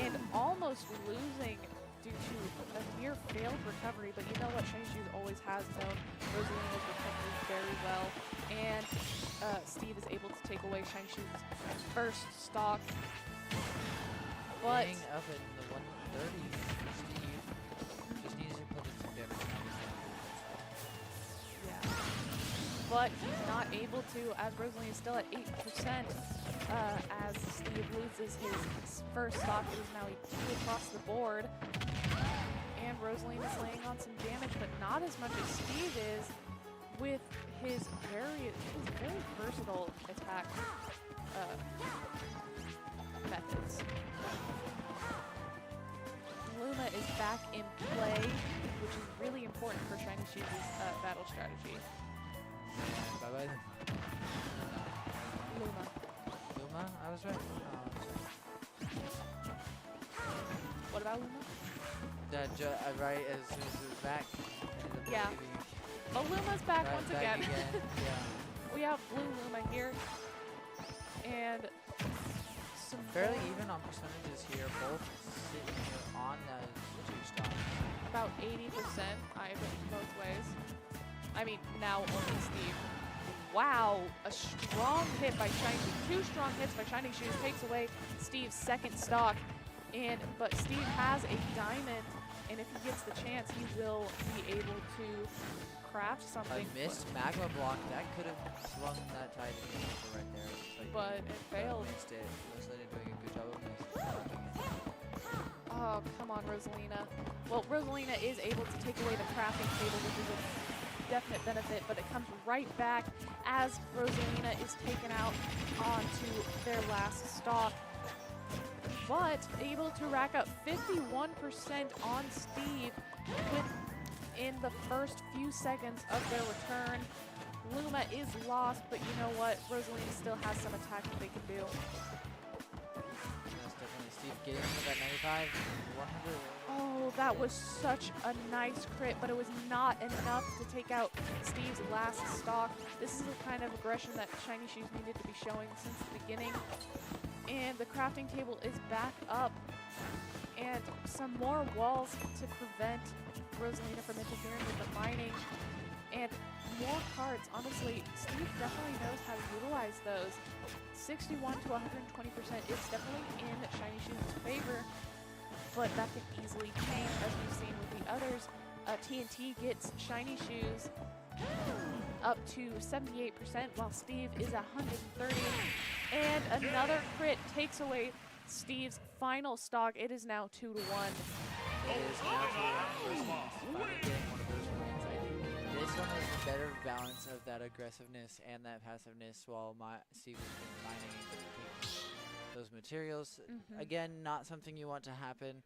And almost losing due to a near failed recovery, but you know what Shiny Shoes always has known. Rosalina's recovery very well, and Steve is able to take away Shiny Shoes' first stock. But Getting up in the 130s for Steve. Just needs to put in some damage on his hand. yeah, but he's not able to, as Rosalina is still at 8%, as Steve loses his first stock. It is now two across the board. And Rosalina's laying on some damage, but not as much as Steve is with his very versatile attack methods. Luma is back in play, which is really important for Shiny Shoes' battle strategy. Bye-bye then. Luma. Luma? I was right. What about Luma? Right as soon as it was back. Yeah. Oh, Luma's back once again. Yeah. We have blue Luma here. And some Fairly more- even on percentages here. Both sitting here on those 2 stocks. about 80%, I think, both ways. I mean, now only Steve. Wow, a strong hit by Shiny Shoes. 2 strong hits by Shiny Shoes takes away Steve's second stock. But Steve has a diamond and if he gets the chance, he will be able to craft something. A missed magma block. That could have swung that tide in favor right there. But it failed. Missed it. Rosalina doing a good job of blocking it. Oh, come on, Rosalina. Well, Rosalina is able to take away the crafting table, which is a definite benefit, but it comes right back as Rosalina is taken out onto their last stock. But able to rack up 51% on Steve within the first few seconds of their return. Luma is lost, but you know what? Rosalina still has some attack that they can do. That's definitely Steve getting him with that 95, 100. Oh, that was such a nice crit, but it was not enough to take out Steve's last stock. This is the kind of aggression that Shiny Shoes needed to be showing since the beginning. And the crafting table is back up. And some more walls to prevent Rosalina from interfering with the mining. And more cards. Honestly, Steve definitely knows how to utilize those. 61 to 120% is definitely in Shiny Shoes' favor, but that could easily change as we've seen with the others. TNT gets Shiny Shoes up to 78%, while Steve is 130. And another crit takes away Steve's final stock. It is now 2-1. It is now finally getting one of those wins. I think this one was a better balance of that aggressiveness and that passiveness while Steve was mining and taking those materials. Again, not something you want to happen,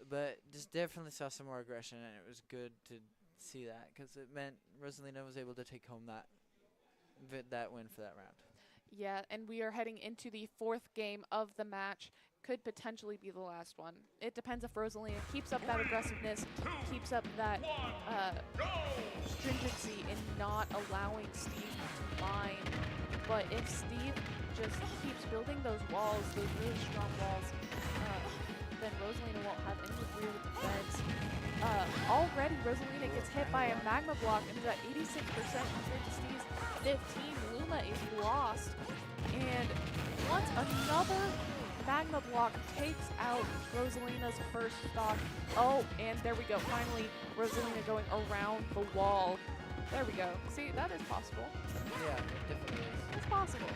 but just definitely saw some more aggression, and it was good to see that because it meant Rosalina was able to take home that win for that round. Yeah, and we are heading into the fourth game of the match. Could potentially be the last one. It depends if Rosalina keeps up that aggressiveness, keeps up that stringency in not allowing Steve to mine. But if Steve just keeps building those walls, those really strong walls, then Rosalina won't have any real defense. Already, Rosalina gets hit by a magma block and is at 86% compared to Steve's 15. Luma is lost, and once another magma block takes out Rosalina's first stock. Oh, and there we go. Finally, Rosalina going around the wall. There we go. See, that is possible. Yeah, it definitely is. It's possible.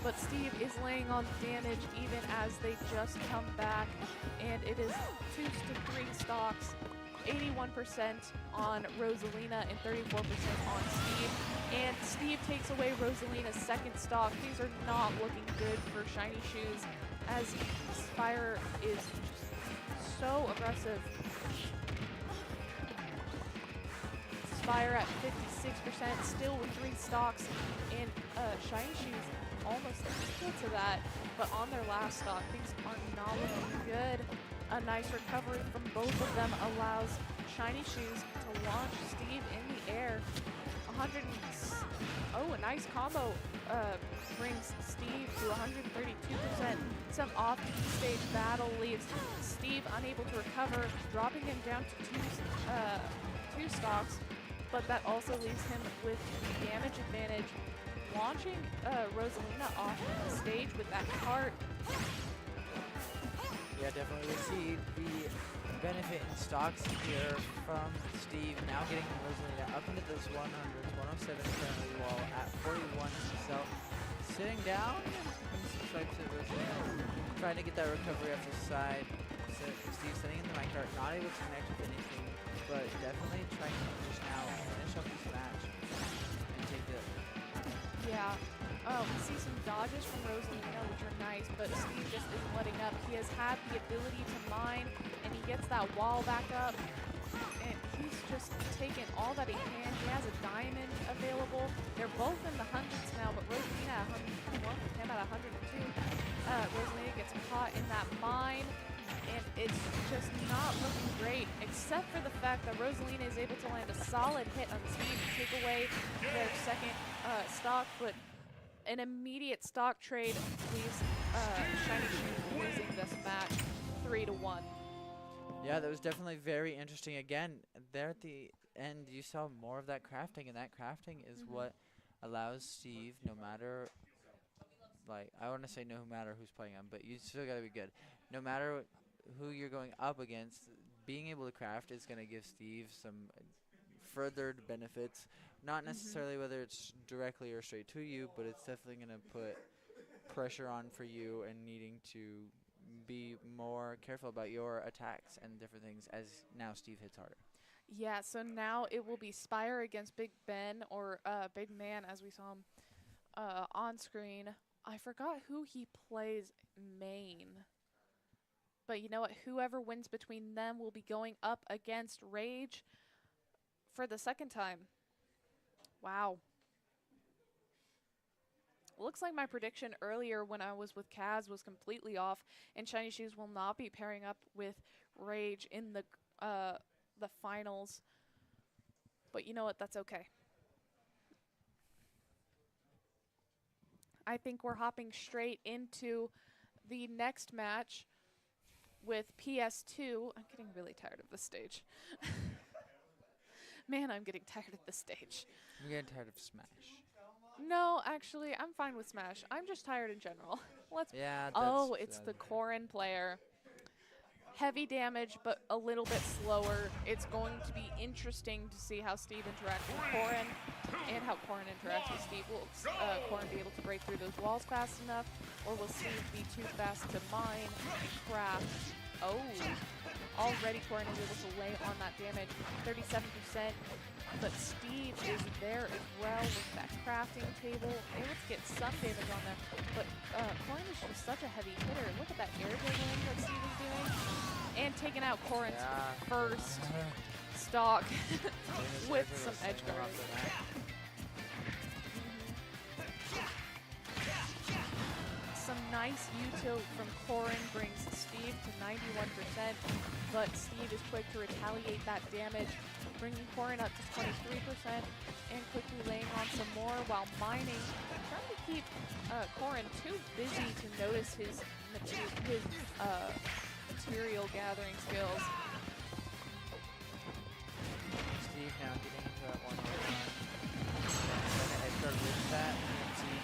But Steve is laying on damage even as they just come back, and it is 2 to 3 stocks. 81% on Rosalina and 34% on Steve. And Steve takes away Rosalina's second stock. Things are not looking good for Shiny Shoes as Spire is so aggressive. Spire at 56%, still with 3 stocks, and Shiny Shoes almost equal to that, but on their last stock, things are not looking good. A nice recovery from both of them allows Shiny Shoes to launch Steve in the air. A nice combo brings Steve to 132%. Some off-stage battle leaves Steve unable to recover, dropping him down to 2 stocks, but that also leaves him with the damage advantage, launching Rosalina off the stage with that cart. Yeah, definitely. We see the benefit in stocks here from Steve now getting Rosalina up into those 100s, 107 currently, while at 41 himself sitting down and some strikes at Rosalina, trying to get that recovery off the side. So Steve sitting in the minecart, not able to connect with anything, but definitely trying to just now finish up this match and take the. Yeah. We see some dodges from Rosalina, which are nice, but Steve just isn't letting up. He has had the ability to mine, and he gets that wall back up, and he's just taking all that he can. He has a diamond available. They're both in the hundreds now, but Rosalina at 101, him at 102. Rosalina gets caught in that mine, and it's just not looking great, except for the fact that Rosalina is able to land a solid hit on Steve to take away their second stock, but an immediate stock trade leaves Shiny Shoes losing this match 3-1. Yeah, that was definitely very interesting. Again, there at the end, you saw more of that crafting, and that crafting is what allows Steve, no matter, like, I want to say no matter who's playing him, but you still got to be good. No matter who you're going up against, being able to craft is going to give Steve some furthered benefits. Not necessarily whether it's directly or straight to you, but it's definitely going to put pressure on for you and needing to be more careful about your attacks and different things as now Steve hits harder. Yeah, so now it will be Spire against Big Ben, or Big Man, as we saw him on screen. I forgot who he plays main. But you know what? Whoever wins between them will be going up against Rage for the second time. Wow. Looks like my prediction earlier when I was with Kaz was completely off, and Shiny Shoes will not be pairing up with Rage in the finals. But you know what? That's okay. I think we're hopping straight into the next match with PS2. I'm getting really tired of this stage. Man, I'm getting tired of this stage. I'm getting tired of Smash. No, actually, I'm fine with Smash. I'm just tired in general. Let's. Yeah. Oh, it's the Corrin player. Heavy damage, but a little bit slower. It's going to be interesting to see how Steve interacts with Corrin and how Corrin interacts with Steve. Will Corrin be able to break through those walls fast enough, or will Steve be too fast to mine, craft? Oh, already Corrin is able to lay on that damage, 37%. But Steve is there as well with that crafting table, able to get some damage on them. But Corrin is just such a heavy hitter. Look at that air juggling that Steve is doing. And taking out Corrin's first stock with some edge guard. Some nice util from Corrin brings Steve to 91%, but Steve is quick to retaliate that damage, bringing Corrin up to 23% and quickly laying on some more while mining, trying to keep Corrin too busy to notice his material gathering skills. Steve now getting into that one on one. And then edge guard with that.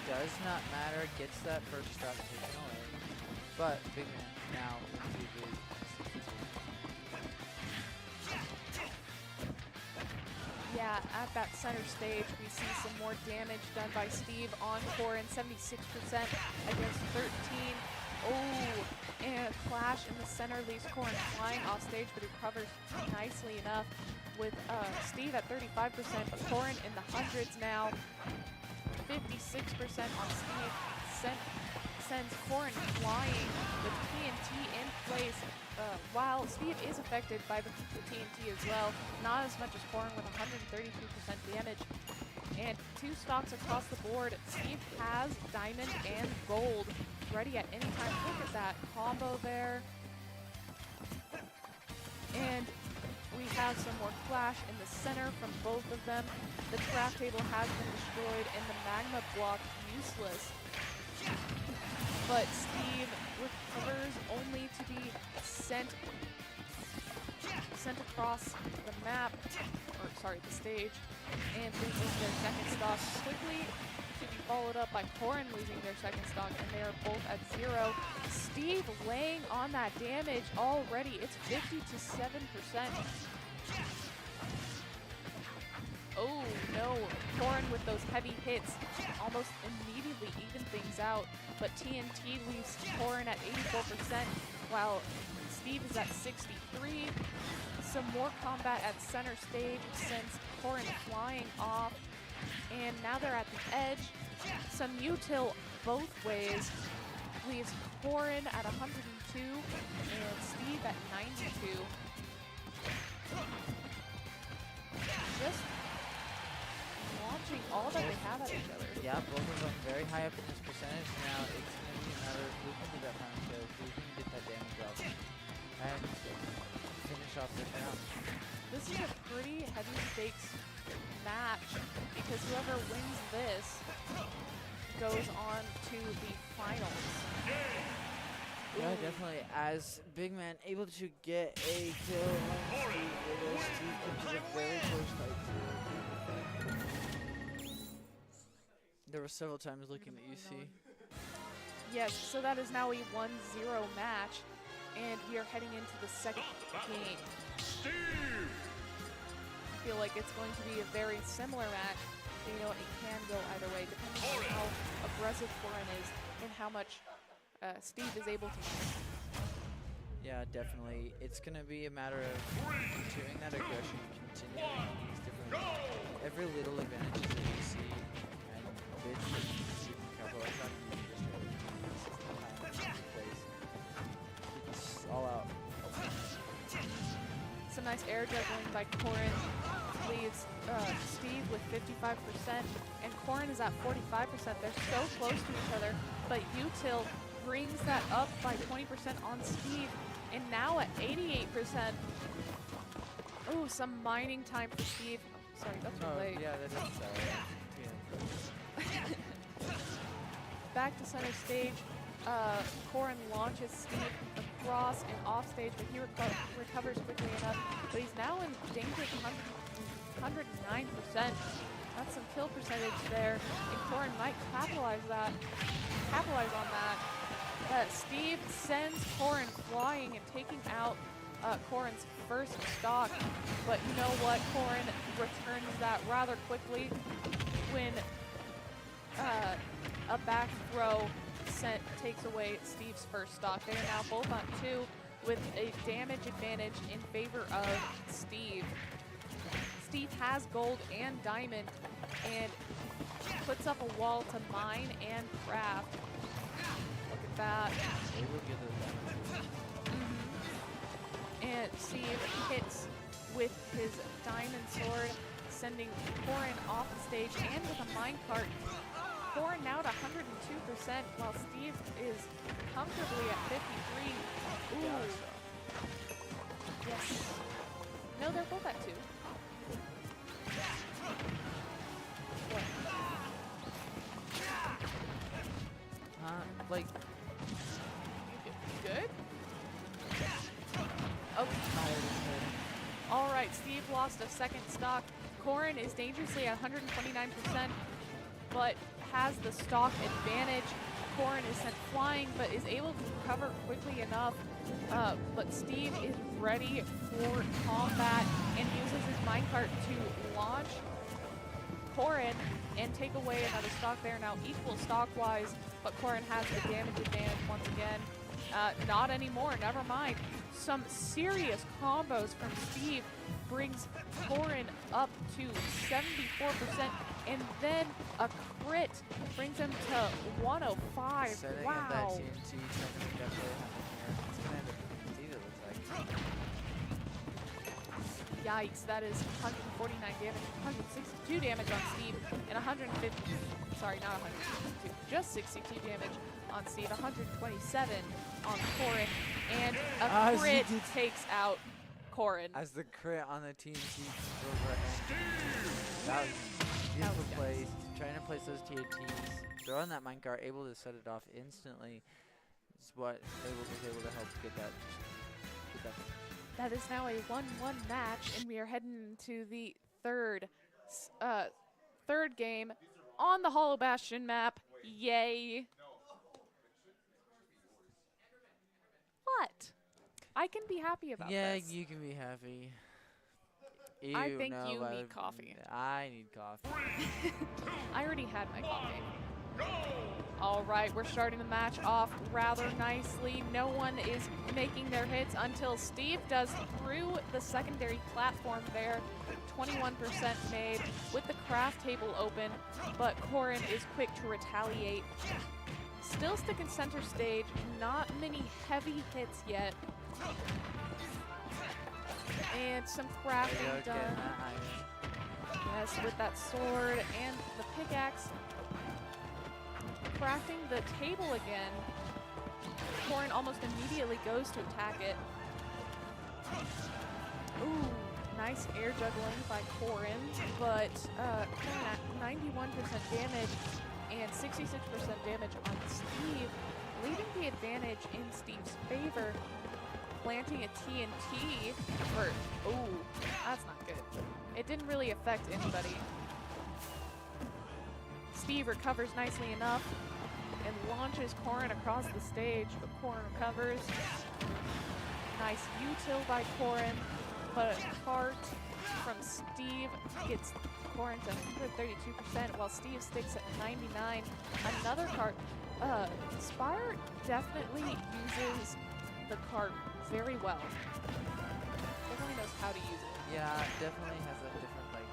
Does not matter, gets that first stock taken away. But Big Man now into the 62. Yeah, at that center stage, we see some more damage done by Steve on Corrin, 76% against 13. Oh, and a clash in the center leaves Corrin flying off stage, but he recovers nicely enough with Steve at 35%, but Corrin in the hundreds now. 56% on Steve sends Corrin flying with TNT in place, while Steve is affected by the TNT as well. Not as much as Corrin with 132% damage. And 2 stocks across the board. Steve has diamond and gold ready at any time. Look at that combo there. And we have some more flash in the center from both of them. The craft table has been destroyed and the magma block useless. But Steve recovers only to be sent across the map, or sorry, the stage, and loses their second stock quickly, to be followed up by Corrin losing their second stock, and they are both at 0. Steve laying on that damage already. It's 50 to 7%. Oh no, Corrin with those heavy hits almost immediately even things out, but TNT leaves Corrin at 84%, while Steve is at 63. Some more combat at center stage sends Corrin flying off, and now they're at the edge. Some util both ways leaves Corrin at 102 and Steve at 92. Just launching all that they have at each other. Yeah, both of them very high up in this percentage. Now it's going to be a matter of who can do that final kill, who can get that damage off, and finish off this round. This is a pretty heavy stakes match because whoever wins this goes on to the finals. Yeah, Ooh. definitely. As Big Man able to get a kill on Steve, it is Steve keeps a very close fight. There were several times looking at UC. Yes, so that is now a 1-0 match. and we are heading into the second game. I feel like it's going to be a very similar match. You know, it can go either way, depending on how aggressive Corin is and how much Steve is able to manage. Yeah, definitely. It's going to be a matter of continuing that aggression, continuing these different, every little advantages that you see, and bits that you can capitalize on. It's all out. Some nice air juggling by Corin leaves Steve with 55%, and Corin is at 45%. They're so close to each other, but Util brings that up by 20% on Steve, and now at 88%. Ooh, some mining time for Steve. Oh, sorry, that's too late. Yeah, that doesn't sound right. Back to center stage. Corin launches Steve across and off stage, but he recovers quickly enough. But he's now in danger 109%. That's some kill percentage there, and Corin might capitalize on that. Steve sends Corin flying and taking out Corin's first stock, but you know what? Corin returns that rather quickly when a back throw takes away Steve's first stock. They are now both on 2 with a damage advantage in favor of Steve. Steve has gold and diamond and puts up a wall to mine and craft. Look at that. And Steve hits with his diamond sword, sending Corin off the stage and with a minecart. Corin now at 102%, while Steve is comfortably at 53. Ooh. Yes. No, they're both at 2. What? Like, good? Okay. All right, Steve lost a second stock. Corin is dangerously at 129%, but has the stock advantage. Corin is sent flying, but is able to recover quickly enough. But Steve is ready for combat and uses his minecart to launch Corin and take away another stock there. Now equal stock-wise, but Corin has the damage advantage once again. Not anymore, never mind. Some serious combos from Steve brings Corin up to 74%, and then a crit brings him to 105. setting Wow. up that TNT, something definitely happening here. It's going to end up easy, it looks like. Yikes, that is 149 damage, 162 damage on Steve, and 150, sorry, not 162, just 62 damage on Steve, 127 on Corin, and a crit takes out Corin. As the crit on the TNT over, and that was beautiful play, trying to place those TNTs, throwing that minecart, able to set it off instantly, is what was able to help get that. That is now a 1-1 match, and we are heading into the third game on the Hollow Bastion map. Yay! What? I can be happy about Yeah, this. you can be happy. I Ew, think no, you I need would- coffee. I need coffee. I already had my coffee. All right, we're starting the match off rather nicely. No one is making their hits until Steve does through the secondary platform there. 21% made with the craft table open, but Corin is quick to retaliate. Still sticking center stage, not many heavy hits yet. And some crafting done. Yes, with that sword and the pickaxe. Crafting the table again. Corin almost immediately goes to attack it. Ooh, nice air juggling by Corin, but Corin at 91% damage and 66% damage on Steve, leaving the advantage in Steve's favor. Planting a TNT for, ooh, that's not good. It didn't really affect anybody. Steve recovers nicely enough, and launches Corrin across the stage, but Corrin recovers. Nice util by Corrin, but a cart from Steve gets Corrin to 132%, while Steve sticks at 99. Another cart. Spire definitely uses the cart very well. Definitely knows how to use it. Yeah, definitely has a different like.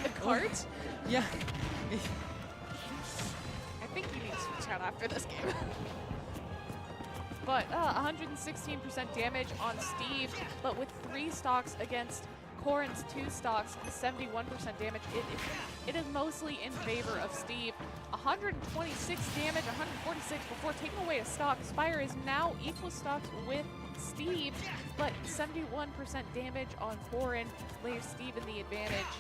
The cart? Yeah. I think you need to switch out after this game. But 116% damage on Steve, but with 3 stocks against Corrin's 2 stocks, 71% damage. It is mostly in favor of Steve. 126 damage, 146 before taking away a stock. Spire is now equal stocks with Steve, but 71% damage on Corrin leaves Steve in the advantage.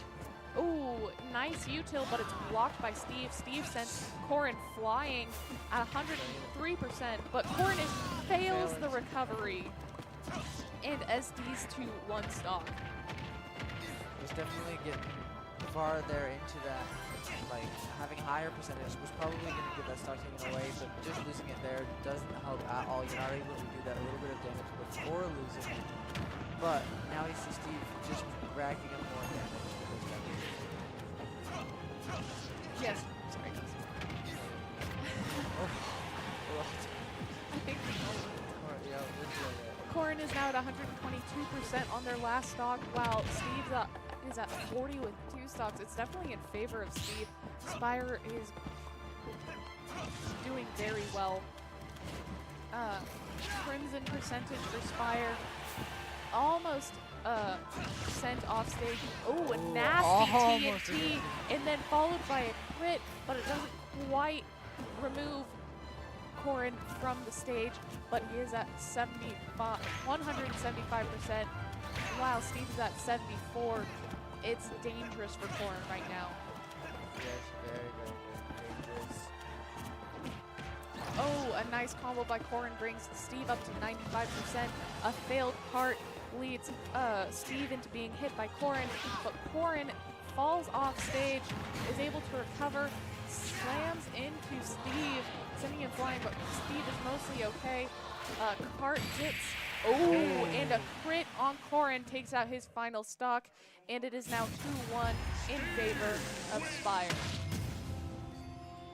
Ooh, nice util, but it's blocked by Steve. Steve sends Corrin flying at 103%, but Corrin fails the recovery and SDs to 1 stock. Was definitely getting farther into that, like having higher percentage was probably going to get that stock taken away, but just losing it there doesn't help at all. You're not able to do that little bit of damage before losing it. But now you see Steve just racking up more damage. Yes, sorry guys. I think Corrin is now at 122% on their last stock, while Steve is at 40 with 2 stocks. It's definitely in favor of Steve. Spire is doing very well. Crimson percentage for Spire. Almost sent off stage. Oh, a nasty TNT, and then followed by a crit, but it doesn't quite remove Corrin from the stage, but he is at 175%, while Steve is at 74. It's dangerous for Corrin right now. Yes, very, very dangerous. Oh, a nice combo by Corrin brings Steve up to 95%. A failed cart leads Steve into being hit by Corrin, but Corrin falls off stage, is able to recover, slams into Steve, sending him flying, but Steve is mostly okay. Cart gets, and a crit on Corrin takes out his final stock, and it is now 2-1 in favor of Spire.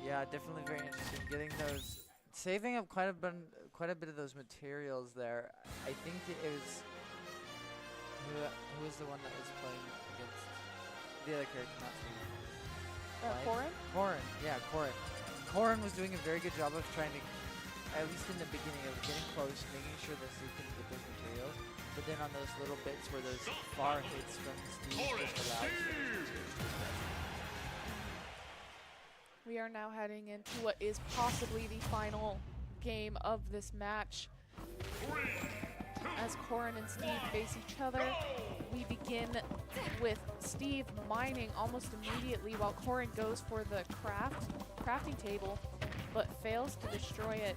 Yeah, definitely very interesting. Getting those, saving up quite a bit of those materials there. I think it was who was the one that was playing against the other character, not Steve? Corrin? Corrin, yeah, Corrin. Corrin was doing a very good job of trying to, at least in the beginning, of getting close, making sure that Steve couldn't get those materials. But then on those little bits where those far hits from Steve just allowed We are now heading into what is possibly the final game of this match. As Corrin and Steve face each other, we begin with Steve mining almost immediately while Corrin goes for the crafting table, but fails to destroy it.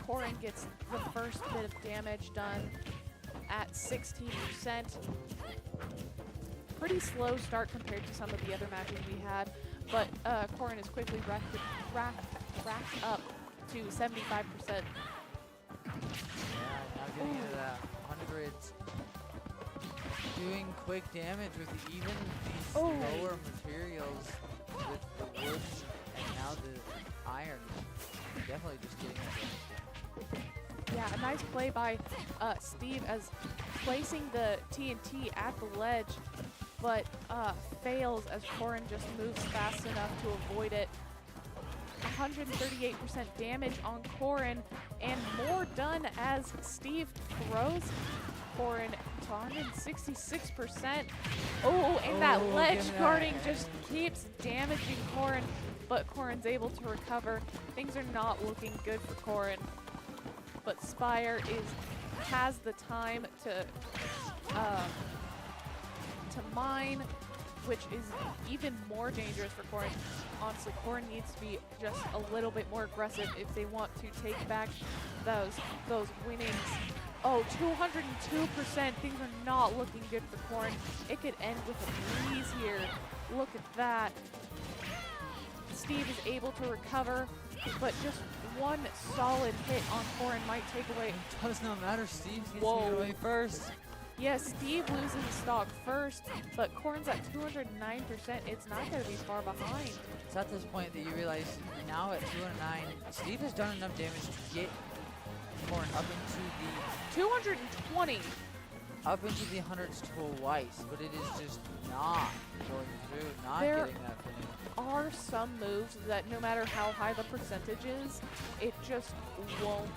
Corrin gets the first bit of damage done at 16%. Pretty slow start compared to some of the other matches we had, but Corrin is quickly racked up to 75%. now getting into that hundreds. Doing quick damage with even these lower materials with the wood and now the iron. Definitely just getting damage. Yeah, a nice play by Steve as placing the TNT at the ledge, but fails as Corrin just moves fast enough to avoid it. 138% damage on Corrin, and more done as Steve throws Corrin to 166%. Oh, and that ledge guarding just keeps damaging Corrin, but Corrin's able to recover. Things are not looking good for Corrin, but Spire has the time to mine, which is even more dangerous for Corrin. Honestly, Corrin needs to be just a little bit more aggressive if they want to take back those winnings Oh, 202%. Things are not looking good for Corrin. It could end with a breeze here. Look at that. Steve is able to recover, but just one solid hit on Corrin might take away. It does not matter. Steve gets Whoa. it away first. Yes, Steve loses stock first, but Corrin's at 209%. It's not going to be far behind. It's at this point that you realize now at 209, Steve has done enough damage to get Corrin up into the 220. hundreds twice, but it is just not going through, not There getting that finish. are some moves that no matter how high the percentage is, it just won't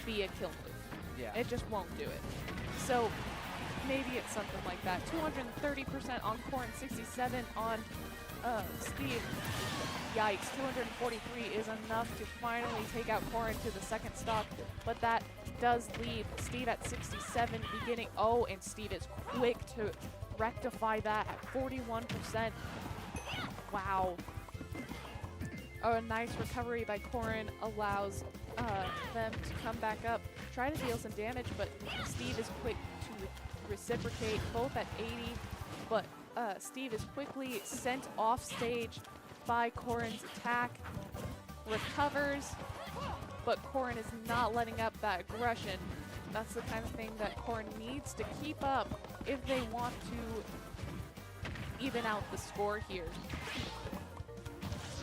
be a kill move. Yeah. It just won't do it. So maybe it's something like that. 230% on Corrin, 67 on Steve. Yikes, 243 is enough to finally take out Corrin to the second stock, but that does leave Steve at 67 beginning. Oh, and Steve is quick to rectify that at 41%. Wow. Oh, a nice recovery by Corrin allows them to come back up, try to deal some damage, but Steve is quick to reciprocate, both at 80, but Steve is quickly sent off stage by Corrin's attack, recovers, but Corrin is not letting up that aggression. That's the kind of thing that Corrin needs to keep up if they want to even out the score here.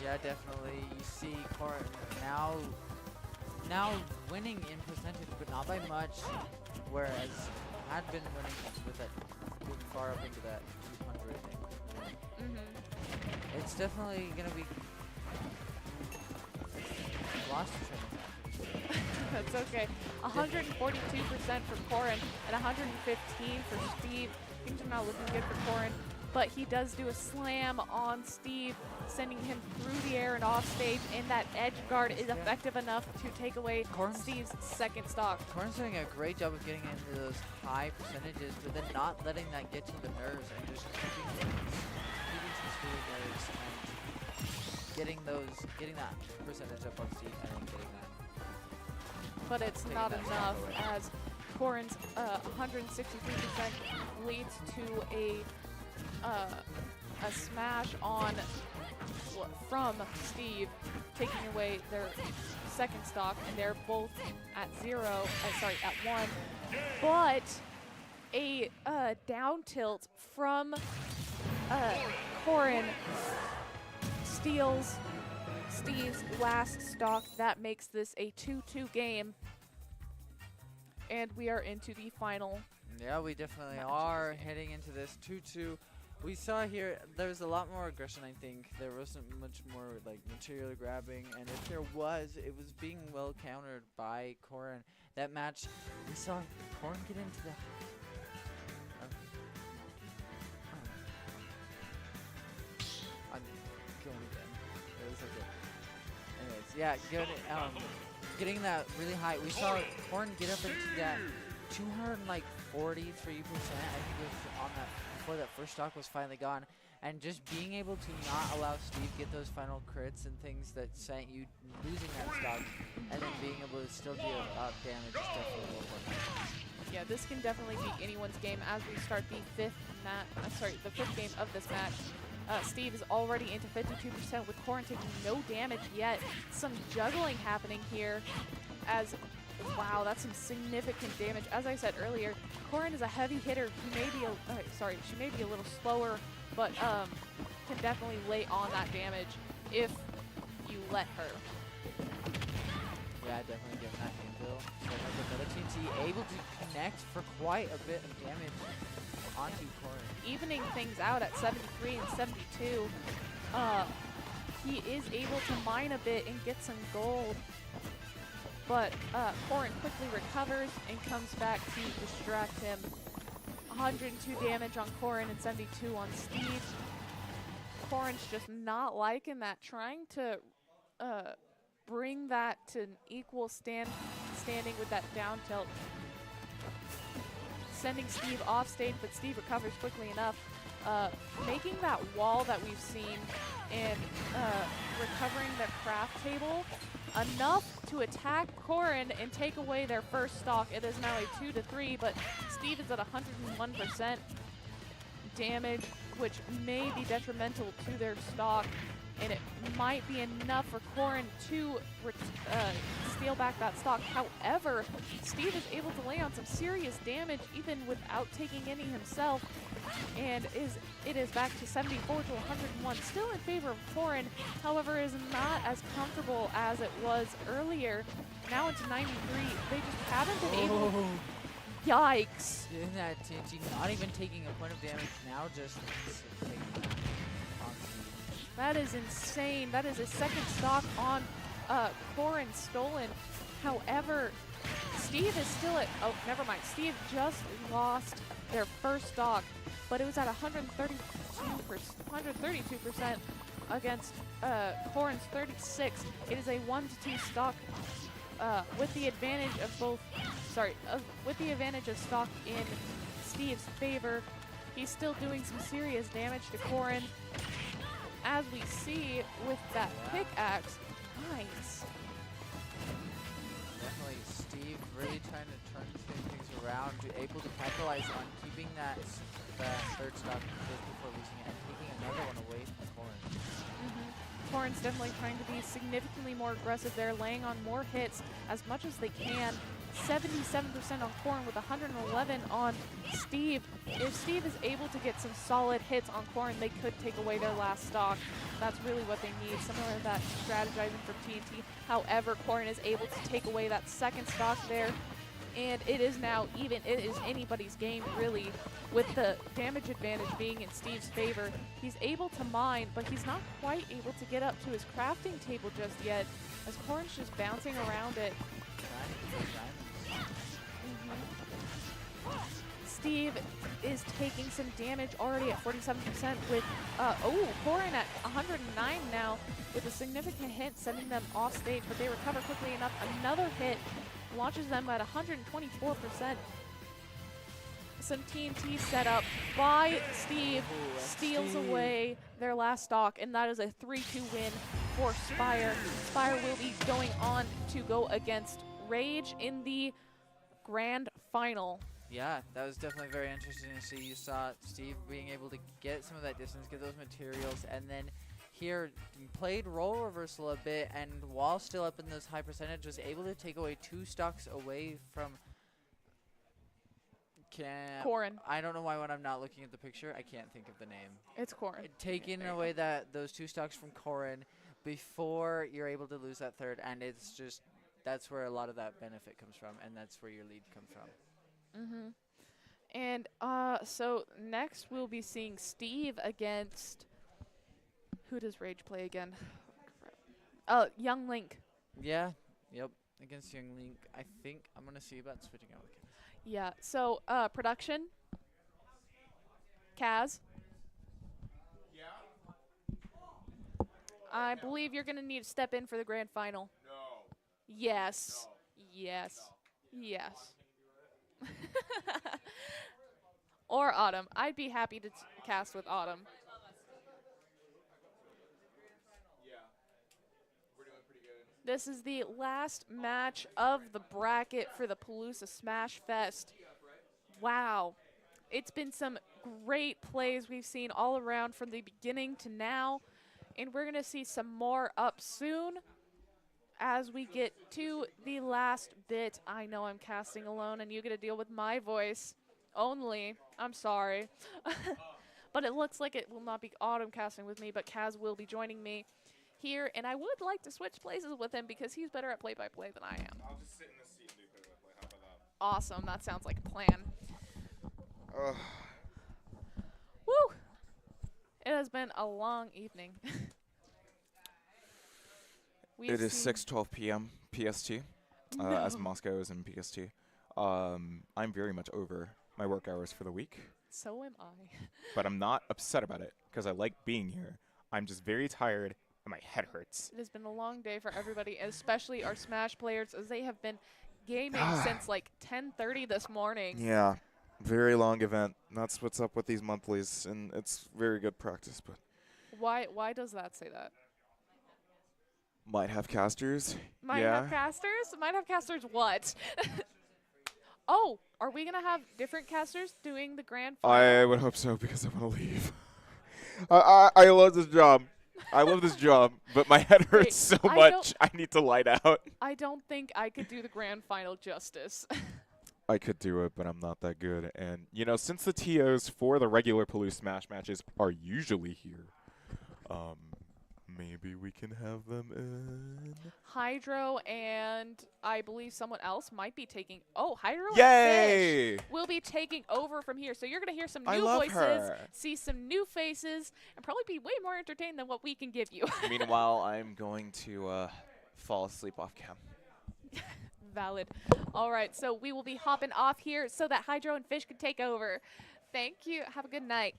Yeah, definitely. You see Corrin now winning in percentage, but not by much, whereas had been winning with that moving far up into that 200. It's definitely gonna be lost to training. That's okay. 142% for Corrin and 115 for Steve. Things are not looking good for Corrin, but he does do a slam on Steve, sending him through the air and off stage, and that edge guard is effective enough to take away Corrin's- Steve's second stock. Corrin's doing a great job of getting into those high percentages, but then not letting that get to the nerves and just keeping some smooth nerves and getting that percentage up on Steve and then getting that. But it's Taking not that stock enough away. as Corrin's 163% leads to a smash on from Steve, taking away their second stock, and they're both at at 1. But a down tilt from Corrin steals Steve's last stock. That makes this a 2-2 game. And we are into the final. Yeah, we definitely matches. are heading into this 2-2. We saw here there was a lot more aggression. I think there wasn't much more like material grabbing, and if there was, it was being well countered by Corrin. That match, we saw Corrin get into the. I'm going again. It was okay. Anyways, yeah, getting that really high. We saw Corrin get up into that 243%. I think it was on that before that first stock was finally gone, and just being able to not allow Steve get those final crits and things that sent you losing that stock, and then being able to still deal damage is definitely more important. Yeah, this can definitely be anyone's game as we start the fifth game of this match. Steve is already into 52% with Corrin taking no damage yet. Some juggling happening here as, wow, that's some significant damage. As I said earlier, Corrin is a heavy hitter. He may be she may be a little slower, but can definitely lay on that damage if you let her. Yeah, definitely getting that infill. So another team able to connect for quite a bit of damage onto Corrin. Evening things out at 73 and 72. He is able to mine a bit and get some gold, but Corrin quickly recovers and comes back to distract him. 102 damage on Corrin and 72 on Steve. Corrin's just not liking that, trying to bring that to an equal standing with that down tilt. Sending Steve off stage, but Steve recovers quickly enough, making that wall that we've seen and recovering the craft table enough to attack Corrin and take away their first stock. It is now a 2-3, but Steve is at 101% damage, which may be detrimental to their stock, and it might be enough for Corrin to steal back that stock. However, Steve is able to lay on some serious damage even without taking any himself, and it is back to 74 to 101, still in favor of Corrin. However, is not as comfortable as it was earlier. Now into 93, they just haven't been able. Yikes! Doing that TNT, not even taking a point of damage now, just taking that constant. That is insane. That is a second stock on Corrin stolen. However, Steve is still at, oh, never mind. Steve just lost their first stock, but it was at 132% against Corrin's 36. It is a 1-2 stock with the advantage of both, with the advantage of stock in Steve's favor. He's still doing some serious damage to Corrin, as we see with that pickaxe. Nice. Definitely Steve really trying to turn things around, able to capitalize on keeping that third stock just before losing it and taking another one away from Corrin. Corrin's definitely trying to be significantly more aggressive there, laying on more hits as much as they can. 77% on Corrin with 111 on Steve. If Steve is able to get some solid hits on Corrin, they could take away their last stock. That's really what they need, similar to that strategizing from TNT. However, Corrin is able to take away that second stock there, and it is now even. It is anybody's game, really, with the damage advantage being in Steve's favor. He's able to mine, but he's not quite able to get up to his crafting table just yet, as Corrin's just bouncing around it. Steve is taking some damage already at 47% with, Corrin at 109 now with a significant hit sending them off stage, but they recover quickly enough. Another hit launches them at 124%. Some TNT set up by Steve steals away their last stock, and that is a 3-2 win for Spire. Spire will be going on to go against Rage in the grand final. Yeah, that was definitely very interesting to see. You saw Steve being able to get some of that distance, get those materials, and then here played role reversal a bit, and while still up in this high percentage, was able to take away 2 stocks away from Corrin. I don't know why when I'm not looking at the picture, I can't think of the name. It's Corrin. Taking away those 2 stocks from Corrin before you're able to lose that third, and it's just, that's where a lot of that benefit comes from, and that's where your lead comes from. And so next we'll be seeing Steve against, who does Rage play again? Young Link. Yeah, yep, against Young Link. I think I'm gonna see about switching out with Kaz. Yeah, so production. Kaz. Yeah? I believe you're gonna need to step in for the grand final. No. Yes. Yes. Yes. Or Autumn. I'd be happy to cast with Autumn. Yeah. We're doing pretty good. This is the last match of the bracket for the Palouse Smash Fest. Wow. It's been some great plays we've seen all around from the beginning to now, and we're going to see some more up soon as we get to the last bit. I know I'm casting alone, and you get to deal with my voice only. I'm sorry. But it looks like it will not be Autumn casting with me, but Kaz will be joining me here, and I would like to switch places with him because he's better at play-by-play than I am. I'll just sit in this seat and do play-by-play. How about that? Awesome. That sounds like a plan. Woo! It has been a long evening. It is 6:12 p.m. PST, as Moscow is in PST. I'm very much over my work hours for the week, So am I. but I'm not upset about it because I like being here. I'm just very tired and my head hurts. It has been a long day for everybody, especially our Smash players, as they have been gaming since like 10:30 this morning. Yeah, very long event. That's what's up with these monthlies, and it's very good practice. But Why does that say that? Might have casters. Might yeah. have casters? Might have casters what? Oh, are we going to have different casters doing the grand final? I would hope so because I want to leave. I love this job. I love this job, but my head hurts Wait, so I much. I need to lie out. I don't think I could do the grand final justice. I could do it, but I'm not that good. And, you know, since the TOs for the regular Palouse Smash matches are usually here, maybe we can have them in. Hydro and I believe someone else might be taking. Oh, Hydro and Yay! Fish will be taking over from here. So you're going to hear some I new love voices, her. see some new faces, and probably be way more entertained than what we can give you. Meanwhile, I'm going to fall asleep off cam. Valid. All right, so we will be hopping off here so that Hydro and Fish can take over. Thank you. Have a good night.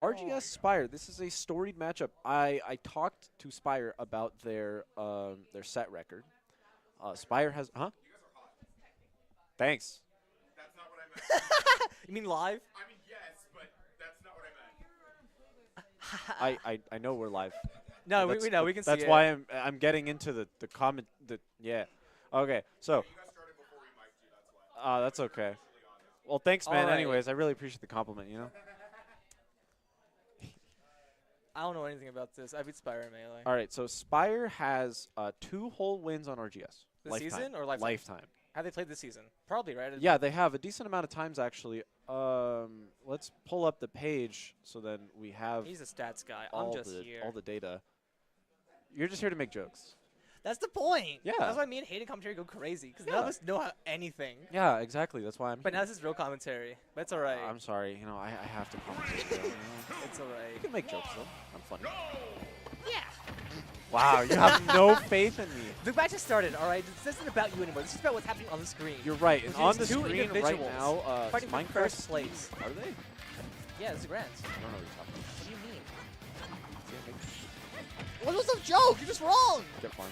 RGS Spire. This is a storied matchup. I talked to Spire about their set record. Spire has Thanks. That's not what I meant. You mean live? I mean, yes, but that's not what I meant. I know we're live. No, That's- we know. We can see That's it. why I'm getting into the comment. Yeah. Okay. So. You guys started before we mic'd you, that's why. That's okay. Well, thanks, man. Alright. Anyways, I really appreciate the compliment. You know. I don't know anything about this. I beat Spire in Melee. All right. So Spire has 2 whole wins on RGS. This Lifetime. season or lifetime? Lifetime. Have they played this season? Probably, right? Yeah, they have a decent amount of times actually. Let's pull up the page so then we have He's a stats guy. all I'm just the here. all the data. You're just here to make jokes. That's the point. Yeah. That's why me and Hayden commentary go crazy because none of Yeah. us know anything. Yeah, exactly. That's why I'm. But now this is real commentary. But it's alright. I'm sorry. You know, I have to commentate. You know. It's You alright. can make jokes though. I'm funny. Yeah. Wow, you have no faith in me. The match has started. Alright. This isn't about you anymore. This is about what's happening on the screen. You're right. And Which on is the two screen right individuals now, fighting for Minecraft first place. Are they? Yeah, this is Grants. I don't know what you're talking about. What do you mean? Yeah, What was the joke? You're just wrong. Get fine.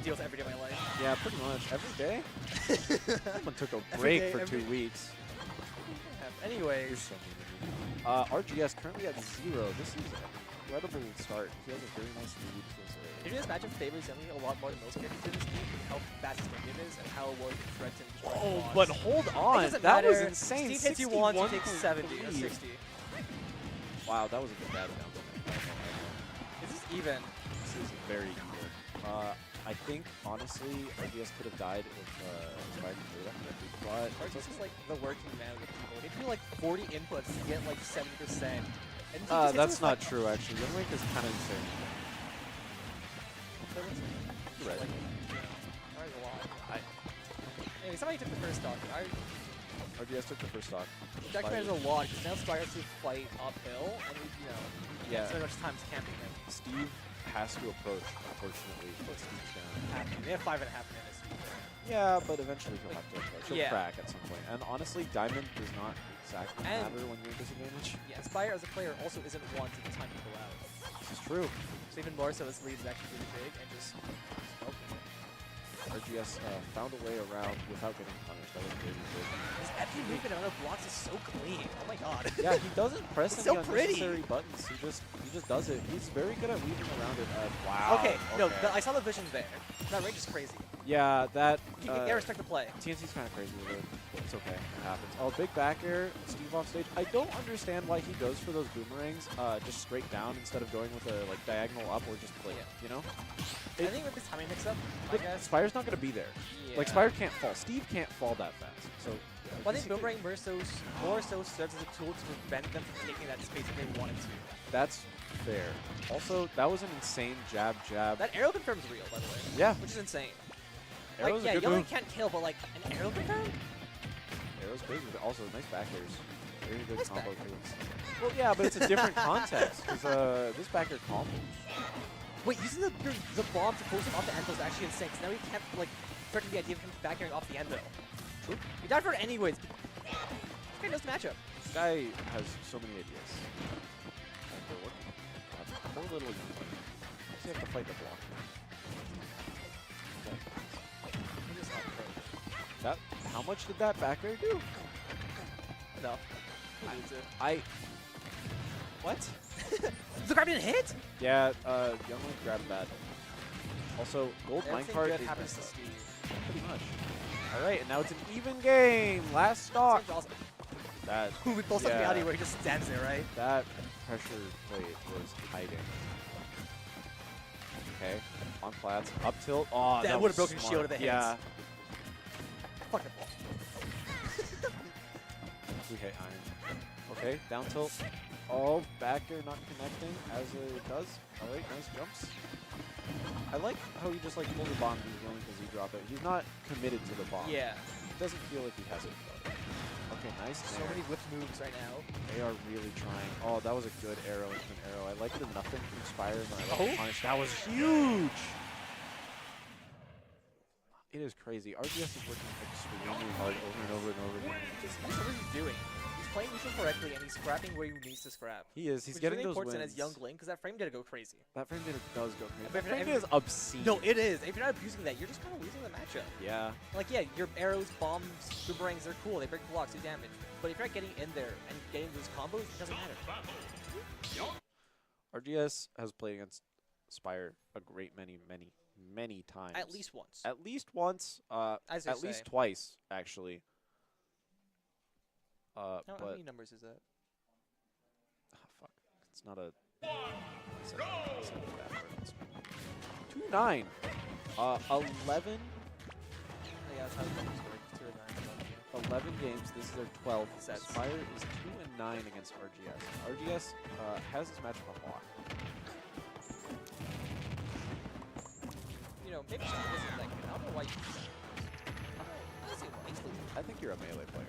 Deals every day of my life. Yeah, pretty much every day. Someone took a Every break day, for every- 2 weeks. Anyways. So mean to me. RGS currently at 0. This is an incredible start. He has a very nice lead. Maybe this matchup favors Emily a lot more than most characters in this game, how fast his game is and how well he can threaten and destroy Oh, blocks. but hold It on. doesn't That was matter. insane. Steve hits you once, you take 61 70 or lead. 60. Wow, that was a good bad down. This is even. This is very even. I think, honestly, RGS could have died if Spire could do that. But Or this is like the working man with people. They do like 40 inputs to get like 70%. And he just hits that's with, not like, true, actually. Young Link is kind of insane. You're right. Alright, a lot. Anyway, somebody took the first stock. RGS took the first stock. Jack Spire- commands a lot because now Spire has to fight uphill and you know, Yeah. spend much time camping him. Steve has to approach, unfortunately. But Steve's down. They have 5.5 minutes. Yeah, but eventually he'll have to approach. He'll Yeah. crack at some point. And honestly, Diamond does not exactly And- matter when you're at disadvantage. Yeah, Spire as a player also isn't one to the time to go out. This is true. So even more so, this lead is actually really big and just smoking it. RGS found a way around without getting punished. That was really good. His FP movement out of blocks is so clean. Oh my god. Yeah, he doesn't press It's any so pretty. unnecessary buttons. He just does it. He's very good at weaving around it. Wow. Okay, no, I saw the vision there. That range is crazy. Yeah, that You gotta respect the play. TNC's kind of crazy with it. It's okay. It happens. Oh, big back air. Steve off stage. I don't understand why he goes for those boomerangs just straight down instead of going with a like diagonal up or just play. You know? I think with this timing mix-up, I guess. Spire's not going to be there. Yeah. Like, Spire can't fall. Steve can't fall that fast. So, Well, I think Boomerang more so serves as a tool to prevent them from taking that space if they wanted to. that's fair. Also, that was an insane jab. That arrow confirm's real, by the way. Yeah. Which is insane. Arrow's Like, yeah, a good yelling move. can't kill, but like an arrow confirm? Arrow's big, but also nice back airs. Very good Nice combo back airs. Well, yeah, but it's a different context because this back air combos. Wait, using the bomb to force him off the end is actually insane. 'Cause now he can't like threaten the idea of him back airing off the end though. True. He died for it anyways. This guy knows the matchup. This guy has so many ideas. And they're working. Poor little young man. Does he have to fight the block? He just outplayed. That, how much did that back air do? No. He needs it. What? The grab didn't hit? Yeah, Young Link grabbed that. Also, gold Everything minecart good is happens to messed up. Steve. Pretty much. All right, and now it's an even game. Last stock. Seems awesome. That We pull something out of here where he just stands there, right? that pressure plate was hiding. Okay, on plats, up tilt. Oh, That was would've broken smart. shield if it hits. Yeah, Fucking ball. we hate iron. Okay, down tilt. Oh, back air not connecting as it does. All right, nice jumps. I like how he just like pulls the bomb only because he dropped it. He's not committed to the bomb. Yeah. It doesn't feel like he has it. Okay, nice. So many whip moves right now. They are really trying. Oh, that was a good arrow into an arrow. I like the nothing from Spire. And I like the punish. That was huge! It is crazy. RGS is working extremely hard over and over and over again. Just look at what he's doing. He's playing neutral correctly and he's scrapping where he needs to scrap. He is. He's Which getting is really those important wins. as young Link because that frame data go crazy. That frame data does go crazy. But That if frame you're- data is obscene. No, it is. If you're not abusing that, you're just kind of losing the matchup. Yeah. Like, yeah, your arrows, bombs, boomerangs, they're cool. They break blocks, do damage. But if you're not getting in there and getting those combos, it doesn't matter. RGS has played against Spire a great many times. At least once. At least once. As they at least say. twice, actually. How but many numbers is that? fuck. It's not a. I said that word. 2-9. 11. Yeah, that's how the numbers work. 2 and 9. 11 games. This is their 12th. Sets. Spire is 2 and 9 against RGS. RGS has this matchup on lock. You know, maybe Steve isn't that good. I don't know why you do that. I see why he's losing. I think you're a melee player.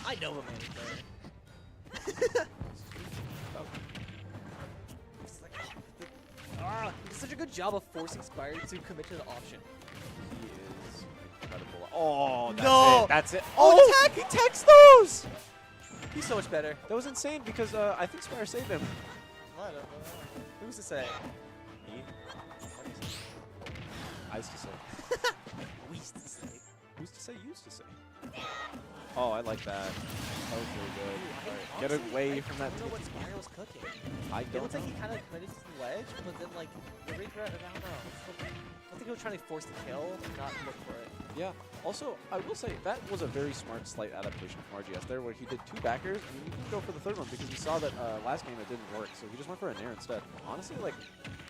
I know a man player. It's like, he does such a good job of forcing Spire to commit to the option. He is incredible. Oh, that's No! it. That's it. Oh, Oh, he techs those! He's so much better. That was insane because I think Spire saved him. I don't know. Who's to say? Me? I used to say. We used to say. Who's to say? Used to say. Oh, I like that. That was really good. All right, get away from that. I don't know what Spire was cooking. I It don't looks like he know. kind of committed to the ledge, but then like the regret, I don't know. I think he was trying to force the kill, not look for it. Yeah. Also, I will say that was a very smart slight adaptation from RGS there, where he did 2 backers and he didn't go for the third one because he saw that last game it didn't work, so he just went for a nair instead. Honestly, like,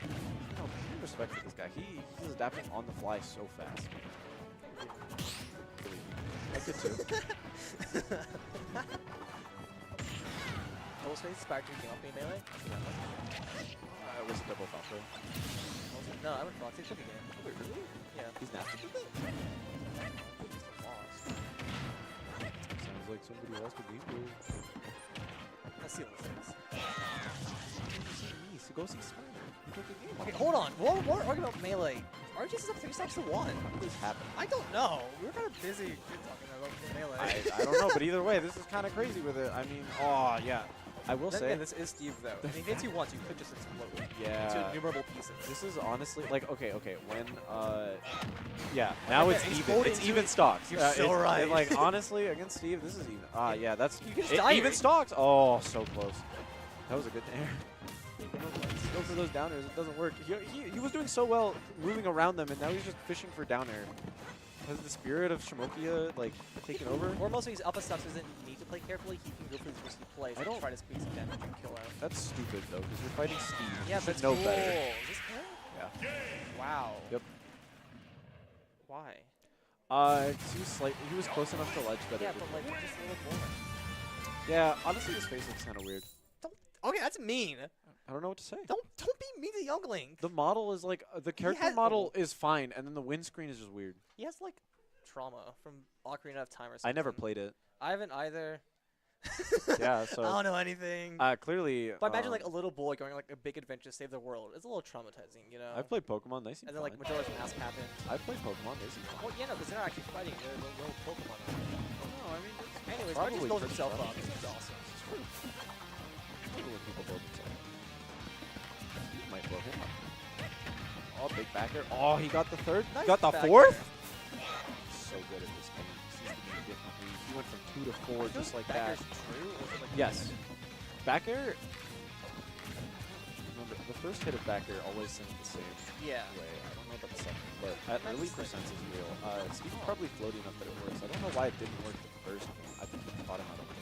you know, respect for this guy. He's adapting on the fly so fast. I could too. I will say Spire 2 came off me melee. Was it double Falco? No, I went Fox. He took a game. Wait, really? Yeah. He's nasty with it? Just a loss. Sounds like somebody lost a game move. Let's see what this is. So go see Spider. He took a game. Okay, hold on. We're arguing about melee. RGS is up 3 stocks to 1. How did this happen? I don't know. We were kind of busy talking about melee. I don't know, but either way, this is kind of crazy with it. I mean, oh, yeah. I will Then say, again, this is Steve, though. If he hits you once, you could just explode yeah. into innumerable pieces. This is honestly, like, okay, when, yeah, now Okay, it's even. explode It's into even it. stocks. You're so right. Like, honestly, against Steve, this is even. Yeah, that's You can just die, even right? stocks. Oh, so close. That was a good air. Go for those downers. It doesn't work. He was doing so well moving around them, and now he's just fishing for down air. Has the spirit of Shimokia like taken over? Or most of these upper stuff doesn't need to play carefully. He can go for these risky plays I and don't- try to squeeze some damage and kill out. That's stupid though, because you're fighting Steve. Yeah, you but should it's know cool. better. Is this fair? Yeah. Wow. Yep. Why? He was close enough to ledge that Yeah, it but would- like just a little more. Yeah, honestly, his face looks kind of weird. Okay, that's mean. I don't know what to say. Don't be mean to Youngling. The model is like the character has- model is fine, and then the windscreen is just weird. He has like trauma from Ocarina of Time or something. I never played it. I haven't either. Yeah, so I don't know anything. clearly. But imagine like a little boy going on, like a big adventure to save the world. It's a little traumatizing, you know. I've played Pokemon. They seem And then like fine. Majora's Mask happened. I've played Pokemon. They seem fine. Well, yeah, no, because they're not actually fighting. They're little Pokemon. No, I mean, Anyways, Probably Mark just builds pretty himself strong. up. This is awesome. when people build themselves. He might blow him up. Oh, big backer. Oh, he got the third. Nice Got the backer. fourth. So good at this game. Seems to be getting he went from 2 to 4 just like that. Backer's true? Or is it like Yes. Back air. Remember, the first hit of back air always sends the same Yeah. way. I don't know about the second, but at That's early the percents is real. Steve's probably floating up that it works. I don't know why it didn't work the first one. I think he caught him out of it.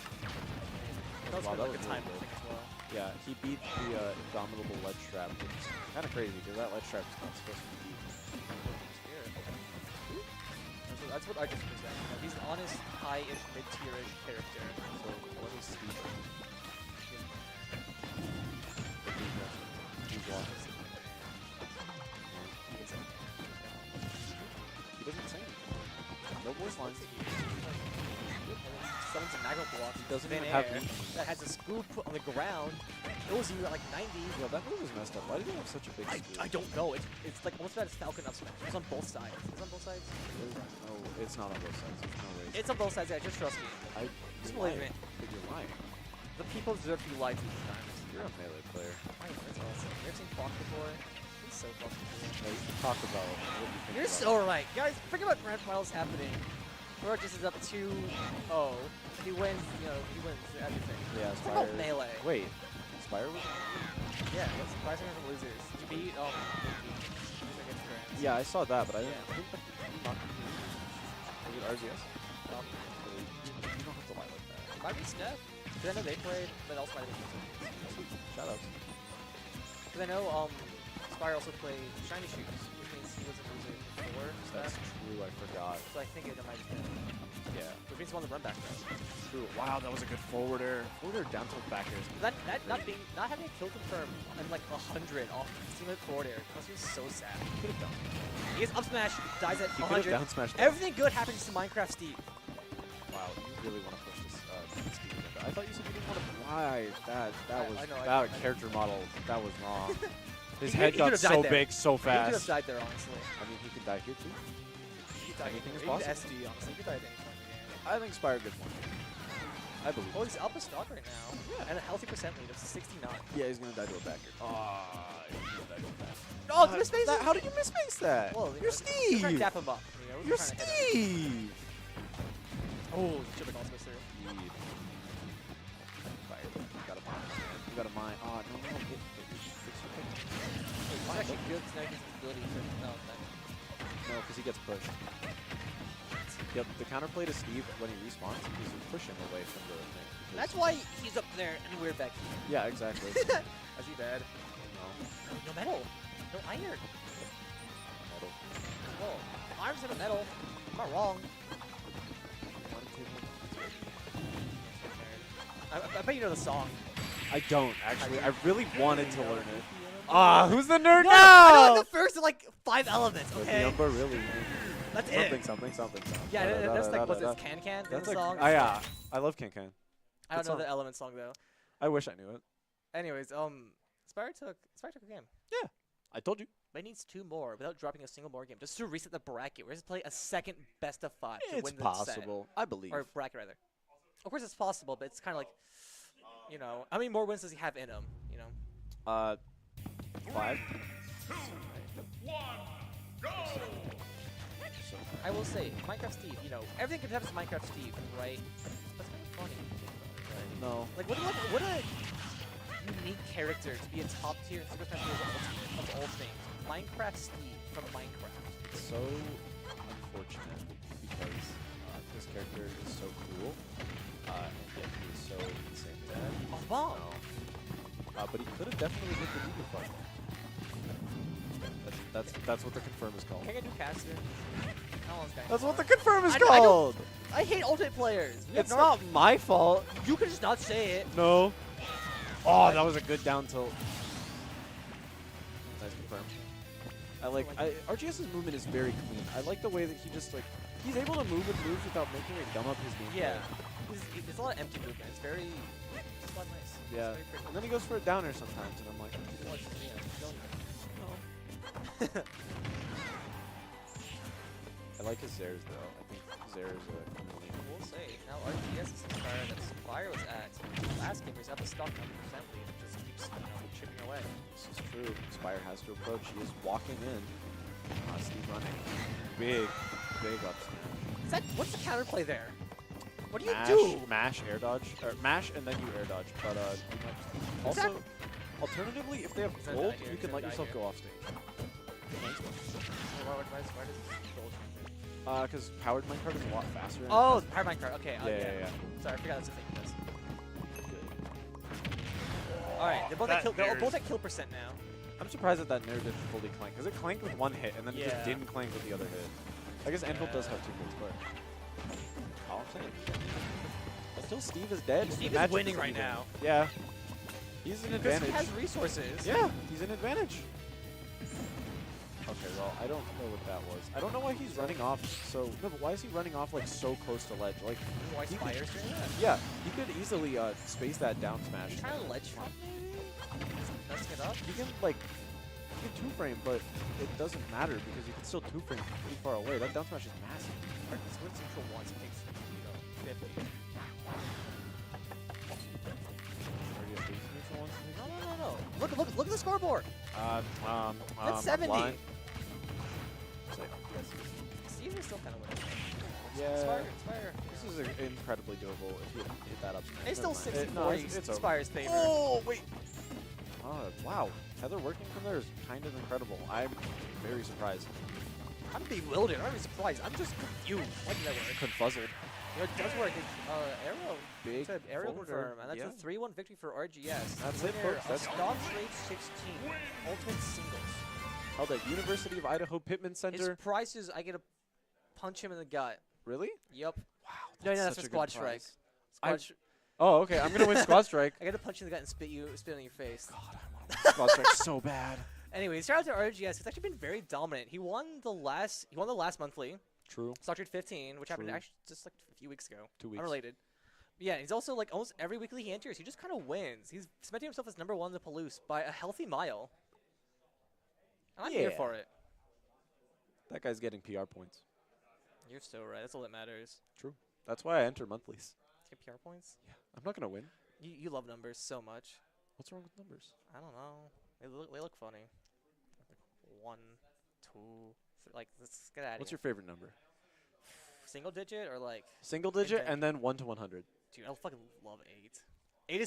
That was Wow, kind of like a really time good. thing as well. Yeah, he beat the Indomitable ledge trap, which is kind of crazy because that ledge trap is not supposed to be That's what I just present. You know, he's an honest, high-ish, mid-tier-ish character. So what is Steve? He doesn't say anything. No voice lines. Summons a Nagel block. He doesn't thin even have air meat. that has a scoop on the ground. Throws you at like 90. Yeah, that move is messed up. Why did he have such a big screw? I don't know. It's like almost about as Falcon up smash. It's on both sides. It's on both sides. No, it's not on both sides. There's no way. It's on both sides. Yeah, just trust me. Just You're believe lying. me. But you're lying. The people deserve to be lied to sometimes. You're a melee player. I know, that's awesome. You ever seen Fox before? He's so fucking cool. No, you can talk about what you think You're about so right. Guys, forget about grand finals happening. Gorgeous is up 2-0. If he wins, you know, he wins everything. Yeah, It's about Spire. melee. Wait, Spire was. Yeah, that's surprising for losers. Did you beat, against Grants. Yeah, I saw that, but I didn't. Yeah. I think that you knocked him. Was it RGS? You don't have to lie like that. It might be Steph. Because I know they played, but also might have been Shout out. Because I know Spire also played Shiny Shoes, which means he was a loser before That's Steph. true. I forgot. So I think it might have been. Yeah. Which means he won the run back though. True. Wow, that was a good forward air. Forward air down tilt back air. That not having a kill confirm and like 100 off single forward air must be so sad. Could have done. He gets up smash, dies at He could have 100. down smashed. Everything good happens to Minecraft Steve. Wow, you really want to push this Steve agenda. I thought you said you didn't want to. Why? That was I know, that character model. That was wrong. His He head could got have died so there. big so He could have fast. died there, honestly. I mean, he could die here too. He died Anything is here. Even possible. SD, honestly. He could die at any point in the game. I think Spire gets one. I believe. Oh, he's up a stock right now. Yeah. And a healthy percent lead of 69. Yeah, he's gonna die to a backer. He's gonna die to a backer. Oh, did you misface it? How did you misface that? Well, You're We're trying to Steve. dap him up. You know, we're You're trying to hit him. Steve. Oh, should have also missed through. Fire. You got a mine. You got a mine. Oh, no. Fix your pick. It's actually good because now he has the ability to. No, No, because he gets pushed. Yep, the counterplay to Steve when he respawns is you push him away from the thing. because- that's why he's up there and we're back here. Yeah, exactly. Is he bad? No. No metal. No iron. Metal. Oh, iron's in a metal. I'm not wrong. I bet you know the song. I don't, actually. I really wanted to learn it. Ah, who's the nerd No! I know now? like the first like 5 elements, But okay? the Umber really. That's something. Yeah, that's like, what's this, Can Can? That's the like, song? yeah. I love Can Can. I don't good know song. the element song though. I wish I knew it. Anyways, Spire took a game. I told you. But he needs 2 more without dropping a single more game, just to reset the bracket. We're just play a second best of 5 to It's win the possible. I believe. set. Or bracket rather. Of course, it's possible, but it's kind of like, you know, how many more wins does he have in him? You know. 5. I will say, Minecraft Steve. You know, everything could happen to Minecraft Steve, right? That's kind of funny. Right? No. Like, what a unique character to be a top tier Super Smash Bros. Ultimate of all things. Minecraft Steve from Minecraft. It's so unfortunate unfortunate because this character is so cool, and yet he is so insane dead. Oh, bomb! But he could have definitely hit the Deeper Fart. That's what the confirm is called. Can I do caster? How long's That's what the confirm is I don't- called! I hate ultimate players. We have It's not my fault. You can just not say it. No. Oh, that was a good down tilt. Nice confirm. RGS's movement is very clean. I like the way that he just he's able to move with moves without making it gum up his gameplay. Yeah. It's a lot of empty movement. It's very. It's a lot nice. Yeah. It's very pretty. And then he goes for a downer sometimes, and I'm like, Well, it's, you know, don't- I like his Zers though. I think Zers We'll say. Now RGS is inspired that Spire was at last game. He's up a stock 100% lead. It just keeps chipping away. This is true. Spire has to approach. He is walking in. Steve running. Big up smash. What's the counterplay there? What do you Mash, do? mash, air dodge, or mash and then you air dodge. But you might also, Exactly. alternatively, if they have He's gonna gold, die here, you he's can gonna let die yourself here. go off stage. Why does gold change? Because powered minecart is a lot faster. and it Oh, has- power minecart. Okay. yeah. Sorry, I forgot that's a thing. This. All right, they're both at kill percent now. I'm surprised that Nair didn't fully clank, because it clanked with one hit, and then it Yeah. just didn't clank with the other hit. I guess Anvil does have 2 hits, but all I'm saying. But still, Steve is dead. Steve The is matchup winning right even. now. Yeah. He's an Because advantage. he has resources. Yeah, he's an advantage. Okay, well, I don't know what that was. I don't know why he's running off so... No, but why is he running off, so close to ledge? Like, Why he could- Spire's doing that? yeah, he could easily space that down smash. He's trying to ledge trap maybe? Messing it up? You can, you can 2-frame, but it doesn't matter because you can still 2-frame pretty far away. That down smash is massive. Alright, let's win Central once. It takes, 50. No. Look at the scoreboard. I'm That's 70. blind. Steve is still kind of winning. Yeah. Spire. This is incredibly doable if you hit that up smash. It's still Never mind. 60 No, 40 it's over. Spire's favor. Oh, wait. Wow. Tether working from there is kind of incredible. I'm very surprised. I'm bewildered. I'm not even surprised. I'm just confused. Why did that work? Confuzzled. It does work. It's, arrow. Big Said arrow forward, confirm, and that's yeah. a 3-1 victory for RGS. That's it, Winner folks. of That's Stock Trade 16 Ultimate Singles. held at University of Idaho Pittman His Center. price is I get to punch him in the gut. Really? Yep. Wow. No, that's such for a good Squad Strike. prize. Squad Sh- Oh, okay. I'm gonna win Squad Strike. I got to punch you in the gut and spit on your face. God, I want Squad Strike so bad. Anyway, shout out to RGS. He's actually been very dominant. He won the last monthly, True. Stock Trade 15, which happened True. actually just like a few weeks ago. 2 weeks. Unrelated. Yeah, he's also like almost every weekly he enters, he just kind of wins. He's cementing himself as #1 in the Palouse by a healthy mile. I'm here Yeah. for it. That guy's getting PR points. You're so right. That's all that matters. True. That's why I enter monthlies. Get PR points. I'm not gonna win. You love numbers so much. What's wrong with numbers? I don't know. They look funny. 1, 2, 3. Like, let's get out of What's here. your favorite number? Single digit or like? Single digit Okay. and then 1 to 100. Dude, I fucking love 8. 8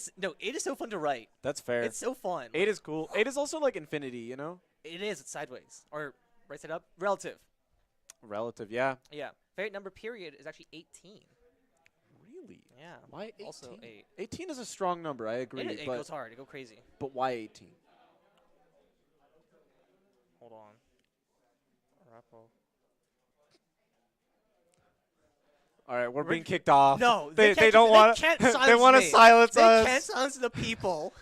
is so fun to write. That's fair. It's so fun. 8 is cool. 8 is also like infinity, you know? It is. It's sideways or right side up. Relative. Relative, yeah. Yeah. Favorite number period is actually 18. Really? Yeah. Why 18? Also 8. 18 is a strong number, I agree. It but, goes hard. It goes crazy. but why 18? Hold on. Rappo. All right, we're being kicked off. No, they can't don't want They can't they silence want to me. silence They us. can't silence the people.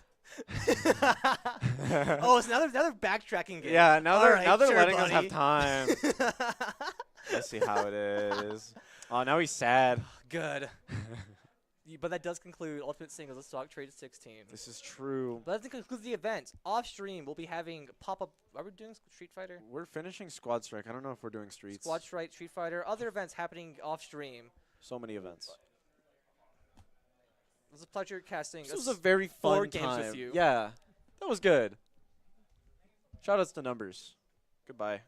Oh, it's another backtracking game. Yeah, now All they're right, sure, letting us have buddy. time. Let's see how it is. Oh, now he's sad. Good. But that does conclude Ultimate Singles. Let's talk Trade 16. This is true. But that concludes the event. Off stream, we'll be having pop-up. Are we doing Street Fighter? We're finishing Squad Strike. I don't know if we're doing Streets. Squad Strike, Street Fighter, other events happening off stream. So many events. It was a pleasure casting. This was a very fun 4 games time. with you. Yeah, that was good. Shout outs to numbers. Goodbye.